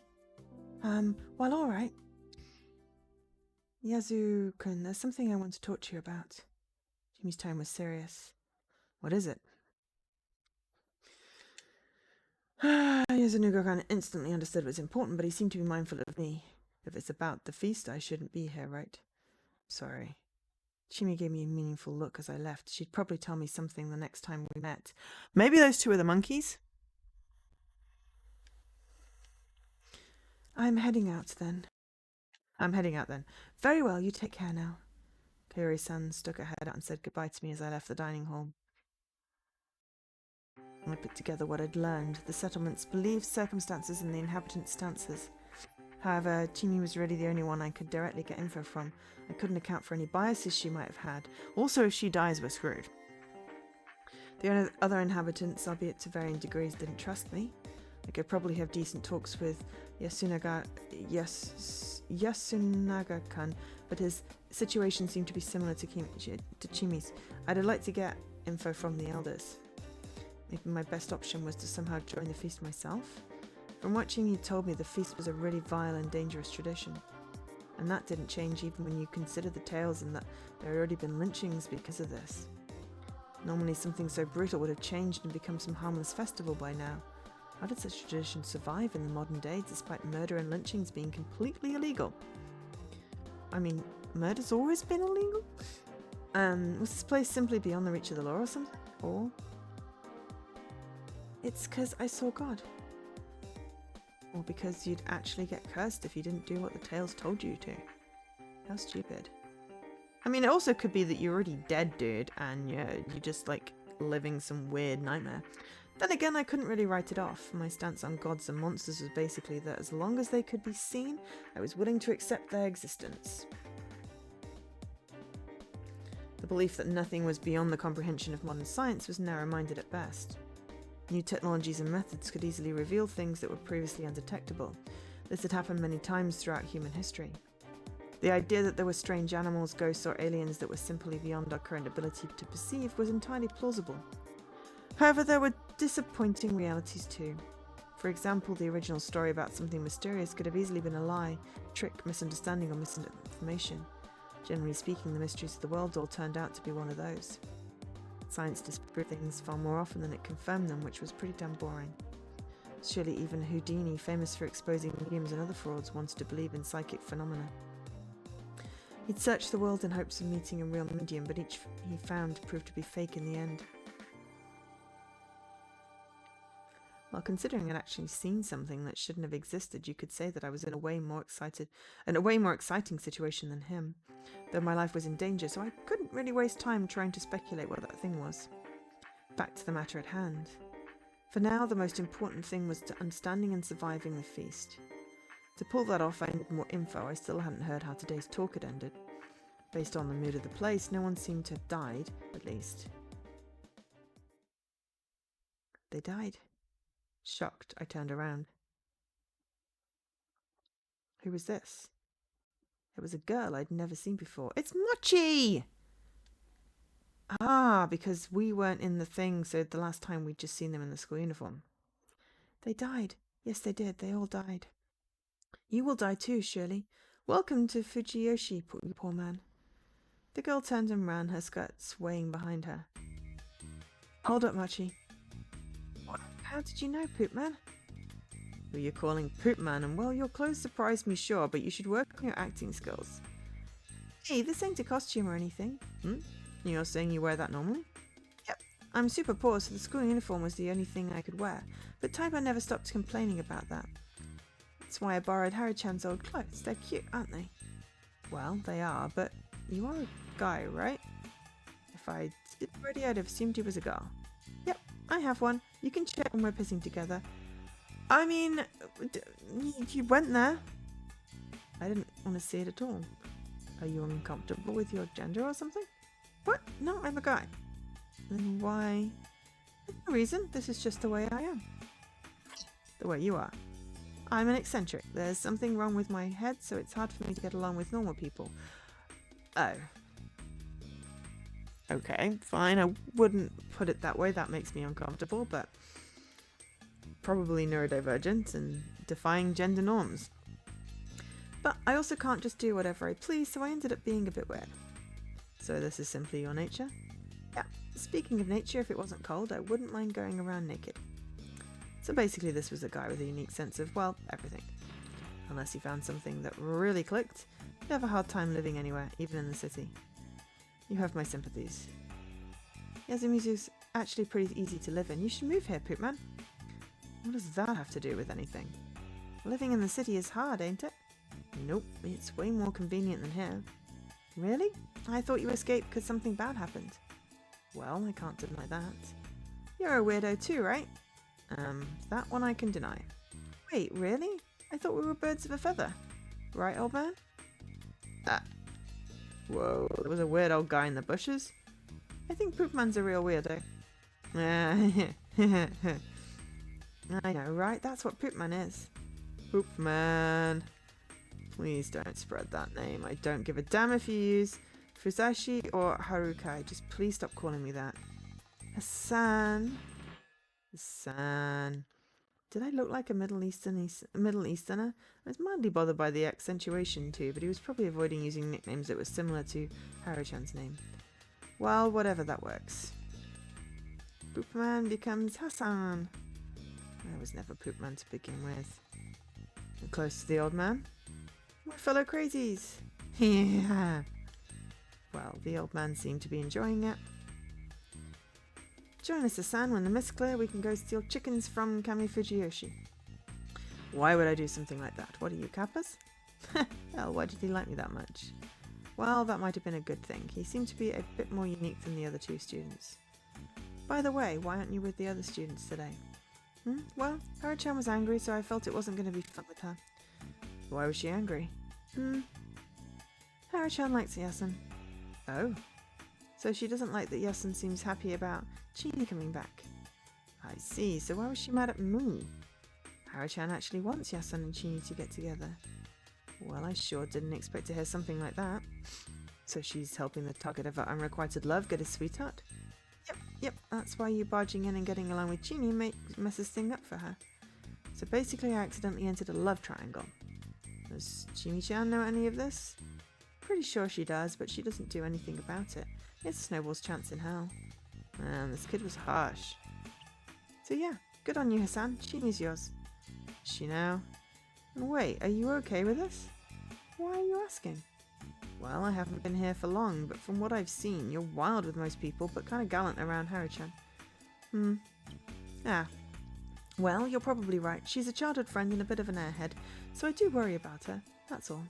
Well, alright. Yazu-kun, there's something I want to talk to you about. Jimmy's tone was serious. What is it? Yazunuga-kan instantly understood what's important, but he seemed to be mindful of me. If it's about the feast, I shouldn't be here, right? Sorry. Chimi gave me a meaningful look as I left. She'd probably tell me something the next time we met. Maybe those two are the monkeys? I'm heading out then. Very well, you take care now. Kaori-san stuck her head out and said goodbye to me as I left the dining hall. I put together what I'd learned, the settlement's beliefs, circumstances, and the inhabitants' stances. However, Chimi was really the only one I could directly get info from. I couldn't account for any biases she might have had. Also, if she dies, we're screwed. The other inhabitants, albeit to varying degrees, didn't trust me. I could probably have decent talks with Yasunaga-kan, but his situation seemed to be similar to Chimi's. I'd like to get info from the elders. Maybe my best option was to somehow join the feast myself. From what Chimi told me, the feast was a really vile and dangerous tradition. And that didn't change even when you consider the tales and that there had already been lynchings because of this. Normally something so brutal would have changed and become some harmless festival by now. How did such tradition survive in the modern day despite murder and lynchings being completely illegal? I mean, murder's always been illegal? Was this place simply beyond the reach of the law or something? Or... it's because I saw God. Or because you'd actually get cursed if you didn't do what the tales told you to. How stupid. I mean, it also could be that you're already dead, dude, and you're just, like, living some weird nightmare. Then again, I couldn't really write it off. My stance on gods and monsters was basically that as long as they could be seen, I was willing to accept their existence. The belief that nothing was beyond the comprehension of modern science was narrow-minded at best. New technologies and methods could easily reveal things that were previously undetectable. This had happened many times throughout human history. The idea that there were strange animals, ghosts, or aliens that were simply beyond our current ability to perceive was entirely plausible. However, there were disappointing realities too. For example, the original story about something mysterious could have easily been a lie, trick, misunderstanding, or misinformation. Generally speaking, the mysteries of the world all turned out to be one of those. Science disproved things far more often than it confirmed them, which was pretty damn boring. Surely even Houdini, famous for exposing mediums and other frauds, wanted to believe in psychic phenomena. He'd searched the world in hopes of meeting a real medium, but each he found proved to be fake in the end. While considering I'd actually seen something that shouldn't have existed, you could say that I was in a way more exciting situation than him, though my life was in danger, so I couldn't really waste time trying to speculate what that thing was. Back to the matter at hand. For now, the most important thing was understanding and surviving the feast. To pull that off, I needed more info. I still hadn't heard how today's talk had ended. Based on the mood of the place, no one seemed to have died, at least. They died. Shocked, I turned around. Who was this? It was a girl I'd never seen before. It's Mochi! Ah, because we weren't in the thing, so the last time we'd just seen them in the school uniform. They died. Yes, they did. They all died. You will die too, surely. Welcome to Fujiyoshi, you poor man. The girl turned and ran, her skirt swaying behind her. Hold up, Mochi. What? How did you know, Poop Man? Who you're calling Poop Man, and well, your clothes surprised me, sure, but you should work on your acting skills. Hey, this ain't a costume or anything. You're saying you wear that normally? Yep. I'm super poor, so the school uniform was the only thing I could wear, but Taiba never stopped complaining about that. That's why I borrowed Haru-chan's old clothes. They're cute, aren't they? Well, they are, but you are a guy, right? If I did already, I'd have assumed you was a girl. Yep, I have one. You can check when we're pissing together. I mean, you went there. I didn't want to see it at all. Are you uncomfortable with your gender or something? What? No, I'm a guy. Then why? No reason. This is just the way I am. the way you are. I'm an eccentric. There's something wrong with my head, so it's hard for me to get along with normal people. Oh. Okay, fine. I wouldn't put it that way. That makes me uncomfortable, but probably neurodivergent and defying gender norms. But I also can't just do whatever I please, so I ended up being a bit weird. So this is simply your nature? Yeah. Speaking of nature, if it wasn't cold, I wouldn't mind going around naked. So basically this was a guy with a unique sense of, well, everything. Unless he found something that really clicked, he'd have a hard time living anywhere, even in the city. You have my sympathies. Yasumizu's actually pretty easy to live in. You should move here, Poopman. What does that have to do with anything? Living in the city is hard, ain't it? Nope, it's way more convenient than here. Really? I thought you escaped because something bad happened. Well, I can't deny that. You're a weirdo too, right? That one I can deny. Wait, really? I thought we were birds of a feather. Right, old man? Ah. Whoa, there was a weird old guy in the bushes. I think Poopman's a real weirdo. I know, right? That's what Poopman is. Poopman. Please don't spread that name. I don't give a damn if you use Fusashi or Harukai. Just please stop calling me that. Hassan. Hassan. Did I look like a Middle Easterner? I was mildly bothered by the accentuation too, but he was probably avoiding using nicknames that were similar to Haru-chan's name. Well, whatever, that works. Poopman becomes Hassan. I was never Poopman to begin with. I'm close to the old man. My fellow crazies. Yeah. Well, the old man seemed to be enjoying it. Join us, Hassan. When the mist's clear, we can go steal chickens from Kami Fujiyoshi. Why would I do something like that? What are you, Kappas? Hell, why did he like me that much? Well, that might have been a good thing. He seemed to be a bit more unique than the other two students. By the way, why aren't you with the other students today? Well, Haru-chan was angry, so I felt it wasn't going to be fun with her. Why was she angry? Haru-chan likes Yasun. Oh. So she doesn't like that Yasun seems happy about Chini coming back. I see, so why was she mad at me? Haru-chan actually wants Yasun and Chini to get together. Well, I sure didn't expect to hear something like that. So she's helping the target of her unrequited love get a sweetheart? Yep, that's why you barging in and getting along with Chini messes things up for her. So basically I accidentally entered a love triangle. Does Chini-chan know any of this? Pretty sure she does, but she doesn't do anything about it. It's a snowball's chance in hell. Man, this kid was harsh. So yeah, good on you, Hassan. Chini's yours. Is she now? And wait, are you okay with this? Why are you asking? Well, I haven't been here for long, but from what I've seen, you're wild with most people, but kind of gallant around Haru-chan. Ah. Well, you're probably right. She's a childhood friend and a bit of an airhead, so I do worry about her. That's all.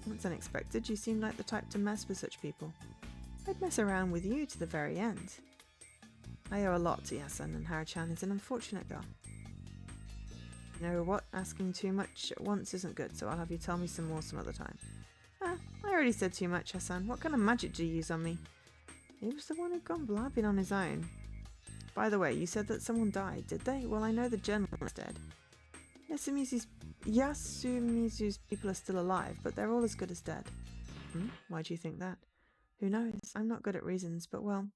That's unexpected. You seem like the type to mess with such people. I'd mess around with you to the very end. I owe a lot to Yasun, and Haru-chan is an unfortunate girl. You know what? Asking too much at once isn't good, so I'll have you tell me some more some other time. I already said too much, Hassan. What kind of magic do you use on me? He was the one who'd gone blabbing on his own. By the way, you said that someone died, did they? Well, I know the journalist dead. Yasumizu's people are still alive, but they're all as good as dead. Why do you think that? Who knows? I'm not good at reasons, but well.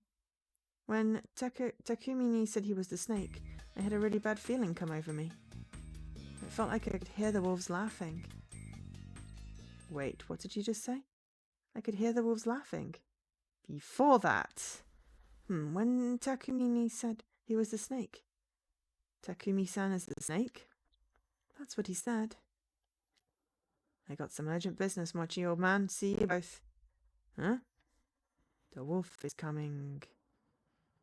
When Takumi said he was the snake, I had a really bad feeling come over me. It felt like I could hear the wolves laughing. Wait, what did you just say? I could hear the wolves laughing. Before that. When Takumi said he was the snake. Takumi-san is the snake? That's what he said. I got some urgent business, Mochi, old man. See you both. Huh? The wolf is coming.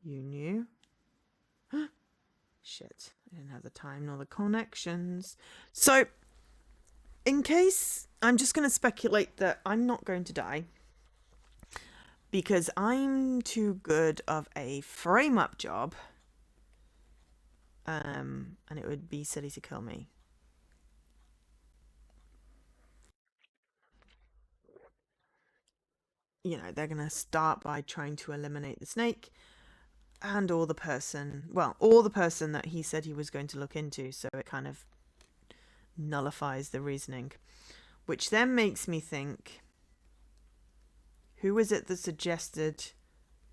You knew? Shit, I didn't have the time nor the connections. So, in case, I'm just going to speculate that I'm not going to die. Because I'm too good of a frame-up job. And it would be silly to kill me. You know, they're going to start by trying to eliminate the snake. And or the person, well, or the person that he said he was going to look into, so it kind of nullifies the reasoning. Which then makes me think, who was it that suggested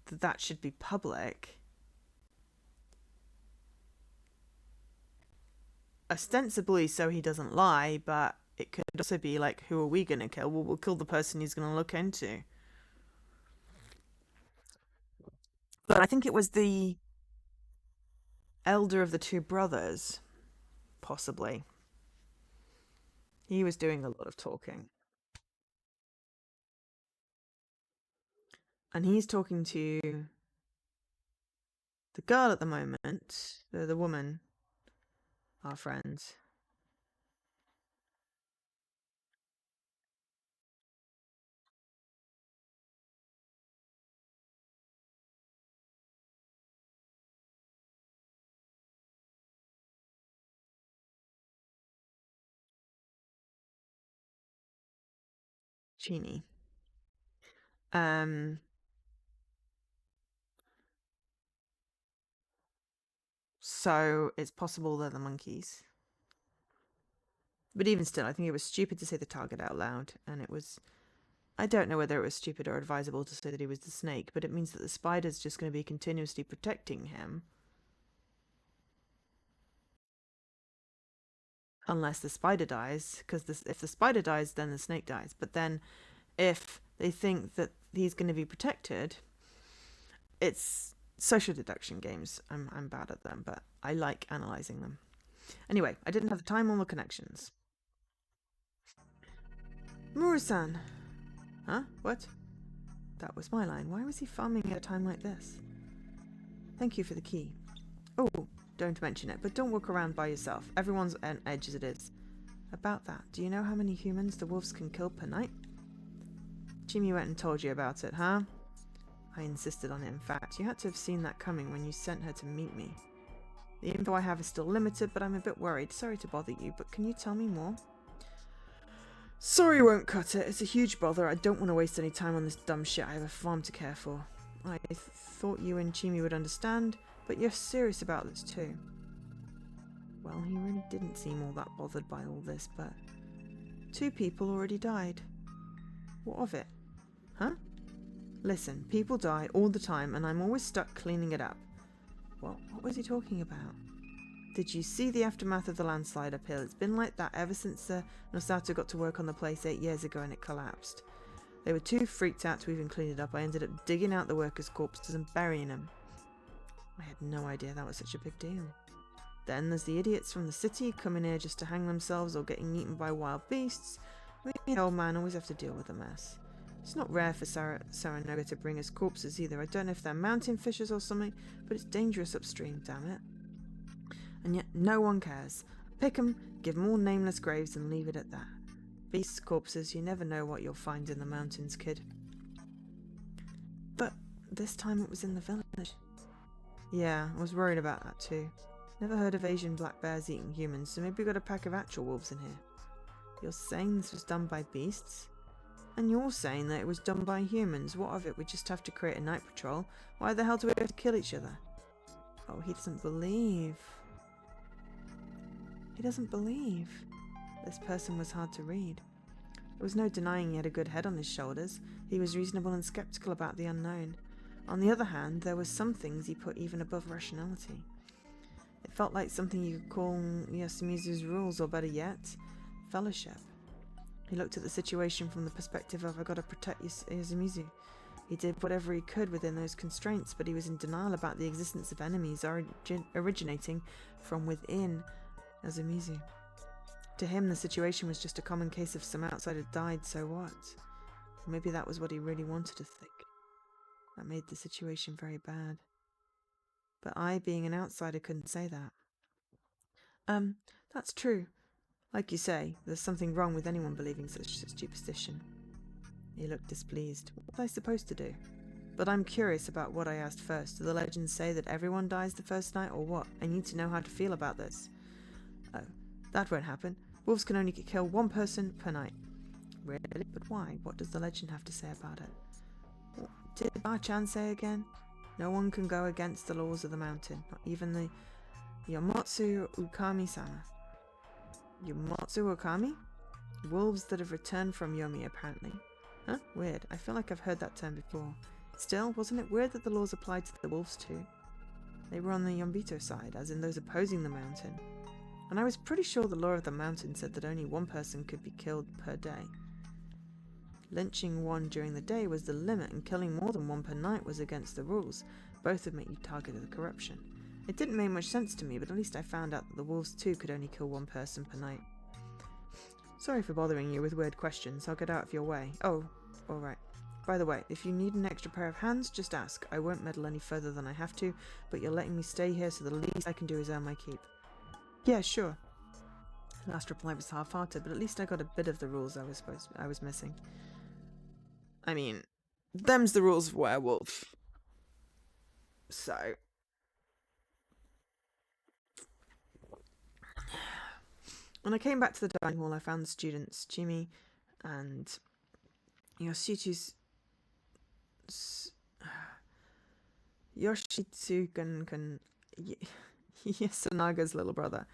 that that should be public? Ostensibly so he doesn't lie, but it could also be like, who are we going to kill? Well, we'll kill the person he's going to look into. But I think it was the elder of the two brothers, possibly. He was doing a lot of talking. And he's talking to the girl at the moment, the woman, our friend. Chini. Um, so it's possible they're the monkeys. But even still, I think it was stupid to say the target out loud, and it was... I don't know whether it was stupid or advisable to say that he was the snake, but it means that the spider's just going to be continuously protecting him. Unless the spider dies, because if the spider dies, then the snake dies. But then if they think that he's going to be protected, it's social deduction games. I'm bad at them, but I like analysing them. Anyway, I didn't have the time or the connections. Murasan. Huh? What? That was my line. Why was he farming at a time like this? Thank you for the key. Oh, don't mention it, but don't walk around by yourself. Everyone's on edge as it is. About that, do you know how many humans the wolves can kill per night? Jimmy went and told you about it, huh? I insisted on it, in fact. You had to have seen that coming when you sent her to meet me. The info I have is still limited, but I'm a bit worried. Sorry to bother you, but can you tell me more? Sorry won't cut it. It's a huge bother. I don't want to waste any time on this dumb shit. I have a farm to care for. I thought you and Chimi would understand, but you're serious about this too. Well, he really didn't seem all that bothered by all this, but... 2 people already died. What of it? Huh? Listen, people die all the time, and I'm always stuck cleaning it up. What was he talking about? Did you see the aftermath of the landslide uphill? It's been like that ever since Nosato got to work on the place 8 years ago and it collapsed. They were too freaked out to even clean it up. I ended up digging out the workers' corpses and burying them. I had no idea that was such a big deal. Then there's the idiots from the city coming here just to hang themselves or getting eaten by wild beasts. Me and the old man always have to deal with a mess. It's not rare for Saranoga to bring us corpses either. I don't know if they're mountain fishers or something, but it's dangerous upstream, damn it. And yet no one cares. Pick 'em, give 'em all nameless graves and leave it at that. Beasts, corpses, you never know what you'll find in the mountains, kid. But this time it was in the village. Yeah, I was worried about that too. Never heard of Asian black bears eating humans, so maybe we got a pack of actual wolves in here. You're saying this was done by beasts? And you're saying that it was done by humans. What of it? We just have to create a night patrol. Why the hell do we have to kill each other? Oh, he doesn't believe. He doesn't believe. This person was hard to read. There was no denying he had a good head on his shoulders. He was reasonable and skeptical about the unknown. On the other hand, there were some things he put even above rationality. It felt like something you could call Yasumizu's rules, or better yet, fellowship. He looked at the situation from the perspective of, I gotta protect Yasumizu. He did whatever he could within those constraints, but he was in denial about the existence of enemies originating from within Yasumizu. To him, the situation was just a common case of some outsider died, so what? Or maybe that was what he really wanted to think. That made the situation very bad. But I, being an outsider, couldn't say that. That's true. Like you say, there's something wrong with anyone believing such superstition. He looked displeased. What was I supposed to do? But I'm curious about what I asked first. Do the legends say that everyone dies the first night, or what? I need to know how to feel about this. Oh, that won't happen. Wolves can only kill 1 person per night. Really? But why? What does the legend have to say about it? What did Ba-chan say again? No one can go against the laws of the mountain, not even the Yomotsu Ukami-sama. Yomotsu Ukami? Wolves that have returned from Yomi, apparently. Huh? Weird. I feel like I've heard that term before. Still, wasn't it weird that the laws applied to the wolves too? They were on the Yombito side, as in those opposing the mountain. And I was pretty sure the law of the mountain said that only one person could be killed per day. Lynching one during the day was the limit, and killing more than one per night was against the rules. Both would make you target of the corruption. It didn't make much sense to me, but at least I found out that the wolves too could only kill one person per night. Sorry for bothering you with weird questions. I'll get out of your way. Oh, alright. By the way, if you need an extra pair of hands, just ask. I won't meddle any further than I have to, but you're letting me stay here, so the least I can do is earn my keep. Yeah, sure. Last reply was half-hearted, but at least I got a bit of the rules I was missing. I mean, them's the rules of werewolf. So. When I came back to the dining hall, I found the students, Jimmy and Yoshitsu's Yoshitsuken Yasunaga's little brother.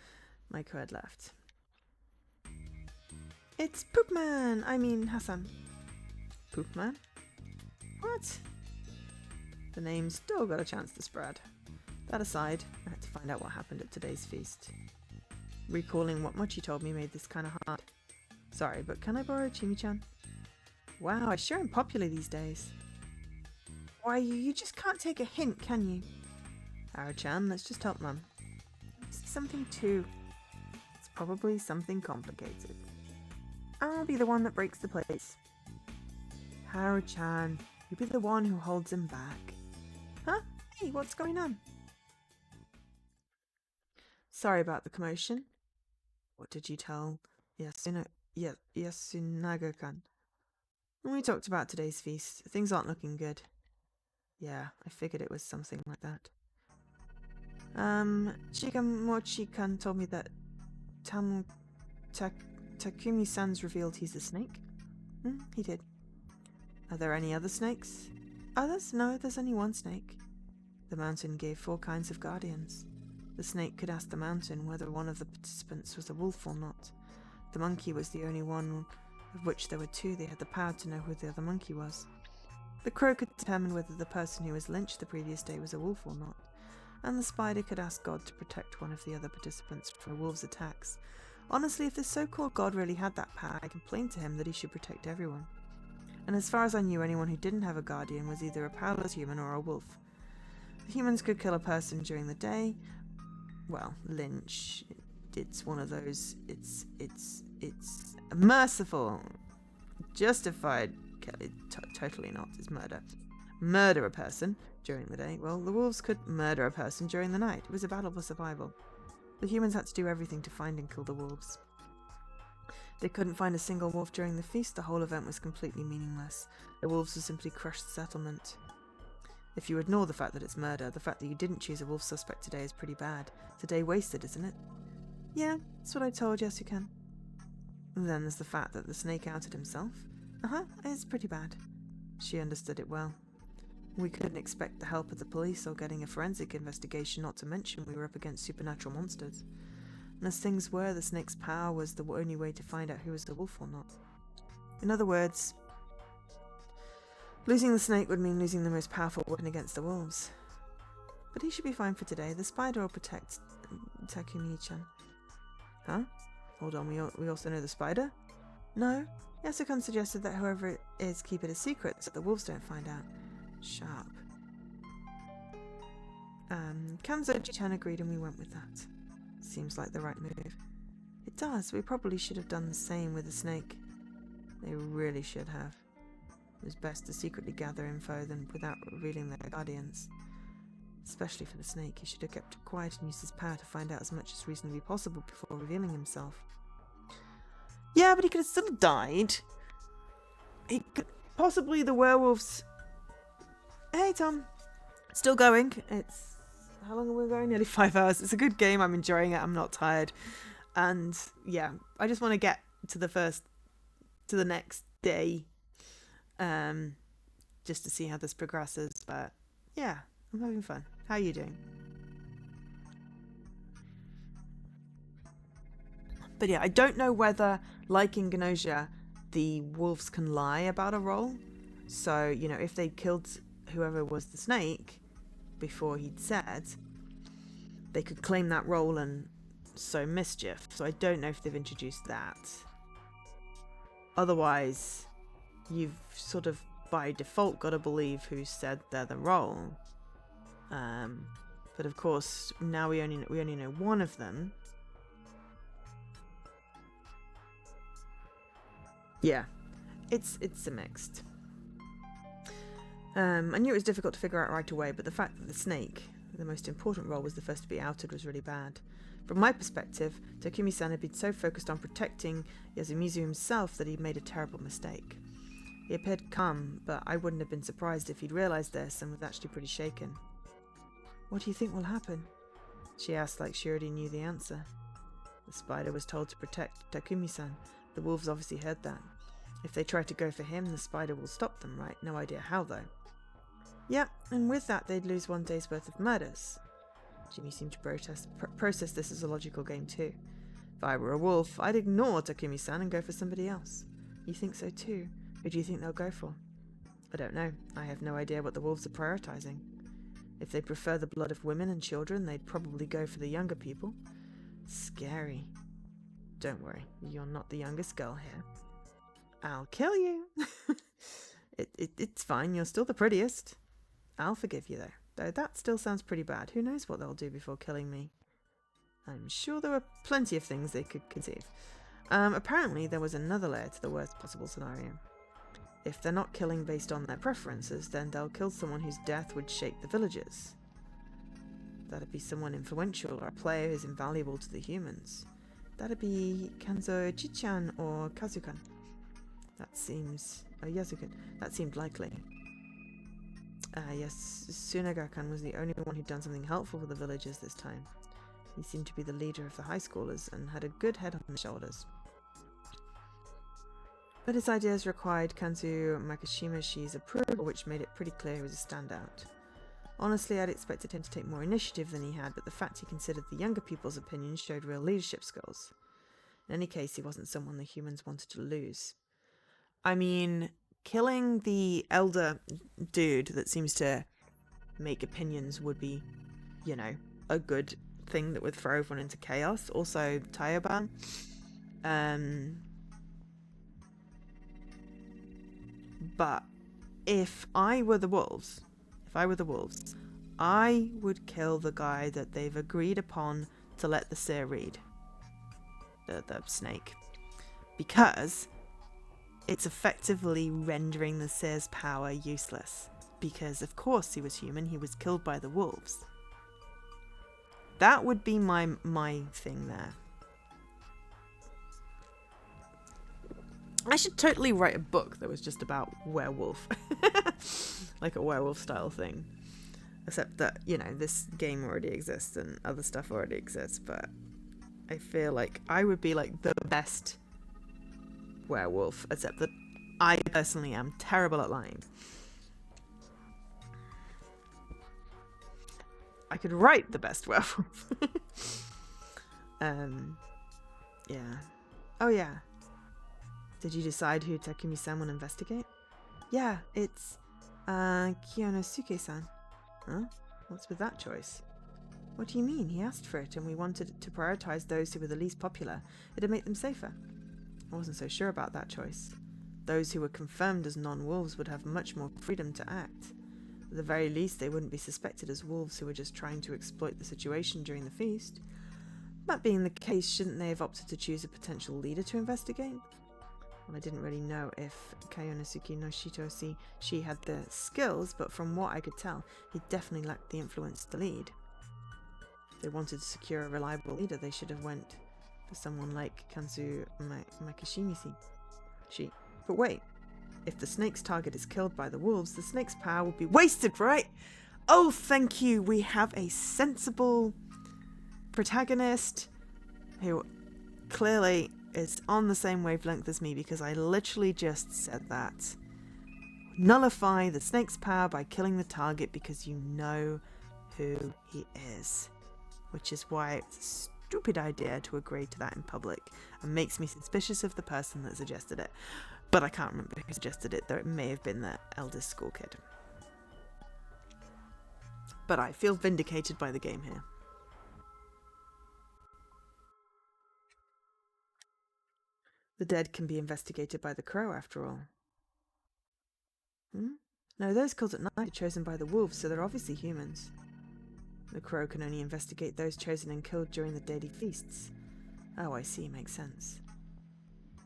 Maiko had left. It's Poopman! I mean Hassan. Poopman? What? The name's still got a chance to spread. That aside, I had to find out what happened at today's feast. Recalling what Mochi told me made this kind of hard. Sorry, but can I borrow Chimichan? Wow, I sure am popular these days. Why, you just can't take a hint, can you? Ara-chan, let's just help Mum. See something too. It's probably something complicated. I'll be the one that breaks the place. Haru-chan, you'll be the one who holds him back. Huh? Hey, what's going on? Sorry about the commotion. What did you tell Yasunaga-kan? We talked about today's feast. Things aren't looking good. Yeah, I figured it was something like that. Shigamochi-kan told me that Takumi-san's revealed he's a snake. He did. Are there any other snakes? Others? No, there's only one snake. The mountain gave 4 kinds of guardians. The snake could ask the mountain whether one of the participants was a wolf or not. The monkey was the only one, of which there were 2. They had the power to know who the other monkey was. The crow could determine whether the person who was lynched the previous day was a wolf or not. And the spider could ask God to protect one of the other participants from a wolf's attacks. Honestly, if this so-called God really had that power, I complained to him that he should protect everyone. And as far as I knew, anyone who didn't have a guardian was either a powerless human or a wolf. The humans could kill a person during the day. Well, lynch. It's one of those. It's merciful, justified. Totally not. It's murder. Murder a person during the day. Well, the wolves could murder a person during the night. It was a battle for survival. The humans had to do everything to find and kill the wolves. They couldn't find a single wolf during the feast. The whole event was completely meaningless. The wolves would simply crush the settlement. If you ignore the fact that it's murder, the fact that you didn't choose a wolf suspect today is pretty bad. It's a day wasted, isn't it? Yeah, that's what I told Yasukan. And then there's the fact that the snake outed himself. It's pretty bad. She understood it well. We couldn't expect the help of the police or getting a forensic investigation, not to mention we were up against supernatural monsters. And as things were, the snake's power was the only way to find out who was the wolf or not. In other words, losing the snake would mean losing the most powerful weapon against the wolves. But he should be fine for today. The spider will protect Takumi-chan. Huh? Hold on, we also know the spider? No. Yasukan suggested that whoever it is keep it a secret so the wolves don't find out. Sharp. Kanzo-chan agreed and we went with that. Seems like the right move. It does. We probably should have done the same with the snake. They really should have. It was best to secretly gather info than without revealing their guardians. Especially for the snake, he should have kept it quiet and used his power to find out as much as reasonably possible before revealing himself. Yeah, but he could have still died. He could possibly the werewolves. Hey Tom, still going. It's how long are we going? Nearly 5 hours. It's a good game. I'm enjoying it. I'm not tired, and yeah, I just want to get to the next day. Just to see how this progresses, but yeah, I'm having fun. How are you doing? But yeah, I don't know whether, like in Gnosia, the wolves can lie about a role. So, you know, if they killed whoever was the snake before he'd said, they could claim that role and sow mischief. So I don't know if they've introduced that. Otherwise, you've sort of by default got to believe who said they're the role. But of course, now we only know one of them. Yeah, it's a mixed. I knew it was difficult to figure out right away, but the fact that the snake, the most important role, was the first to be outed was really bad. From my perspective, Takumi-san had been so focused on protecting Yasumizu himself that he'd made a terrible mistake. He appeared calm, but I wouldn't have been surprised if he'd realised this and was actually pretty shaken. What do you think will happen? She asked like she already knew the answer. The spider was told to protect Takumi-san. The wolves obviously heard that. If they try to go for him, the spider will stop them, right? No idea how, though. Yeah, and with that, they'd lose one day's worth of murders. Jimmy seemed to process this as a logical game, too. If I were a wolf, I'd ignore Takumi-san and go for somebody else. You think so, too? Who do you think they'll go for? I don't know. I have no idea what the wolves are prioritising. If they prefer the blood of women and children, they'd probably go for the younger people. Scary. Don't worry, you're not the youngest girl here. I'll kill you. It's fine, you're still the prettiest. I'll forgive you, though that still sounds pretty bad. Who knows what they'll do before killing me? I'm sure there were plenty of things they could conceive. Apparently there was another layer to the worst possible scenario. If they're not killing based on their preferences, then they'll kill someone whose death would shake the villagers. That'd be someone influential or a player who's invaluable to the humans. That'd be Kanzo Chichan or Kazukan. That seems... Yasukan. That seemed likely. Yes, Sunaga-kan was the only one who'd done something helpful for the villagers this time. He seemed to be the leader of the high schoolers and had a good head on his shoulders. But his ideas required Kanzu Makishimashi's approval, which made it pretty clear he was a standout. Honestly, I'd expected him to take more initiative than he had, but the fact he considered the younger people's opinions showed real leadership skills. In any case, he wasn't someone the humans wanted to lose. I mean, killing the elder dude that seems to make opinions would be, you know, a good thing that would throw everyone into chaos. Also, Tayoban. But if I were the wolves, I would kill the guy that they've agreed upon to let the seer read. The snake. Because it's effectively rendering the seer's power useless. Because, of course, he was human. He was killed by the wolves. That would be my thing there. I should totally write a book that was just about werewolf. Like a werewolf style thing. Except that, you know, this game already exists and other stuff already exists, but I feel like I would be like the best werewolf, except that I personally am terrible at lying. I could write the best werewolf. Yeah. Oh yeah. Did you decide who Takumi-san will investigate? Yeah, it's Kiyonosuke-san. Huh? What's with that choice? What do you mean? He asked for it and we wanted to prioritize those who were the least popular. It'd make them safer. I wasn't so sure about that choice. Those who were confirmed as non-wolves would have much more freedom to act. At the very least, they wouldn't be suspected as wolves who were just trying to exploit the situation during the feast. That being the case, shouldn't they have opted to choose a potential leader to investigate? Well, I didn't really know if Kayonosuke no Shitoshi she had the skills, but from what I could tell, he definitely lacked the influence to lead. If they wanted to secure a reliable leader, they should have went for someone like Kanzu Makishimishi. But wait, if the snake's target is killed by the wolves, the snake's power will be wasted, right? Oh, thank you. We have a sensible protagonist who clearly is on the same wavelength as me because I literally just said that. nullify the snake's power by killing the target because you know who he is. Which is why it's a stupid idea to agree to that in public and makes me suspicious of the person that suggested it. But I can't remember who suggested it, though it may have been the eldest school kid. But I feel vindicated by the game here. The dead can be investigated by the crow, after all. No, those killed at night are chosen by the wolves, so they're obviously humans. The crow can only investigate those chosen and killed during the daily feasts. Oh, I see, makes sense.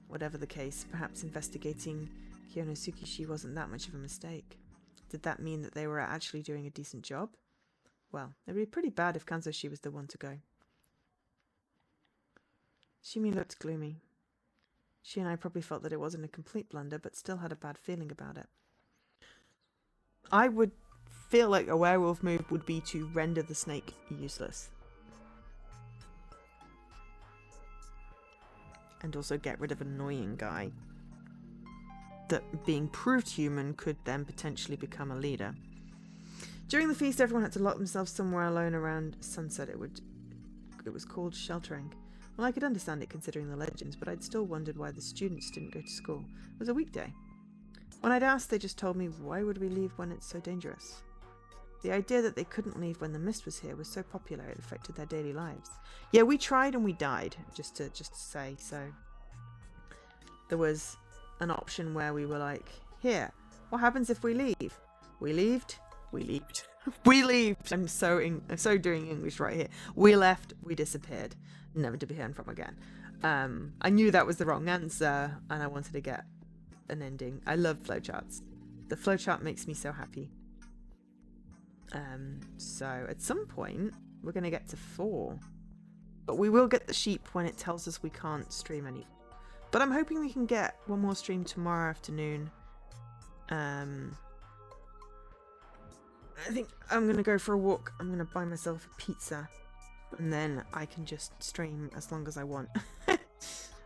Whatever the case, perhaps investigating Kyonosukishi wasn't that much of a mistake. Did that mean that they were actually doing a decent job? Well, it'd be pretty bad if Kanzoshi was the one to go. Shimi looked gloomy. She and I probably felt that it wasn't a complete blunder, but still had a bad feeling about it. I would feel like a werewolf move would be to render the snake useless. And also get rid of an annoying guy that, being proved human, could then potentially become a leader. During the feast, everyone had to lock themselves somewhere alone around sunset. It was called sheltering. Well, I could understand it considering the legends, but I'd still wondered why the students didn't go to school. It was a weekday. When I'd asked, they just told me, why would we leave when it's so dangerous? The idea that they couldn't leave when the mist was here was so popular it affected their daily lives. Yeah, we tried and we died, just to say. So there was an option where we were like, here, what happens if we leave? We leaved. We leaved. I'm so doing English right here. We left, we disappeared, never to be heard from again. I knew that was the wrong answer and I wanted to get an ending. I love flowcharts. The flowchart makes me so happy. So at some point we're going to get to 4, but we will get the sheep when it tells us we can't stream any. But I'm hoping we can get one more stream tomorrow afternoon. I think I'm going to go for a walk. I'm going to buy myself a pizza and then I can just stream as long as I want.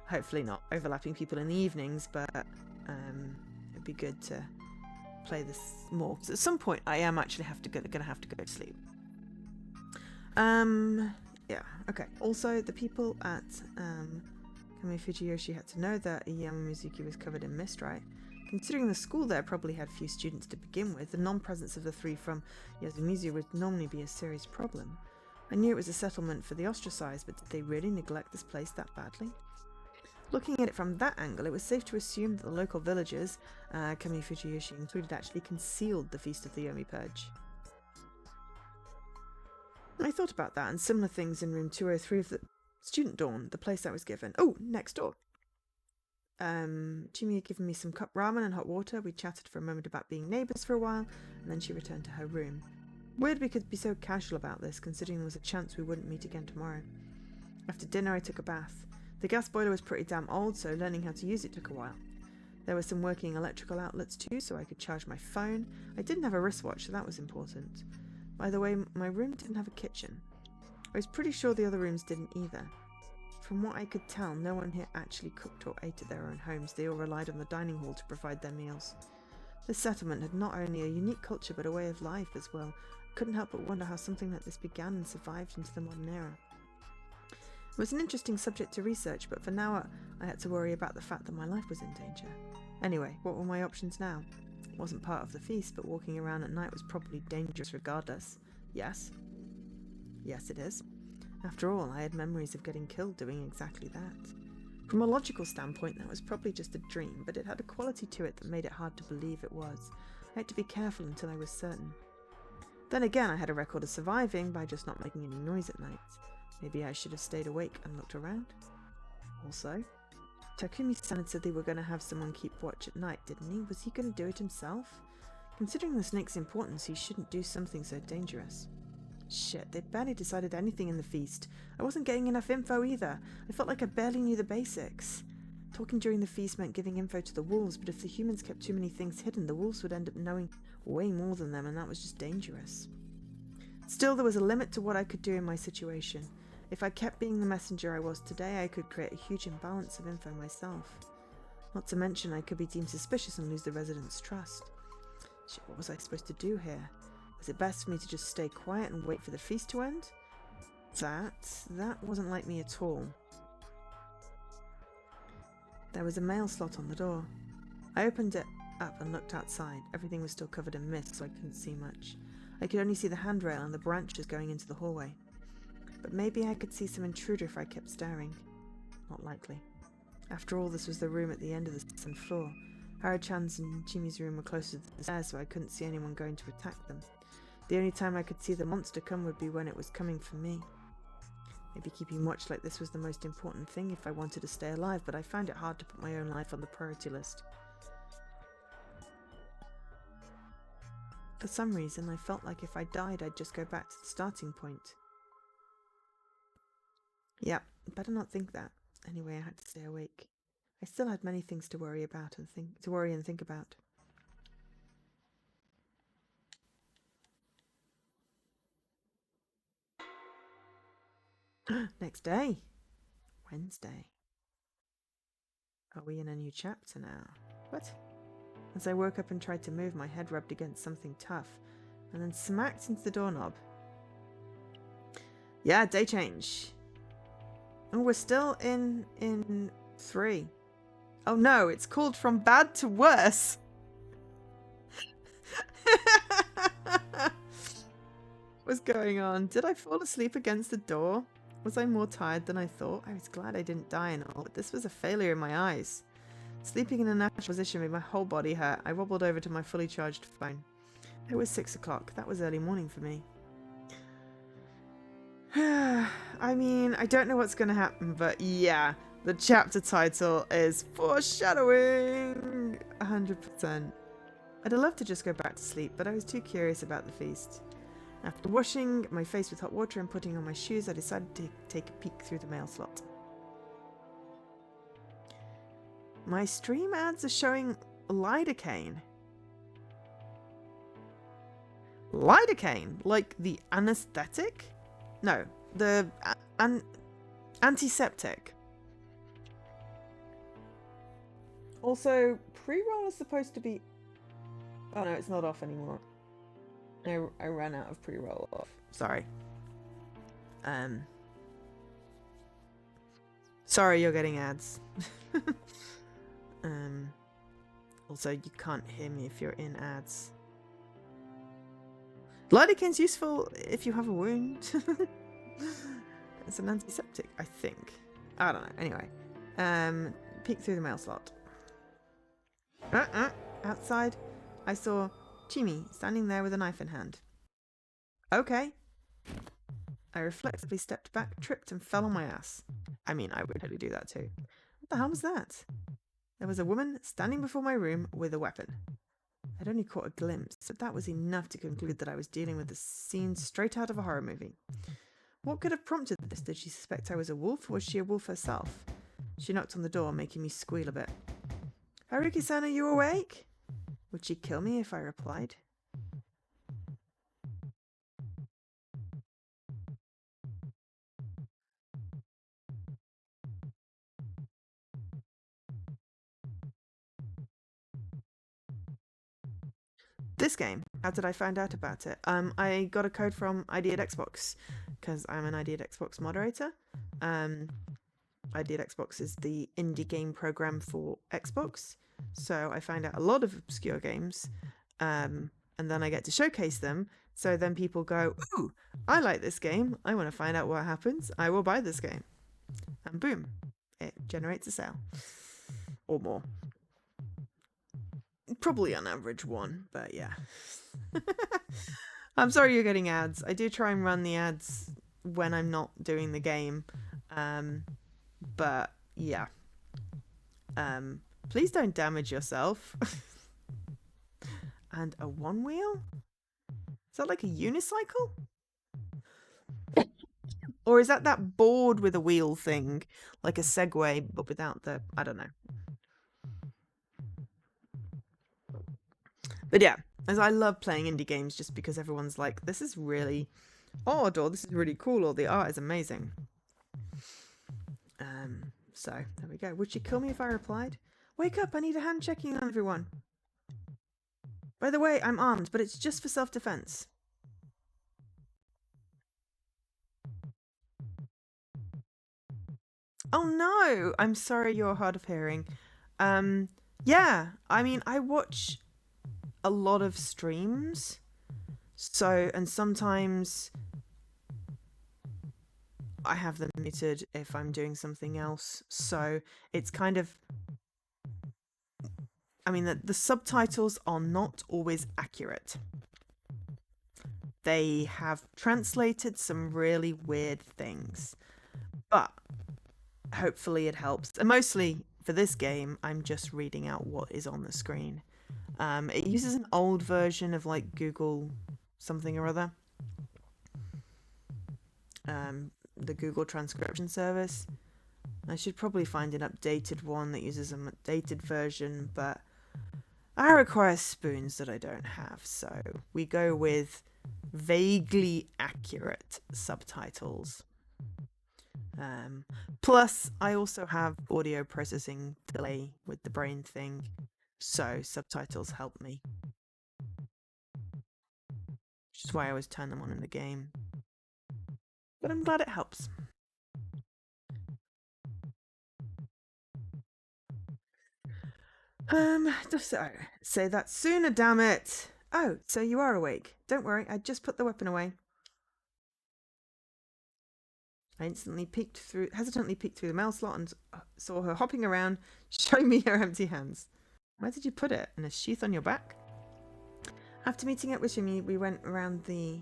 Hopefully not overlapping people in the evenings, but it'd be good to play this more. Because at some point I am actually gonna have to go to sleep. Yeah, okay. Also, the people at Kami Fujiyoshi had to know that Yamamuzuki was covered in mist, right? Considering the school there probably had few students to begin with, the non-presence of the 3 from Yasumizu would normally be a serious problem. I knew it was a settlement for the ostracized, but did they really neglect this place that badly? Looking at it from that angle, it was safe to assume that the local villagers, Kami Fujiyoshi included, actually concealed the Feast of the Yomi Purge. I thought about that and similar things in room 203 of the student dorm, the place I was given. Oh, next door. Jimmy had given me some cup ramen and hot water. We chatted for a moment about being neighbours for a while, and then she returned to her room. Weird we could be so casual about this, considering there was a chance we wouldn't meet again tomorrow. After dinner, I took a bath. The gas boiler was pretty damn old, so learning how to use it took a while. There were some working electrical outlets too, so I could charge my phone. I didn't have a wristwatch, so that was important. By the way, my room didn't have a kitchen. I was pretty sure the other rooms didn't either. From what I could tell, no one here actually cooked or ate at their own homes. They all relied on the dining hall to provide their meals. This settlement had not only a unique culture, but a way of life as well. I couldn't help but wonder how something like this began and survived into the modern era. It was an interesting subject to research, but for now I had to worry about the fact that my life was in danger. Anyway, what were my options now? It wasn't part of the feast, but walking around at night was probably dangerous regardless. Yes? Yes, it is. After all, I had memories of getting killed doing exactly that. From a logical standpoint, that was probably just a dream, but it had a quality to it that made it hard to believe it was. I had to be careful until I was certain. Then again, I had a record of surviving by just not making any noise at night. Maybe I should have stayed awake and looked around. Also, Takumi-san had said they were going to have someone keep watch at night, didn't he? Was he going to do it himself? Considering the snake's importance, he shouldn't do something so dangerous. Shit, they barely decided anything in the feast. I wasn't getting enough info either. I felt like I barely knew the basics. Talking during the feast meant giving info to the wolves, but if the humans kept too many things hidden, the wolves would end up knowing way more than them, and that was just dangerous. Still, there was a limit to what I could do in my situation. If I kept being the messenger I was today, I could create a huge imbalance of info myself. Not to mention, I could be deemed suspicious and lose the residents' trust. Shit, what was I supposed to do here? Was it best for me to just stay quiet and wait for the feast to end? That wasn't like me at all. There was a mail slot on the door. I opened it up and looked outside. Everything was still covered in mist, so I couldn't see much. I could only see the handrail and the branches going into the hallway. But maybe I could see some intruder if I kept staring. Not likely. After all, this was the room at the end of the second floor. Hara-chan's and Chimi's room were closer to the stairs, so I couldn't see anyone going to attack them. The only time I could see the monster come would be when it was coming for me. Maybe keeping watch like this was the most important thing if I wanted to stay alive, but I found it hard to put my own life on the priority list. For some reason, I felt like if I died, I'd just go back to the starting point. Yeah, better not think that. Anyway, I had to stay awake. I still had many things to worry about and think about. Next day. Wednesday. Are we in a new chapter now? What? As I woke up and tried to move, my head rubbed against something tough, and then smacked into the doorknob. Yeah, day change. Oh, we're still in 3. Oh no, it's called From Bad to Worse. What's going on? Did I fall asleep against the door? Was I more tired than I thought? I was glad I didn't die and all, but this was a failure in my eyes. Sleeping in a natural position made my whole body hurt. I wobbled over to my fully charged phone. It was 6 o'clock. That was early morning for me. I mean, I don't know what's going to happen, but yeah, the chapter title is foreshadowing 100%. I'd have loved to just go back to sleep, but I was too curious about the feast. After washing my face with hot water and putting on my shoes, I decided to take a peek through the mail slot. My stream ads are showing lidocaine. Lidocaine? Like the anesthetic? No, the antiseptic. Also, pre-roll is supposed to be... Oh no, it's not off anymore. I ran out of pre-roll off. Sorry. Sorry you're getting ads. Also, you can't hear me if you're in ads. Lidocaine's useful if you have a wound. It's an antiseptic, I think. I don't know. Anyway, peek through the mail slot. Outside, I saw Chimi standing there with a knife in hand. Okay. I reflexively stepped back, tripped, and fell on my ass. I mean, I would totally do that too. What the hell was that? There was a woman standing before my room with a weapon. I'd only caught a glimpse, but that was enough to conclude that I was dealing with a scene straight out of a horror movie. What could have prompted this? Did she suspect I was a wolf, or was she a wolf herself? She knocked on the door, making me squeal a bit. Haruki-san, are you awake? Would she kill me if I replied? This game, how did I find out about it? I got a code from ID at Xbox, because I'm an ID at Xbox moderator. ID at Xbox is the indie game program for Xbox, so I find out a lot of obscure games, and then I get to showcase them, so then people go, ooh, I like this game, I want to find out what happens, I will buy this game. And boom, it generates a sale. Or more. Probably on average 1, but yeah. I'm sorry you're getting ads. I do try and run the ads when I'm not doing the game. But yeah. Please don't damage yourself. And a 1-wheel? Is that like a unicycle? Or is that board with a wheel thing? Like a Segway, but without the... I don't know. But yeah, as I love playing indie games just because everyone's like, this is really odd, or this is really cool, or the art is amazing. So, there we go. Would she kill me if I replied? Wake up, I need a hand checking on everyone. By the way, I'm armed, but it's just for self-defense. Oh no! I'm sorry you're hard of hearing. Um, yeah, I mean, I watch a lot of streams, so, and sometimes I have them muted if I'm doing something else, so it's kind of, I mean, the subtitles are not always accurate. They have translated some really weird things, but hopefully it helps. And mostly for this game, I'm just reading out what is on the screen. It uses an old version of like Google something or other. The Google transcription service. I should probably find an updated one that uses an updated version, but I require spoons that I don't have, so we go with vaguely accurate subtitles. Plus, I also have audio processing delay with the brain thing, so subtitles help me. Which is why I always turn them on in the game. But I'm glad it helps. Just say that sooner, damn it. Oh, so you are awake. Don't worry, I just put the weapon away. I hesitantly peeked through the mail slot and saw her hopping around, showing me her empty hands. Where did you put it? In a sheath on your back? After meeting up with Jimmy, we went around the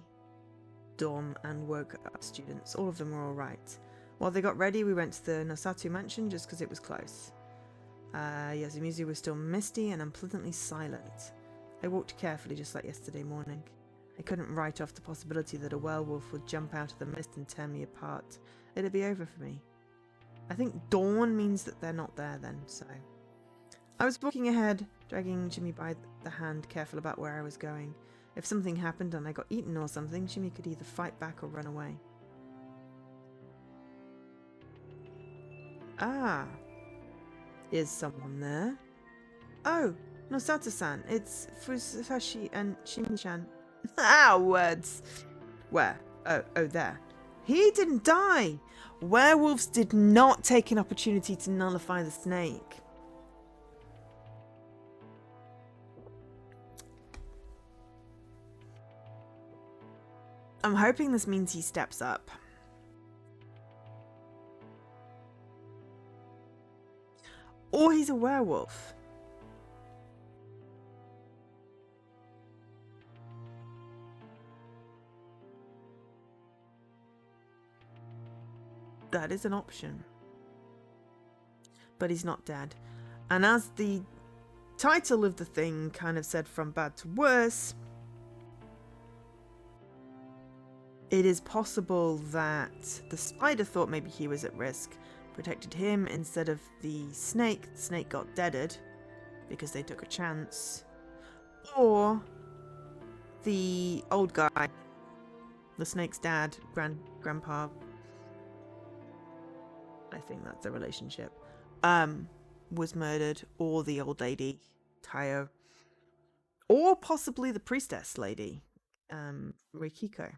dorm and woke up students. All of them were all right. While they got ready, we went to the Nosatu mansion just because it was close. Yasumuzu was still misty and unpleasantly silent. I walked carefully just like yesterday morning. I couldn't write off the possibility that a werewolf would jump out of the mist and tear me apart. It'd be over for me. I think dawn means that they're not there then, so... I was walking ahead, dragging Jimmy by the hand, careful about where I was going. If something happened and I got eaten or something, Jimmy could either fight back or run away. Ah. Is someone there? Oh, Nosata-san. It's Fusashi and Shimi-chan. Ah, words. Where? Oh, there. He didn't die. Werewolves did not take an opportunity to nullify the snake. I'm hoping this means he steps up. Or he's a werewolf. That is an option. But he's not dead. And as the title of the thing kind of said, from bad to worse, it is possible that the spider thought maybe he was at risk, protected him instead of the snake. The snake got deaded because they took a chance. Or the old guy, the snake's dad, grandpa, I think that's the relationship, was murdered, or the old lady, Tayo, or possibly the priestess lady, Rikiko.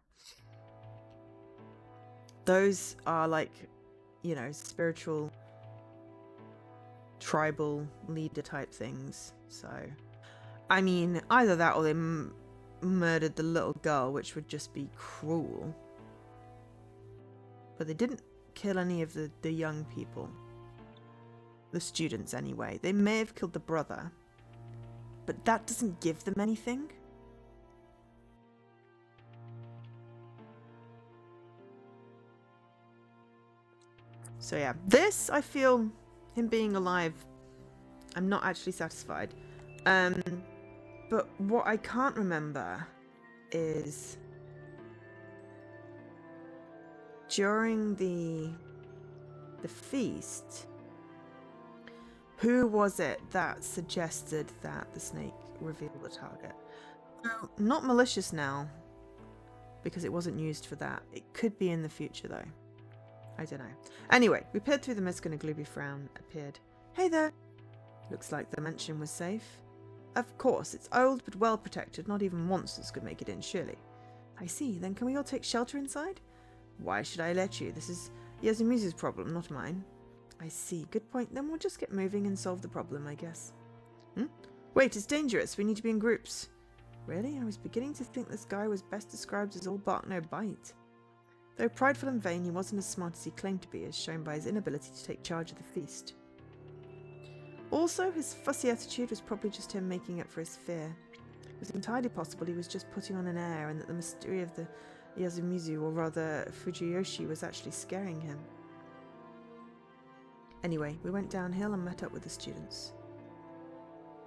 Those are like, you know, spiritual, tribal leader type things. So, I mean, either that or they murdered the little girl, which would just be cruel. But they didn't kill any of the young people. The students, anyway. They may have killed the brother, but that doesn't give them anything. So yeah, this, I feel, him being alive, I'm not actually satisfied. But what I can't remember is during the feast, who was it that suggested that the snake reveal the target? Well, not malicious now, because it wasn't used for that. It could be in the future though. I don't know. Anyway, we peered through the mist and a gloomy frown appeared. Hey there! Looks like the mansion was safe. Of course, it's old but well protected. Not even monsters could make it in, surely. I see. Then can we all take shelter inside? Why should I let you? This is Yasumizu's problem, not mine. I see. Good point. Then we'll just get moving and solve the problem, I guess. Wait, it's dangerous. We need to be in groups. Really? I was beginning to think this guy was best described as all bark no bite. Though prideful and vain, he wasn't as smart as he claimed to be, as shown by his inability to take charge of the feast. Also, his fussy attitude was probably just him making up for his fear. It was entirely possible he was just putting on an air and that the mystery of the Yasumizu, or rather Fujiyoshi, was actually scaring him. Anyway, we went downhill and met up with the students.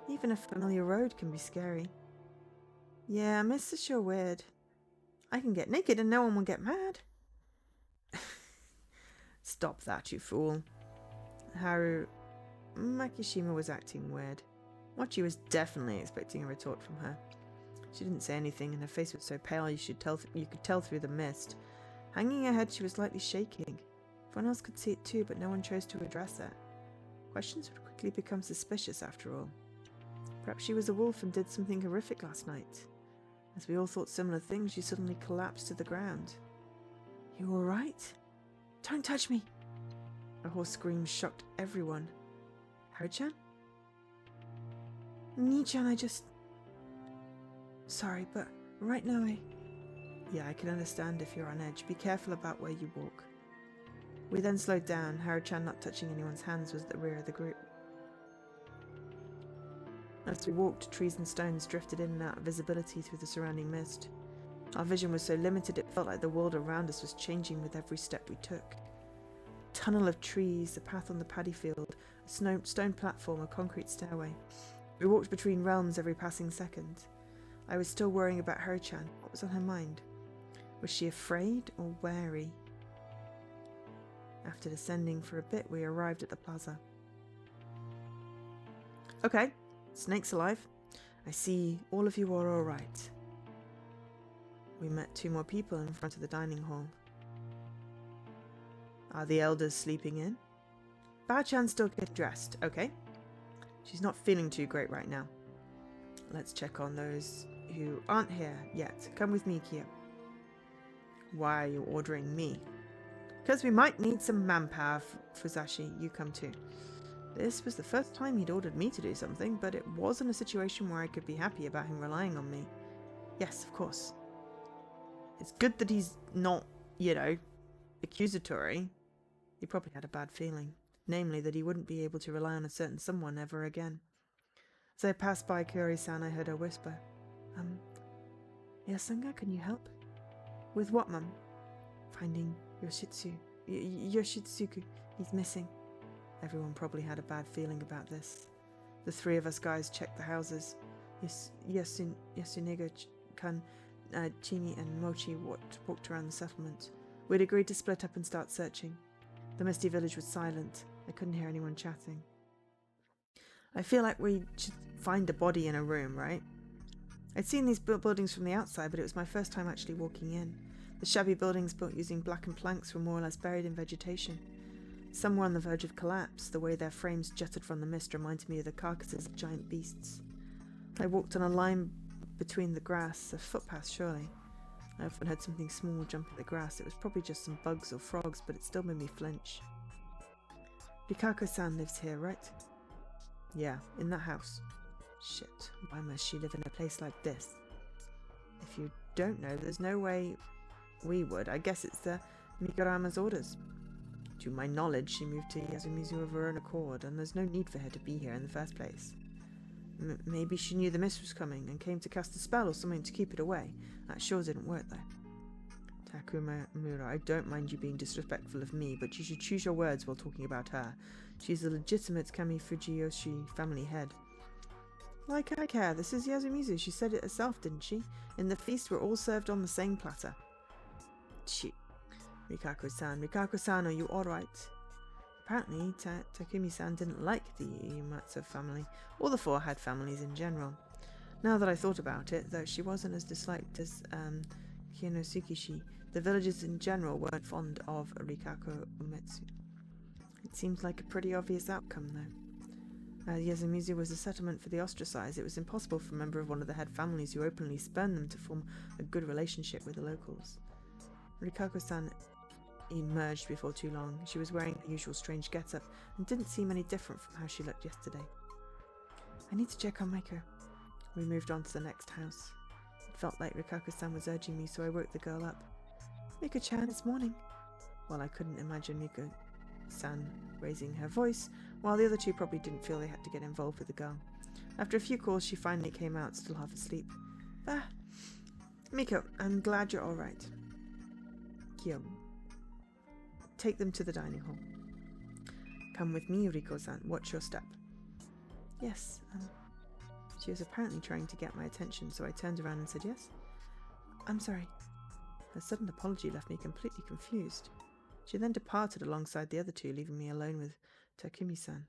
Even a familiar road can be scary. Yeah, mists are sure weird. I can get naked and no one will get mad. Stop that, you fool. Haru... Makishima was acting weird. Mochi was definitely expecting a retort from her. She didn't say anything and her face was so pale you could tell through the mist. Hanging her head, she was slightly shaking. Everyone else could see it too, but no one chose to address her. Questions would quickly become suspicious after all. Perhaps she was a wolf and did something horrific last night. As we all thought similar things, she suddenly collapsed to the ground. You alright? Don't touch me! A hoarse scream shocked everyone. Haru-chan? Nii-chan, I just... Sorry, but right now Yeah, I can understand if you're on edge. Be careful about where you walk. We then slowed down. Haru-chan not touching anyone's hands was at the rear of the group. As we walked, trees and stones drifted in and out of visibility through the surrounding mist. Our vision was so limited it felt like the world around us was changing with every step we took. A tunnel of trees, a path on the paddy field, a stone platform, a concrete stairway. We walked between realms every passing second. I was still worrying about Haru-chan. What was on her mind? Was she afraid or wary? After descending for a bit, we arrived at the plaza. Okay. Snake's alive. I see all of you are alright. We met 2 more people in front of the dining hall. Are the elders sleeping in? Ba-chan's still getting dressed. Okay. She's not feeling too great right now. Let's check on those who aren't here yet. Come with me, Kia. Why are you ordering me? Because we might need some manpower, Fuzashi. You come too. This was the first time he'd ordered me to do something, but it wasn't a situation where I could be happy about him relying on me. Yes, of course. It's good that he's not, accusatory. He probably had a bad feeling, namely that he wouldn't be able to rely on a certain someone ever again. As I passed by Kiori-san, I heard her whisper, Yasanga, can you help? With what, Mum? Finding Yoshitsugu. He's missing. Everyone probably had a bad feeling about this. The 3 of us guys checked the houses. Yasunega-kan, Chini and Mochi walked around the settlement. We'd agreed to split up and start searching. The misty village was silent. I couldn't hear anyone chatting. I feel like we should find a body in a room, right? I'd seen these buildings from the outside, but it was my first time actually walking in. The shabby buildings built using blackened planks were more or less buried in vegetation. Some were on the verge of collapse. The way their frames jutted from the mist reminded me of the carcasses of giant beasts. I walked on a line between the grass, a footpath surely. I often heard something small jump in the grass. It was probably just some bugs or frogs, but it still made me flinch. Rikako-san lives here, right? Yeah, in that house. Shit, why must she live in a place like this? If you don't know, there's no way we would. I guess it's the Mikorama's orders. To my knowledge, she moved to Yasumizu of her own accord, and there's no need for her to be here in the first place. Maybe she knew the mist was coming and came to cast a spell or something to keep it away. That sure didn't work, though. Takuma Mura, I don't mind you being disrespectful of me, but you should choose your words while talking about her. She's the legitimate Kami Fujiyoshi family head. Like I care, this is Yasumizu. She said it herself, didn't she? In the feast, we're all served on the same platter. Shit. Rikako-san, are you alright? Apparently, Takumi-san didn't like the Yumatsu family, or the 4 had families in general. Now that I thought about it, though she wasn't as disliked as Kinosukishi, the villagers in general weren't fond of Rikako Umetsu. It seems like a pretty obvious outcome, though. Yasumizu was a settlement for the ostracized. It was impossible for a member of one of the head families who openly spurned them to form a good relationship with the locals. Rikako-san emerged before too long. She was wearing her usual strange get-up and didn't seem any different from how she looked yesterday. I need to check on Miko. We moved on to the next house. It felt like Rikako-san was urging me, so I woke the girl up. Miko-chan, it's morning. Well, I couldn't imagine Miko-san raising her voice, while the other two probably didn't feel they had to get involved with the girl. After a few calls, she finally came out, still half asleep. Ah, Miko, I'm glad you're all right. Kyo, take them to the dining hall. Come with me, Riko-san. Watch your step. Yes, She was apparently trying to get my attention, so I turned around and said yes. I'm sorry. Her sudden apology left me completely confused. She then departed alongside the other two, leaving me alone with Takumi-san.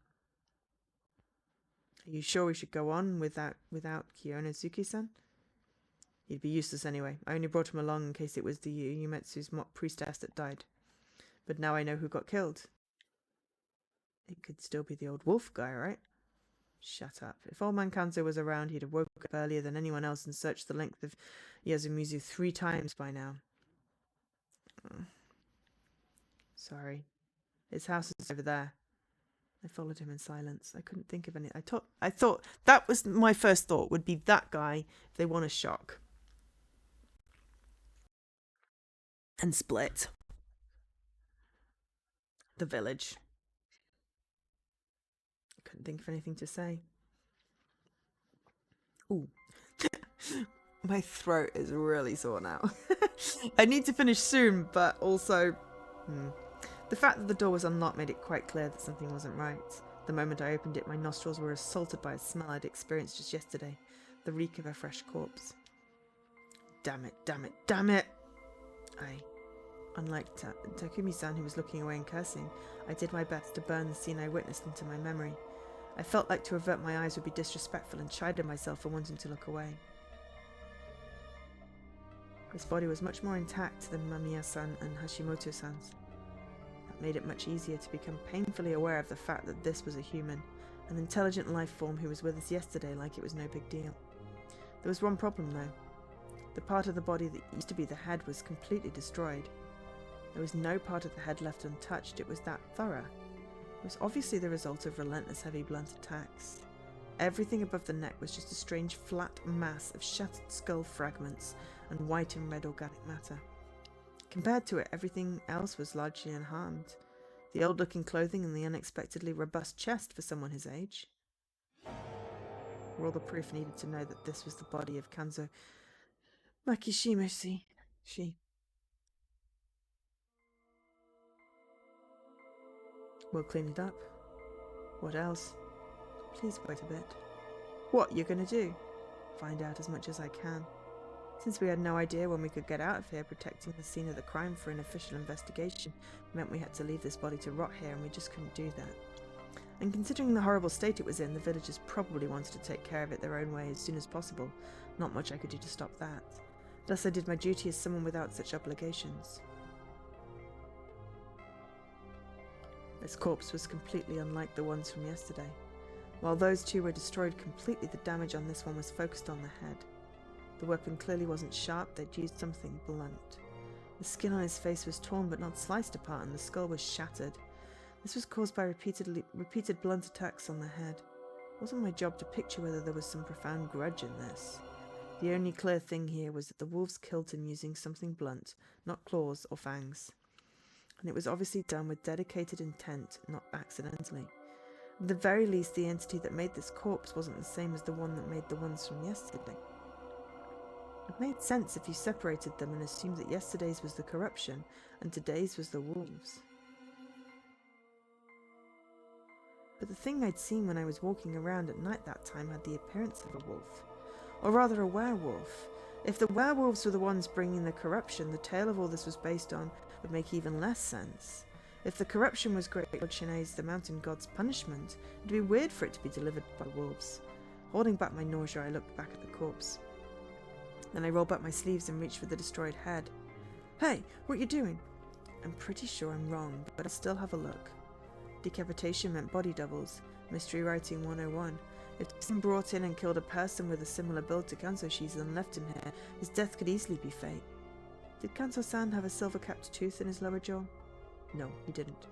Are you sure we should go on without Kiyonozuki-san? He'd be useless anyway. I only brought him along in case it was the Yumetsu's mock priestess that died. But now I know who got killed. It could still be the old wolf guy, right? Shut up. If old man Kanzo was around, he'd have woken up earlier than anyone else and searched the length of Yasumizu 3 times by now. Sorry. His house is over there. I followed him in silence. I couldn't think of any. I thought that was my first thought, would be that guy if they want a shock. And split. The village. I couldn't think of anything to say. Ooh. My throat is really sore now. I need to finish soon, but also... The fact that the door was unlocked made it quite clear that something wasn't right. The moment I opened it, my nostrils were assaulted by a smell I'd experienced just yesterday. The reek of a fresh corpse. Damn it, damn it, damn it! Unlike Takumi-san, who was looking away and cursing, I did my best to burn the scene I witnessed into my memory. I felt like to avert my eyes would be disrespectful and chided myself for wanting to look away. His body was much more intact than Mamiya-san and Hashimoto-san's. That made it much easier to become painfully aware of the fact that this was a human, an intelligent life form who was with us yesterday like it was no big deal. There was one problem though. The part of the body that used to be the head was completely destroyed. There was no part of the head left untouched. It was that thorough. It was obviously the result of relentless heavy blunt attacks. Everything above the neck was just a strange flat mass of shattered skull fragments and white and red organic matter. Compared to it, everything else was largely unharmed. The old-looking clothing and the unexpectedly robust chest for someone his age. Were all the proof needed to know that this was the body of Kanzo Makishimoshi. We'll clean it up. What else? Please wait a bit. What you're gonna do? Find out as much as I can. Since we had no idea when we could get out of here, protecting the scene of the crime for an official investigation meant we had to leave this body to rot here, and we just couldn't do that. And considering the horrible state it was in, the villagers probably wanted to take care of it their own way as soon as possible. Not much I could do to stop that. Thus I did my duty as someone without such obligations. This corpse was completely unlike the ones from yesterday. While those two were destroyed completely, the damage on this one was focused on the head. The weapon clearly wasn't sharp, they'd used something blunt. The skin on his face was torn but not sliced apart, and the skull was shattered. This was caused by repeated blunt attacks on the head. It wasn't my job to picture whether there was some profound grudge in this. The only clear thing here was that the wolves killed him using something blunt, not claws or fangs. And it was obviously done with dedicated intent, not accidentally. At the very least, the entity that made this corpse wasn't the same as the one that made the ones from yesterday. It made sense if you separated them and assumed that yesterday's was the corruption and today's was the wolves. But the thing I'd seen when I was walking around at night that time had the appearance of a wolf. Or rather a werewolf. If the werewolves were the ones bringing the corruption, the tale of all this was based on would make even less sense. If the corruption was Great God Shinnei's, the mountain god's punishment, it'd be weird for it to be delivered by wolves. Holding back my nausea, I looked back at the corpse. Then I rolled back my sleeves and reached for the destroyed head. Hey, what are you doing? I'm pretty sure I'm wrong, but I'll still have a look. Decapitation meant body doubles, Mystery Writing 101. If someone brought in and killed a person with a similar build to Kanzo-shi's and left him here, his death could easily be fate. Did Kanzo-san have a silver-capped tooth in his lower jaw? No, he didn't.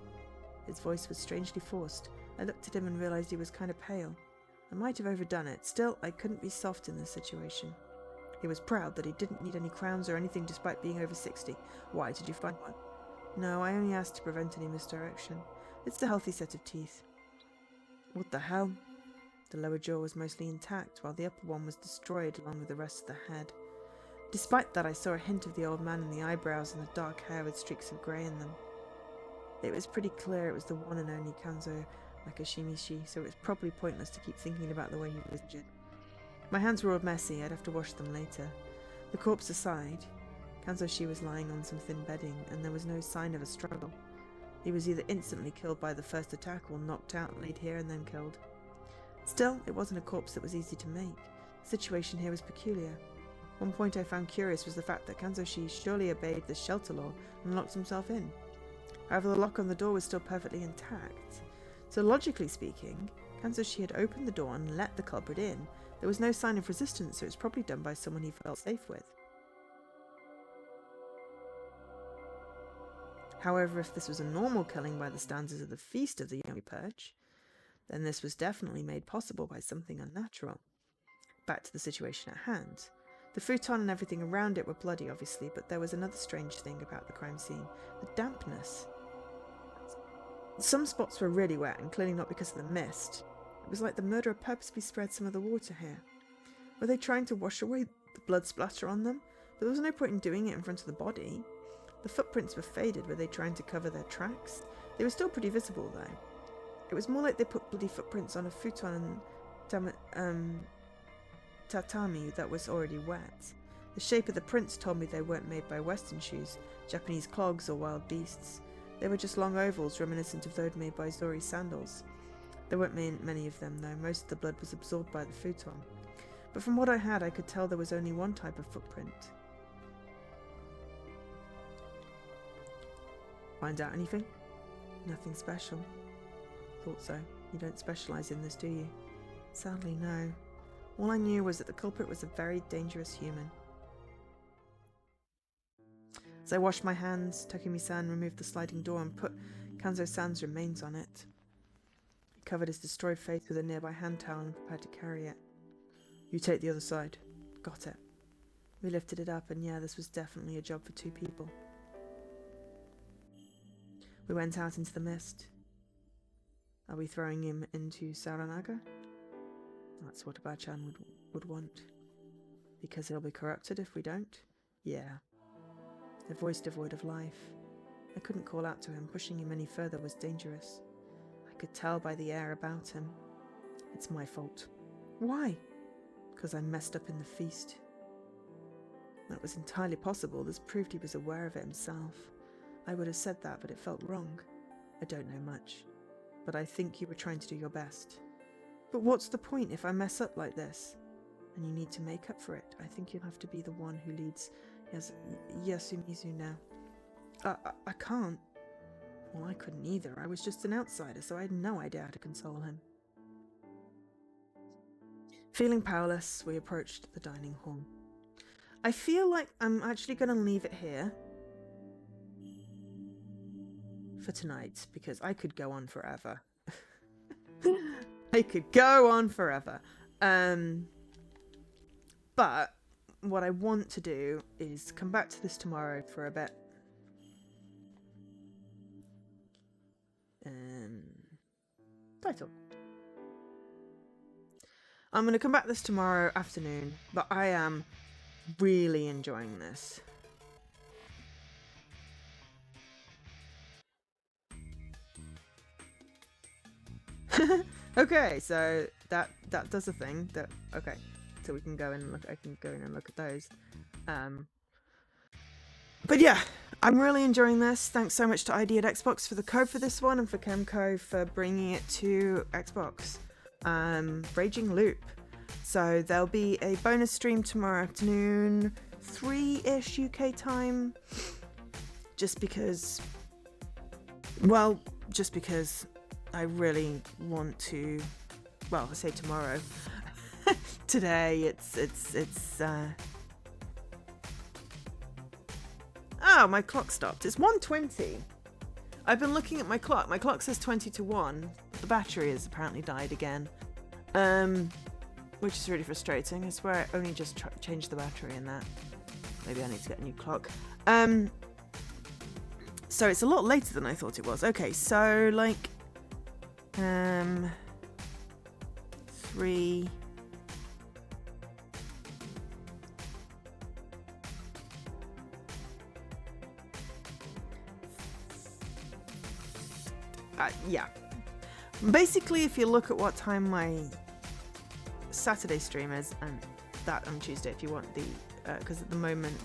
His voice was strangely forced. I looked at him and realized he was kind of pale. I might have overdone it. Still, I couldn't be soft in this situation. He was proud that he didn't need any crowns or anything despite being over 60. Why, did you find one? No, I only asked to prevent any misdirection. It's a healthy set of teeth. What the hell? The lower jaw was mostly intact, while the upper one was destroyed along with the rest of the head. Despite that, I saw a hint of the old man in the eyebrows and the dark hair with streaks of grey in them. It was pretty clear it was the one and only Kanzo Nakashimishi, so it was probably pointless to keep thinking about the way he was injured. My hands were all messy, I'd have to wash them later. The corpse aside, Kanzo-shi was lying on some thin bedding, and there was no sign of a struggle. He was either instantly killed by the first attack or knocked out, laid here and then killed. Still, it wasn't a corpse that was easy to make. The situation here was peculiar. One point I found curious was the fact that Kanzo-shi surely obeyed the shelter law and locked himself in. However, the lock on the door was still perfectly intact. So logically speaking, Kanzo-shi had opened the door and let the culprit in. There was no sign of resistance, so it was probably done by someone he felt safe with. However, if this was a normal killing by the standards of the Feast of the Yomi Perch, then this was definitely made possible by something unnatural. Back to the situation at hand. The futon and everything around it were bloody, obviously, but there was another strange thing about the crime scene. The dampness. Some spots were really wet, and clearly not because of the mist. It was like the murderer purposely spread some of the water here. Were they trying to wash away the blood splatter on them? But there was no point in doing it in front of the body. The footprints were faded. Were they trying to cover their tracks? They were still pretty visible, though. It was more like they put bloody footprints on a futon and tatami that was already wet. The shape of the prints told me they weren't made by Western shoes, Japanese clogs, or wild beasts. They were just long ovals reminiscent of those made by Zori sandals. There weren't many of them, though. Most of the blood was absorbed by the futon. But from what I had, I could tell there was only one type of footprint. Find out anything? Nothing special. Thought so. You don't specialise in this, do you? Sadly, no. All I knew was that the culprit was a very dangerous human. As I washed my hands, Takumi-san removed the sliding door and put Kanzo-san's remains on it. He covered his destroyed face with a nearby hand towel and prepared to carry it. You take the other side. Got it. We lifted it up, and yeah, this was definitely a job for 2 people. We went out into the mist. Are we throwing him into Saranaga? That's what Abachan would want. Because he'll be corrupted if we don't? Yeah. A voice devoid of life. I couldn't call out to him. Pushing him any further was dangerous. I could tell by the air about him. It's my fault. Why? Because I messed up in the feast. That was entirely possible. This proved he was aware of it himself. I would have said that, but it felt wrong. I don't know much. But I think you were trying to do your best. But what's the point if I mess up like this? And you need to make up for it. I think you'll have to be the one who leads Yasumizu now. I can't. Well, I couldn't either. I was just an outsider, so I had no idea how to console him. Feeling powerless, we approached the dining hall. I feel like I'm actually going to leave it here for tonight, because I could go on forever. I could go on forever. But what I want to do is come back to this tomorrow for a bit. Title. I'm going to come back this tomorrow afternoon, but I am really enjoying this. Okay, so that does a thing. Okay, so we can go and look. I can go in and look at those. But yeah, I'm really enjoying this. Thanks so much to ID at Xbox for the code for this one, and for Chemco for bringing it to Xbox. Raging Loop. So there'll be a bonus stream tomorrow afternoon, 3-ish UK time. Just because I really want to, well, I say tomorrow. Today it's oh, my clock stopped. It's 1:20. I've been looking at my clock. My clock says 20 to 1. The battery has apparently died again. Which is really frustrating. I swear I only just changed the battery in that. Maybe I need to get a new clock. So it's a lot later than I thought it was. Okay, so like 3 yeah. Basically, if you look at what time my Saturday stream is, and that on Tuesday if you want the because at the moment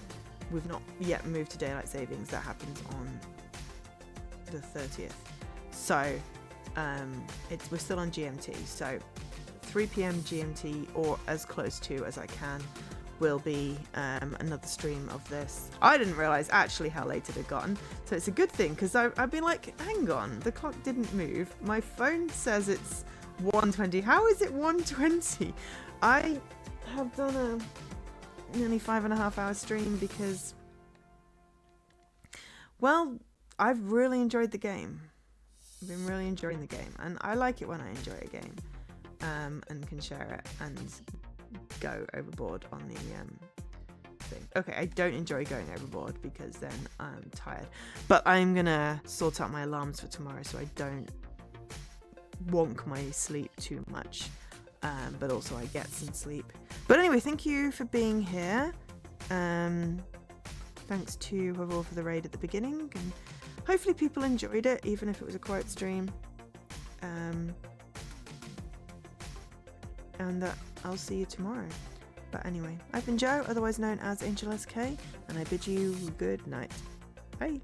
we've not yet moved to daylight savings. That happens on the 30th, so we're still on GMT, so 3 p.m. GMT or as close to as I can will be another stream of this. I didn't realize actually how late it had gotten, so it's a good thing, because I've been like, hang on, the clock didn't move, my phone says it's 1:20. How is it 1:20? I have done a nearly 5.5 hour stream because, well, I've really enjoyed the game. I've been really enjoying the game, and I like it when I enjoy a game and can share it and go overboard on the thing. Okay, I don't enjoy going overboard because then I'm tired, but I'm gonna sort out my alarms for tomorrow so I don't wonk my sleep too much, but also I get some sleep. But anyway, thank you for being here. Thanks to Havel for the raid at the beginning, and hopefully people enjoyed it, even if it was a quiet stream. And I'll see you tomorrow. But anyway, I've been Jo, otherwise known as Angel SK, and I bid you good night. Bye.